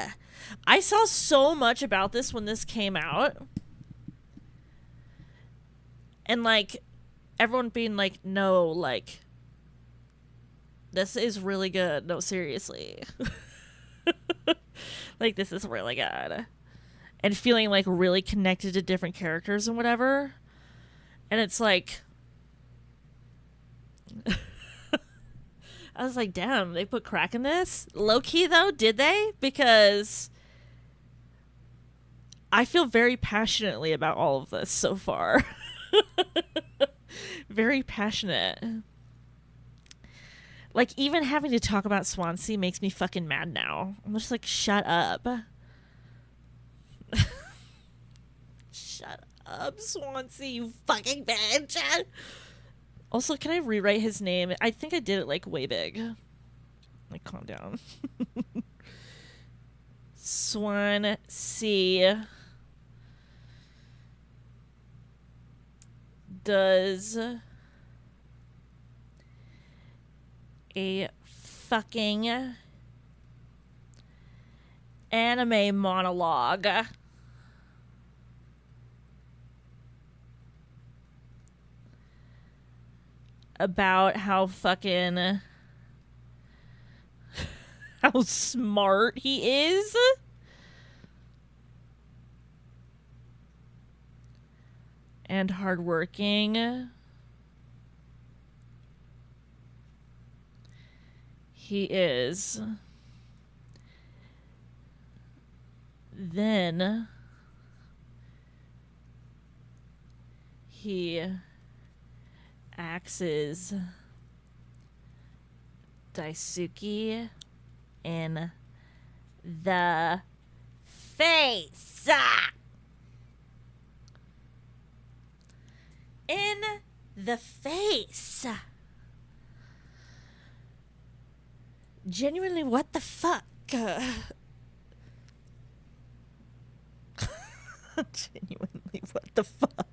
I saw so much about this when this came out. And, like, everyone being like, no, like, this is really good. No, seriously. Like, this is really good. And feeling, like, really connected to different characters and whatever. And it's like... I was like, damn, they put crack in this? Low-key, though, did they? Because I feel very passionately about all of this so far. Very passionate. Like, even having to talk about Swansea makes me fucking mad now. I'm just like, shut up. Shut up, Swansea, you fucking bitch. Also, can I rewrite his name? I think I did it, like, way big. Like, calm down. Swansea does a fucking anime monologue about how fucking how smart he is. And hardworking. He is. Then he axes Daisuke in the face. In the face. Genuinely, what the fuck? Genuinely, what the fuck?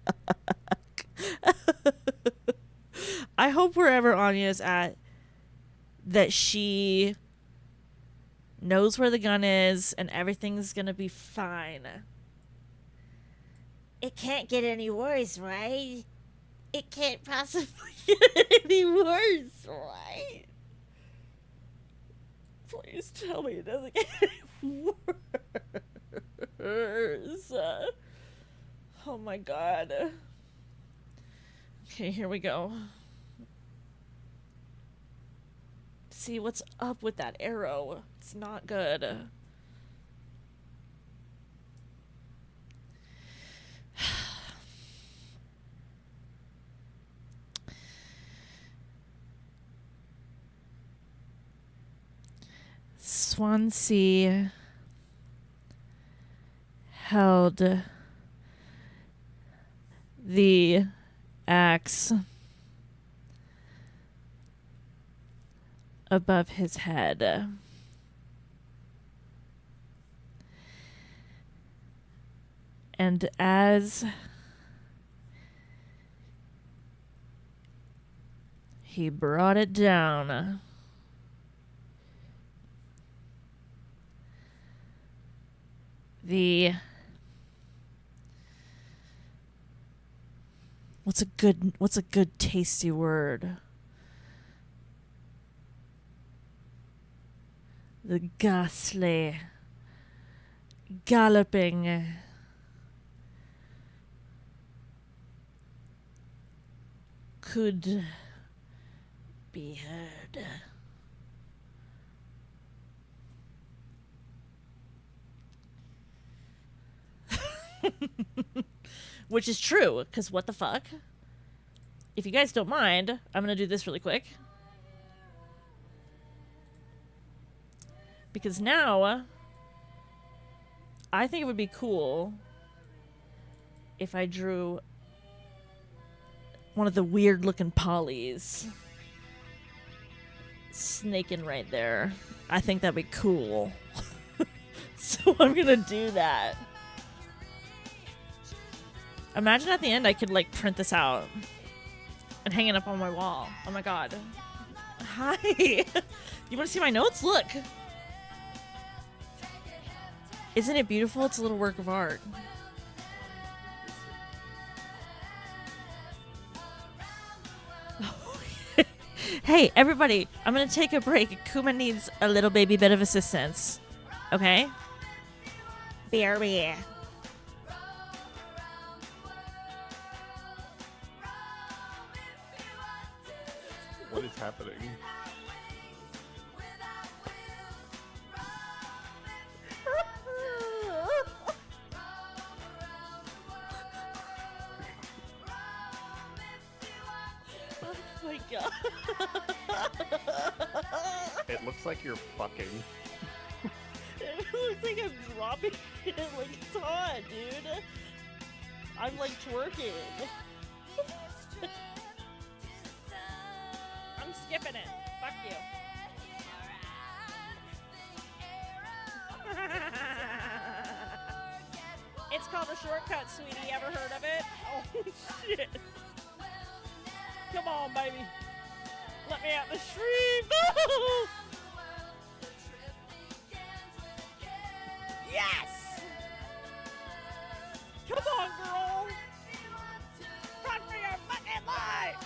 I hope wherever Anya's at, that she knows where the gun is, and everything's gonna be fine. It can't get any worse, right? It can't possibly get any worse, right? Please tell me it doesn't get any worse. Oh my god. Okay, here we go. See what's up with that arrow. It's not good. Swansea held the axe above his head. And as he brought it down, the what's a good tasty word? The ghastly galloping could be heard. Which is true, because what the fuck? If you guys don't mind, I'm going to do this really quick. Because now, I think it would be cool if I drew one of the weird looking polys snaking right there. I think that'd be cool. So I'm going to do that. Imagine at the end I could like print this out and hang it up on my wall. Oh my god. Hi. You want to see my notes? Look. Isn't it beautiful? It's a little work of art. Hey, everybody. I'm going to take a break. Kuma needs a little baby bit of assistance. Okay? BRB. What is happening? Oh my god. It looks like you're fucking. It looks like I'm dropping it like it's hot, dude. I'm like twerking. I'm skipping it. Fuck you. It's called a shortcut, sweetie. Ever heard of it? Oh, shit. Come on, baby. Let me out the stream. Yes! Come on, girl. Run for your fucking life.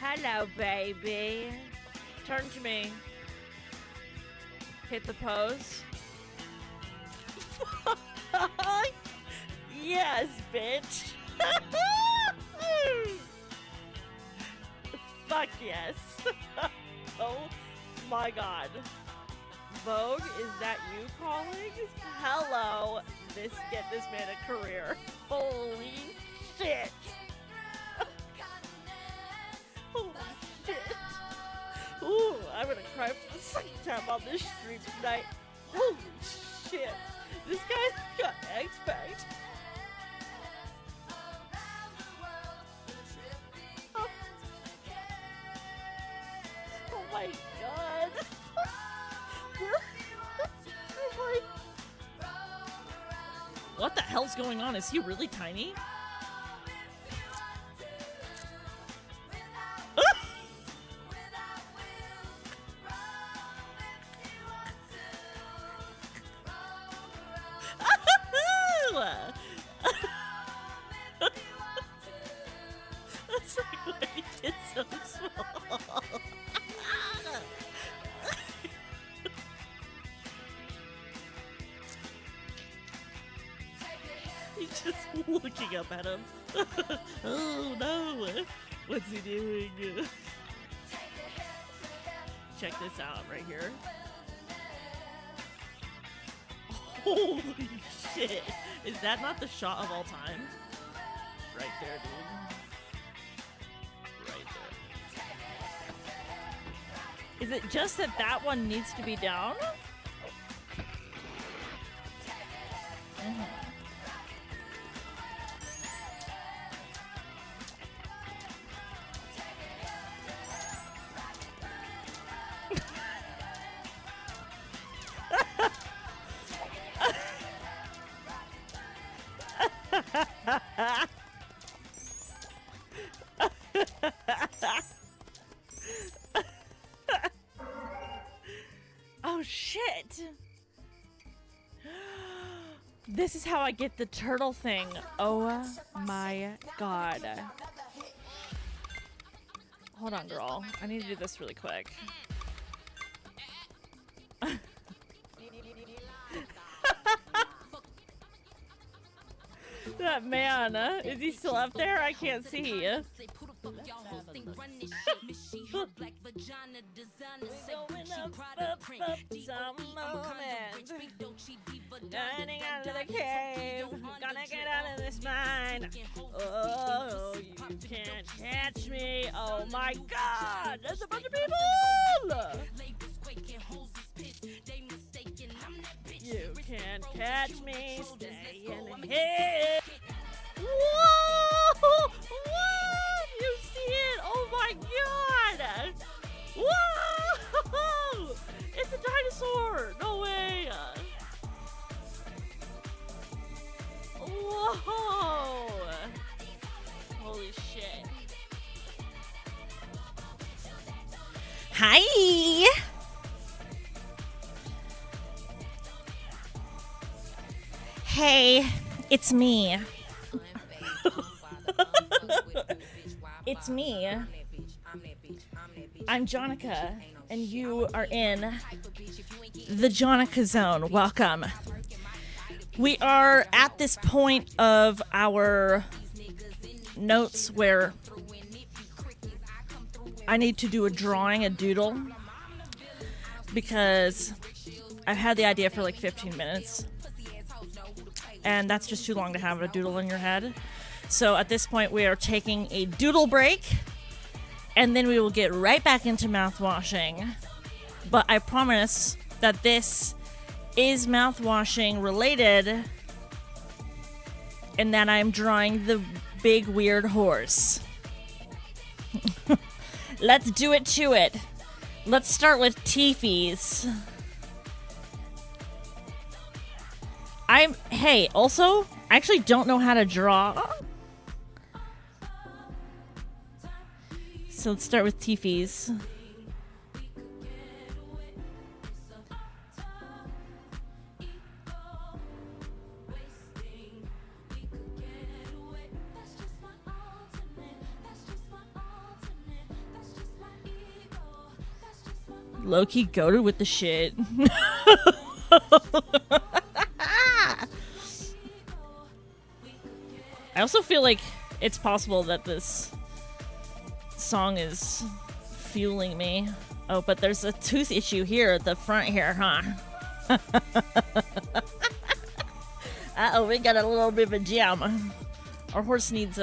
Hello, baby. Turn to me. Hit the pose. Yes, bitch. Fuck yes. Oh my god. Vogue, is that you calling? Hello. Get this man a career. Holy shit. Holy shit. Ooh, I'm gonna cry for this. on the street tonight. Holy shit. This guy's got expect. Oh my god. What the hell's going on? Is he really tiny? That's like why he gets so small. He's just looking up at him. Oh no! What's he doing? Check this out right here. Holy shit! Is that not the shot of all time? Right there, dude. Right there. Is it just that that one needs to be down? Oh shit! This is how I get the turtle thing. Oh my god. Hold on, girl. I need to do this really quick. That man, is he still up there? I can't see. Running out of the cave, gonna get out of this mine. Oh, you can't catch me. Oh my god, there's a bunch of people. You can't catch me, stay in here. Whoa! Whoa! You see it? Oh my god! Whoa! It's a dinosaur! No way! Whoa! Holy shit. Hi! Hey, it's me. It's me. I'm Jonica, and you are in the Jonica Zone. Welcome. We are at this point of our notes where I need to do a drawing, a doodle, because I've had the idea for like 15 minutes. And that's just too long to have a doodle in your head. So at this point, we are taking a doodle break, and then we will get right back into mouthwashing. But I promise that this is mouthwashing related, and that I'm drawing the big weird horse. Let's do it to it. Let's start with teefies. Hey, also, I actually don't know how to draw. So let's start with teefies. Low-key goated with the shit. I also feel like it's possible that this song is fueling me. Oh, but there's a tooth issue here at the front here, huh? Uh-oh, we got a little bit of a jam. Our horse needs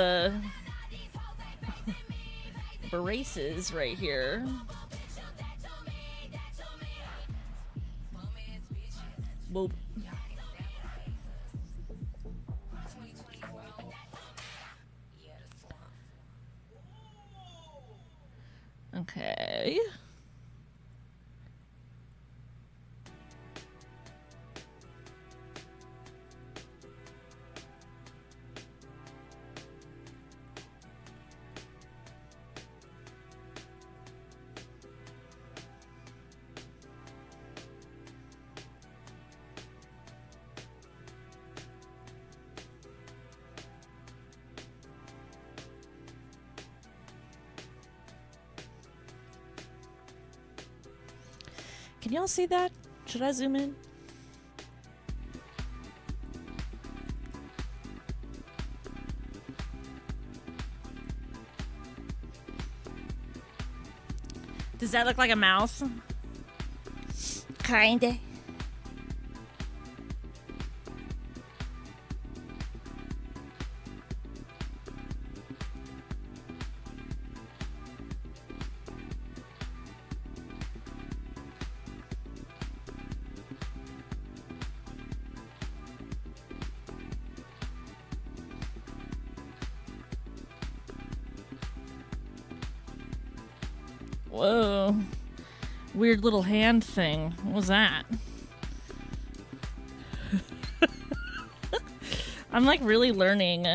braces right here. Boop. Okay. Can y'all see that? Should I zoom in? Does that look like a mouse? Kinda. Whoa. Weird little hand thing. What was that? I'm like really learning.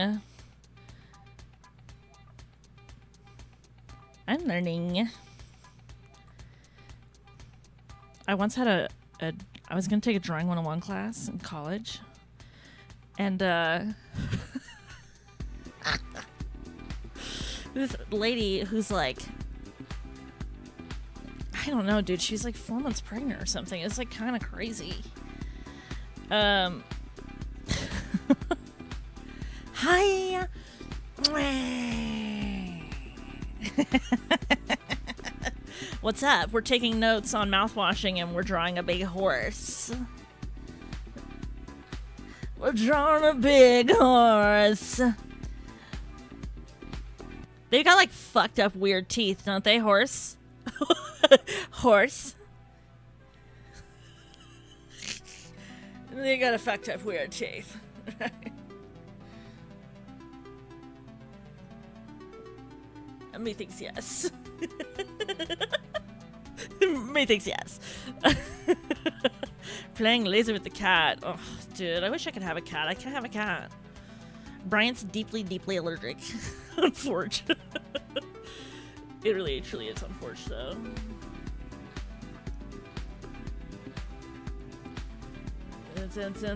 I'm learning. I once had I was gonna take a drawing 101 class in college. And this lady who's like, I don't know, dude. She's like 4 months pregnant or something. It's like kind of crazy. Hi. What's up? We're taking notes on mouthwashing and we're drawing a big horse. We're drawing a big horse. They got like fucked up weird teeth, don't they, horse? Horse. They got a fucked up weird teeth. Methinks yes. Methinks yes. Playing laser with the cat. Oh, dude, I wish I could have a cat. I can't have a cat. Bryant's deeply, deeply allergic. Unfortunate. It really, truly is unfortunate,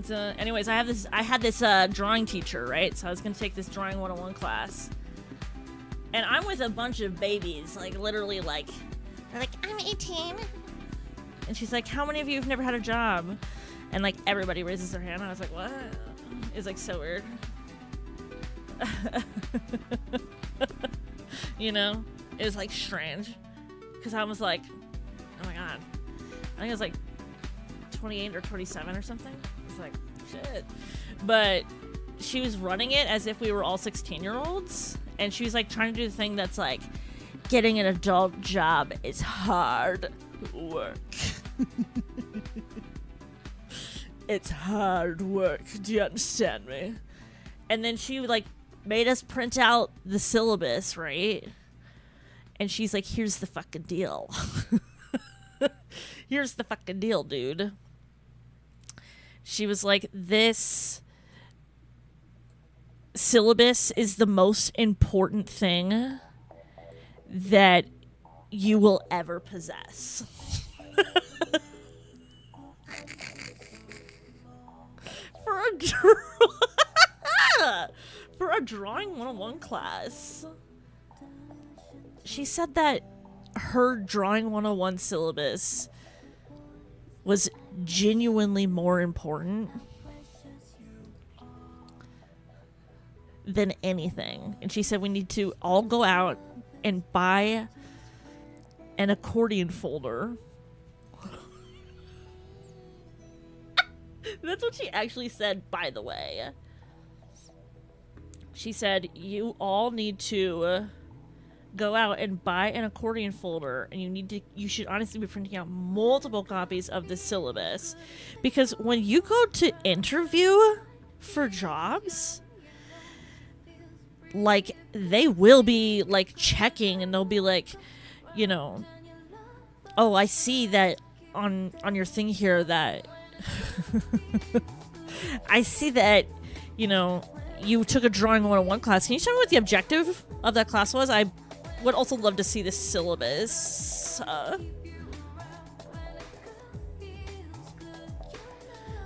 though. Anyways, I had this drawing teacher, right? So I was gonna take this drawing 101 class. And I'm with a bunch of babies, like literally like, they're like, I'm 18. And she's like, how many of you have never had a job? And like everybody raises their hand. I was like, what? It's like so weird. You know? It was like strange. Because I was like, oh my god. I think it was like 28 or 27 or something. It's like, shit. But she was running it as if we were all 16-year-olds. And she was like trying to do the thing that's like, getting an adult job is hard work. It's hard work. Do you understand me? And then she like made us print out the syllabus, right? And she's like, here's the fucking deal. Here's the fucking deal, dude. She was like, this syllabus is the most important thing that you will ever possess. For a drawing 101 class. She said that her drawing 101 syllabus was genuinely more important than anything. And she said we need to all go out and buy an accordion folder. That's what she actually said, by the way. She said, you all need to go out and buy an accordion folder, and you should honestly be printing out multiple copies of the syllabus, because when you go to interview for jobs, like, they will be like checking, and they'll be like, you know, oh, I see that on your thing here that I see that, you know, you took a drawing 101 class. Can you tell me what the objective of that class was? I would also love to see the syllabus.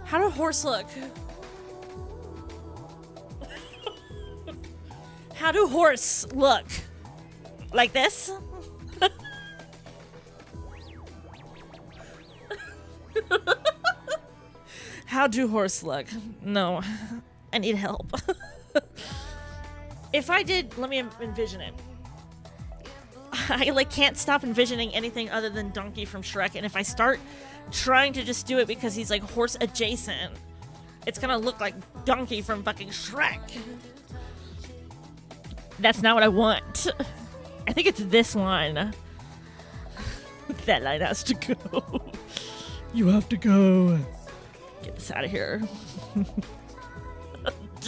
How do horse look? How do horse look? Like this? How do horse look? No, I need help. If I did, let me envision it. I like can't stop envisioning anything other than Donkey from Shrek, and if I start trying to just do it because he's like horse adjacent, it's gonna look like Donkey from fucking Shrek. That's not what I want. I think it's this line. That line has to go. You have to go. Get this out of here.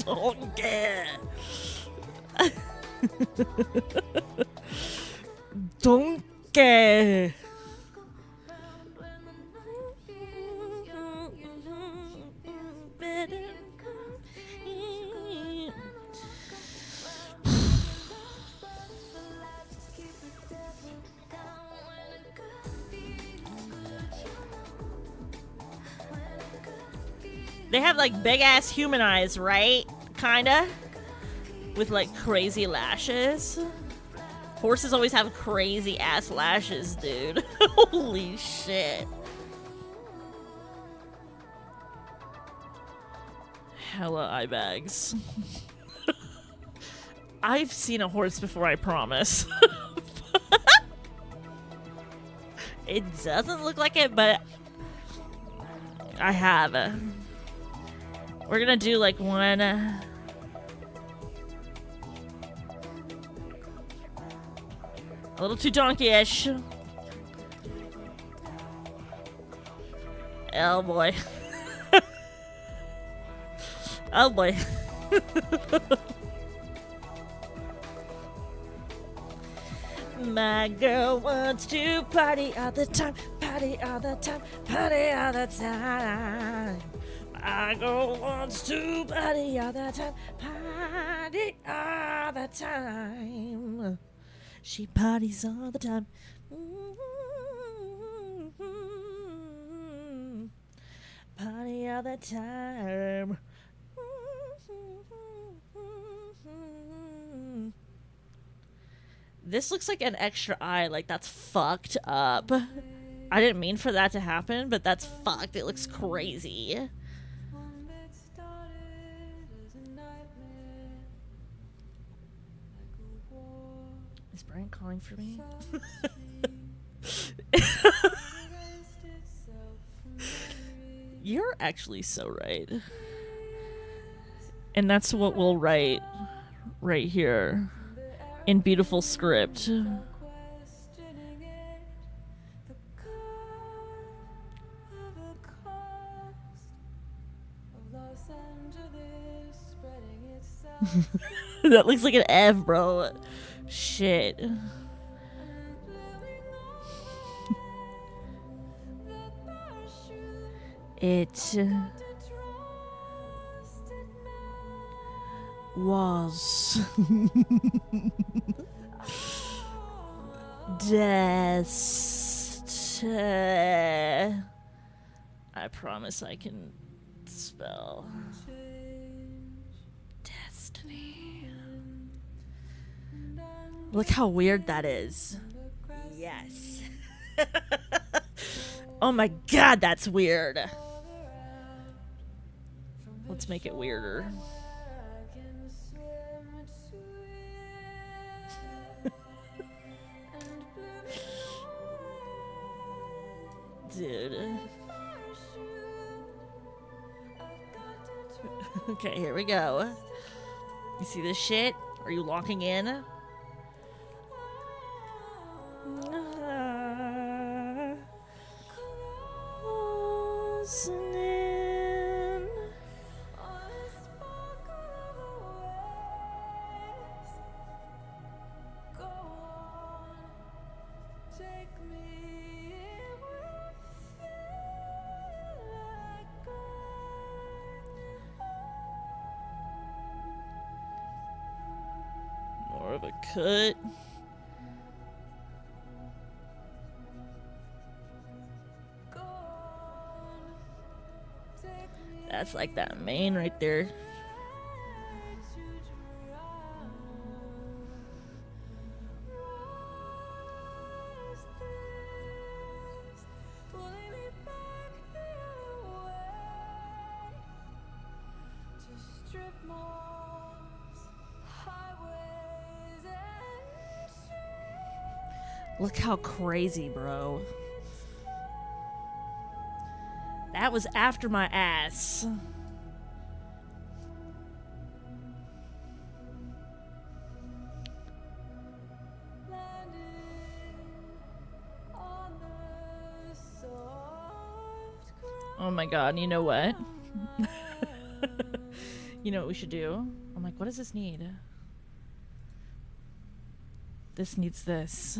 Donkey. Donkey. They have like big ass human eyes, right? Kinda. With like crazy lashes. Horses always have crazy ass lashes, dude. Holy shit. Hella eye bags. I've seen a horse before, I promise. It doesn't look like it, but I have. We're gonna do like one. A little too donkey-ish. Oh boy. Oh boy. My girl wants to party all the time, party all the time, party all the time. My girl wants to party all the time, party all the time. She parties all the time. Party all the time. This looks like an extra eye. Like, that's fucked up. I didn't mean for that to happen, but that's fucked. It looks crazy. Is Brian calling for me? You're actually so right. And that's what we'll write right here in beautiful script. That looks like an F, bro. Shit. It was I promise I can spell destiny. Look how weird that is. Yes. Oh my god, that's weird. Let's make it weirder. Dude. Okay, here we go. You see this shit? Are you locking in? listening. More of a cut. That's like that main right there. Look how crazy, bro. That was after my ass. Oh my god, you know what? You know what we should do? I'm like, what does this need? This needs this.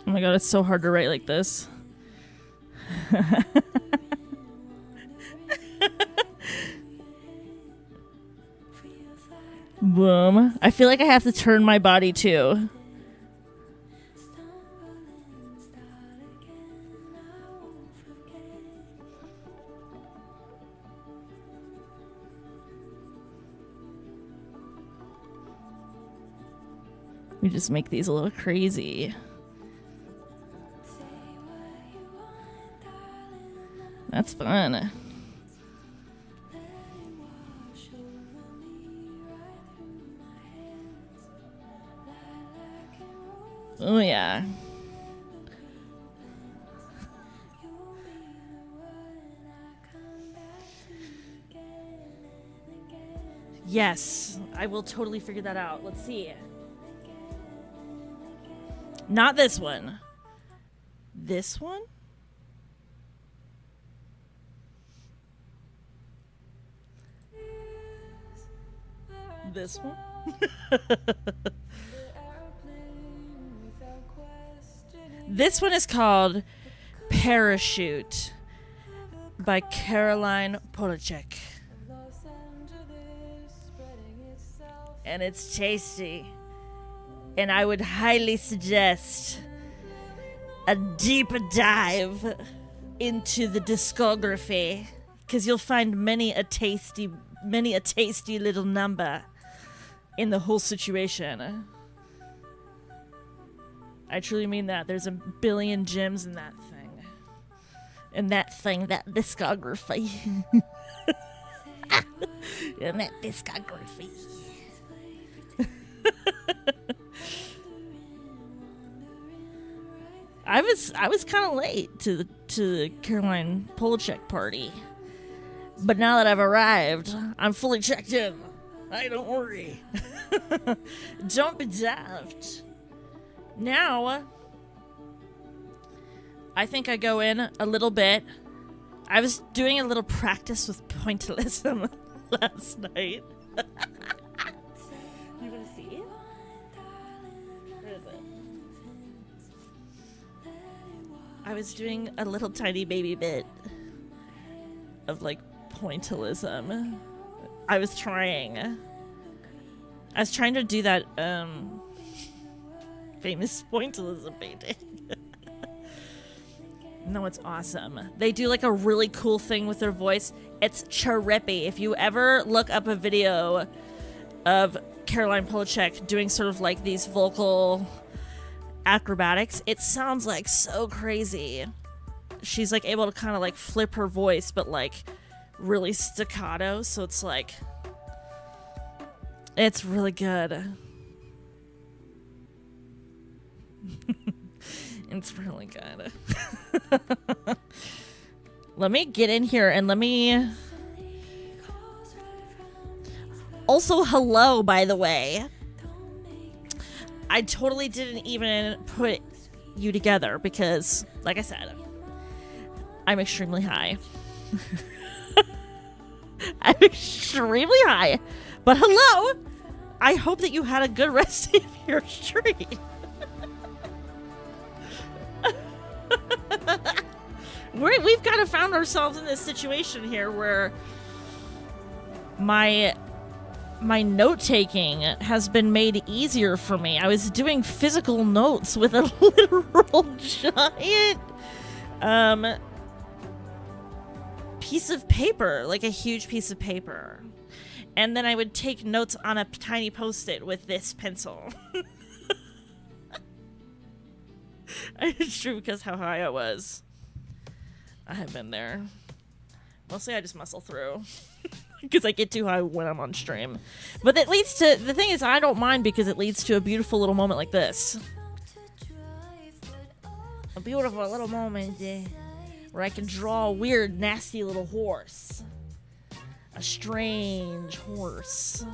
Oh my god, it's so hard to write like this. Boom. I feel like I have to turn my body too. We just make these a little crazy. That's fun. Oh yeah. Yes, I will totally figure that out. Let's see. Not this one. This one? This one? This one is called Parachute by Caroline Polachek. And it's tasty. And I would highly suggest a deeper dive into the discography, because you'll find many a tasty little number in the whole situation. I truly mean that. There's a billion gems in that thing. That discography. In that discography. I was kind of late to the Caroline Polachek party, but now that I've arrived, I'm fully checked in. Hey, don't worry. Don't be daft. Now, I think I go in a little bit. I was doing a little practice with pointillism last night. You want to see it? Where is it? I was doing a little tiny baby bit of like pointillism. I was trying to do that famous pointillism painting. No, it's awesome. They do like a really cool thing with their voice. It's chirpy. If you ever look up a video of Caroline Polachek doing sort of like these vocal acrobatics, it sounds like so crazy. She's like able to kind of like flip her voice, but like really staccato, so it's like, it's really good. It's really good. Let me get in here and let me... Also, hello, by the way. I totally didn't even put you together because, like I said, I'm extremely high. I'm extremely high. But hello! I hope that you had a good rest of your stream. We've kind of found ourselves in this situation here where my note-taking has been made easier for me. I was doing physical notes with a literal giant piece of paper, like a huge piece of paper. And then I would take notes on a tiny post-it with this pencil. It's true because how high I was. I have been there. Mostly I just muscle through. Because I get too high when I'm on stream. But that leads to... The thing is, I don't mind because it leads to a beautiful little moment like this. A beautiful little moment where I can draw a weird, nasty little horse. A strange horse.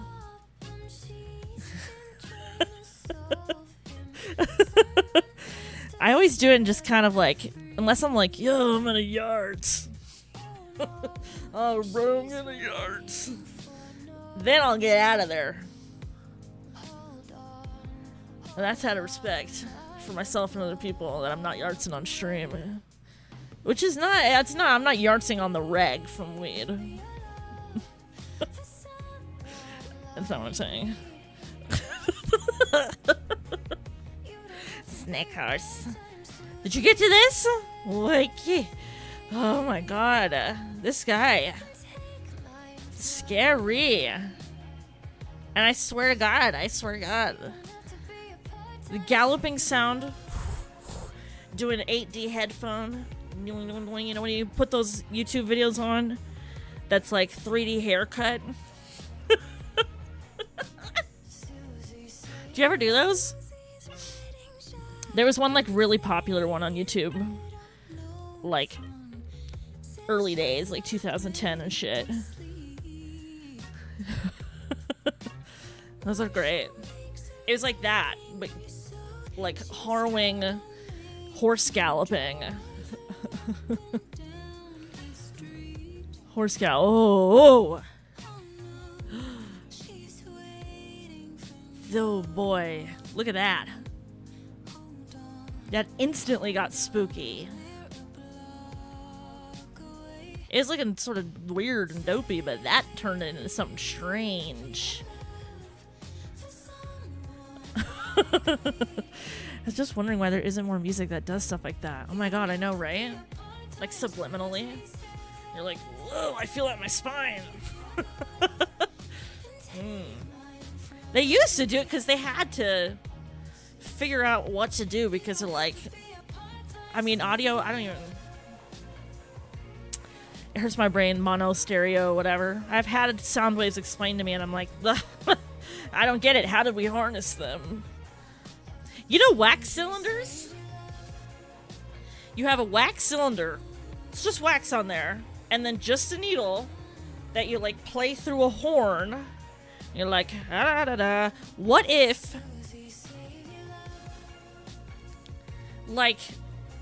I always do it in just kind of like... Unless I'm like, yo, I'm in a yards. Oh, bro, I'm in a yards. Then I'll get out of there. And that's out of respect for myself and other people that I'm not yardsing on stream. Which is not, I'm not yardsing on the reg from weed. That's not what I'm saying. Snake horse. Did you get to this? Like, oh my god. This guy. Scary. And I swear to God, the galloping sound. Do an 8D headphone. You know when you put those YouTube videos on? That's like 3D haircut. Do you ever do those? There was one like really popular one on YouTube. Like early days, like 2010 and shit. Those are great. It was like that, but like harrowing horse galloping. Horse gallop. Oh. Oh boy. Look at that. That instantly got spooky. It was looking sort of weird and dopey, but that turned into something strange. I was just wondering why there isn't more music that does stuff like that. Oh my god, I know, right? Like subliminally. You're like, whoa, I feel it in my spine. They used to do it because they had to figure out what to do because they're like, I mean, audio, I don't even, it hurts my brain, mono, stereo, whatever. I've had sound waves explained to me and I'm like, I don't get it. How did we harness them? You know wax cylinders? You have a wax cylinder. It's just wax on there. And then just a needle that you like play through a horn. You're like, da da da. What if, like,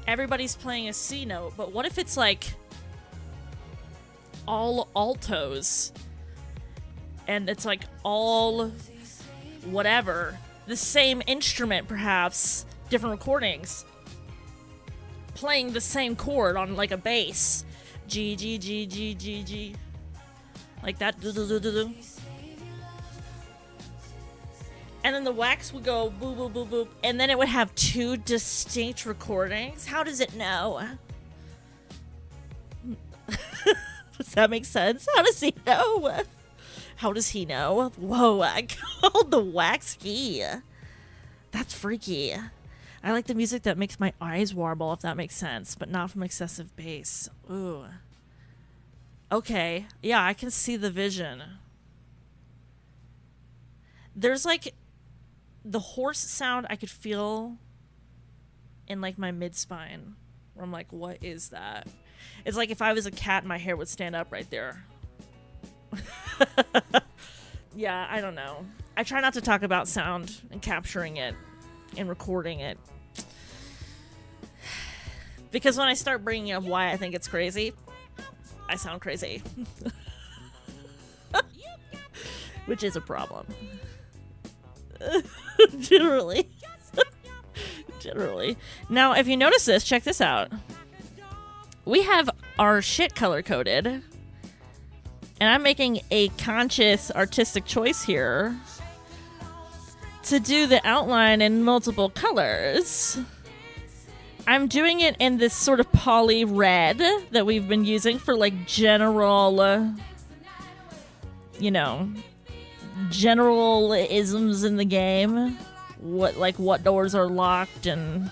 everybody's playing a C note, but what if it's like all altos and it's like all whatever, the same instrument perhaps, different recordings, playing the same chord on like a bass, G G G G G G, like that, and then the wax would go boop boop boop boop, and then it would have two distinct recordings. How does it know? Does that make sense? How does he know? How does he know? Whoa, I called the wax key. That's freaky. I like the music that makes my eyes warble, if that makes sense, but not from excessive bass. Ooh. Okay. Yeah, I can see the vision. There's like the horse sound I could feel in like my mid-spine. Where I'm like, what is that? It's like if I was a cat, my hair would stand up right there. Yeah, I don't know. I try not to talk about sound and capturing it and recording it. Because when I start bringing up why I think it's crazy, I sound crazy. Which is a problem. Generally. Generally. Now, if you notice this, check this out. We have our shit color coded. And I'm making a conscious artistic choice here to do the outline in multiple colors. I'm doing it in this sort of poly red that we've been using for like general, you know, general isms in the game. What doors are locked and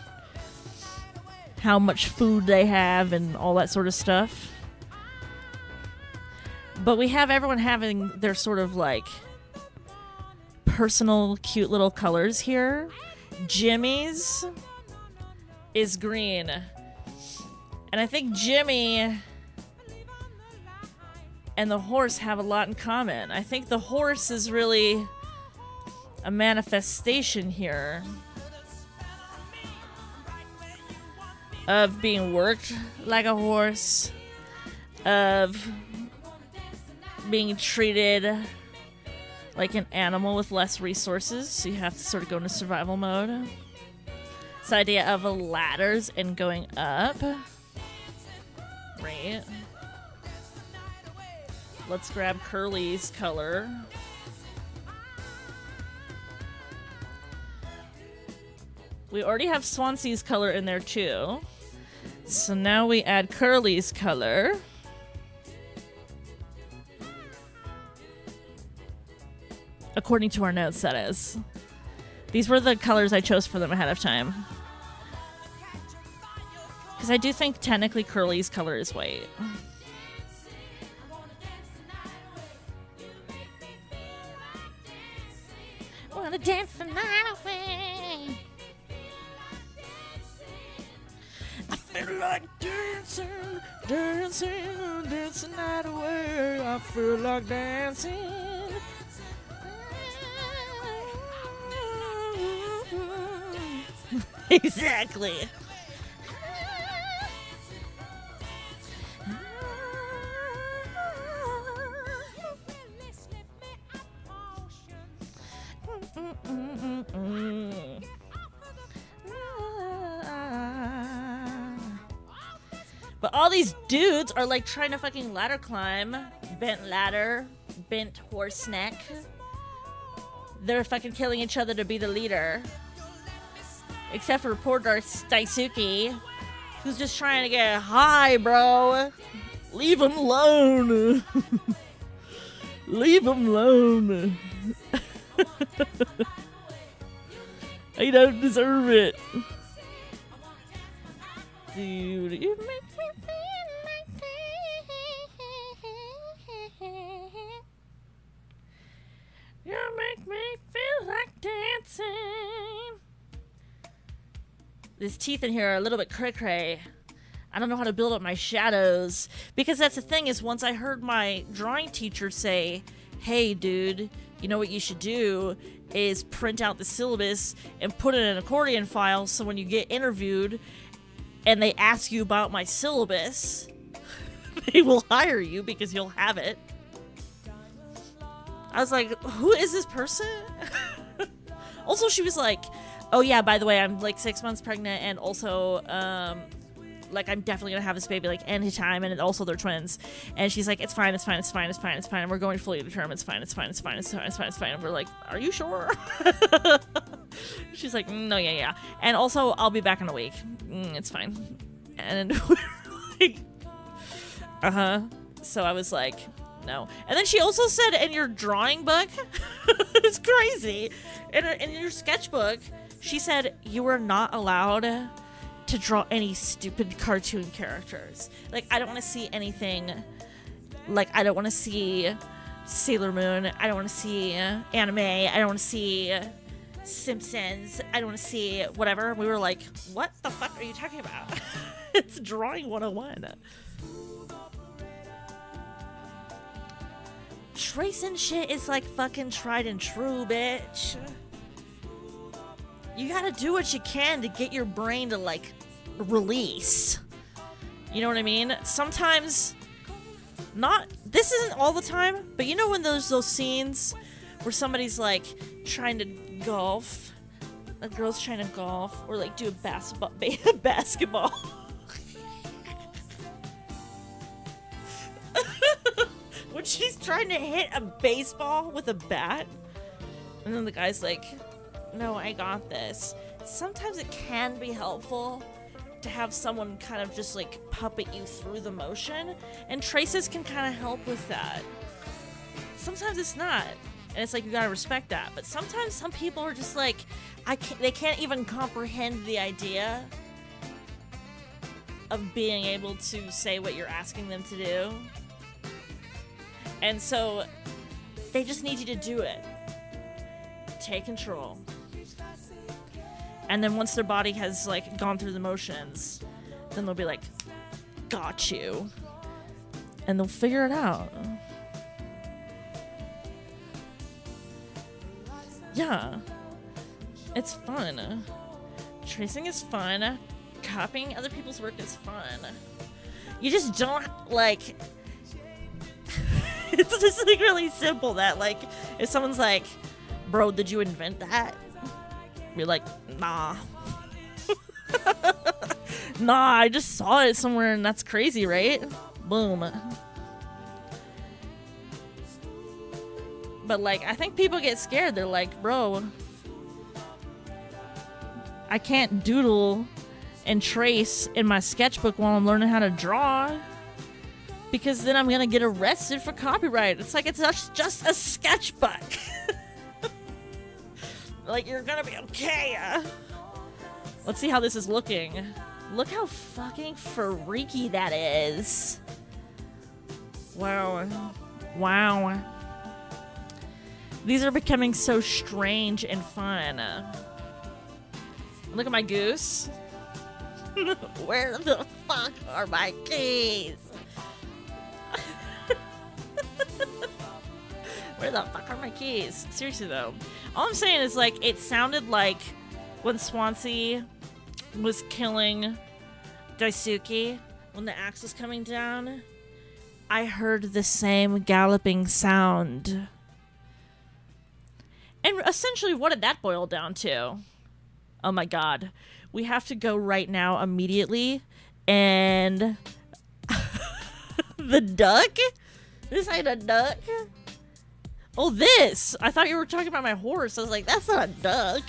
how much food they have and all that sort of stuff. But we have everyone having their sort of like personal cute little colors here. Jimmy's is green. And I think Jimmy and the horse have a lot in common. I think the horse is really a manifestation here of being worked like a horse, of being treated like an animal with less resources, so you have to sort of go into survival mode. This idea of ladders and going up. Right. Let's grab Curly's color. We already have Swansea's color in there too. So now we add Curly's color. According to our notes, that is. These were the colors I chose for them ahead of time. Because I do think technically Curly's color is white. Wanna dance the night away. I feel like dancing, dancing, dancing the night away. I feel like dancing. Exactly. But all these dudes are like trying to fucking ladder climb. Bent ladder, bent horse neck. They're fucking killing each other to be the leader. Except for poor Daisuke, who's just trying to get high, bro. Leave him alone. Leave him alone. I don't deserve it. Dude, you make me feel like dancing. You make me feel like dancing. These teeth in here are a little bit cray-cray. I don't know how to build up my shadows. Because that's the thing is once I heard my drawing teacher say, hey, dude, you know what you should do is print out the syllabus and put it in an accordion file so when you get interviewed and they ask you about my syllabus, they will hire you because you'll have it. I was like, who is this person? Also, she was like, oh yeah, by the way, I'm like 6 months pregnant and also like I'm definitely gonna have this baby like anytime, and also they're twins. And she's like, it's fine, it's fine, it's fine, it's fine, it's fine. And we're going fully to term. It's fine, it's fine, it's fine, it's fine, it's fine, it's fine. And we're like, are you sure? She's like, no, yeah. And also, I'll be back in a week. It's fine. And we're like, So I was like, no. And then she also said in your drawing book, it's crazy. In your sketchbook, she said you were not allowed to draw any stupid cartoon characters. Like, I don't want to see anything Like, I don't want to see Sailor Moon. I don't want to see anime. I don't want to see Simpsons. I don't want to see whatever. We were like, what the fuck are you talking about? It's drawing 101. Tracing shit is like fucking tried and true, bitch. You gotta do what you can to get your brain to like release. You know what I mean? Sometimes, not, this isn't all the time, but you know when there's those scenes where somebody's like trying to golf, a girl's trying to golf, or like do a basketball. When she's trying to hit a baseball with a bat, and then the guy's like, no, I got this. Sometimes it can be helpful to have someone kind of just like puppet you through the motion, and traces can kind of help with that. Sometimes it's not, and it's like you gotta respect that. But sometimes some people are just like, they can't even comprehend the idea of being able to say what you're asking them to do. And so they just need you to do it. Take control. And then once their body has like gone through the motions, then they'll be like, got you. And they'll figure it out. Yeah. It's fun. Tracing is fun. Copying other people's work is fun. You just don't like... It's just like really simple that like if someone's like, bro, did you invent that? Be like, nah. Nah, I just saw it somewhere and that's crazy, right? Boom. But like I think people get scared. They're like, bro, I can't doodle and trace in my sketchbook while I'm learning how to draw. Because then I'm gonna get arrested for copyright. It's like, it's just a sketchbook. Like, you're gonna be okay. Let's see how this is looking. Look how fucking freaky that is. Wow. Wow. These are becoming so strange and fun. Look at my goose. Where the fuck are my keys? Where the fuck are my keys? Seriously though. All I'm saying is like it sounded like when Swansea was killing Daisuke, when the axe was coming down, I heard the same galloping sound. And essentially what did that boil down to? Oh my god. We have to go right now immediately and the duck? This ain't a duck. Oh, this! I thought you were talking about my horse. I was like, that's not a duck.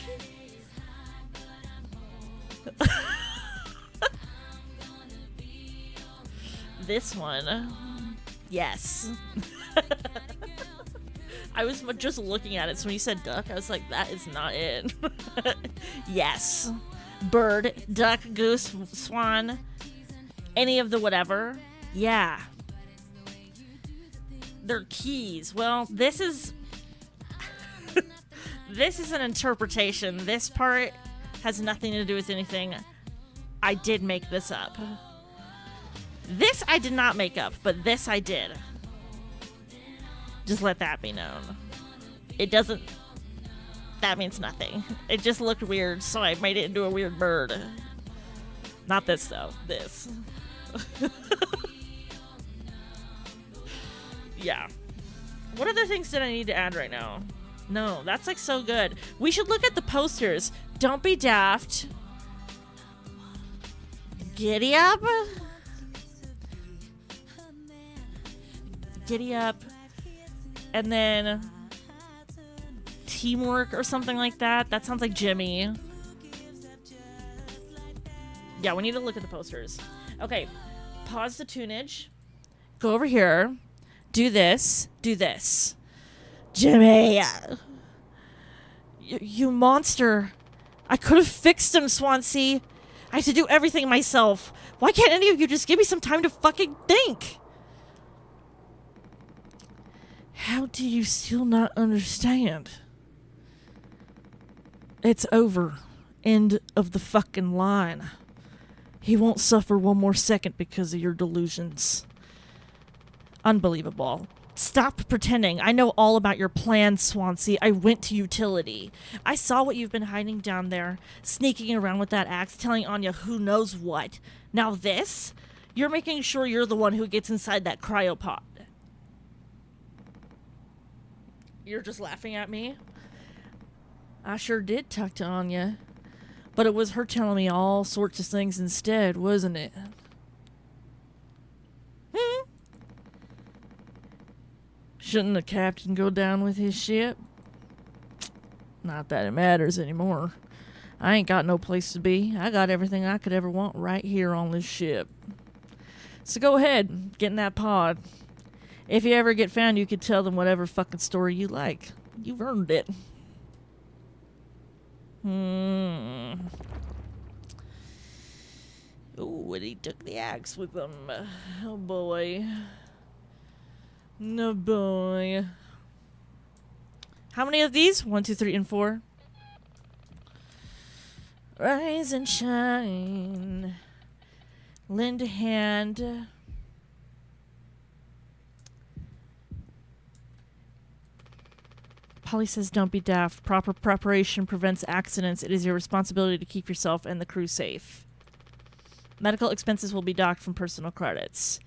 This one. Yes. I was just looking at it, so when you said duck, I was like, that is not it. Yes. Bird, duck, goose, swan, any of the whatever. Yeah. They're keys. Well, this is this is an interpretation. This part has nothing to do with anything. I did make this up. This I did not make up, but this I did. Just let that be known. It doesn't... That means nothing. It just looked weird, so I made it into a weird bird. Not this, though. This. Yeah. What other things did I need to add right now? No, that's like so good. We should look at the posters. Don't be daft. Giddy up. Giddy up. And then teamwork or something like that. That sounds like Jimmy. Yeah, we need to look at the posters. Okay, pause the tunage. Go over here. Do this. Do this. Jimmy! You monster. I could have fixed him, Swansea. I had to do everything myself. Why can't any of you just give me some time to fucking think? How do you still not understand? It's over. End of the fucking line. He won't suffer one more second because of your delusions. Unbelievable. Stop pretending. I know all about your plan, Swansea. I went to utility. I saw what you've been hiding down there, sneaking around with that axe, telling Anya who knows what. Now this? You're making sure you're the one who gets inside that cryopod. You're just laughing at me? I sure did talk to Anya. But it was her telling me all sorts of things instead, wasn't it? Shouldn't the captain go down with his ship? Not that it matters anymore. I ain't got no place to be. I got everything I could ever want right here on this ship. So go ahead, get in that pod. If you ever get found, you could tell them whatever fucking story you like. You've earned it. Oh, and he took the axe with him. Oh boy. No boy. How many of these? 1, 2, 3, and 4. Rise and shine. Lend a hand. Polly says, don't be daft. Proper preparation prevents accidents. It is your responsibility to keep yourself and the crew safe. Medical expenses will be docked from personal credits.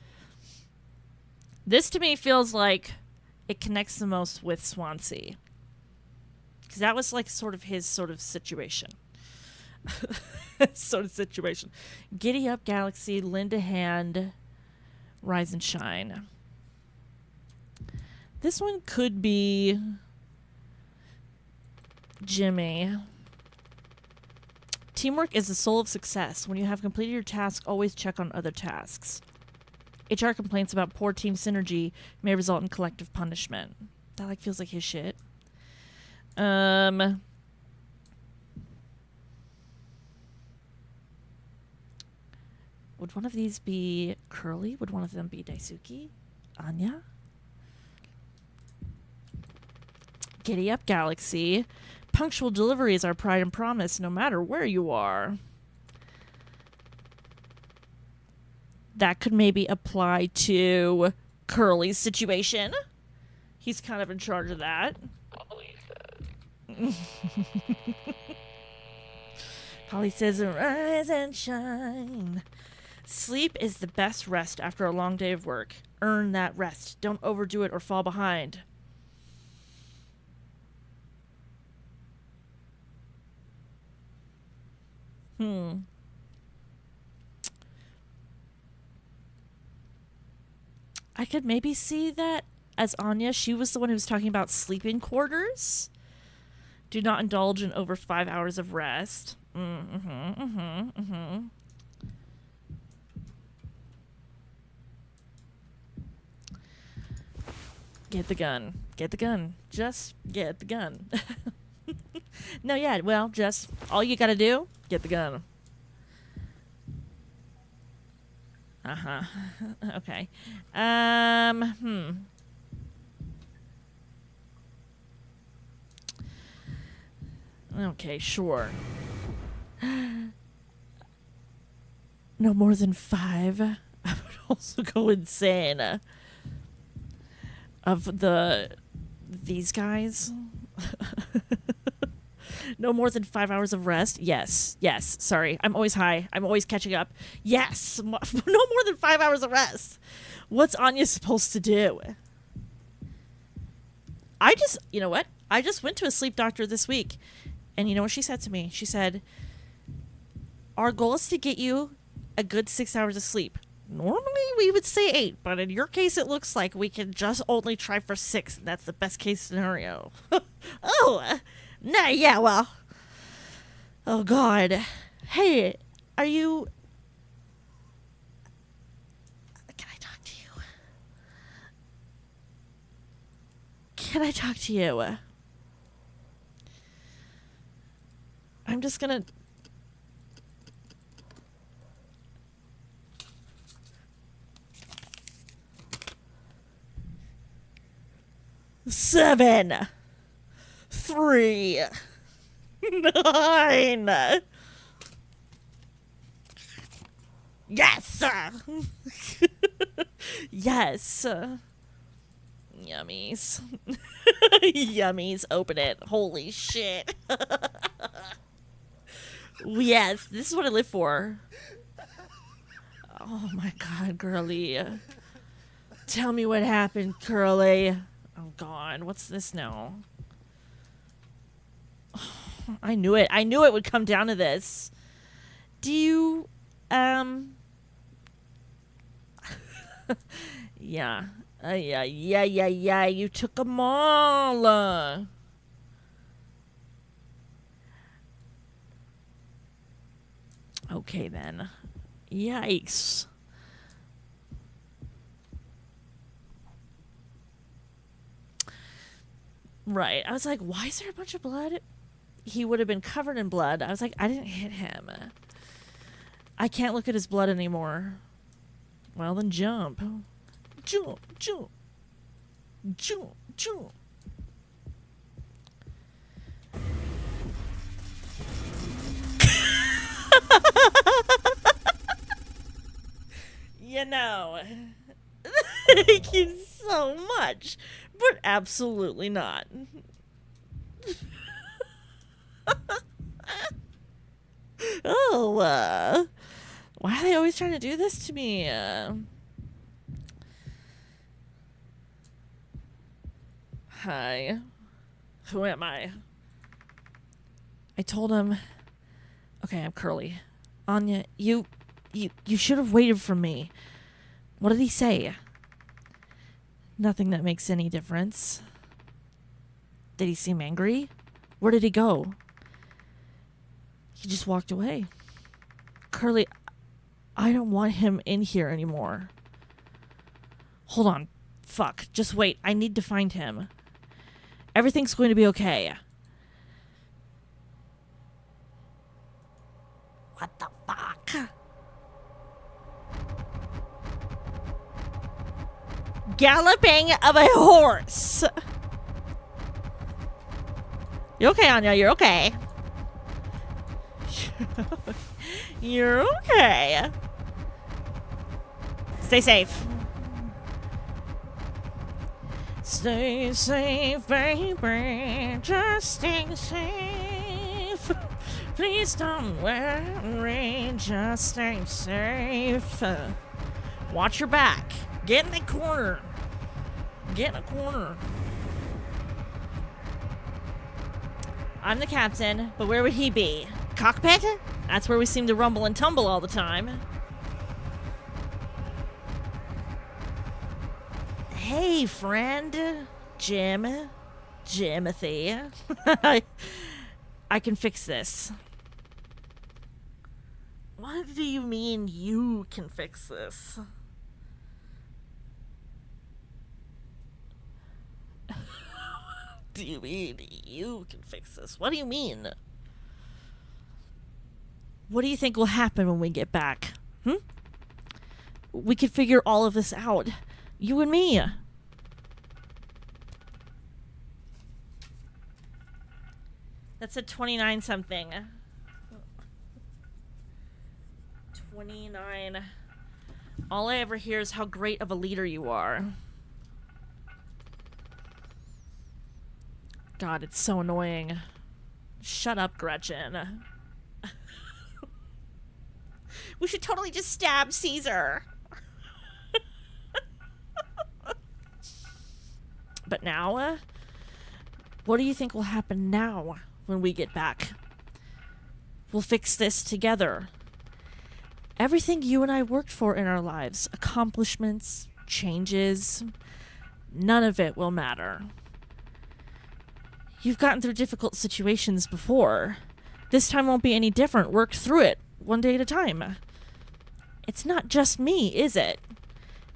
This to me feels like it connects the most with Swansea. Because that was like sort of his sort of situation. Giddy up, Galaxy. Lend a hand. Rise and shine. This one could be Jimmy. Teamwork is the soul of success. When you have completed your task, always check on other tasks. HR complaints about poor team synergy may result in collective punishment. That like feels like his shit. Would one of these be Curly? Would one of them be Daisuke? Anya? Giddy up, Galaxy. Punctual delivery is our pride and promise, no matter where you are. That could maybe apply to Curly's situation. He's kind of in charge of that. Polly says, rise and shine. Sleep is the best rest after a long day of work. Earn that rest. Don't overdo it or fall behind. I could maybe see that as Anya. She was the one who was talking about sleeping quarters. Do not indulge in over 5 hours of rest. Get the gun. Get the gun. Just get the gun. No, yeah, well, just all you gotta do, get the gun. Okay. Okay, sure. No more than 5. I would also go insane. Of these guys. No more than 5 hours of rest. Yes. Sorry, I'm always high. I'm always catching up. Yes, no more than 5 hours of rest. What's Anya supposed to do? You know what? I just went to a sleep doctor this week, and you know what she said to me? She said, our goal is to get you a good 6 hours of sleep. Normally we would say 8, but in your case it looks like we can just only try for 6, and that's the best case scenario. Oh, nah, yeah, well. Oh, God. Hey, are you... Can I talk to you? Can I talk to you? I'm just gonna... 7, 3, 9. Yes! Yes. Yummies. Yummies. Open it. Holy shit. Yes, this is what I live for. Oh my god, girly. Tell me what happened, Curly. Oh god, what's this now? I knew it. I knew it would come down to this. Do you, yeah. Yeah. You took them all. Okay, then. Yikes. Right. I was like, why is there a bunch of blood? He would have been covered in blood. I was like, I didn't hit him. I can't look at his blood anymore. Well, then jump. Jump. You know, thank you so much, but absolutely not. Oh, why are they always trying to do this to me? Hi. Who am I? I told him, okay, I'm Curly. Anya, you should have waited for me. What did he say? Nothing that makes any difference. Did he seem angry? Where did he go? He just walked away. Curly, I don't want him in here anymore. Hold on. Fuck. Just wait. I need to find him. Everything's going to be okay. What the fuck? Galloping of a horse. You okay, Anya? You're okay. You're okay. Stay safe. Stay safe, baby. Just stay safe. Please don't worry. Just stay safe. Watch your back. Get in the corner. Get in the corner. I'm the captain, but where would he be? Cockpit? That's where we seem to rumble and tumble all the time. Hey, friend. Jimothy. I can fix this. What do you mean you can fix this? Do you mean you can fix this? What do you mean? What do you think will happen when we get back? We could figure all of this out. You and me. That's a 29 something. 29. All I ever hear is how great of a leader you are. God, it's so annoying. Shut up, Gretchen. We should totally just stab Caesar. But now, what do you think will happen now when we get back? We'll fix this together. Everything you and I worked for in our lives, accomplishments, changes, none of it will matter. You've gotten through difficult situations before. This time won't be any different. Work through it, one day at a time. It's not just me, is it?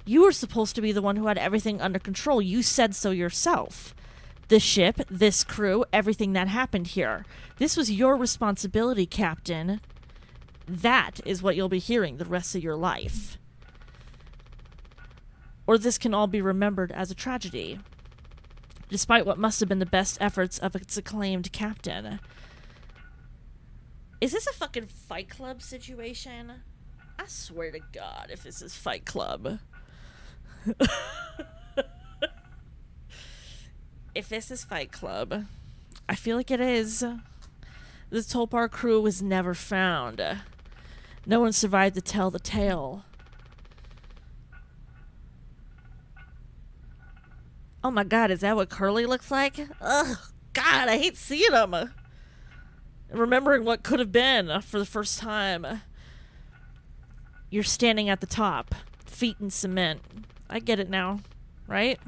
You were supposed to be the one who had everything under control. You said so yourself. The ship, this crew, everything that happened here. This was your responsibility, Captain. That is what you'll be hearing the rest of your life. Or this can all be remembered as a tragedy. despite what must have been the best efforts of its acclaimed captain. Is this a fucking Fight Club situation? I swear to God, if this is Fight Club. If this is Fight Club, I feel like it is. The Tulpar crew was never found. No one survived to tell the tale. Oh my God, is that what Curly looks like? Ugh, God, I hate seeing him. Remembering what could have been for the first time. You're standing at the top, feet in cement. I get it now, right?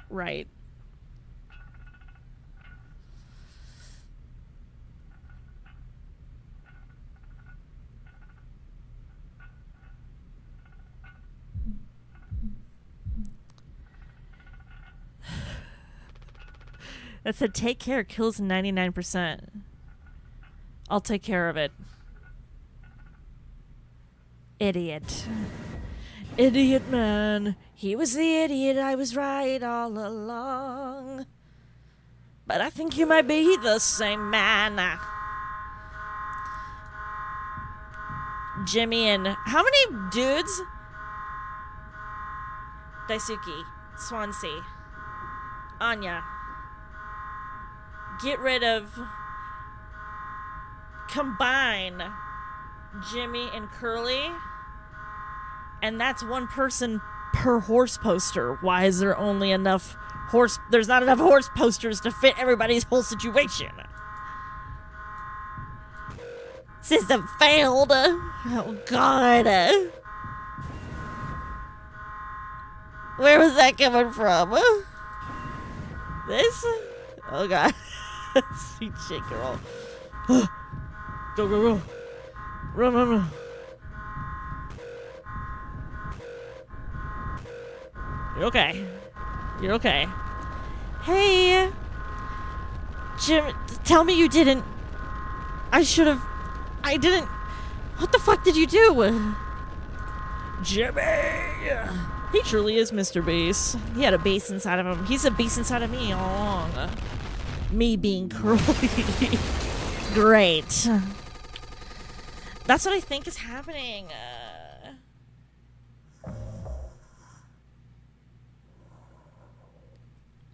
Right. That said, take care kills 99%. I'll take care of it. Idiot. Idiot man. He was the idiot. I was right all along. But I think you might be the same man. Jimmy and... How many dudes? Daisuke. Swansea. Anya. Get rid of... Combine Jimmy and Curly. And that's one person per horse poster. Why is there only enough horse... There's not enough horse posters to fit everybody's whole situation. System failed. Oh, God. Where was that coming from? This? Oh, God. Sweet shit, girl. Go, go, go. Run, run, run. You're okay. You're okay. Hey. Jim, tell me you didn't. I should have. I didn't. What the fuck did you do? Jimmy! He truly is Mr. Beast. He had a beast inside of him. He's a beast inside of me all along. Me being Curly. Great. That's what I think is happening.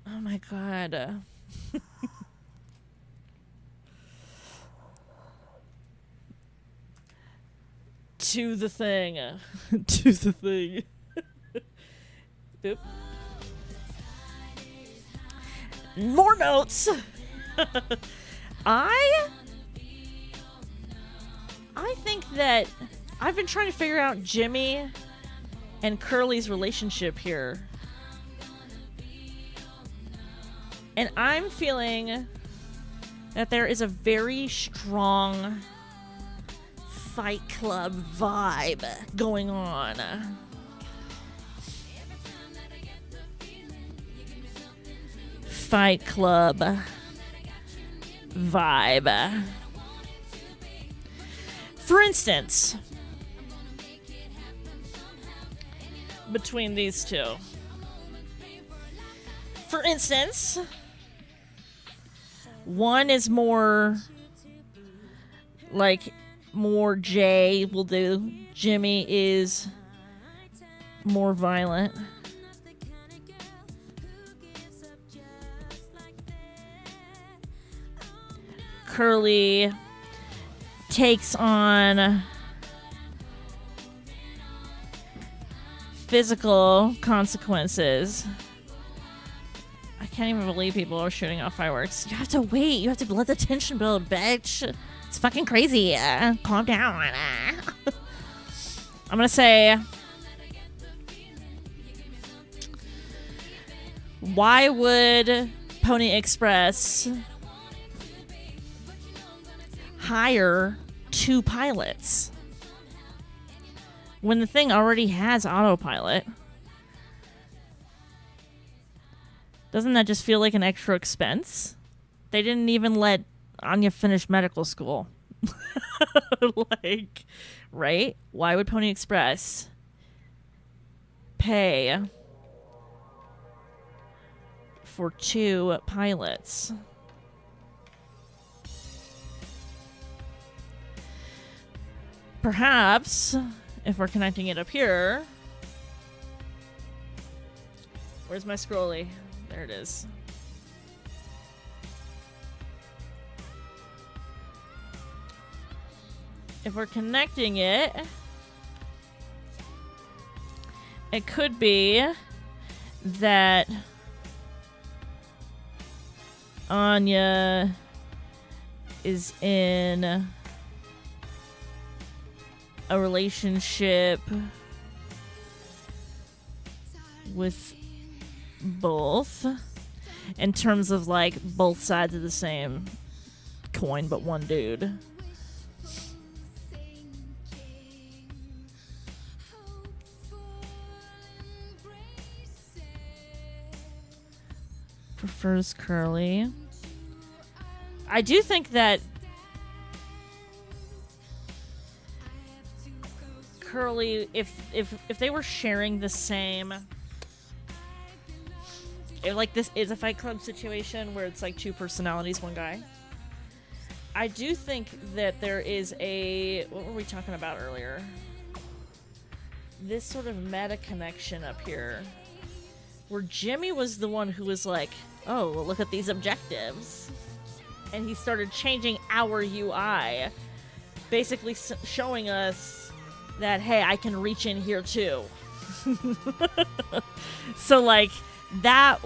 Oh my God. To the thing. To the thing. Boop. More notes. I think that I've been trying to figure out Jimmy and Curly's relationship here. And I'm feeling that there is a very strong Fight Club vibe going on. Fight Club vibe. For instance, between these two. For instance, one is more like more Jay will do. Jimmy is more violent. Curly takes on physical consequences. I can't even believe people are shooting off fireworks. You have to wait. You have to let the tension build, bitch. It's fucking crazy. Calm down. I'm gonna say, why would Pony Express hire 2 pilots when the thing already has autopilot? Doesn't that just feel like an extra expense? They didn't even let Anya finish medical school. Like, right? Why would Pony Express pay for 2 pilots. Perhaps, if we're connecting it up here... Where's my scrolly? There it is. If we're connecting it, it could be that Anya is in a relationship with both, in terms of like both sides of the same coin, but one dude. Prefers Curly. I do think that Curly, if they were sharing the same, like this is a Fight Club situation where it's like 2 personalities, one guy. I do think that there is a, what were we talking about earlier? This sort of meta connection up here, where Jimmy was the one who was like, oh, well, look at these objectives. And he started changing our UI, basically showing us that, hey, I can reach in here too. So, like, that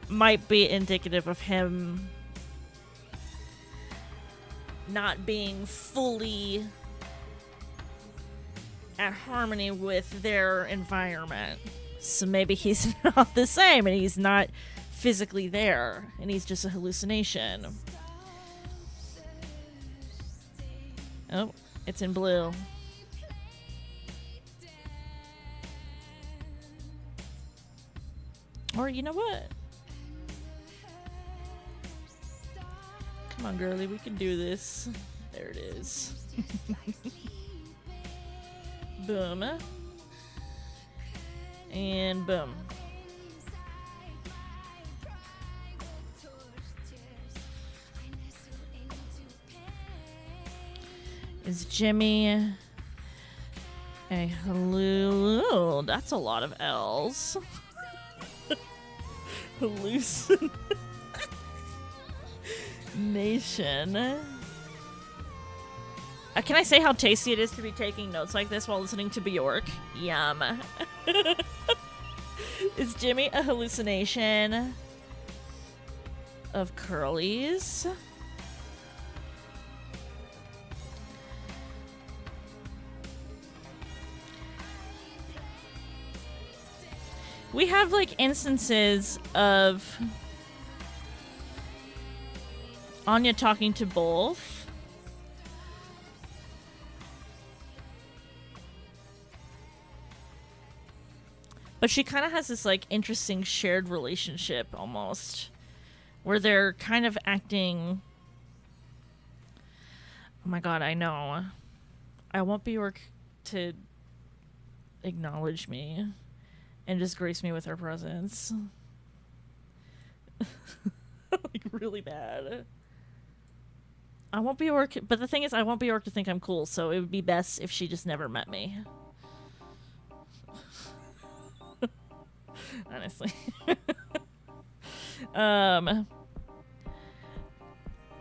might be indicative of him not being fully at harmony with their environment. So maybe he's not the same, and he's not physically there, and he's just a hallucination. Oh, it's in blue. Or you know what? Come on, girly, we can do this. There it is. Boom. And boom. Is Jimmy a hello? That's a lot of L's. Hallucination. Can I say how tasty it is to be taking notes like this while listening to Bjork? Yum. Is Jimmy a hallucination of Curly's? We have, like, instances of Anya talking to both. But she kind of has this, like, interesting shared relationship, almost, where they're kind of acting... Oh my god, I know. I want Bjork to acknowledge me and just grace me with her presence. Like, really bad. I want Bjork, but the thing is, I want Bjork to think I'm cool, so it would be best if she just never met me. Honestly.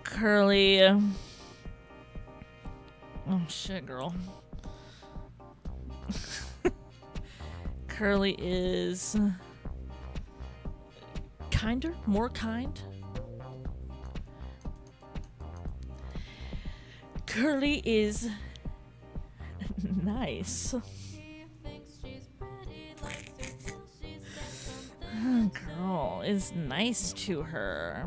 Curly. Oh shit, girl. Curly is kinder, more kind. Curly is nice. Girl is nice to her.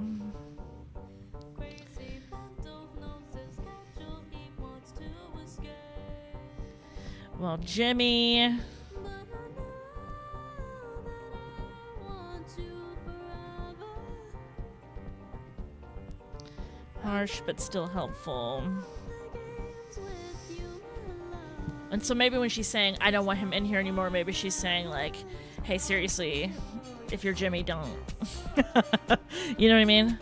Well, Jimmy... harsh, but still helpful. And so maybe when she's saying, I don't want him in here anymore, maybe she's saying, like, hey, seriously, if you're Jimmy, don't. You know what I mean?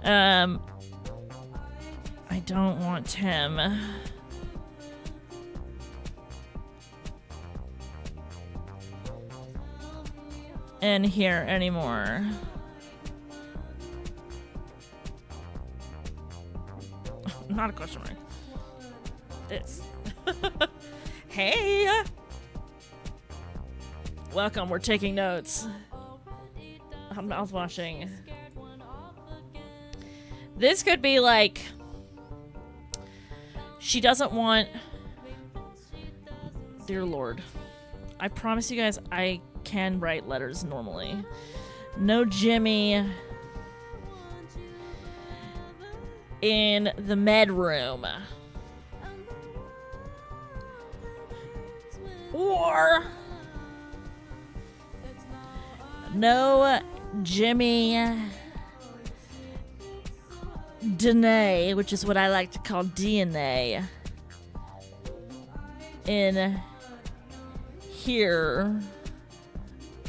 I don't want him. In here anymore. Not a question mark. This. Hey! Welcome, we're taking notes. On mouthwashing. This could be like... She doesn't want... Dear Lord. I promise you guys I can write letters normally. No Jimmy... in the med room. Or no Jimmy DNA, which is what I like to call DNA, in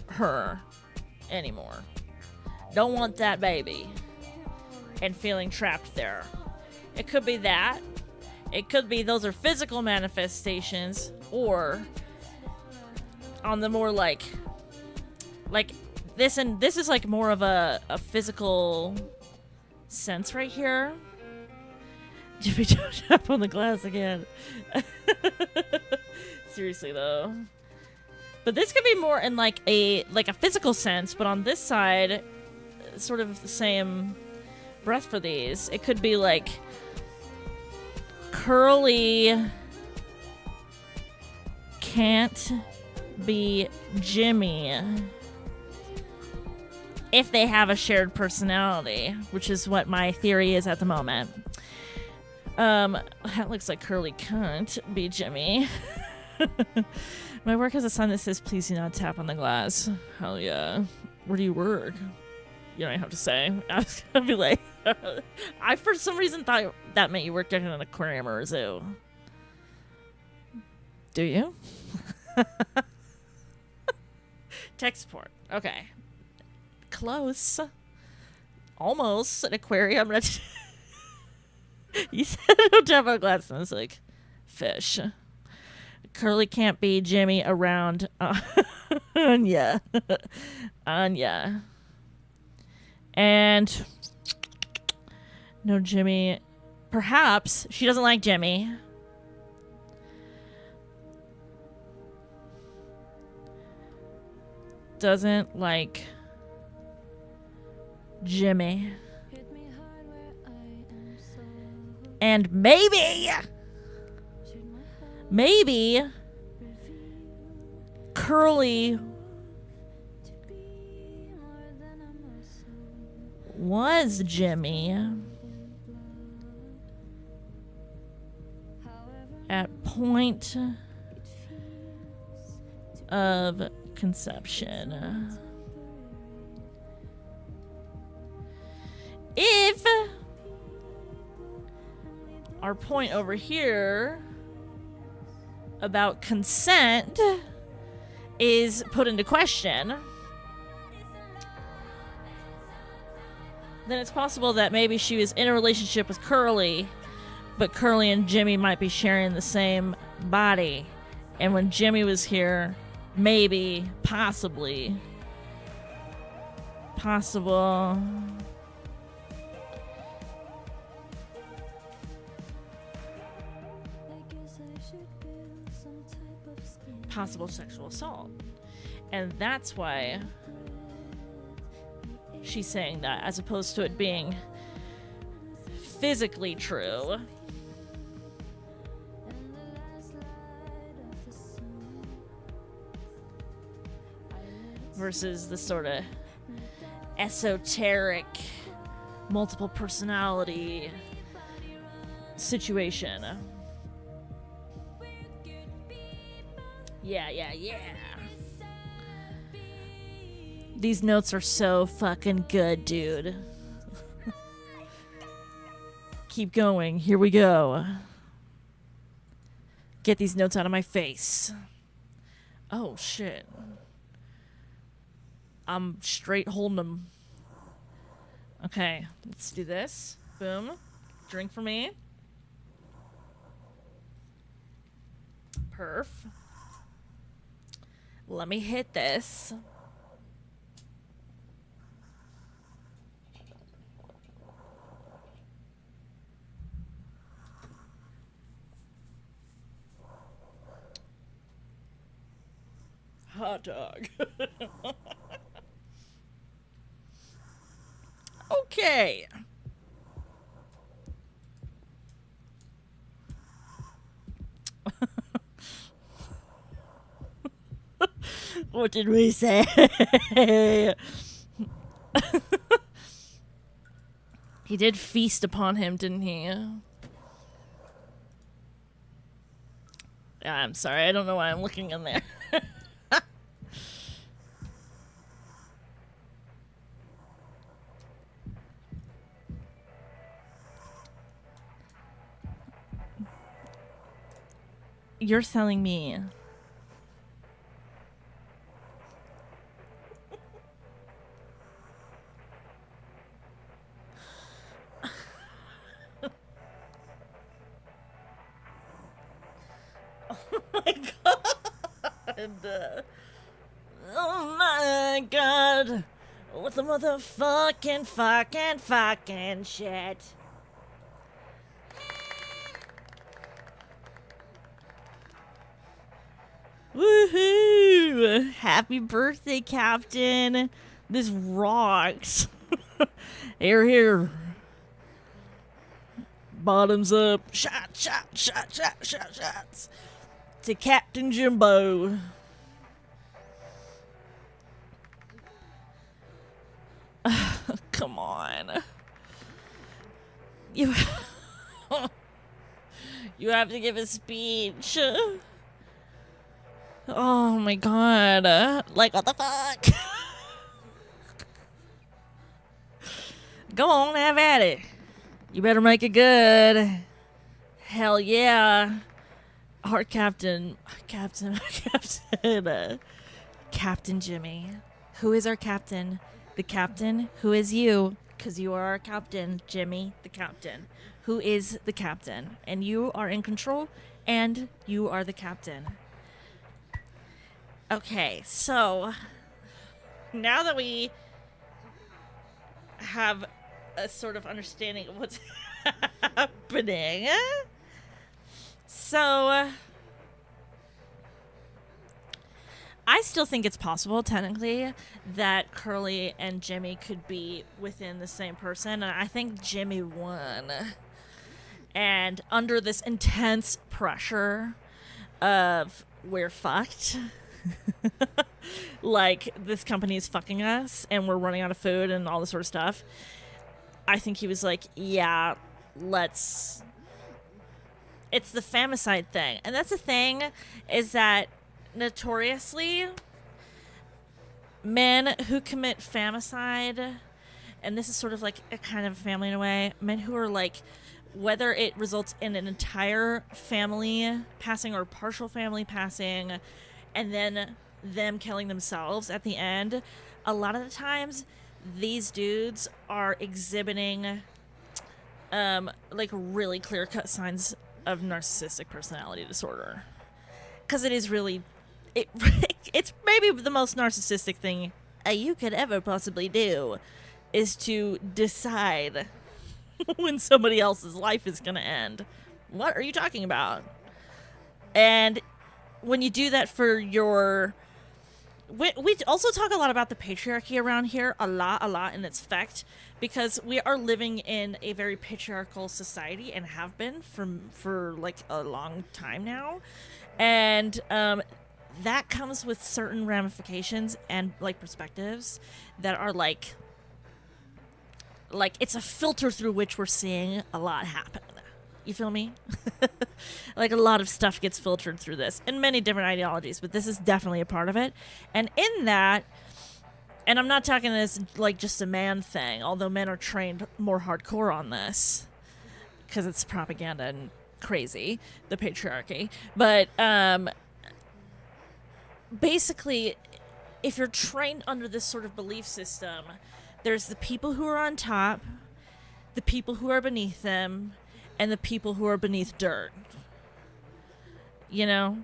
her anymore. Don't want that baby. And feeling trapped there. It could be that. It could be those are physical manifestations, or on the more like this, and this is like more of a physical sense right here. Jimmy, don't tap on the glass again. Seriously though. But this could be more in like a physical sense, but on this side, sort of the same breath for these. It could be like Curly can't be Jimmy if they have a shared personality, which is what my theory is at the moment. That looks like Curly can't be Jimmy. My work has a sign that says, please do not tap on the glass. Hell yeah. Where do you work? You don't have to say. I was gonna be like, I for some reason thought that meant you worked in an aquarium or a zoo. Do you? Tech support. Okay. Close. Almost an aquarium. You said don't tap on glass, and I was like, fish. Curly can't be Jimmy around Anya. Anya. And no Jimmy. Perhaps she doesn't like Jimmy. Doesn't like Jimmy. And maybe Curly was Jimmy at point of conception. If our point over here about consent is put into question, then it's possible that maybe she was in a relationship with Curly, but Curly and Jimmy might be sharing the same body. And when Jimmy was here, maybe, possible, possible sexual assault. And that's why she's saying that, as opposed to it being physically true. Versus the sort of esoteric multiple personality situation. Yeah. These notes are so fucking good, dude. Keep going. Here we go. Get these notes out of my face. Oh, shit. I'm straight holding them. Okay, let's do this. Boom. Drink for me. Perf. Let me hit this. Hot dog. Okay. What did we say? He did feast upon him, didn't he? I'm sorry, I don't know why I'm looking in there. You're selling me. Oh my god. What the fucking shit. Woohoo! Happy birthday, Captain. This rocks. Here. Bottoms up. Shots. To Captain Jimbo. Come on. You have to give a speech. Oh my god. Like, what the fuck? Go on, have at it. You better make it good. Hell yeah. Our Captain Jimmy. Who is our captain? The captain, who is you? Because you are our captain, Jimmy, the captain. Who is the captain? And you are in control, and you are the captain. Okay, so now that we have a sort of understanding of what's happening, so I still think it's possible, technically, that Curly and Jimmy could be within the same person, and I think Jimmy won. And under this intense pressure of we're fucked, like this company is fucking us and we're running out of food and all this sort of stuff, I think he was like, yeah, it's the famicide thing. And that's the thing, is that notoriously men who commit famicide, and this is sort of like a kind of family in a way, men who are like, whether it results in an entire family passing or partial family passing and then them killing themselves at the end, a lot of the times these dudes are exhibiting like really clear-cut signs of narcissistic personality disorder, because it is really it's maybe the most narcissistic thing you could ever possibly do, is to decide when somebody else's life is gonna end. What are you talking about? And when you do that for your... We also talk a lot about the patriarchy around here, a lot in its effect, because we are living in a very patriarchal society and have been for like a long time now. And that comes with certain ramifications and like perspectives that are like it's a filter through which we're seeing a lot happen. You feel me? Like a lot of stuff gets filtered through this in many different ideologies, but this is definitely a part of it. And in that, and I'm not talking this like just a man thing, although men are trained more hardcore on this because it's propaganda and crazy, the patriarchy. But basically, if you're trained under this sort of belief system, there's the people who are on top, the people who are beneath them, and the people who are beneath dirt. You know?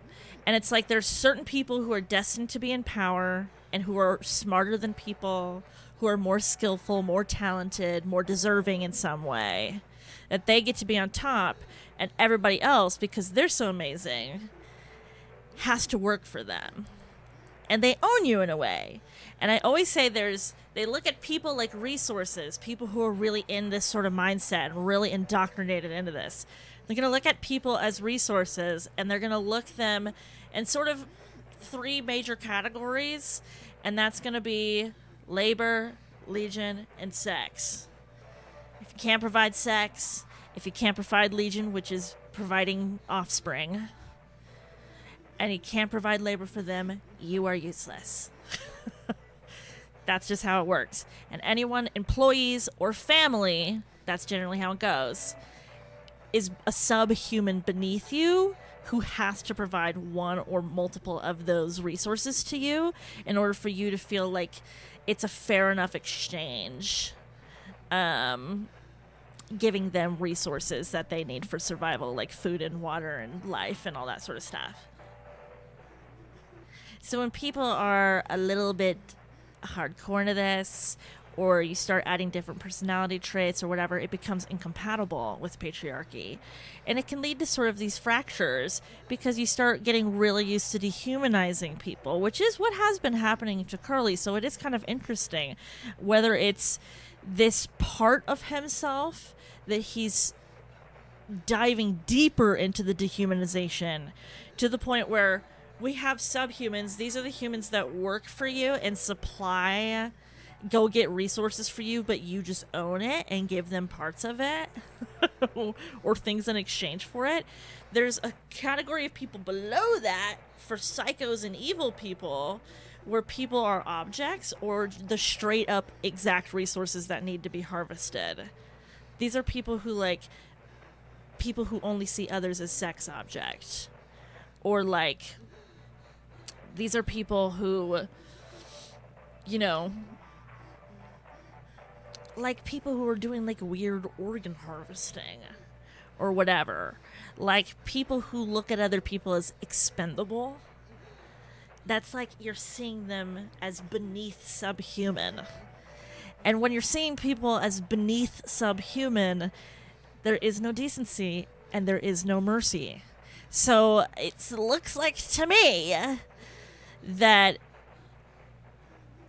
And it's like there's certain people who are destined to be in power and who are smarter than people, who are more skillful, more talented, more deserving in some way, that they get to be on top, and everybody else, because they're so amazing, has to work for them. And they own you in a way. And I always say they look at people like resources, people who are really in this sort of mindset and really indoctrinated into this. They're going to look at people as resources, and they're going to look them in sort of 3 major categories, and that's going to be labor, legion, and sex. If you can't provide sex, if you can't provide legion, which is providing offspring, and you can't provide labor for them, you are useless. That's just how it works. And anyone, employees or family, that's generally how it goes, is a subhuman beneath you who has to provide one or multiple of those resources to you in order for you to feel like it's a fair enough exchange, giving them resources that they need for survival, like food and water and life and all that sort of stuff. So when people are a little bit hardcore into this, or you start adding different personality traits or whatever, it becomes incompatible with patriarchy. And it can lead to sort of these fractures because you start getting really used to dehumanizing people, which is what has been happening to Curly. So it is kind of interesting whether it's this part of himself that he's diving deeper into the dehumanization to the point where we have subhumans. These are the humans that work for you and supply, go get resources for you, but you just own it and give them parts of it or things in exchange for it. There's a category of people below that for psychos and evil people where people are objects or the straight up exact resources that need to be harvested. These are people who only see others as sex objects, or these are people who, like people who are doing weird organ harvesting or whatever. Like people who look at other people as expendable. That's you're seeing them as beneath subhuman. And when you're seeing people as beneath subhuman, there is no decency and there is no mercy. So it looks like to me that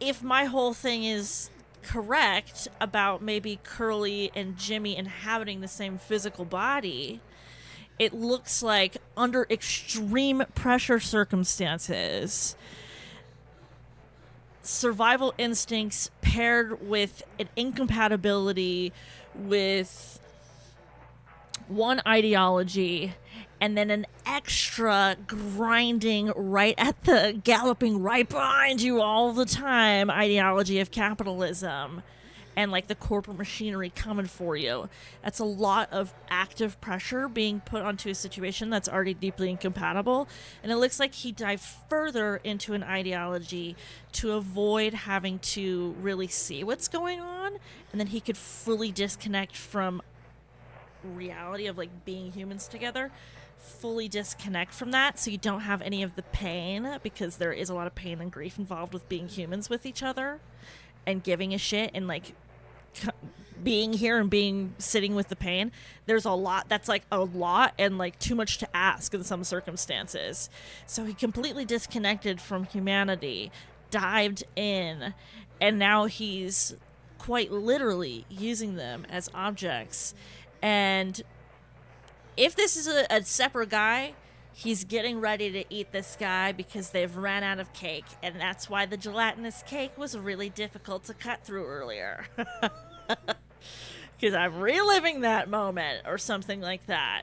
if my whole thing is correct about maybe Curly and Jimmy inhabiting the same physical body, it looks like under extreme pressure circumstances, survival instincts paired with an incompatibility with one ideology and then an extra grinding right at the galloping right behind you all the time ideology of capitalism and the corporate machinery coming for you. That's a lot of active pressure being put onto a situation that's already deeply incompatible. And it looks like he dived further into an ideology to avoid having to really see what's going on. And then he could fully disconnect from reality of being humans together, fully disconnect from that so you don't have any of the pain, because there is a lot of pain and grief involved with being humans with each other and giving a shit and being here and sitting with the pain. There's a lot that's a lot and too much to ask in some circumstances. So he completely disconnected from humanity, dived in, and now he's quite literally using them as objects. And if this is a separate guy, he's getting ready to eat this guy because they've ran out of cake. And that's why the gelatinous cake was really difficult to cut through earlier. Because I'm reliving that moment or something like that.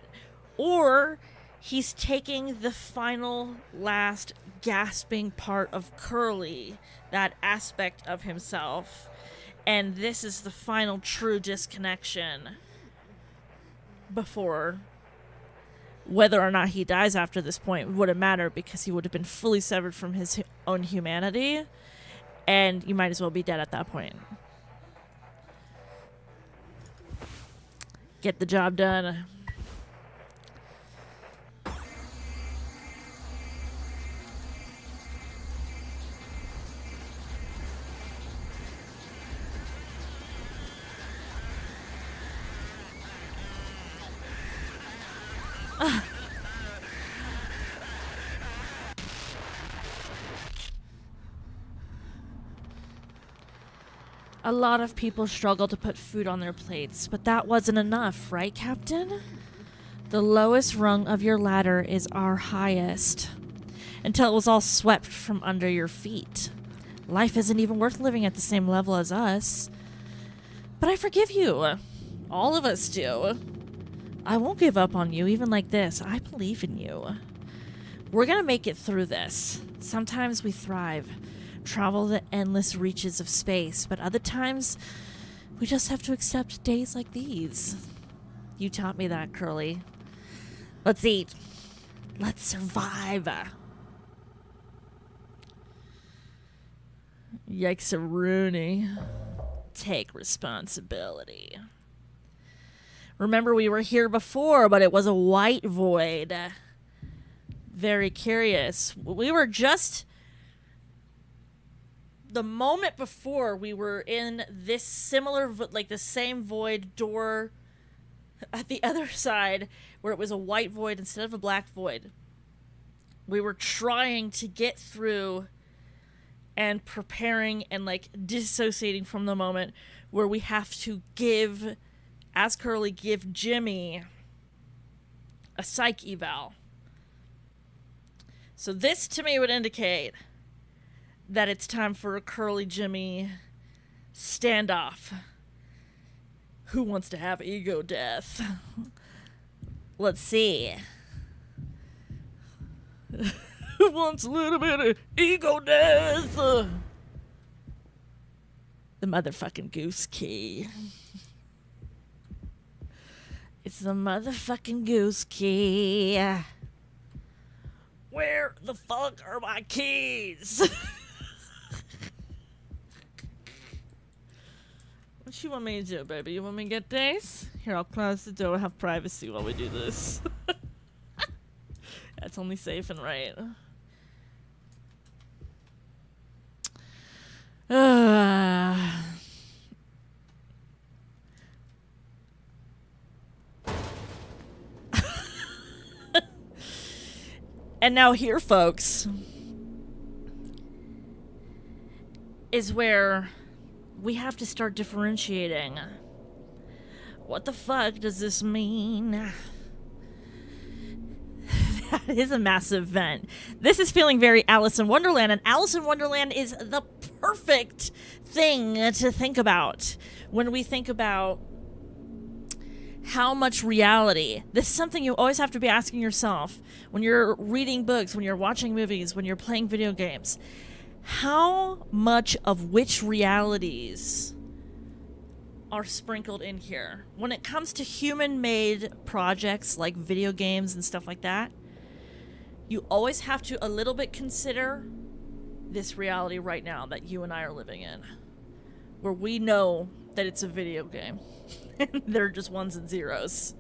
Or he's taking the final, last, gasping part of Curly, that aspect of himself. And this is the final true disconnection before whether or not he dies after this point wouldn't matter, because he would have been fully severed from his own humanity and you might as well be dead at that point. Get the job done. A lot of people struggle to put food on their plates, but that wasn't enough, right, Captain? The lowest rung of your ladder is our highest, until it was all swept from under your feet. Life isn't even worth living at the same level as us. But I forgive you. All of us do. I won't give up on you, even like this. I believe in you. We're gonna make it through this. Sometimes we thrive, travel the endless reaches of space, but other times we just have to accept days like these. You taught me that, Curly. Let's eat. Let's survive. Yikes-a-rooney. Take responsibility. Remember, we were here before, but it was a white void. Very curious. We were just... The moment before, we were in this similar, like the same void door at the other side, where it was a white void instead of a black void. We were trying to get through and preparing and like dissociating from the moment where we have to give, as Curly, give Jimmy a psych eval. So this to me would indicate that it's time for a Curly Jimmy standoff. Who wants to have ego death? Let's see. Who wants a little bit of ego death? The motherfucking goose key. It's the motherfucking goose key. Where the fuck are my keys? What you want me to do, baby? You want me to get days? Here, I'll close the door, have privacy while we do this. That's only safe and right. And now here, folks, is where we have to start differentiating. What the fuck does this mean? That is a massive vent. This is feeling very Alice in Wonderland, and Alice in Wonderland is the perfect thing to think about when we think about how much reality. This is something you always have to be asking yourself when you're reading books, when you're watching movies, when you're playing video games. How much of which realities are sprinkled in here? When it comes to human-made projects like video games and stuff like that, you always have to a little bit consider this reality right now that you and I are living in, where we know that it's a video game. They're just ones and zeros.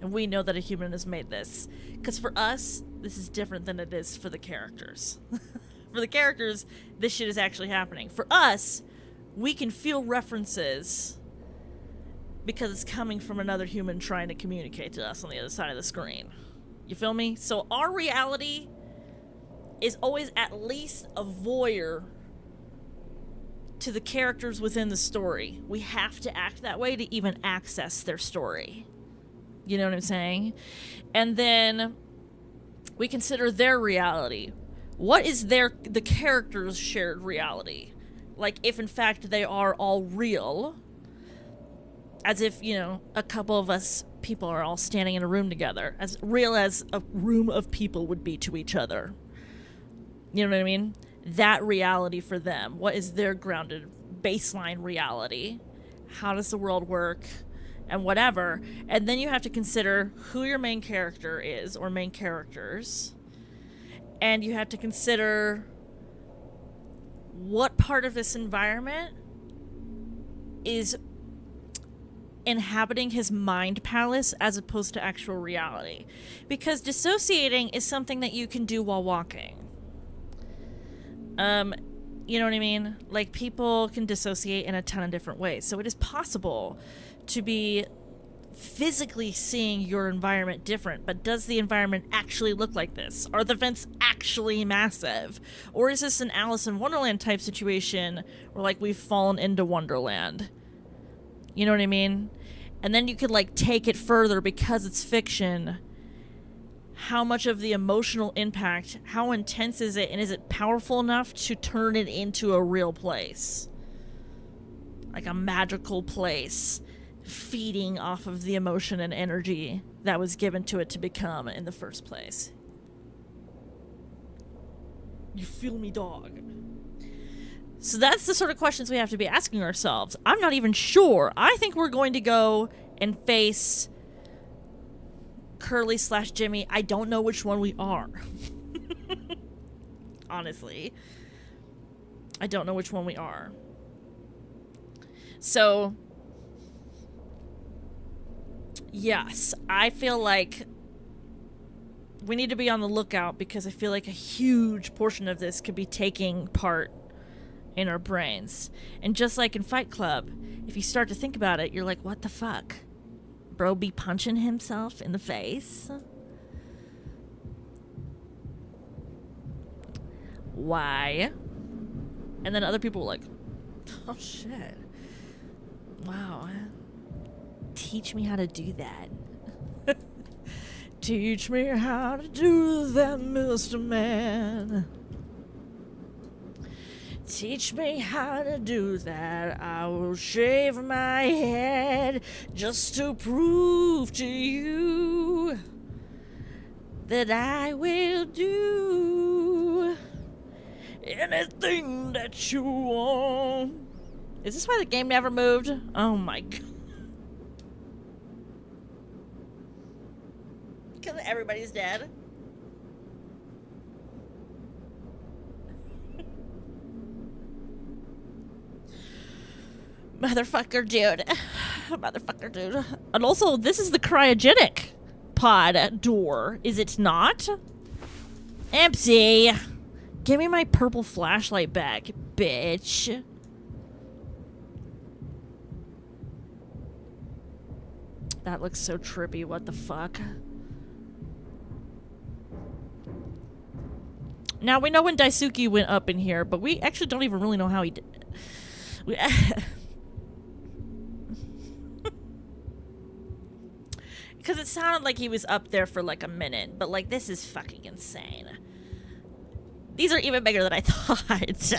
And we know that a human has made this. Because for us, this is different than it is for the characters. For the characters, this shit is actually happening. For us, we can feel references because it's coming from another human trying to communicate to us on the other side of the screen. You feel me? So our reality is always at least a voyeur to the characters within the story. We have to act that way to even access their story. You know what I'm saying? And then we consider their reality. What is the characters' shared reality? Like, if in fact they are all real, as if, you know, a couple of us people are all standing in a room together, as real as a room of people would be to each other. You know what I mean? That reality for them. What is their grounded baseline reality? How does the world work? And whatever. And then you have to consider who your main character is, or main characters. And you have to consider what part of this environment is inhabiting his mind palace as opposed to actual reality. Because dissociating is something that you can do while walking. You know what I mean? Like, people can dissociate in a ton of different ways. So it is possible to be physically seeing your environment different, but does the environment actually look like this? Are the vents actually massive? Or is this an Alice in Wonderland type situation where, like, we've fallen into Wonderland? You know what I mean? And then you could, like, take it further because it's fiction. How much of the emotional impact, how intense is it, and is it powerful enough to turn it into a real place? Like a magical place, feeding off of the emotion and energy that was given to it to become in the first place. You feel me, dog? So that's the sort of questions we have to be asking ourselves. I'm not even sure. I think we're going to go and face Curly/Jimmy. I don't know which one we are. Honestly. I don't know which one we are. So, yes, I feel like we need to be on the lookout because I feel like a huge portion of this could be taking part in our brains. And just like in Fight Club, if you start to think about it, you're like, what the fuck? Bro be punching himself in the face? Why? And then other people were like, oh shit. Wow. Teach me how to do that. Teach me how to do that, Mr. Man. Teach me how to do that. I will shave my head just to prove to you that I will do anything that you want. Is this why the game never moved? Oh my god. Because everybody's dead. Motherfucker, dude. Motherfucker, dude. And also, this is the cryogenic pod door, is it not? Empty. Give me my purple flashlight back, bitch. That looks so trippy, what the fuck? Now, we know when Daisuke went up in here, but we actually don't even really know how he did it. Because it sounded like he was up there for like a minute, but like, this is fucking insane. These are even bigger than I thought. That is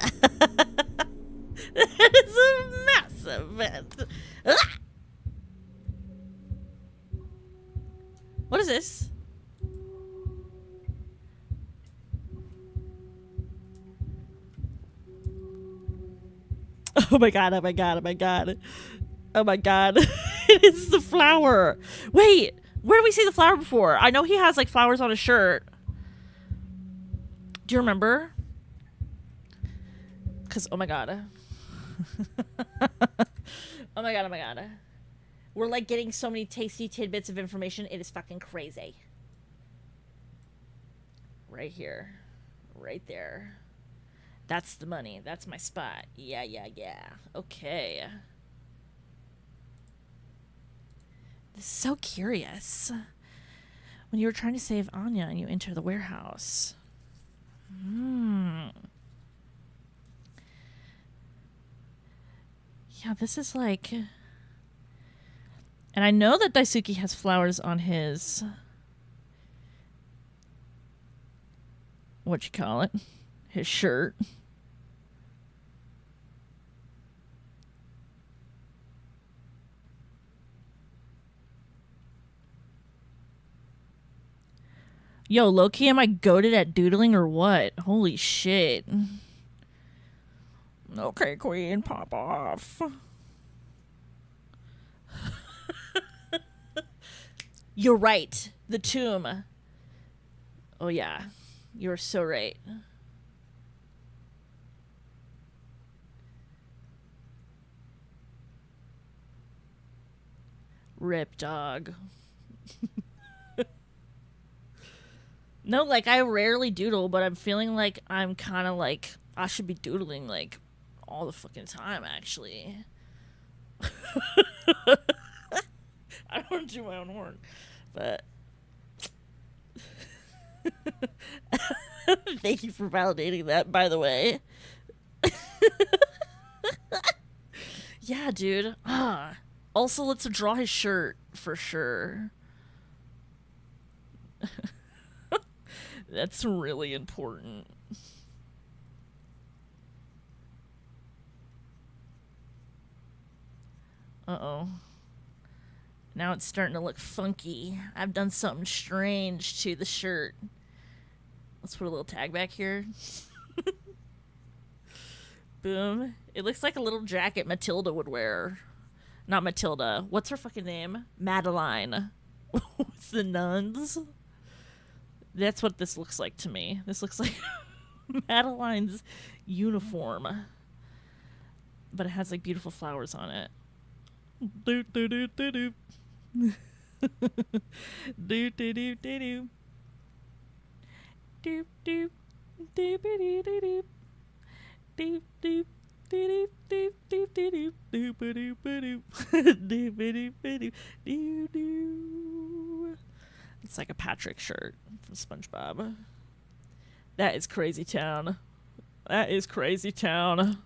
a massive vent. Ah! What is this? Oh my god, oh my god, oh my god. Oh my god. It is the flower. Wait, where did we see the flower before? I know he has like flowers on his shirt. Do you remember? Because, oh my god. Oh my god, oh my god. We're like getting so many tasty tidbits of information. It is fucking crazy. Right here. Right there. That's the money. That's my spot. Yeah, yeah, yeah. Okay. This is so curious. When you were trying to save Anya and you enter the warehouse. Yeah, this is like... And I know that Daisuke has flowers on his... What-you-call-it? His shirt. Yo, low-key, am I goated at doodling or what? Holy shit. Okay, queen, pop off. You're right. The tomb. Oh, yeah. You're so right. Rip, dog. No, like, I rarely doodle, but I'm feeling like I'm kind of like, I should be doodling, like, all the fucking time, actually. I don't want to do my own horn, but... Thank you for validating that, by the way. Yeah, dude. Also, let's draw his shirt, for sure. That's really important. Uh-oh. Now it's starting to look funky. I've done something strange to the shirt. Let's put a little tag back here. Boom. It looks like a little jacket Matilda would wear. Not Matilda. What's her fucking name? Madeline. With the nuns. That's what this looks like to me. This looks like Madeline's uniform. But it has like beautiful flowers on it. Do do do do do. Do do do do do. Doop doop doop doop doop doop doop doop doop doop doop doop doop doop doop doop. It's like a Patrick shirt from SpongeBob. That is crazy town. That is crazy town.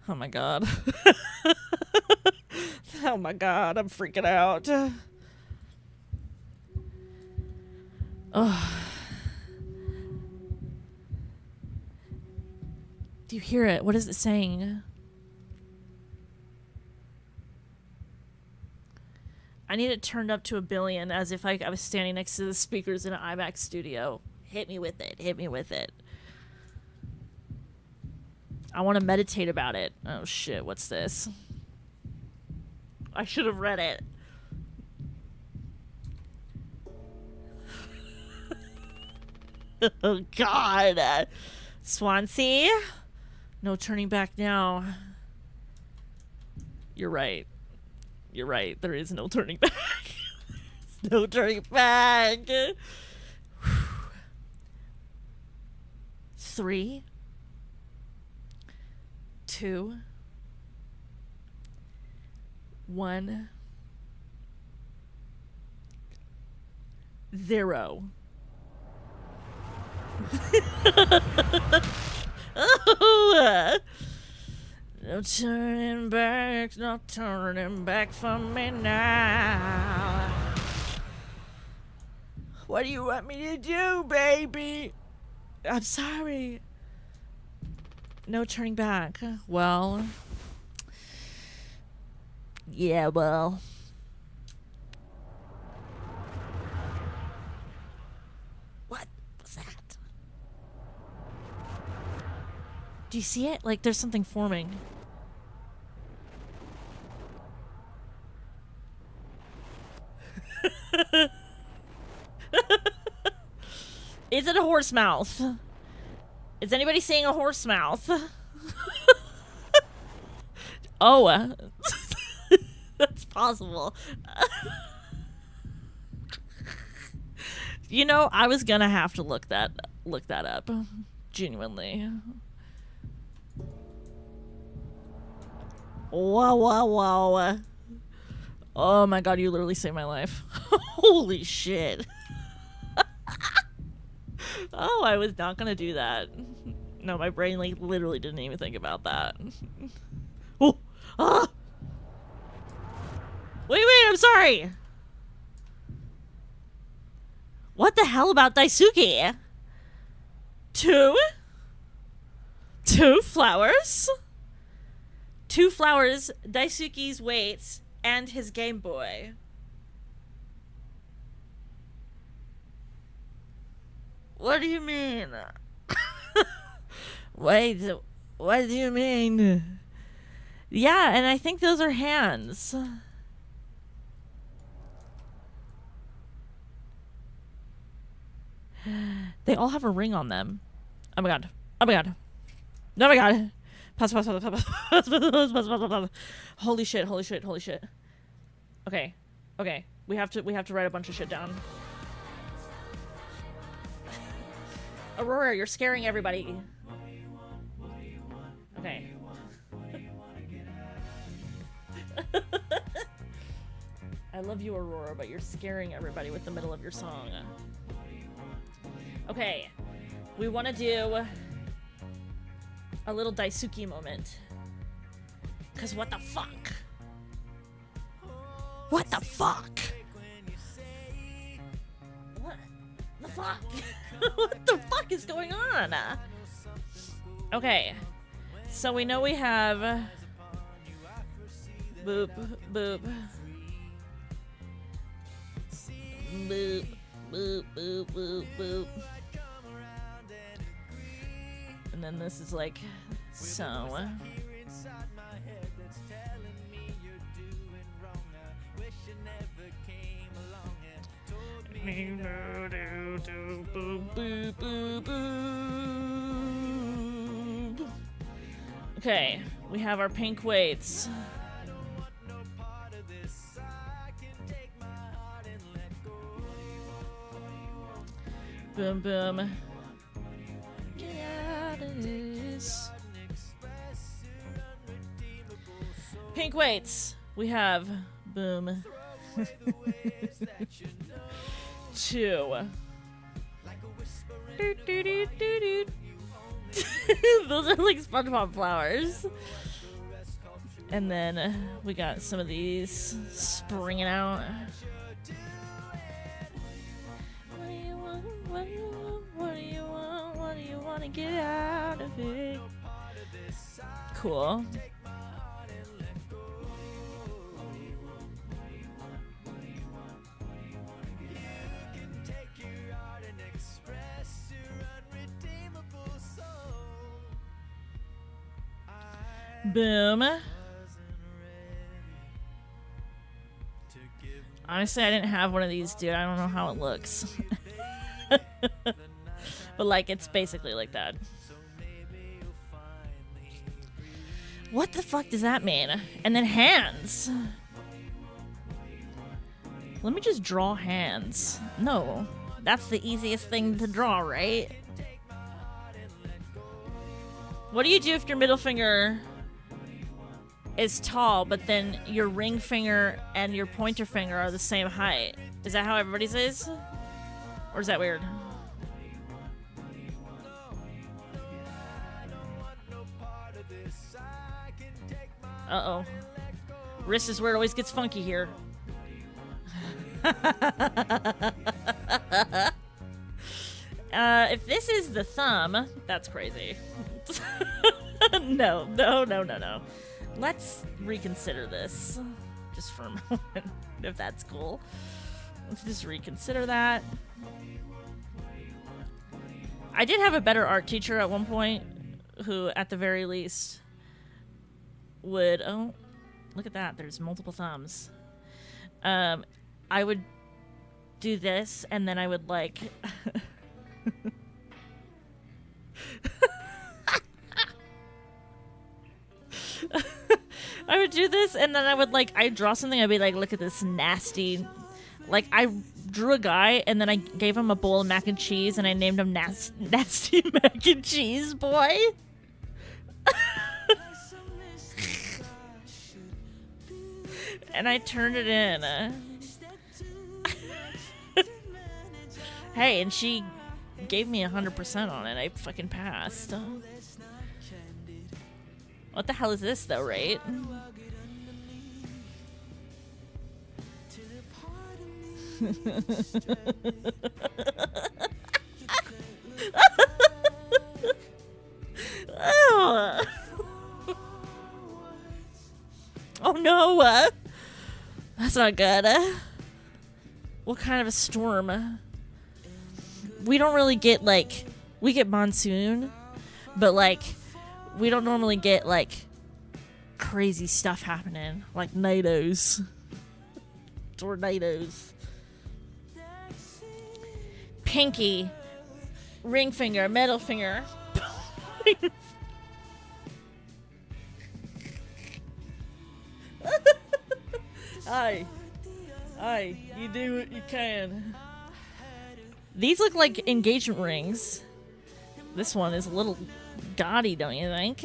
Oh my god. Oh my god, I'm freaking out. Oh. Do you hear it? What is it saying? I need it turned up to 1 billion, as if I was standing next to the speakers in an IMAX studio. Hit me with it. Hit me with it. I want to meditate about it. Oh shit, what's this? I should have read it. Oh god. Swansea? No turning back now. You're right. You're right. There is no turning back. No turning back. 3, 2, 1, 0. Oh, no turning back, no turning back for me now. What do you want me to do, baby? I'm sorry. No turning back. Well. Yeah, well. What was that? Do you see it? Like, there's something forming. Is it a horse mouth? Is anybody seeing a horse mouth? Oh, that's possible. You know, I was gonna have to look that up. Genuinely. Wow, wow, wow. Oh my god, you literally saved my life. Holy shit. Oh, I was not gonna do that. No, my brain like literally didn't even think about that. Oh! Ah! Wait, I'm sorry! What the hell about Daisuke? 2 flowers? 2 flowers, Daisuke's weights, and his Game Boy. What do you mean? Wait, what do you mean? Yeah, and I think those are hands. They all have a ring on them. Oh my god. Oh my god. Oh my god. Pause. Holy shit. Okay. Okay, we have to write a bunch of shit down. Aurora, you're scaring everybody. Okay. I love you, Aurora, but you're scaring everybody with the middle of your song. Okay, we want to do a little Daisuke moment. Cause what the fuck? What the fuck? What the fuck? What the fuck is going on? Okay, so we know we have boop, boop. Boop, boop, boop, boop, boop. And then this is like so. Okay, we have our pink weights. Boom, boom. Get out of this. Pink weights. We have boom. 2. Those are like SpongeBob flowers. And then we got some of these springing out. What do you want to get out of it? Cool. Boom. Honestly, I didn't have one of these, dude. I don't know how it looks. But, like, it's basically like that. What the fuck does that mean? And then hands. Let me just draw hands. No. That's the easiest thing to draw, right? What do you do if your middle finger is tall, but then your ring finger and your pointer finger are the same height? Is that how everybody's is? Or is that weird? Uh-oh. Wrist is where it always gets funky here. If this is the thumb, that's crazy. No. Let's reconsider this. Just for a moment, if that's cool. Let's just reconsider that. I did have a better art teacher at one point who, at the very least, would... Oh, look at that. There's multiple thumbs. I would do this, and then I would, like... I would do this, and then I would, like, I'd draw something, I'd be like, look at this nasty... Like, I drew a guy, and then I gave him a bowl of mac and cheese, and I named him Nasty Mac and Cheese Boy. And I turned it in. Hey, and she gave me 100% on it. I fucking passed. What the hell is this, though, right? Oh no! That's not good. What kind of a storm? We don't really get, like... We get monsoon, but, like, we don't normally get, like, crazy stuff happening. Like tornadoes. Pinky. Ring finger. Middle finger. Hi. Aye, you do what you can. These look like engagement rings. This one is a little gaudy, don't you think?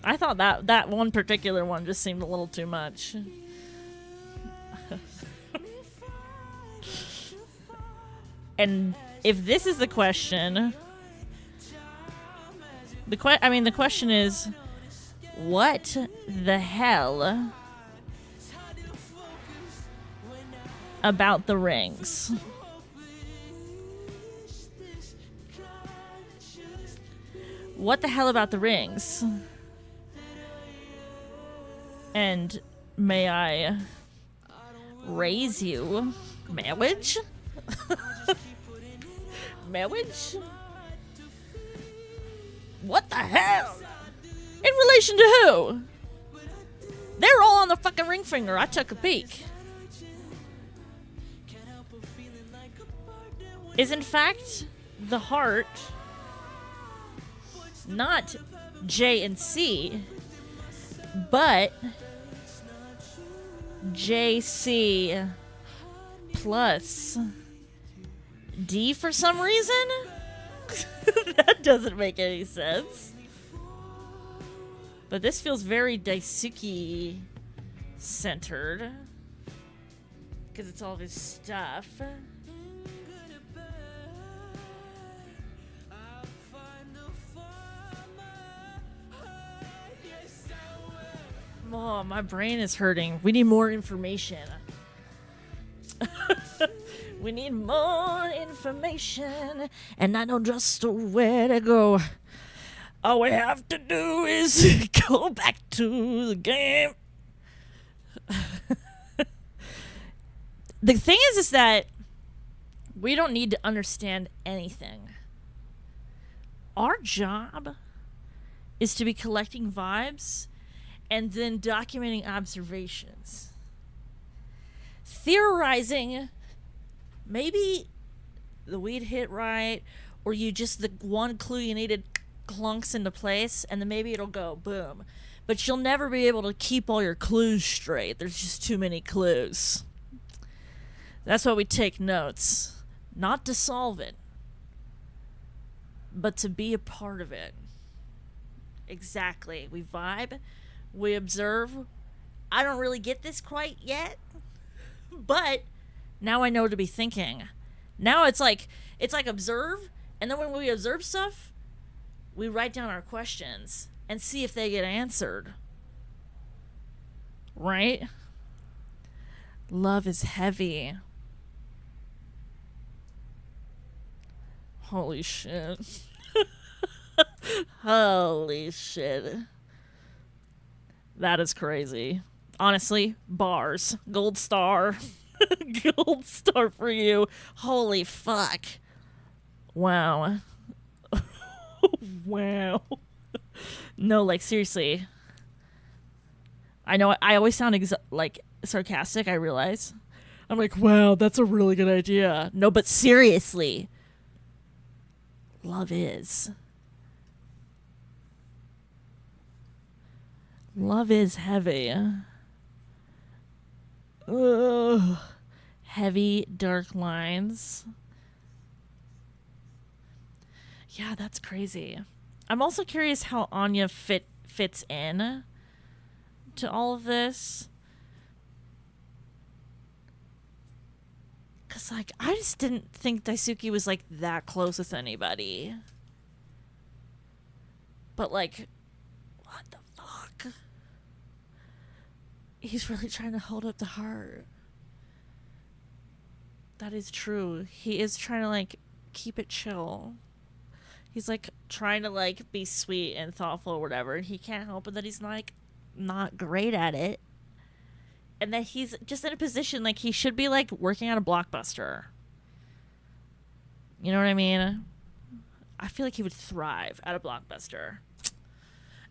I thought that one particular one just seemed a little too much. And if this is the question, the question is, what the hell about the rings? What the hell about the rings? And may I raise you marriage? Marriage? What the hell? In relation to who? They're all on the fucking ring finger. I took a peek. Is in fact the heart not J and C, but JC plus D for some reason? That doesn't make any sense. But this feels very Daisuke centered. Because it's all of his stuff. Oh, my brain is hurting. We need more information. We need more information, and I know just where to go. All we have to do is go back to the game. The thing is that we don't need to understand anything. Our job is to be collecting vibes and then documenting observations. Theorizing, maybe the weed hit right, or you just, the one clue you needed clunks into place, and then maybe it'll go boom. But you'll never be able to keep all your clues straight. There's just too many clues. That's why we take notes. Not to solve it, but to be a part of it. Exactly. We vibe. We observe. I don't really get this quite yet, but now I know to be thinking. Now it's like observe, and then when we observe stuff, we write down our questions and see if they get answered. Right? Love is heavy. Holy shit. Holy shit. That is crazy. Honestly, bars. Gold star. Gold star for you. Holy fuck. Wow. Wow. No, like, seriously. I know I always sound like sarcastic, I realize. I'm like, wow, that's a really good idea. No, but seriously. Love is. Love is heavy. Ugh. Heavy, dark lines. Yeah, that's crazy. I'm also curious how Anya fits in to all of this. Because, like, I just didn't think Daisuke was, like, that close with anybody. But, like, what the fuck? He's really trying to hold up the heart. That is true. He is trying to, like, keep it chill. He's, like, trying to, like, be sweet and thoughtful or whatever. And he can't help it that he's, like, not great at it. And that he's just in a position, like, he should be, like, working at a Blockbuster. You know what I mean? I feel like he would thrive at a Blockbuster.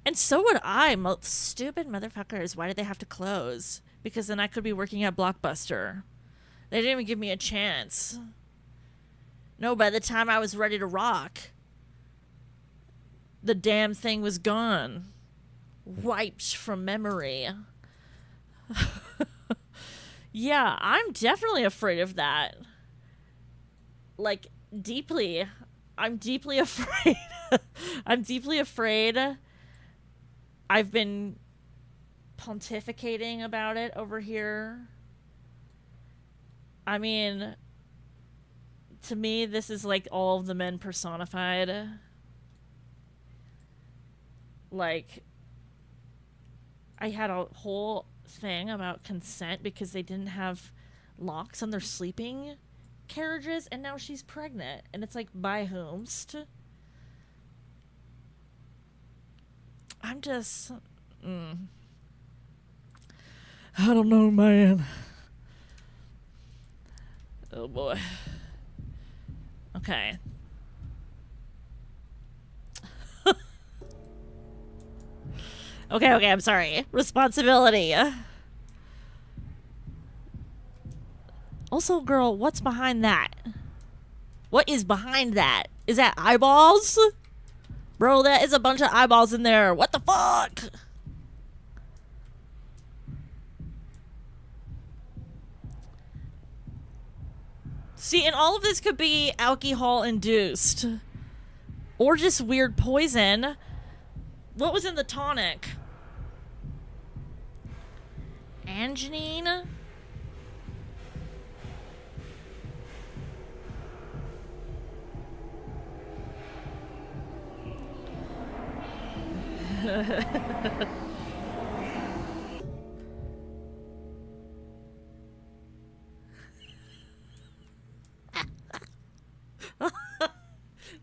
And so would I. Stupid motherfuckers. Why did they have to close? Because then I could be working at Blockbuster. They didn't even give me a chance. No, by the time I was ready to rock, the damn thing was gone. Wiped from memory. Yeah, I'm definitely afraid of that. Like, deeply. I'm deeply afraid. I'm deeply afraid. I've been pontificating about it over here. I mean, to me, this is like all of the men personified. Like, I had a whole thing about consent because they didn't have locks on their sleeping carriages, and now she's pregnant. And it's like, by whomst? I'm just... I don't know, man. Oh, boy. Okay. Okay, I'm sorry. Responsibility. Also, girl, what's behind that? What is behind that? Is that eyeballs? Bro, that is a bunch of eyeballs in there. What the fuck? See, and all of this could be alcohol induced. Or just weird poison. What was in the tonic? Anginine?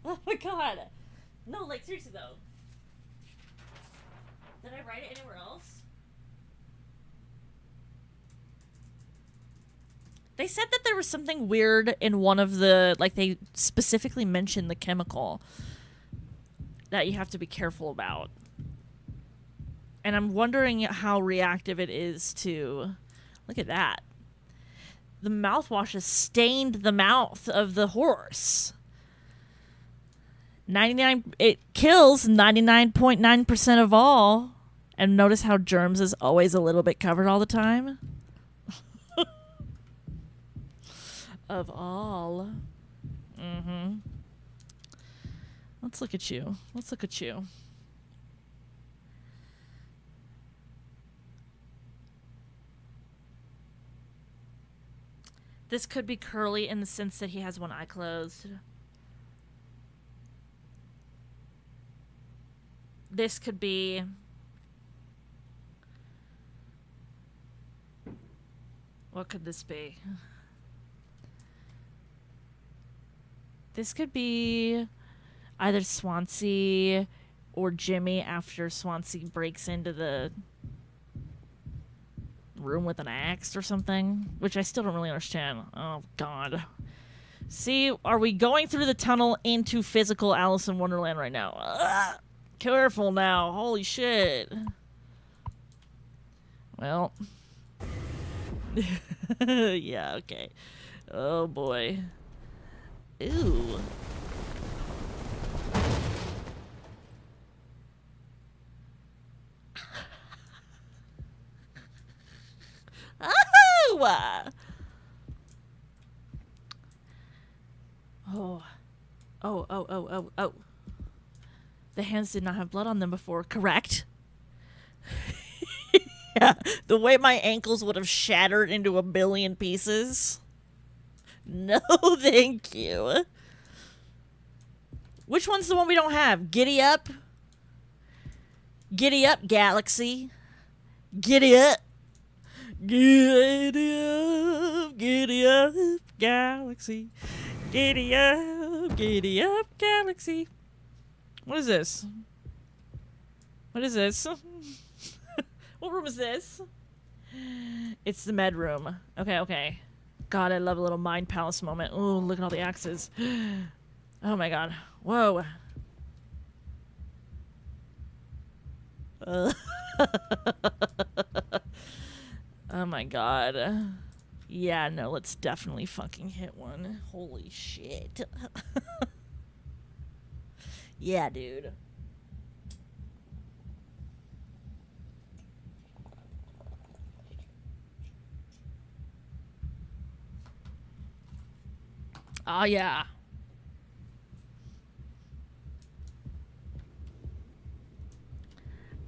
Oh my god. No, like, seriously though. Did I write it anywhere else? They said that there was something weird in one of the, like, they specifically mentioned the chemical that you have to be careful about. And I'm wondering how reactive it is to... Look at that. The mouthwash has stained the mouth of the horse. 99... It kills 99.9% of all. And notice how germs is always a little bit covered all the time. Of all. Mm-hmm. Let's look at you. Let's look at you. This could be Curly in the sense that he has one eye closed. This could be... What could this be? This could be either Swansea or Jimmy after Swansea breaks into the room with an axe or something, which I still don't really understand. Oh, God. See, are we going through the tunnel into physical Alice in Wonderland right now? Ugh. Careful now. Holy shit. Well. Yeah, okay. Oh, boy. Ooh. Oh! Oh. The hands did not have blood on them before, correct? Yeah, the way my ankles would have shattered into a billion pieces. No, thank you. Which one's the one we don't have? Giddy up? Giddy up, Galaxy. Giddy up. Giddy up, Galaxy. Giddy up, Galaxy. What is this? What is this? What room is this? It's the med room. Okay. God, I love a little mind palace moment. Oh, look at all the axes. Oh my god. Whoa. Oh my god. Yeah, no, let's definitely fucking hit one. Holy shit. Yeah, dude. Oh, yeah.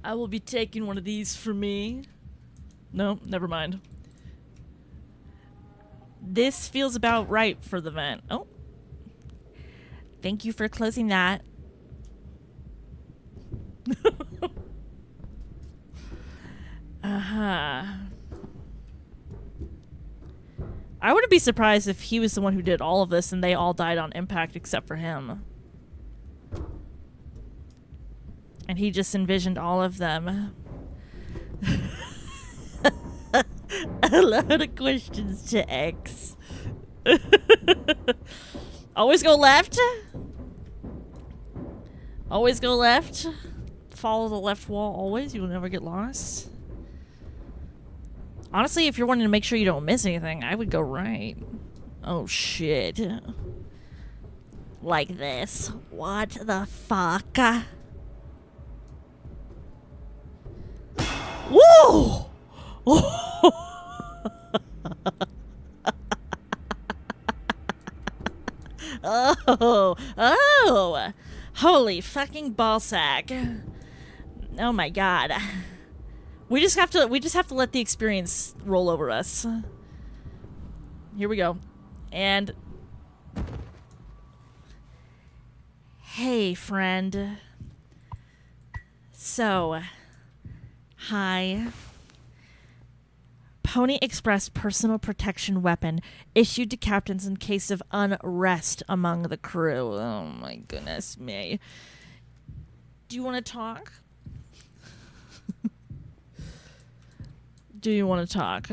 I will be taking one of these for me. No, never mind. This feels about right for the vent. Oh. Thank you for closing that. Uh-huh. I wouldn't be surprised if he was the one who did all of this and they all died on impact except for him. And he just envisioned all of them. A lot of questions to X. Always go left. Always go left. Follow the left wall always. You will never get lost. Honestly, if you're wanting to make sure you don't miss anything, I would go right. Oh, shit. Like this. What the fuck? Whoa! Oh, oh, holy fucking ballsack. Oh my god. We just have to let the experience roll over us. Here we go. And hey, friend. So, hi. Pony Express personal protection weapon issued to captains in case of unrest among the crew. Oh my goodness me. Do you want to talk? Do you want to talk?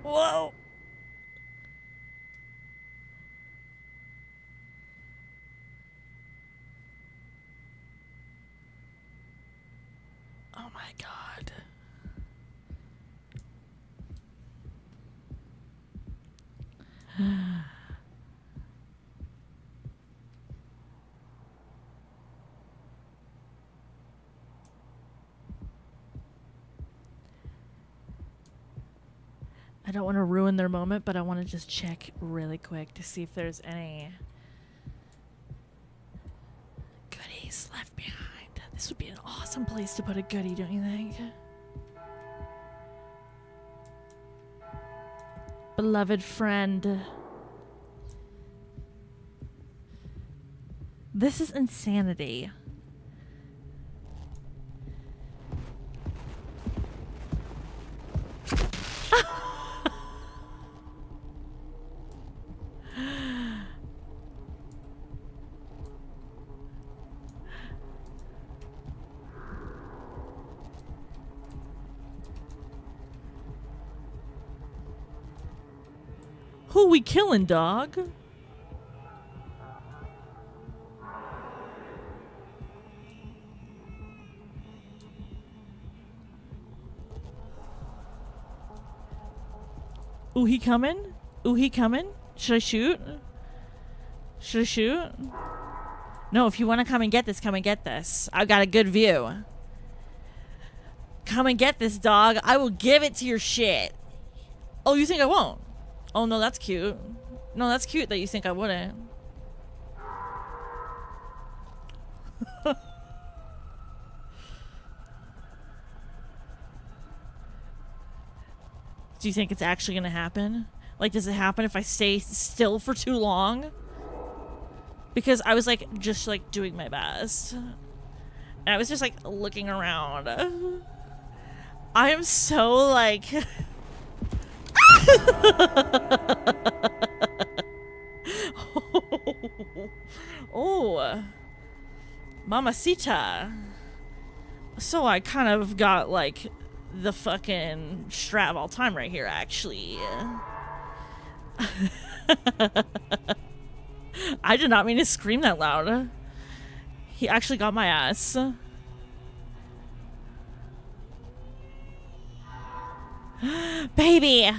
Whoa. Oh my god. I don't want to ruin their moment, but I want to just check really quick to see if there's any goodies left behind. This would be an awesome place to put a goodie, don't you think? Beloved friend. This is insanity. Who we killing, dog? Ooh, he coming? Ooh, he coming? Should I shoot? Should I shoot? No, if you want to come and get this, come and get this. I've got a good view. Come and get this, dog. I will give it to your shit. Oh, you think I won't? Oh, no, that's cute. No, that's cute that you think I wouldn't. Do you think it's actually gonna happen? Like, does it happen if I stay still for too long? Because I was, like, just, like, doing my best. And I was just, like, looking around. I am so, like... Oh, Mamacita. So I kind of got like the fucking strat of all time right here, actually. I did not mean to scream that loud. He actually got my ass. Baby!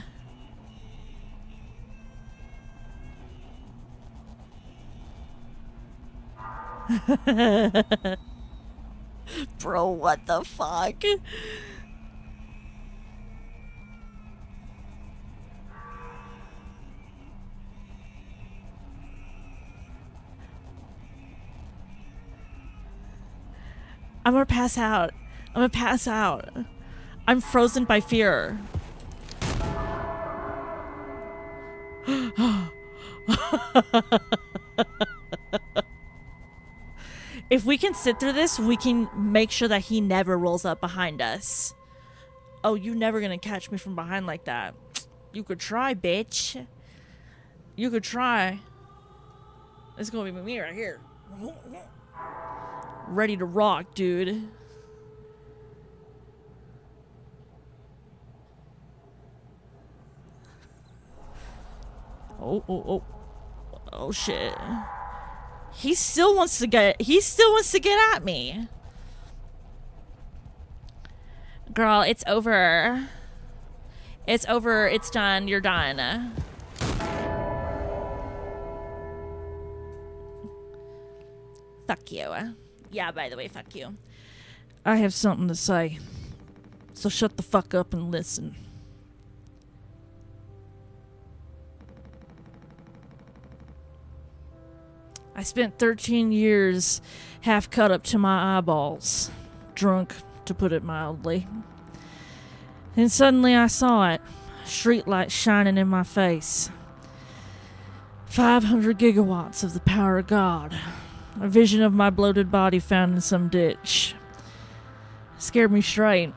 Bro, what the fuck? I'm gonna pass out. I'm gonna pass out. I'm frozen by fear. If we can sit through this, we can make sure that he never rolls up behind us. Oh, you never gonna catch me from behind like that. You could try, bitch. You could try. It's gonna be me right here. Ready to rock, dude. Oh shit. He still wants to get at me. Girl, it's over. It's over. It's done. You're done. Fuck you. Yeah, by the way, fuck you. I have something to say. So shut the fuck up and listen. I spent 13 years half cut up to my eyeballs. Drunk, to put it mildly. And suddenly I saw it. Streetlight shining in my face. 500 gigawatts of the power of God. A vision of my bloated body found in some ditch. Scared me straight.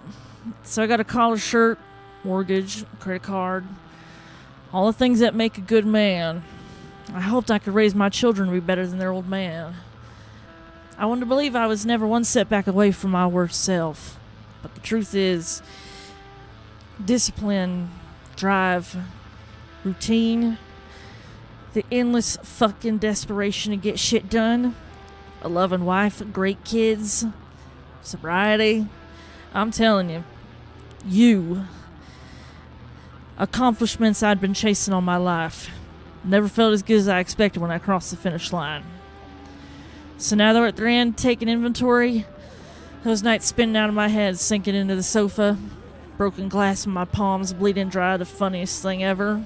So I got a collar shirt, mortgage, credit card. All the things that make a good man. I hoped I could raise my children to be better than their old man. I wanted to believe I was never one setback away from my worst self. But the truth is, discipline, drive, routine, the endless fucking desperation to get shit done, a loving wife, great kids, sobriety. I'm telling you, accomplishments I'd been chasing all my life. Never felt as good as I expected when I crossed the finish line. So now that we're at the end, taking inventory, those nights spinning out of my head, sinking into the sofa, broken glass in my palms, bleeding dry, the funniest thing ever.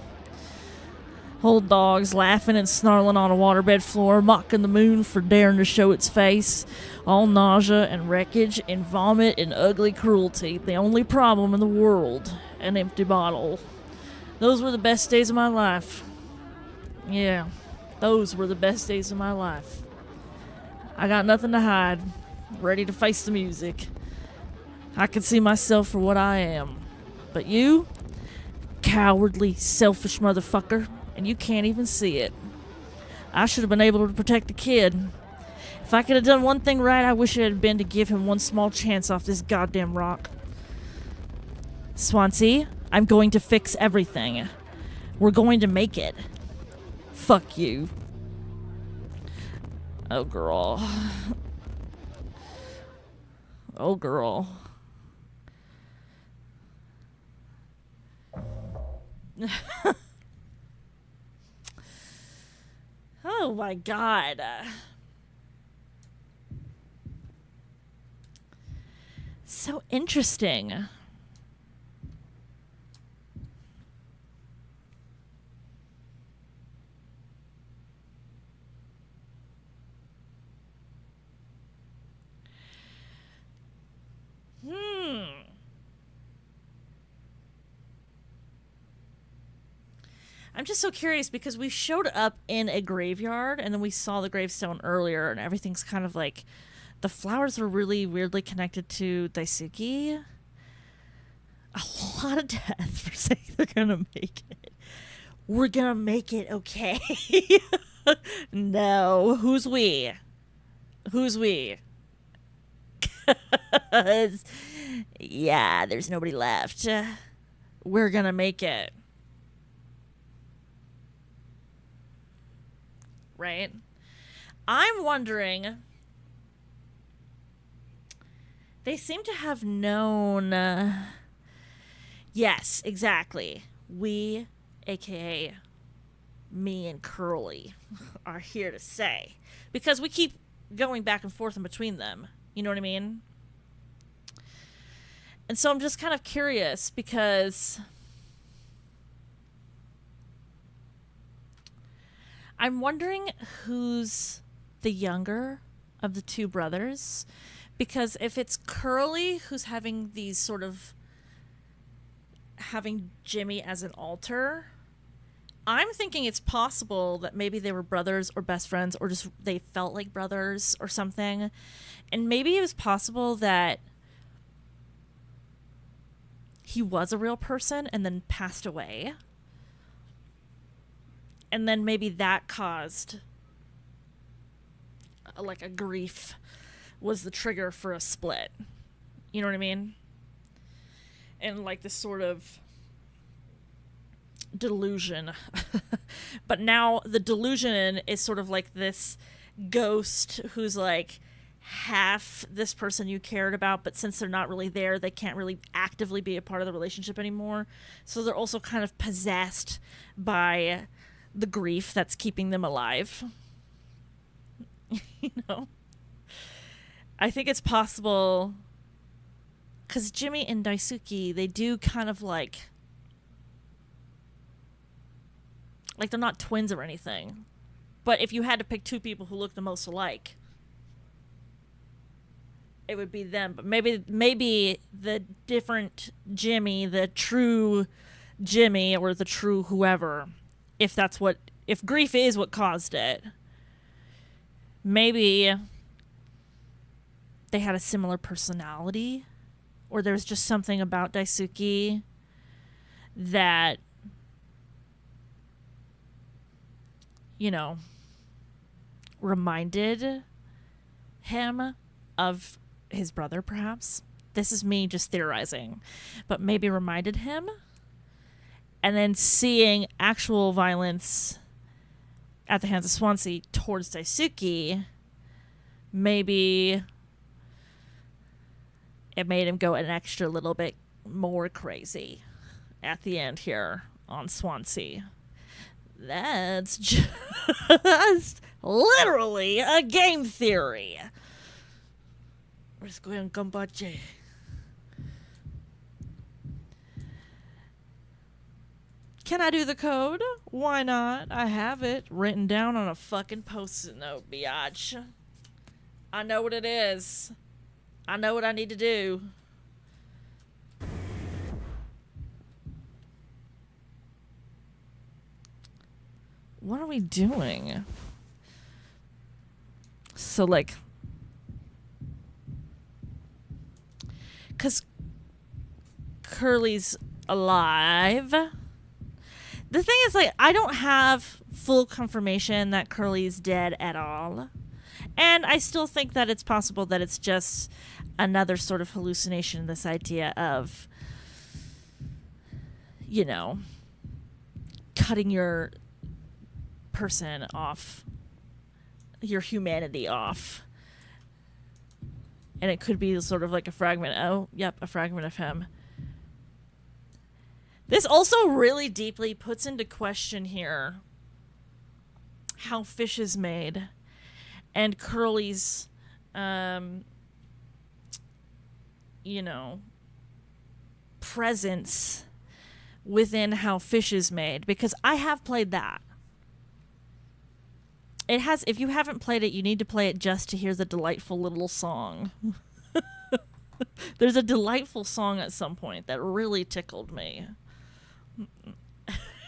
Old dogs laughing and snarling on a waterbed floor, mocking the moon for daring to show its face. All nausea and wreckage and vomit and ugly cruelty. The only problem in the world, an empty bottle. Those were the best days of my life. Yeah, those were the best days of my life. I got nothing to hide, ready to face the music. I can see myself for what I am. But you, cowardly, selfish motherfucker, and you can't even see it. I should have been able to protect the kid. If I could have done one thing right, I wish it had been to give him one small chance off this goddamn rock. Swansea, I'm going to fix everything. We're going to make it. Fuck you. Oh, girl. Oh, girl. Oh, my God. So interesting. I'm just so curious because we showed up in a graveyard and then we saw the gravestone earlier and everything's kind of like the flowers were really weirdly connected to Daisuke. A lot of death for saying they're gonna make it. We're gonna make it, okay? No. Who's we? Who's we? Yeah, there's nobody left. We're gonna make it. Right? I'm wondering, they seem to have known, Yes, exactly. We, aka me and Curly, are here to say. Because we keep going back and forth in between them. You know what I mean? And so I'm just kind of curious because I'm wondering who's the younger of the two brothers. Because if it's Curly who's having these sort of having Jimmy as an alter, I'm thinking it's possible that maybe they were brothers or best friends or just they felt like brothers or something. And maybe it was possible that he was a real person and then passed away. And then maybe that caused like a grief was the trigger for a split. You know what I mean? And like this sort of delusion. But now the delusion is sort of like this ghost who's like half this person you cared about, but since they're not really there, they can't really actively be a part of the relationship anymore. So they're also kind of possessed by the grief that's keeping them alive. You know? I think it's possible because Jimmy and Daisuke, they do kind of like they're not twins or anything. But if you had to pick two people who look the most alike, it would be them. But maybe the different Jimmy, the true Jimmy or the true whoever, if grief is what caused it, maybe they had a similar personality, or there's just something about Daisuke that, you know, reminded him of his brother, perhaps. This is me just theorizing, but maybe reminded him. And then seeing actual violence at the hands of Swansea towards Daisuke, maybe it made him go an extra little bit more crazy at the end here on Swansea. That's just literally a game theory. Let's go ahead and gambache. Can I do the code? Why not? I have it written down on a fucking post-it note, biatch. I know what it is. I know what I need to do. What are we doing? So, like, because Curly's alive. The thing is, like, I don't have full confirmation that Curly's dead at all. And I still think that it's possible that it's just another sort of hallucination, this idea of, you know, cutting your person off, your humanity off. And it could be sort of like a fragment. Oh, yep, a fragment of him. This also really deeply puts into question here how fish is made and Curly's, you know, presence within how fish is made, because I have played that. It has, if you haven't played it, you need to play it just to hear the delightful little song. There's a delightful song at some point that really tickled me.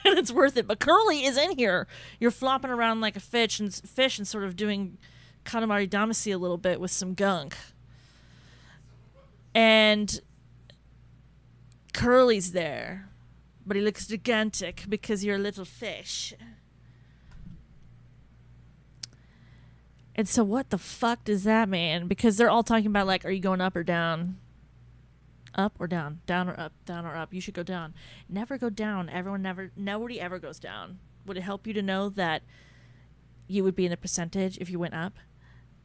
And it's worth it. But Curly is in here. You're flopping around like a fish and sort of doing Katamari Damacy a little bit with some gunk. And Curly's there. But he looks gigantic because you're a little fish. And so what the fuck does that mean? Because they're all talking about, like, are you going up or down? Up or down? Down or up? Down or up? You should go down. Never go down. Nobody ever goes down. Would it help you to know that you would be in a percentage if you went up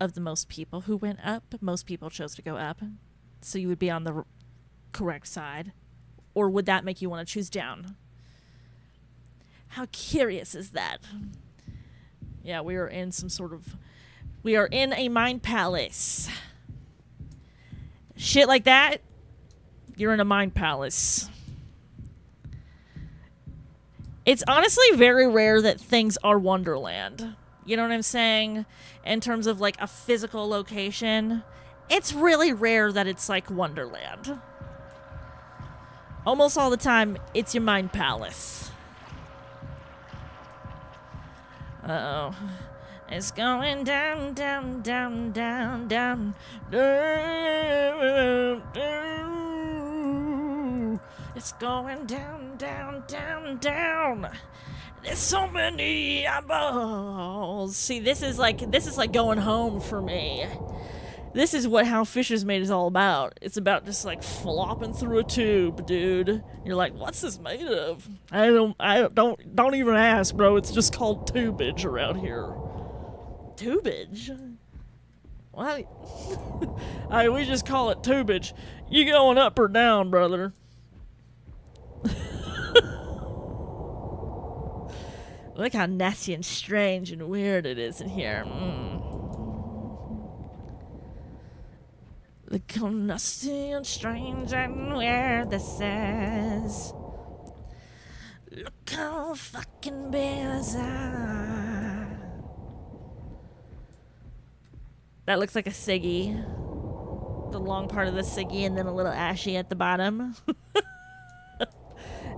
of the most people who went up? Most people chose to go up. So you would be on the correct side. or would that make you want to choose down? How curious is that? Yeah, we are in a mind palace. Shit like that, you're in a mind palace. It's honestly very rare that things are Wonderland. You know what I'm saying? In terms of like a physical location, it's really rare that it's like Wonderland. Almost all the time, it's your mind palace. Uh-oh. It's going down, down, down, down, down, down, down. It's going down, down, down, down. There's so many eyeballs. See, this is like going home for me. This is what How Fish Is Made is all about. It's about just like flopping through a tube, dude. You're like, what's this made of? I don't even ask, bro. It's just called tubage around here. Tubage? What? We just call it tubage. You going up or down, brother? Look how nasty and strange and weird it is in here. Look how nasty and strange and weird this is. Look how fucking bizarre. That looks like a ciggy. The long part of the ciggy and then a little ashy at the bottom.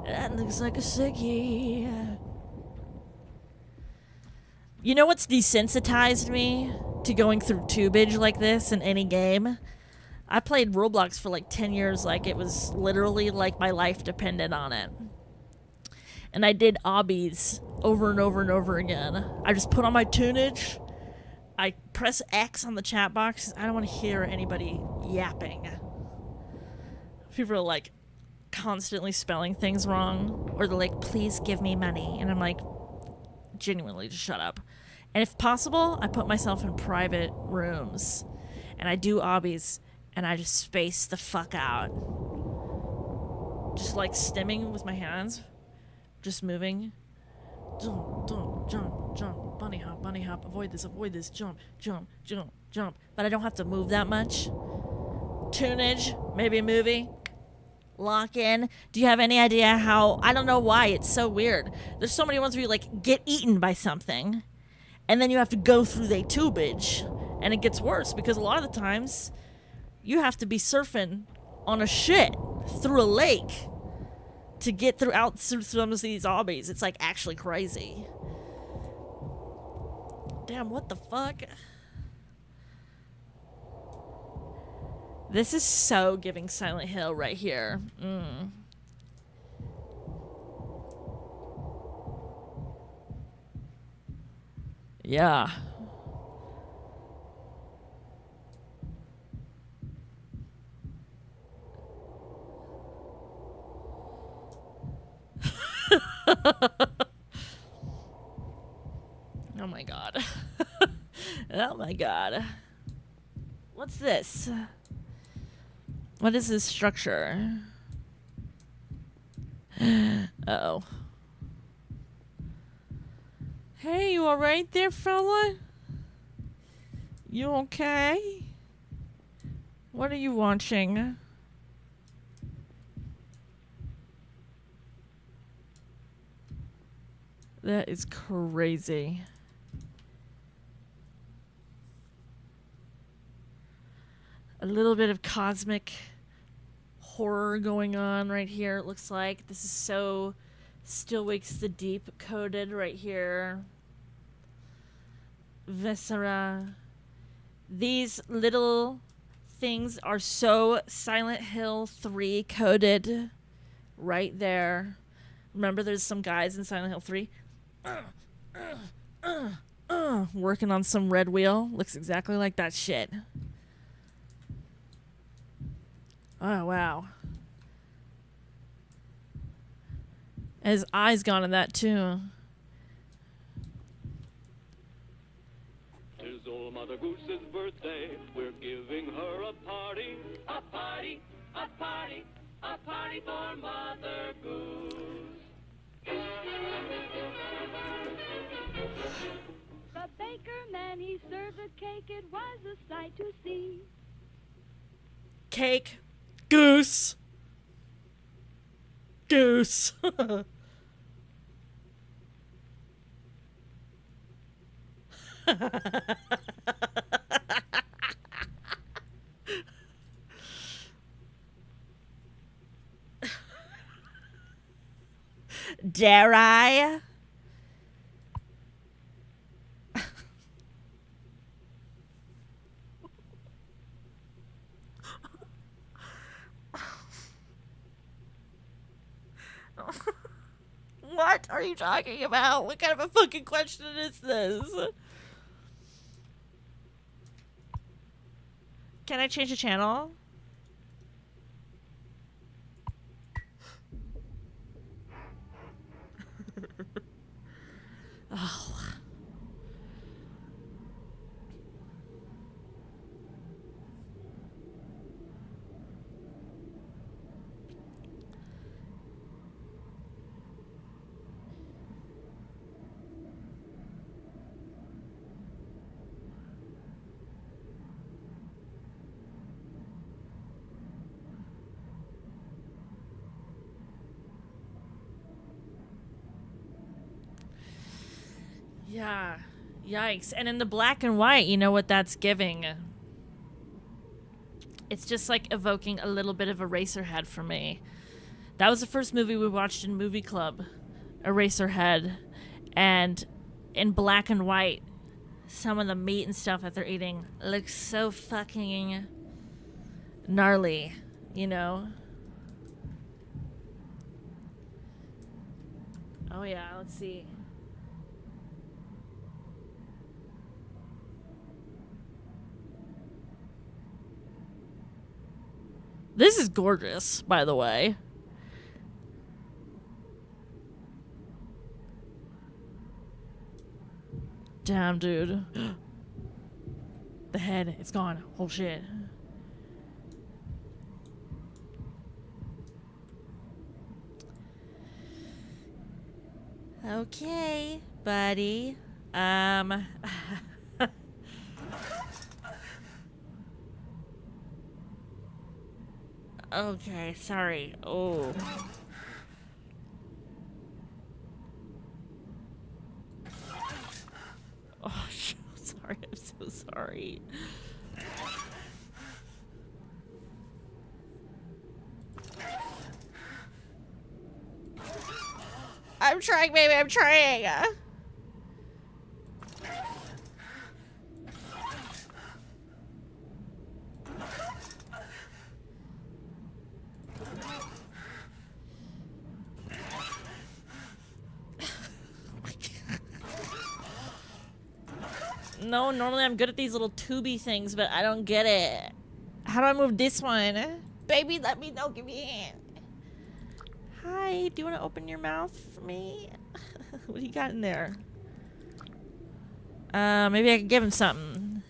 That looks like a ciggy. You know what's desensitized me to going through tubage like this in any game? I played Roblox for like 10 years like it was literally like my life depended on it. And I did obbies over and over and over again. I just put on my tunage. I press X on the chat box. I don't want to hear anybody yapping. People are like constantly spelling things wrong. Or they're like, please give me money. And I'm like, genuinely, just shut up. And if possible, I put myself in private rooms. And I do obbies. And I just space the fuck out. Just like stimming with my hands. Just moving. Jump, jump, jump, jump. Bunny hop, avoid this, jump, jump, jump, jump. But I don't have to move that much. Tunage, maybe a movie. Lock in. Do you have any idea how? I don't know why. It's so weird. There's so many ones where you like get eaten by something. And then you have to go through the tubage. And it gets worse because a lot of the times you have to be surfing on a shit through a lake to get through some of these obbies. It's like actually crazy. Damn, what the fuck? This is so giving Silent Hill right here. Yeah. Oh my god. Oh my god. What's this? What is this structure? Uh-oh. Hey, you alright there, fella? You okay? What are you watching? That is crazy. A little bit of cosmic horror going on right here, it looks like. This is so Still Wakes the Deep coded right here. Viscera. These little things are so Silent Hill 3 coded right there. Remember there's some guys in Silent Hill 3 working on some red wheel. Looks exactly like that shit. Oh, wow. His eyes gone in that, too. Tis old Mother Goose's birthday. We're giving her a party. A party, a party. A party for Mother Goose. The baker man, he served the cake. It was a sight to see. Cake. Goose. Goose. Dare I? What are you talking about? What kind of a fucking question is this? Can I change the channel? Oh. Yeah. Yikes. And in the black and white, you know what that's giving? It's just like evoking a little bit of Eraserhead for me. That was the first movie we watched in movie club, Eraserhead. And in black and white, some of the meat and stuff that they're eating looks so fucking gnarly, you know? Oh yeah, let's see. This is gorgeous, by the way. Damn, dude. The head, it's gone. Oh, shit. Okay, buddy. Okay, sorry. Oh. Oh, sorry. I'm so sorry. I'm trying, baby. I'm trying. No, normally I'm good at these little tubey things, but I don't get it. How do I move this one? Baby, let me know. Give me a hand. Hi, do you want to open your mouth for me? What do you got in there? Maybe I could give him something.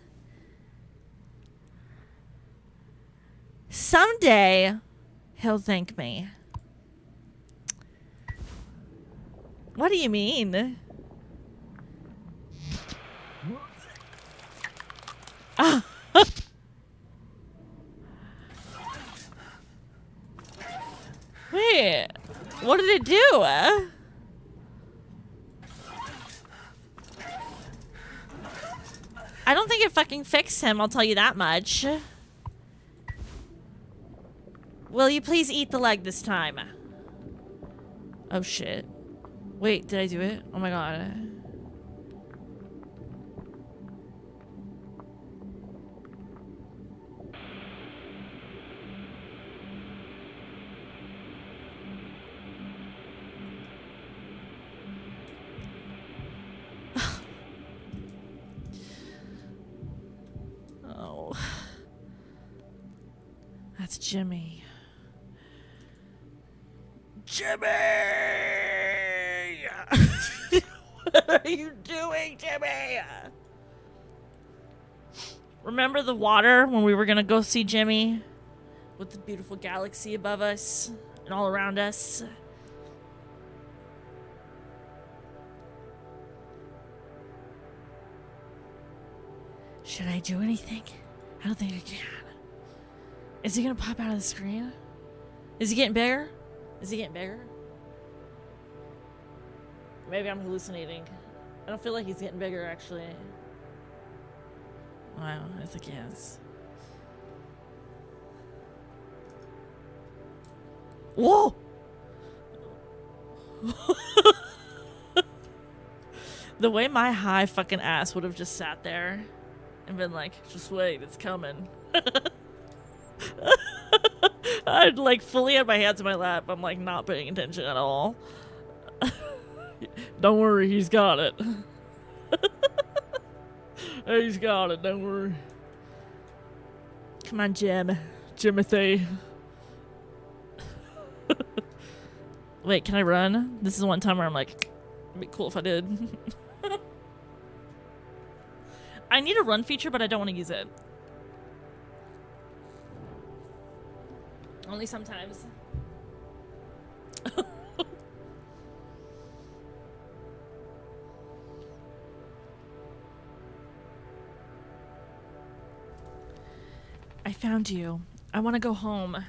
Someday, he'll thank me. What do you mean? Wait, what did it do? I don't think it fucking fixed him, I'll tell you that much. Will you please eat the leg this time? Oh shit. Wait, did I do it? Oh my god. Oh. That's Jimmy. Jimmy! What are you doing, Jimmy? Remember the water when we were gonna go see Jimmy? with the beautiful galaxy above us and all around us. Should I do anything? I don't think I can. Is he gonna pop out of the screen? Is he getting bigger? Is he getting bigger? Maybe I'm hallucinating. I don't feel like he's getting bigger, actually. Wow, I think he is. Whoa! The way my high fucking ass would have just sat there and been like, just wait, it's coming. I'd like fully had my hands in my lap. I'm like not paying attention at all. Don't worry, he's got it. He's got it, don't worry. Come on, Jimothy. Wait, can I run? This is one time where I'm like, it'd be cool if I did. I need a run feature, but I don't want to use it. Only sometimes. I found you. I want to go home.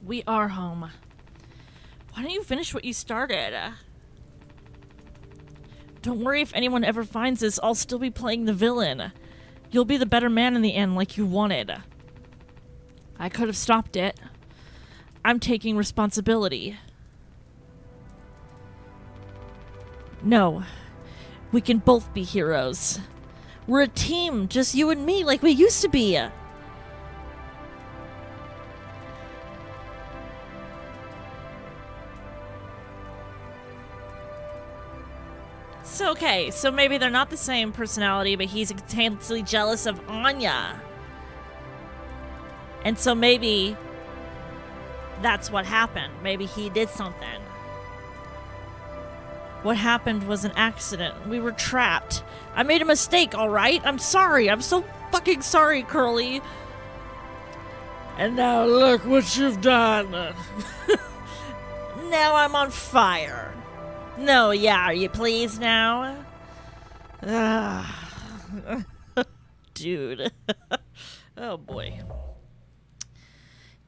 We are home. Why don't you finish what you started? Don't worry if anyone ever finds this, I'll still be playing the villain. You'll be the better man in the end like you wanted. I could have stopped it. I'm taking responsibility. No. We can both be heroes. We're a team, just you and me, like we used to be. So, okay, so maybe they're not the same personality, but he's intensely jealous of Anya. And so maybe that's what happened. Maybe he did something. What happened was an accident. We were trapped. I made a mistake, alright? I'm sorry. I'm so fucking sorry, Curly. And now look what you've done. Now I'm on fire. No, yeah, are you pleased now? Dude. Oh boy.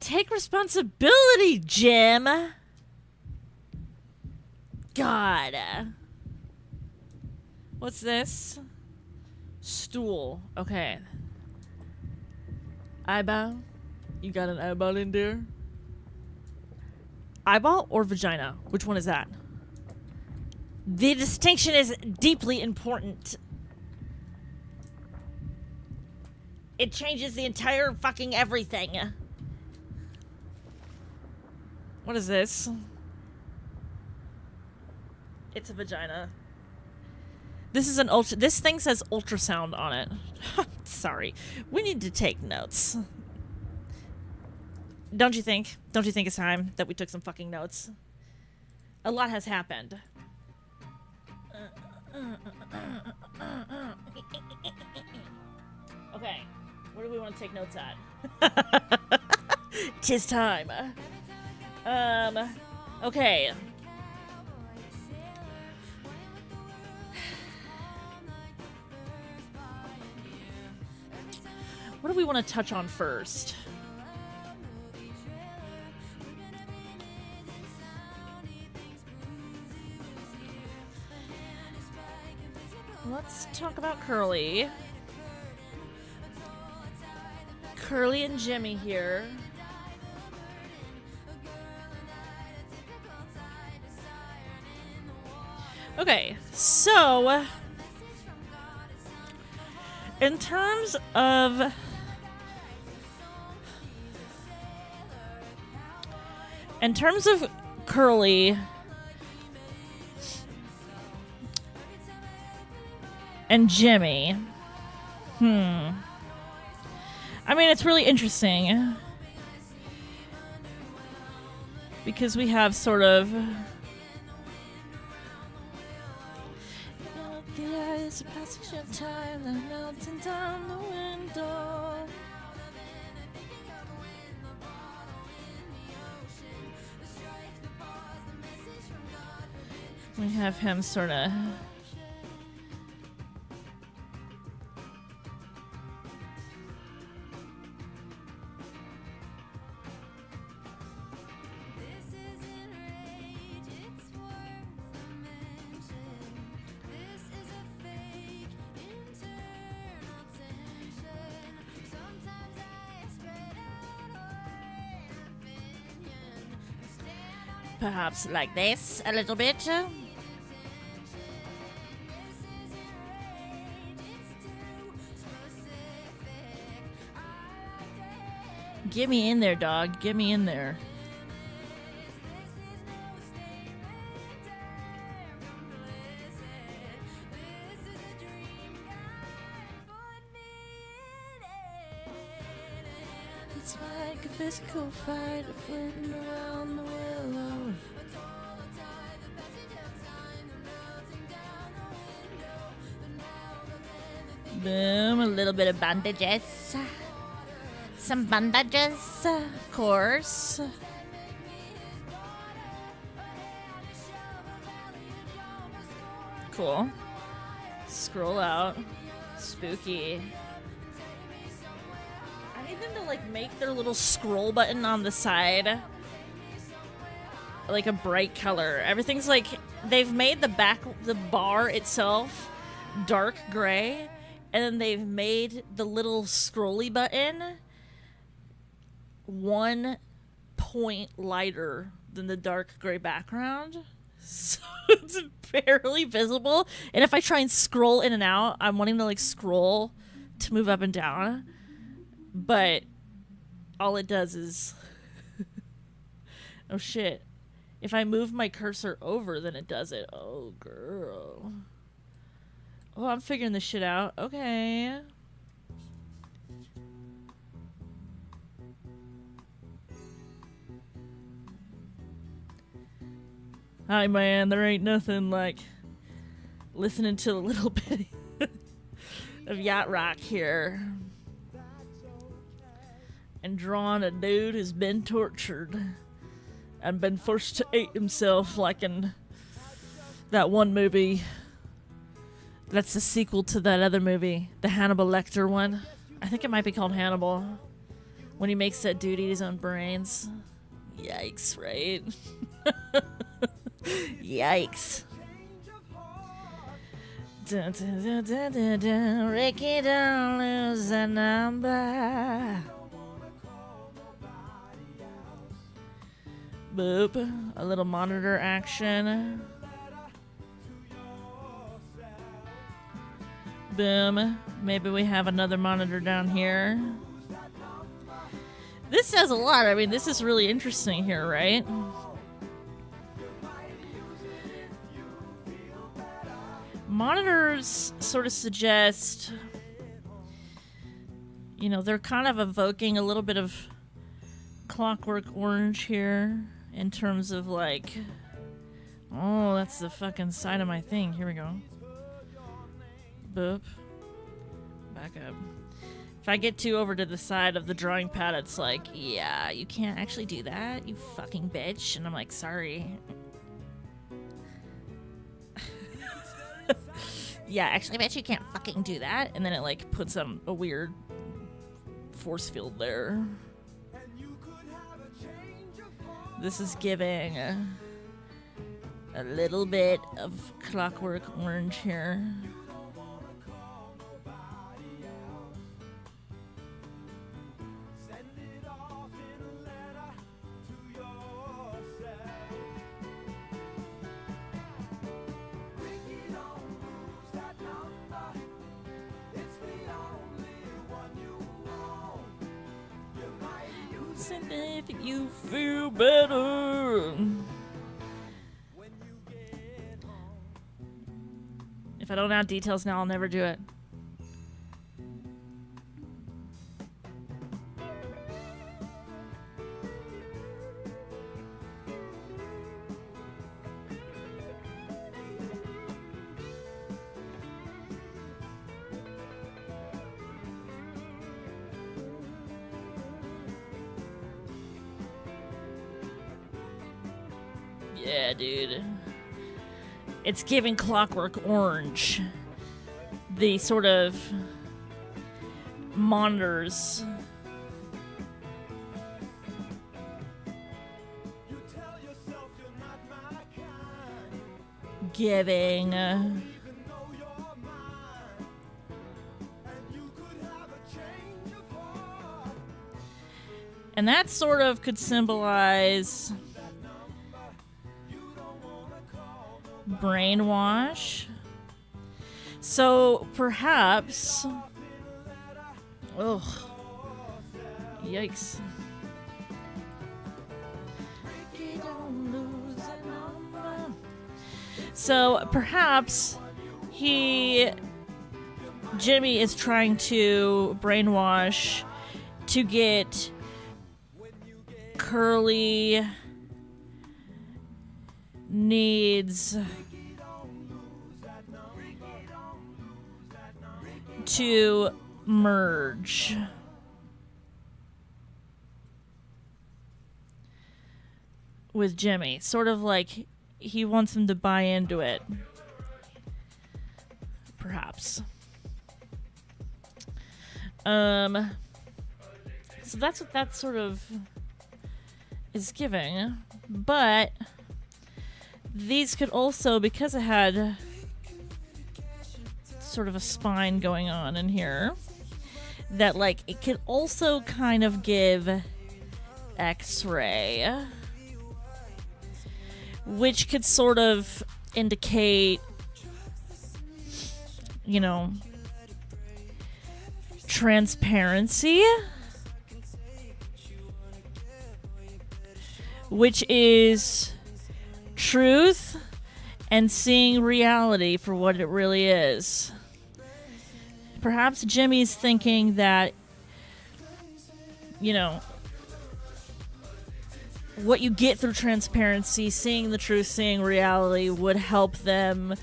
Take responsibility, Jim. God. What's this? Stool. Okay. Eyeball? You got an eyeball in there? Eyeball or vagina? Which one is that? The distinction is deeply important. It changes the entire fucking everything. What is this? It's a vagina. This is an this thing says ultrasound on it. Sorry. We need to take notes. Don't you think? Don't you think it's time that we took some fucking notes? A lot has happened. Okay. Where do we want to take notes at? 'Tis time. Okay. What do we want to touch on first? Let's talk about Curly. Curly and Jimmy here. Okay, so in terms of Curly and Jimmy, I mean, it's really interesting because we have sort of the eyes of passage of time, they're melting down the window. We have him sort of. Perhaps like this a little bit. Get me in there, dog. Get me in there. It's like a physical fight floating around the willow. Boom, a little bit of bandages. Some bandages, of course. Cool. Scroll out. Spooky. I need them to like make their little scroll button on the side like a bright color. Everything's like they've made the bar itself dark gray, and then they've made the little scrolly button 1 point lighter than the dark gray background. So it's barely visible. And if I try and scroll in and out, I'm wanting to like scroll to move up and down. But all it does is oh shit. If I move my cursor over, then it does it. Oh girl. Oh, I'm figuring this shit out. Okay. Hi, man. There ain't nothing like listening to a little bit of yacht rock here and drawing a dude who's been tortured and been forced to eat himself, like in that one movie. That's the sequel to that other movie, the Hannibal Lecter one. I think it might be called Hannibal. When he makes that dude eat his own brains. Yikes, right? Yikes. Dun, dun, dun, dun, dun, dun. Ricky, don't lose the number. Boop. A little monitor action. Boom. Maybe we have another monitor down here. This says a lot. I mean, this is really interesting here, right? Monitors sort of suggest, you know, they're kind of evoking a little bit of Clockwork Orange here in terms of like, oh, that's the fucking side of my thing. Here we go. Boop. Back up. If I get too over to the side of the drawing pad, it's like, yeah, you can't actually do that, you fucking bitch. And I'm like, sorry. Yeah, actually, bitch, you can't fucking do that. And then it like puts a weird force field there. This is giving a little bit of Clockwork Orange here. If you feel better. If I don't add details now, I'll never do it. Yeah, dude. It's giving Clockwork Orange. The sort of monitors. Giving. And that sort of could symbolize brainwash. So perhaps. Ugh. Yikes. So perhaps Jimmy is trying to brainwash to get Curly needs to merge. With Jimmy. Sort of like he wants him to buy into it. Perhaps. So that's what that sort of is giving. But these could also, because it had sort of a spine going on in here, that like it could also kind of give X-ray, which could sort of indicate, you know, transparency, which is truth and seeing reality for what it really is. Perhaps Jimmy's thinking that, you know, what you get through transparency, seeing the truth, seeing reality, would help them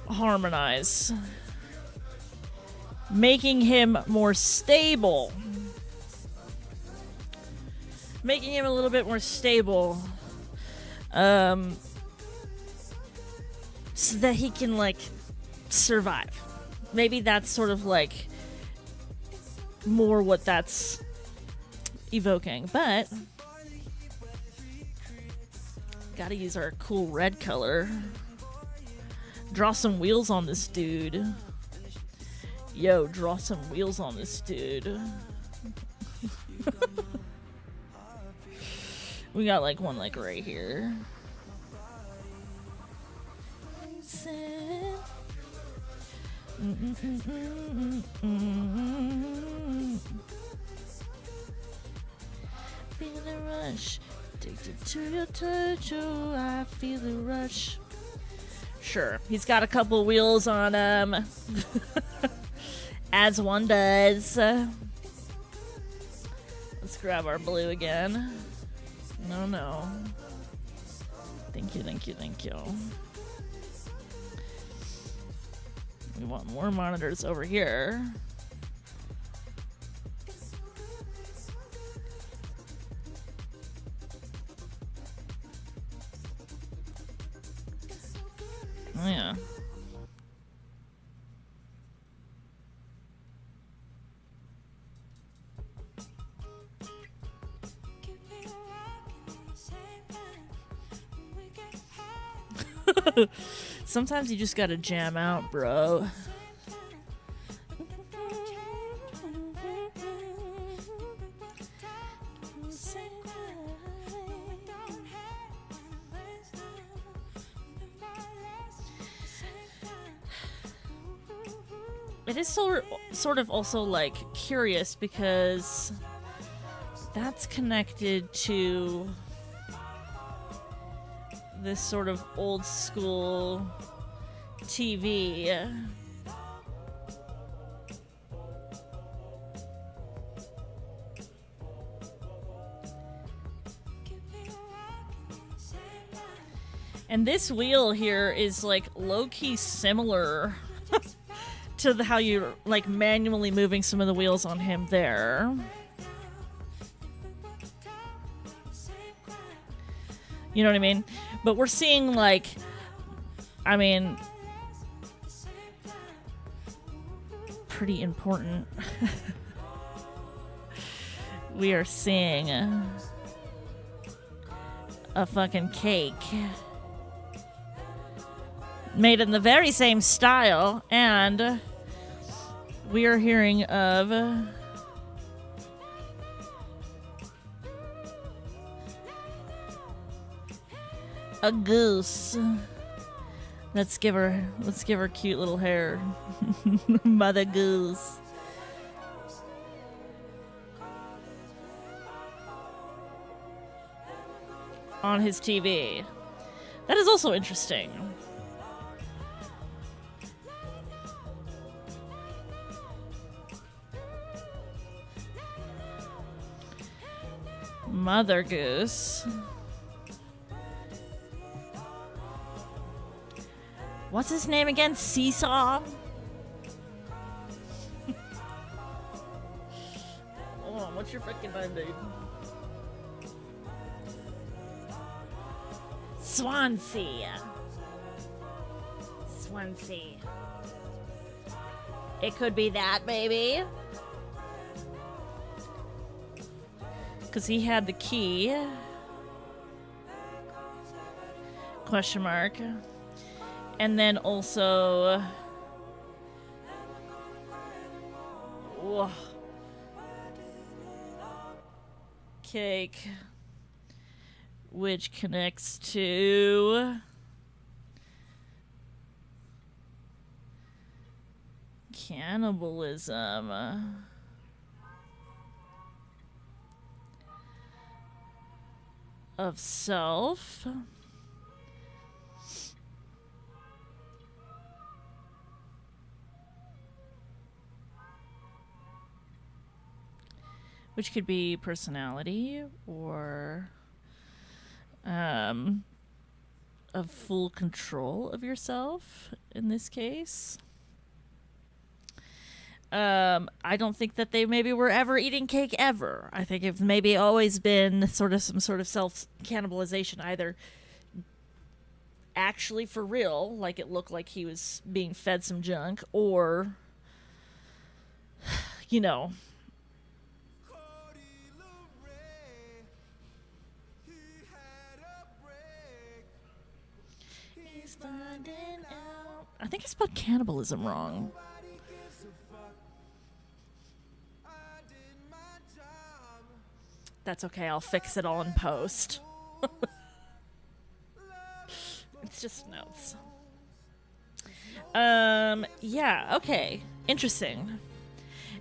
harmonize. Making him more stable. Making him a little bit more stable. So that he can, like, survive. Maybe that's sort of, like, more what that's evoking. But gotta use our cool red color. Draw some wheels on this dude. Yo, draw some wheels on this dude. We got like one like right here. Feel the rush. Addicted to your touch, oh, I feel the rush. Sure, he's got a couple wheels on him. As one does. Let's grab our blue again. No. Thank you. We want more monitors over here. Oh, yeah. Sometimes you just gotta jam out, bro. It is sort of also like curious because that's connected to this sort of old school TV. And this wheel here is like low-key similar to how you're like manually moving some of the wheels on him there. You know what I mean? But we're seeing like I mean, pretty important. We are seeing a fucking cake made in the very same style, and we are hearing of a goose. Let's give her cute little hair. Mother Goose. On his TV. That is also interesting. Mother Goose. What's his name again? Seesaw? Hold on, what's your freaking name, dude? Swansea. Swansea. It could be that, maybe. Because he had the key. Question mark. And then also... Whoa. Cake. Which connects to... cannibalism. Of self. Which could be personality or of full control of yourself in this case. I don't think that they maybe were ever eating cake ever. I think it's maybe always been sort of some sort of self-cannibalization, either actually for real, like it looked like he was being fed some junk, or, you know, he's finding out. I think I spelled cannibalism wrong. That's okay, I'll fix it all in post. It's just notes. Yeah, okay. Interesting.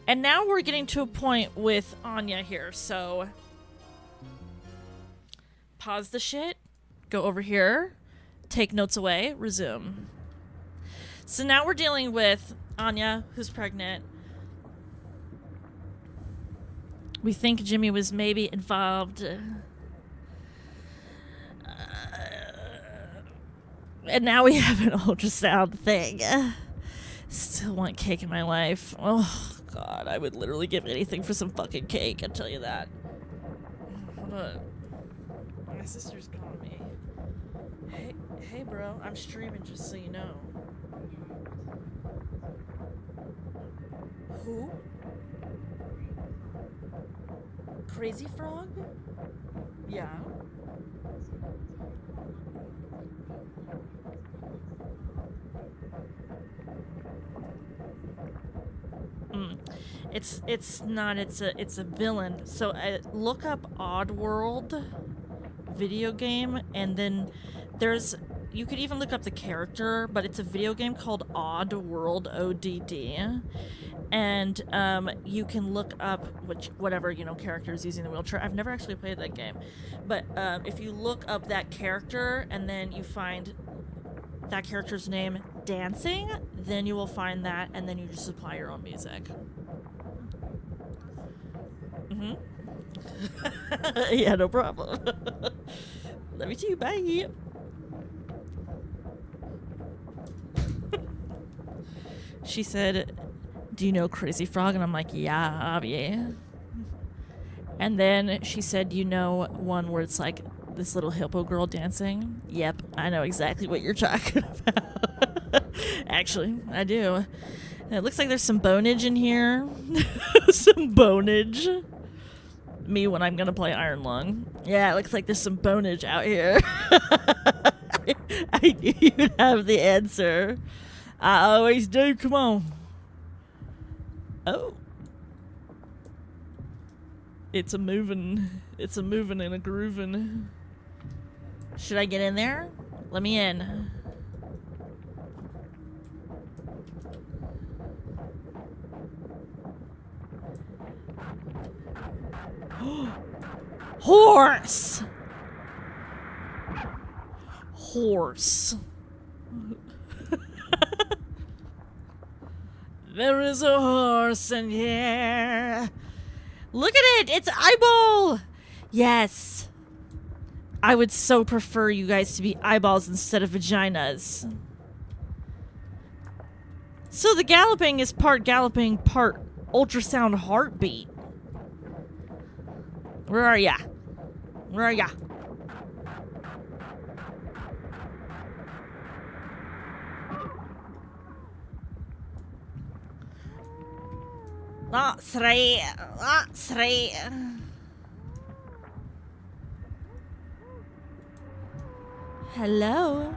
And now we're getting to a point with Anya here, so pause the shit, go over here, take notes away, resume. So now we're dealing with Anya, who's pregnant. We think Jimmy was maybe involved. And now we have an ultrasound thing. Still want cake in my life. Oh, God. I would literally give anything for some fucking cake. I'll tell you that. Hold on. My sister's calling me. Hey, bro. I'm streaming, just so you know. Who? Crazy Frog? Yeah. It's not, it's a villain. So look up Oddworld video game, and then you could even look up the character, but it's a video game called Oddworld, ODD. And you can look up whatever, character is using the wheelchair. I've never actually played that game. But if you look up that character and then you find that character's name dancing, then you will find that, and then you just supply your own music. Mm-hmm. Yeah, no problem. Love you too. Bye. She said, "Do you know Crazy Frog?" And I'm like, "Yeah, obvious." And then she said, "You know one where it's like This little hippo girl dancing. Yep, I know exactly what you're talking about. Actually, I do. It looks like there's some bonage in here. Some bonage. Me when I'm gonna play Iron Lung. Yeah, it looks like there's some bonage out here. I knew you'd have the answer. I always do. Come on. Oh. It's a moving and a grooving. Should I get in there? Let me in. Horse! Horse. There is a horse in here. Look at it! It's eyeball! Yes. I would so prefer you guys to be eyeballs instead of vaginas. So the galloping is part galloping, part ultrasound heartbeat. Where are ya? Where are ya? That's right. That's right. Hello?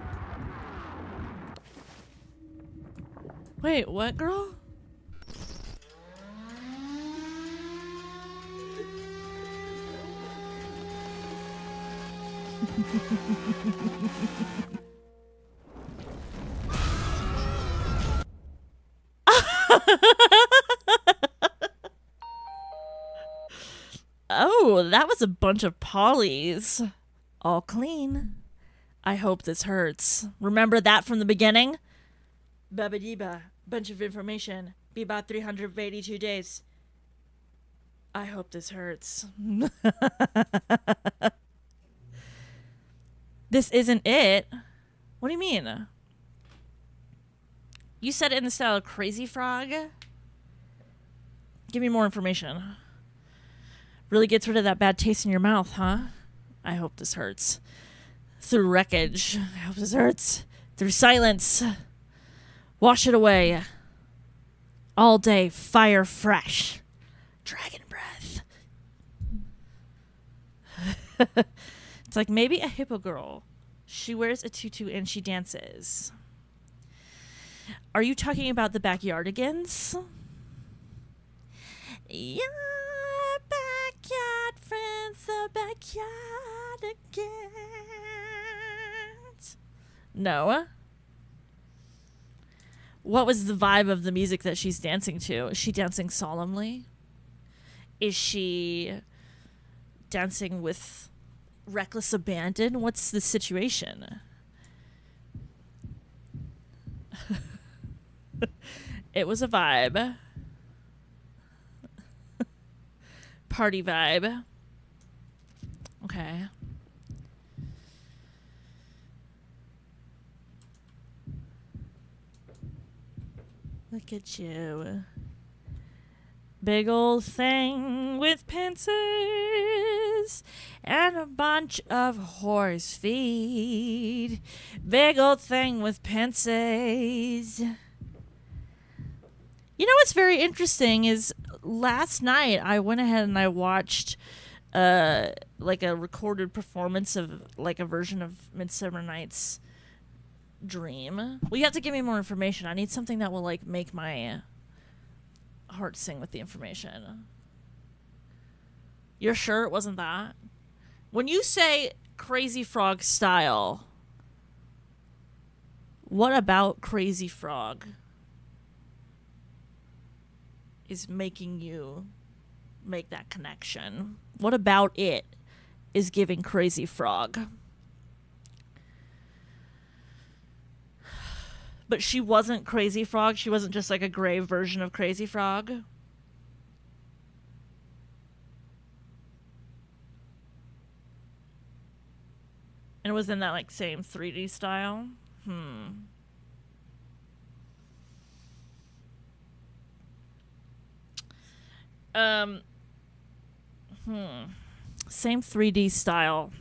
Wait, what, girl? Oh, that was a bunch of polys. All clean. I hope this hurts. Remember that from the beginning? Babadiba, bunch of information. Be about 382 days. I hope this hurts. This isn't it. What do you mean? You said it in the style of Crazy Frog? Give me more information. Really gets rid of that bad taste in your mouth, huh? I hope this hurts. Through wreckage. I hope this hurts. Through silence. Wash it away. All day, fire fresh. Dragon breath. It's like maybe a hippo girl. She wears a tutu and she dances. Are you talking about the backyardigans? Yeah, backyard friends, the backyardigans. No. What was the vibe of the music that she's dancing to? Is she dancing solemnly? Is she dancing with reckless abandon? What's the situation? It was a vibe. Party vibe. Okay. Look at you. Big old thing with pincers and a bunch of horse feet. Big old thing with pincers. You know what's very interesting is last night I went ahead and I watched like a recorded performance of like a version of Midsummer Night's Dream. Well, you have to give me more information. I need something that will like make my heart sing with the information. You're sure it wasn't that? When you say Crazy Frog style, what about Crazy Frog is making you make that connection? What about it is giving Crazy Frog? But she wasn't Crazy Frog. She wasn't just like a gray version of Crazy Frog. And it was in that like same 3D style. Same 3D style.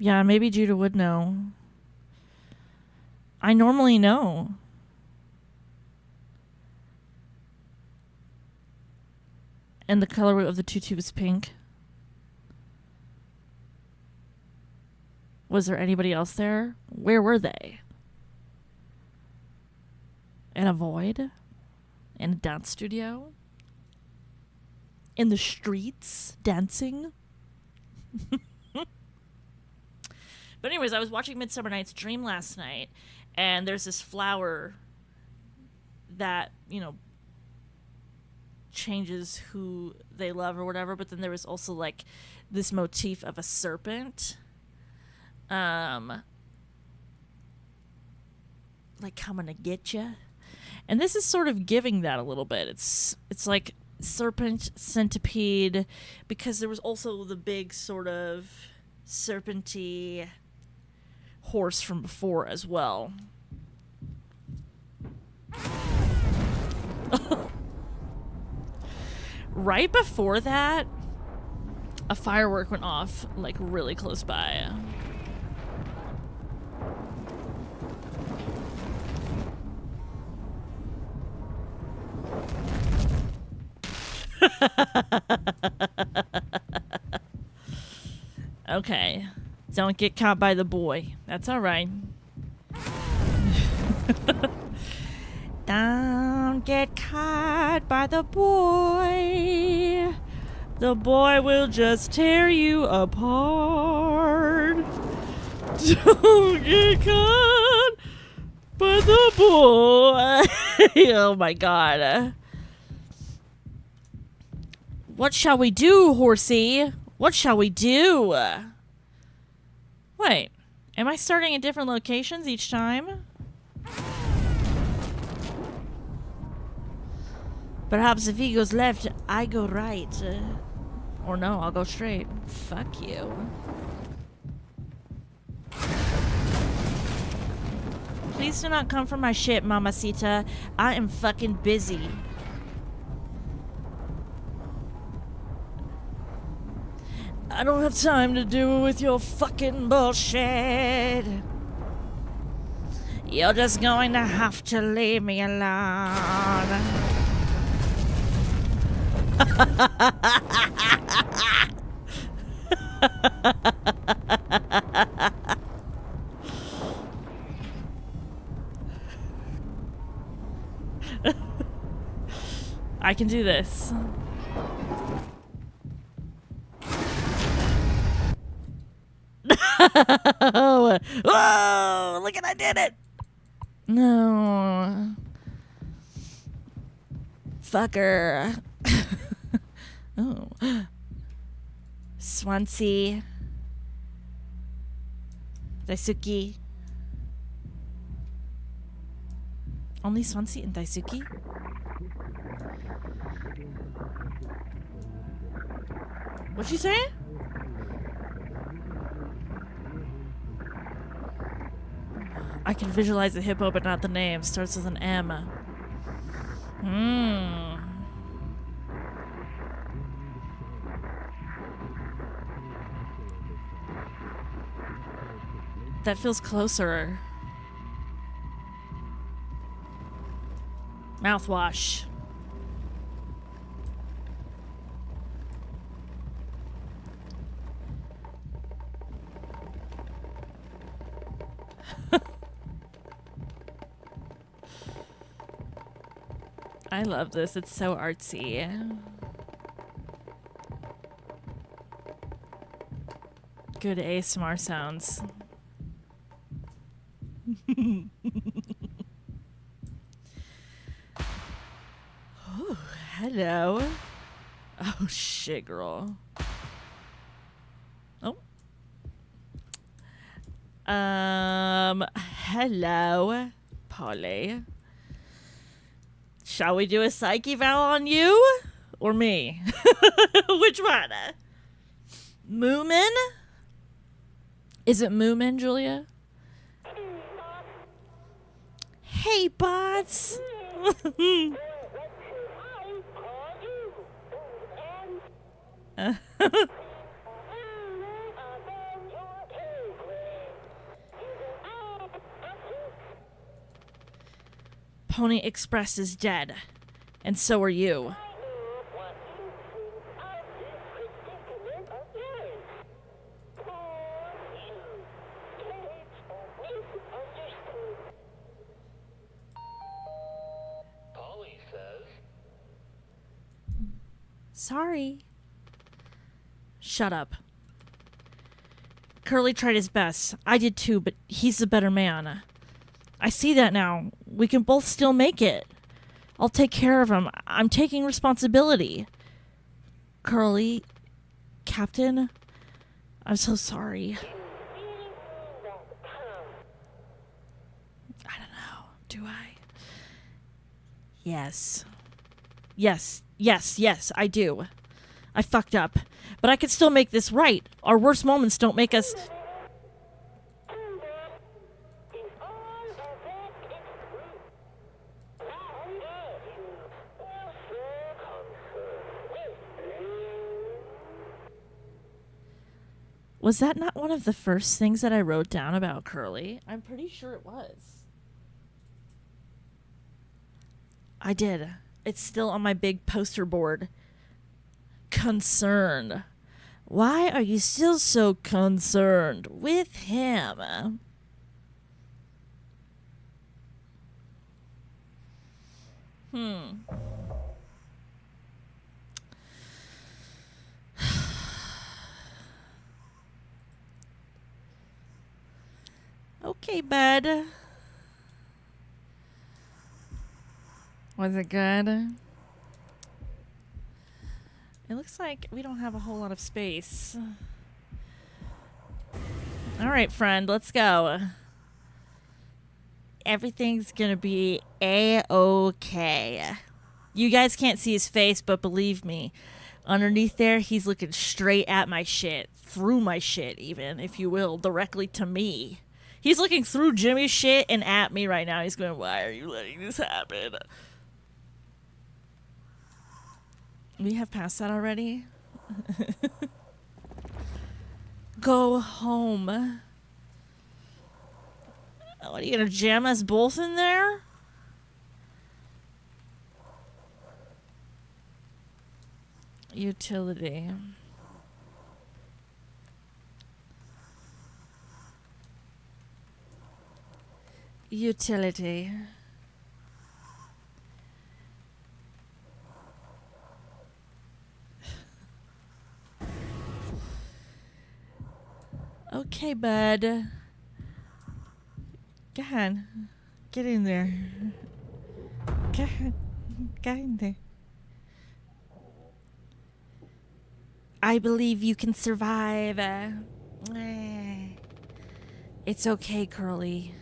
Yeah, maybe Judah would know. I normally know. And the color of the tutu was pink. Was there anybody else there? Where were they? In a void? In a dance studio? In the streets? Dancing? But anyways, I was watching Midsummer Night's Dream last night, and there's this flower that, you know, changes who they love or whatever, but then there was also, like, this motif of a serpent. Like, coming to get you. And this is sort of giving that a little bit. It's like serpent, centipede, because there was also the big sort of serpenty horse from before as well. Right before that, a firework went off, like, really close by. Okay. Don't get caught by the boy. That's all right. Don't get caught by the boy. The boy will just tear you apart. Don't get caught by the boy. Oh my god. What shall we do, horsey? What shall we do? Wait, am I starting at different locations each time? Perhaps if he goes left, I go right. Or no, I'll go straight. Fuck you. Please do not come for my shit, Mamacita. I am fucking busy. I don't have time to deal with your fucking bullshit. You're just going to have to leave me alone. I can do this. Oh, look at I did it. No. Fucker. Oh. Swansea. Daisuke. Only Swansea and Daisuke? What'd you say? I can visualize the hippo, but not the name. Starts with an M. That feels closer. Mouthwash. I love this. It's so artsy. Good ASMR sounds. Oh, hello. Oh, shit, girl. Oh. Hello, Polly. Shall we do a psych eval on you? Or me? Which one? Moomin? Is it Moomin, Julia? Hey, bots! Pony Express is dead. And so are you. Polly says, Sorry. Shut up. Curly tried his best. I did too, but he's the better man. I see that now. We can both still make it. I'll take care of him. I'm taking responsibility. Curly, Captain, I'm so sorry. I don't know. Do I? Yes. Yes, I do. I fucked up. But I can still make this right. Our worst moments don't make us... Was that not one of the first things that I wrote down about Curly? I'm pretty sure it was. I did. It's still on my big poster board. Concerned. Why are you still so concerned with him? Okay, bud. Was it good? It looks like we don't have a whole lot of space. All right, friend, let's go. Everything's gonna be A-okay. You guys can't see his face, but believe me, underneath there, he's looking straight at my shit. Through my shit, even, if you will, directly to me. He's looking through Jimmy's shit and at me right now. He's going, why are you letting this happen? We have passed that already? Go home. What, are you gonna jam us both in there? Utility. Utility. Okay, bud. Go ahead. Get in there. Go ahead. Get in there. I believe you can survive. It's okay, Curly.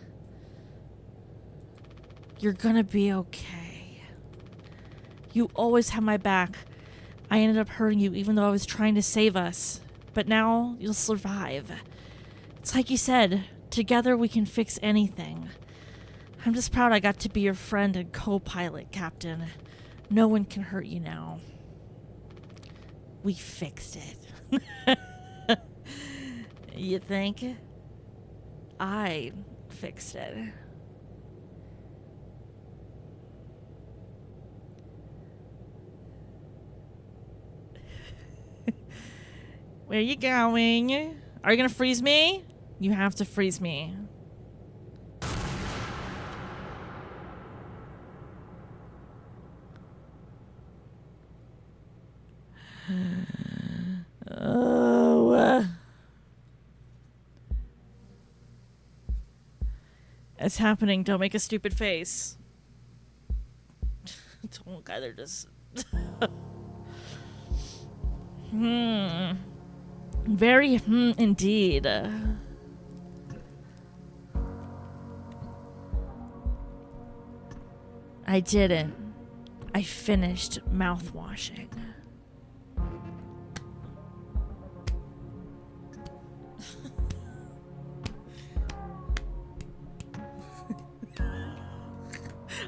You're gonna be okay. You always have my back. I ended up hurting you even though I was trying to save us. But now you'll survive. It's like you said, together we can fix anything. I'm just proud I got to be your friend and co-pilot, Captain. No one can hurt you now. We fixed it. You think? I fixed it. Where are you going? Are you gonna freeze me? You have to freeze me. Oh. It's happening. Don't make a stupid face. Don't either just... Very indeed. I didn't. I finished mouthwashing.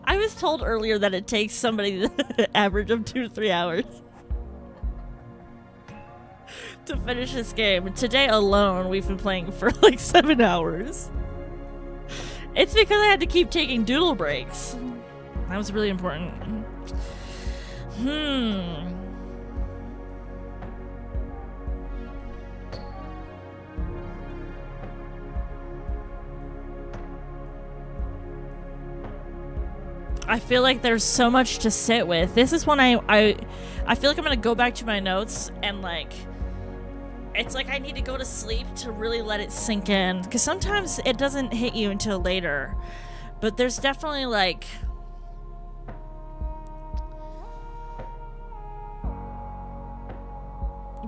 I was told earlier that it takes somebody the average of 2 to 3 hours to finish this game. Today alone, we've been playing for like 7 hours. It's because I had to keep taking doodle breaks. That was really important. I feel like there's so much to sit with. This is when I feel like I'm gonna go back to my notes and like, it's like I need to go to sleep to really let it sink in, because sometimes it doesn't hit you until later. But there's definitely like,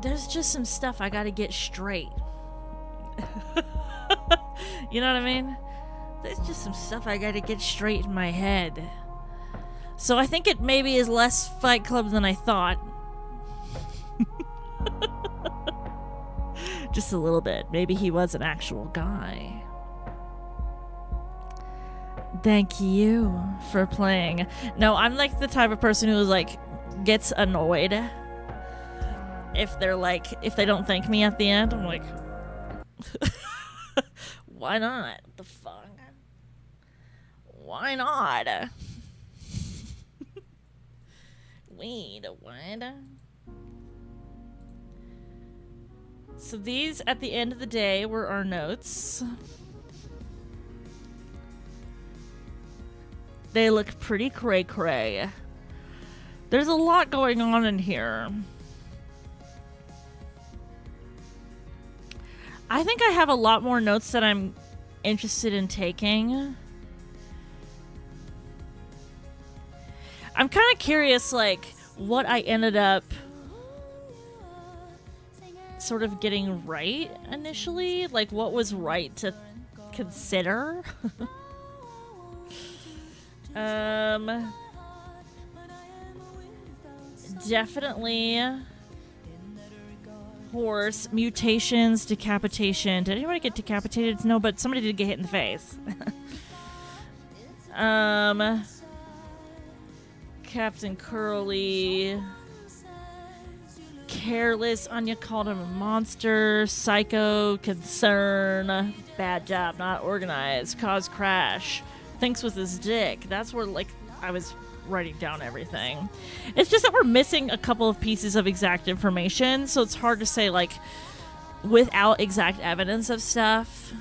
there's just some stuff I gotta get straight. You know what I mean? There's just some stuff I gotta get straight in my head. So I think it maybe is less Fight Club than I thought. Just a little bit. Maybe he was an actual guy. Thank you for playing. No, I'm like the type of person who like gets annoyed if they're like, if they don't thank me at the end. I'm like, why not? What the fuck? Why not? Wait, what? So these, at the end of the day, were our notes. They look pretty cray-cray. There's a lot going on in here. I think I have a lot more notes that I'm interested in taking. I'm kind of curious, like, what I ended up sort of getting right initially. Like, what was right to consider? Definitely horse, mutations, decapitation. Did anybody get decapitated? No, but somebody did get hit in the face. Captain Curly. Careless. Anya called him a monster. Psycho. Concern. Bad job. Not organized. Cause crash. Thinks with his dick. That's where, like, I was writing down everything. It's just that we're missing a couple of pieces of exact information, so it's hard to say, like, without exact evidence of stuff.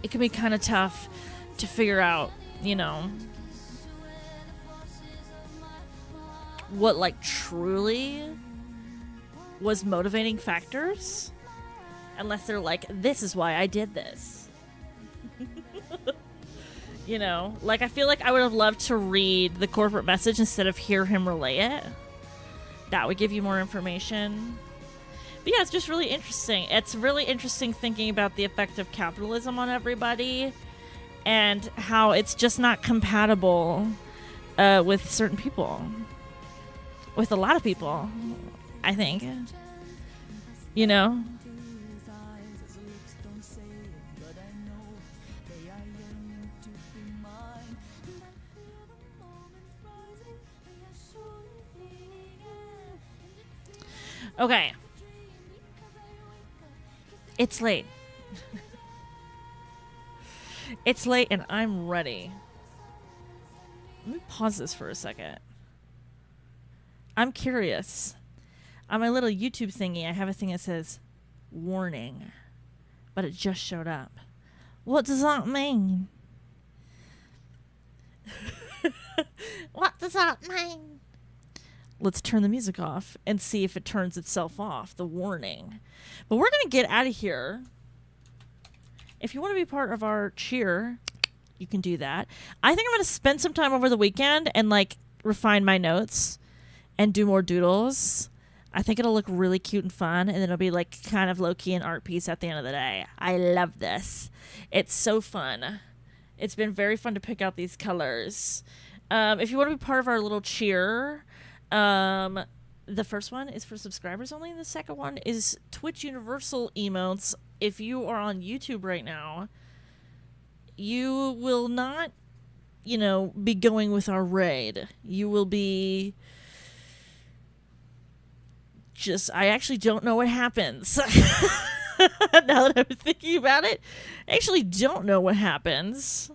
It can be kind of tough to figure out, you know, what, like, truly was motivating factors, unless they're like, this is why I did this. You know, like, I feel like I would have loved to read the corporate message instead of hear him relay it. That would give you more information. But yeah, it's just really interesting. It's really interesting thinking about the effect of capitalism on everybody and how it's just not compatible with certain people. With a lot of people, I think. You know? Okay. It's late. It's late and I'm ready. Let me pause this for a second. I'm curious. On my little YouTube thingy, I have a thing that says warning, but it just showed up. What does that mean? What does that mean? Let's turn the music off and see if it turns itself off, the warning. But we're going to get out of here. If you want to be part of our cheer, you can do that. I think I'm going to spend some time over the weekend and, like, refine my notes and do more doodles. I think it'll look really cute and fun, and then it'll be, like, kind of low-key an art piece at the end of the day. I love this. It's so fun. It's been very fun to pick out these colors. If you want to be part of our little cheer... the first one is for subscribers only. The second one is Twitch Universal emotes. If you are on YouTube right now, you will not, you know, be going with our raid. You will be just, I actually don't know what happens. Now that I'm thinking about it, I actually don't know what happens.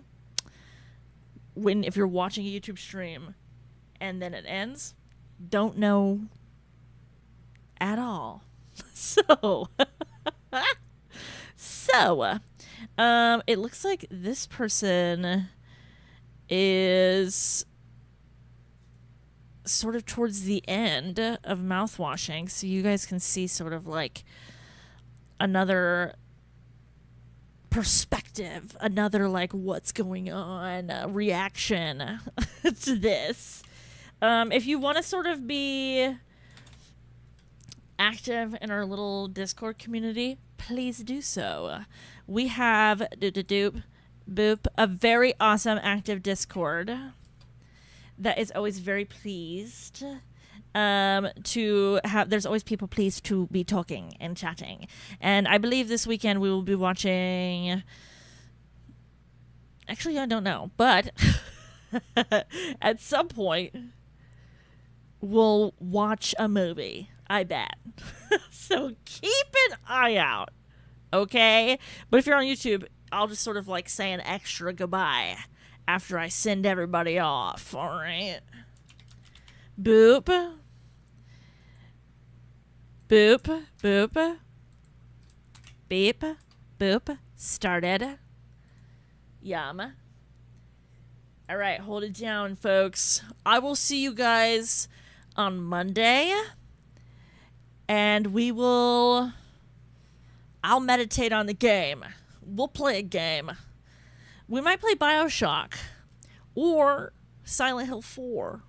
if you're watching a YouTube stream and then it ends, don't know at all. So, it looks like this person is sort of towards the end of Mouthwashing, so you guys can see sort of like another perspective, another like what's going on reaction to this. If you want to sort of be active in our little Discord community, please do so. We have boop a very awesome active Discord that is always very pleased to have. There's always people pleased to be talking and chatting, and I believe this weekend we will be watching. Actually, I don't know, but at some point we'll watch a movie, I bet. So keep an eye out, okay? But if you're on YouTube, I'll just sort of like say an extra goodbye after I send everybody off, alright? Boop. Boop. Boop. Beep. Boop. Started. Yum. Alright, hold it down, folks. I will see you guys on Monday. And I'll meditate on the game. We'll play a game. We might play BioShock or Silent Hill 4.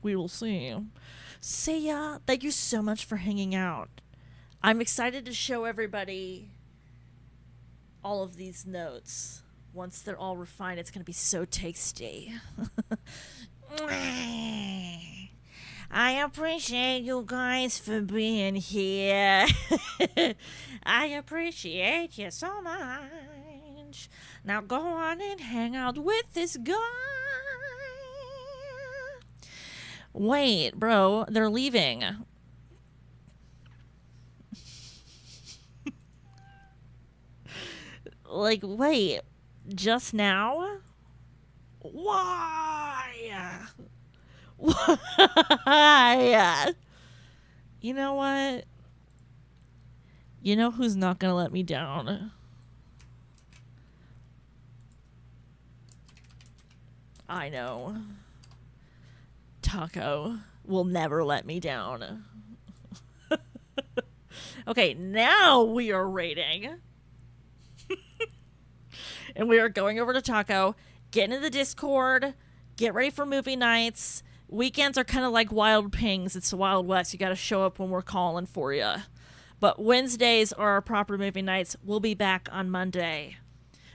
We will see. See ya. Thank you so much for hanging out. I'm excited to show everybody all of these notes. Once they're all refined, it's going to be so tasty. I appreciate you guys for being here. I appreciate you so much. Now go on and hang out with this guy. Wait, bro, they're leaving. Like, wait, just now? Why? Why? You know what? You know who's not gonna let me down? I know. Taco will never let me down. Okay, now we are rating. And we are going over to Taco, get into the Discord, get ready for movie nights. Weekends are kind of like wild pings. It's the Wild West. You got to show up when we're calling for you. But Wednesdays are our proper movie nights. We'll be back on Monday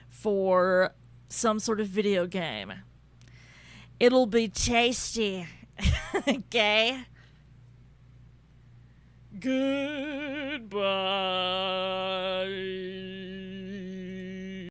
for some sort of video game. It'll be tasty. Okay? Goodbye.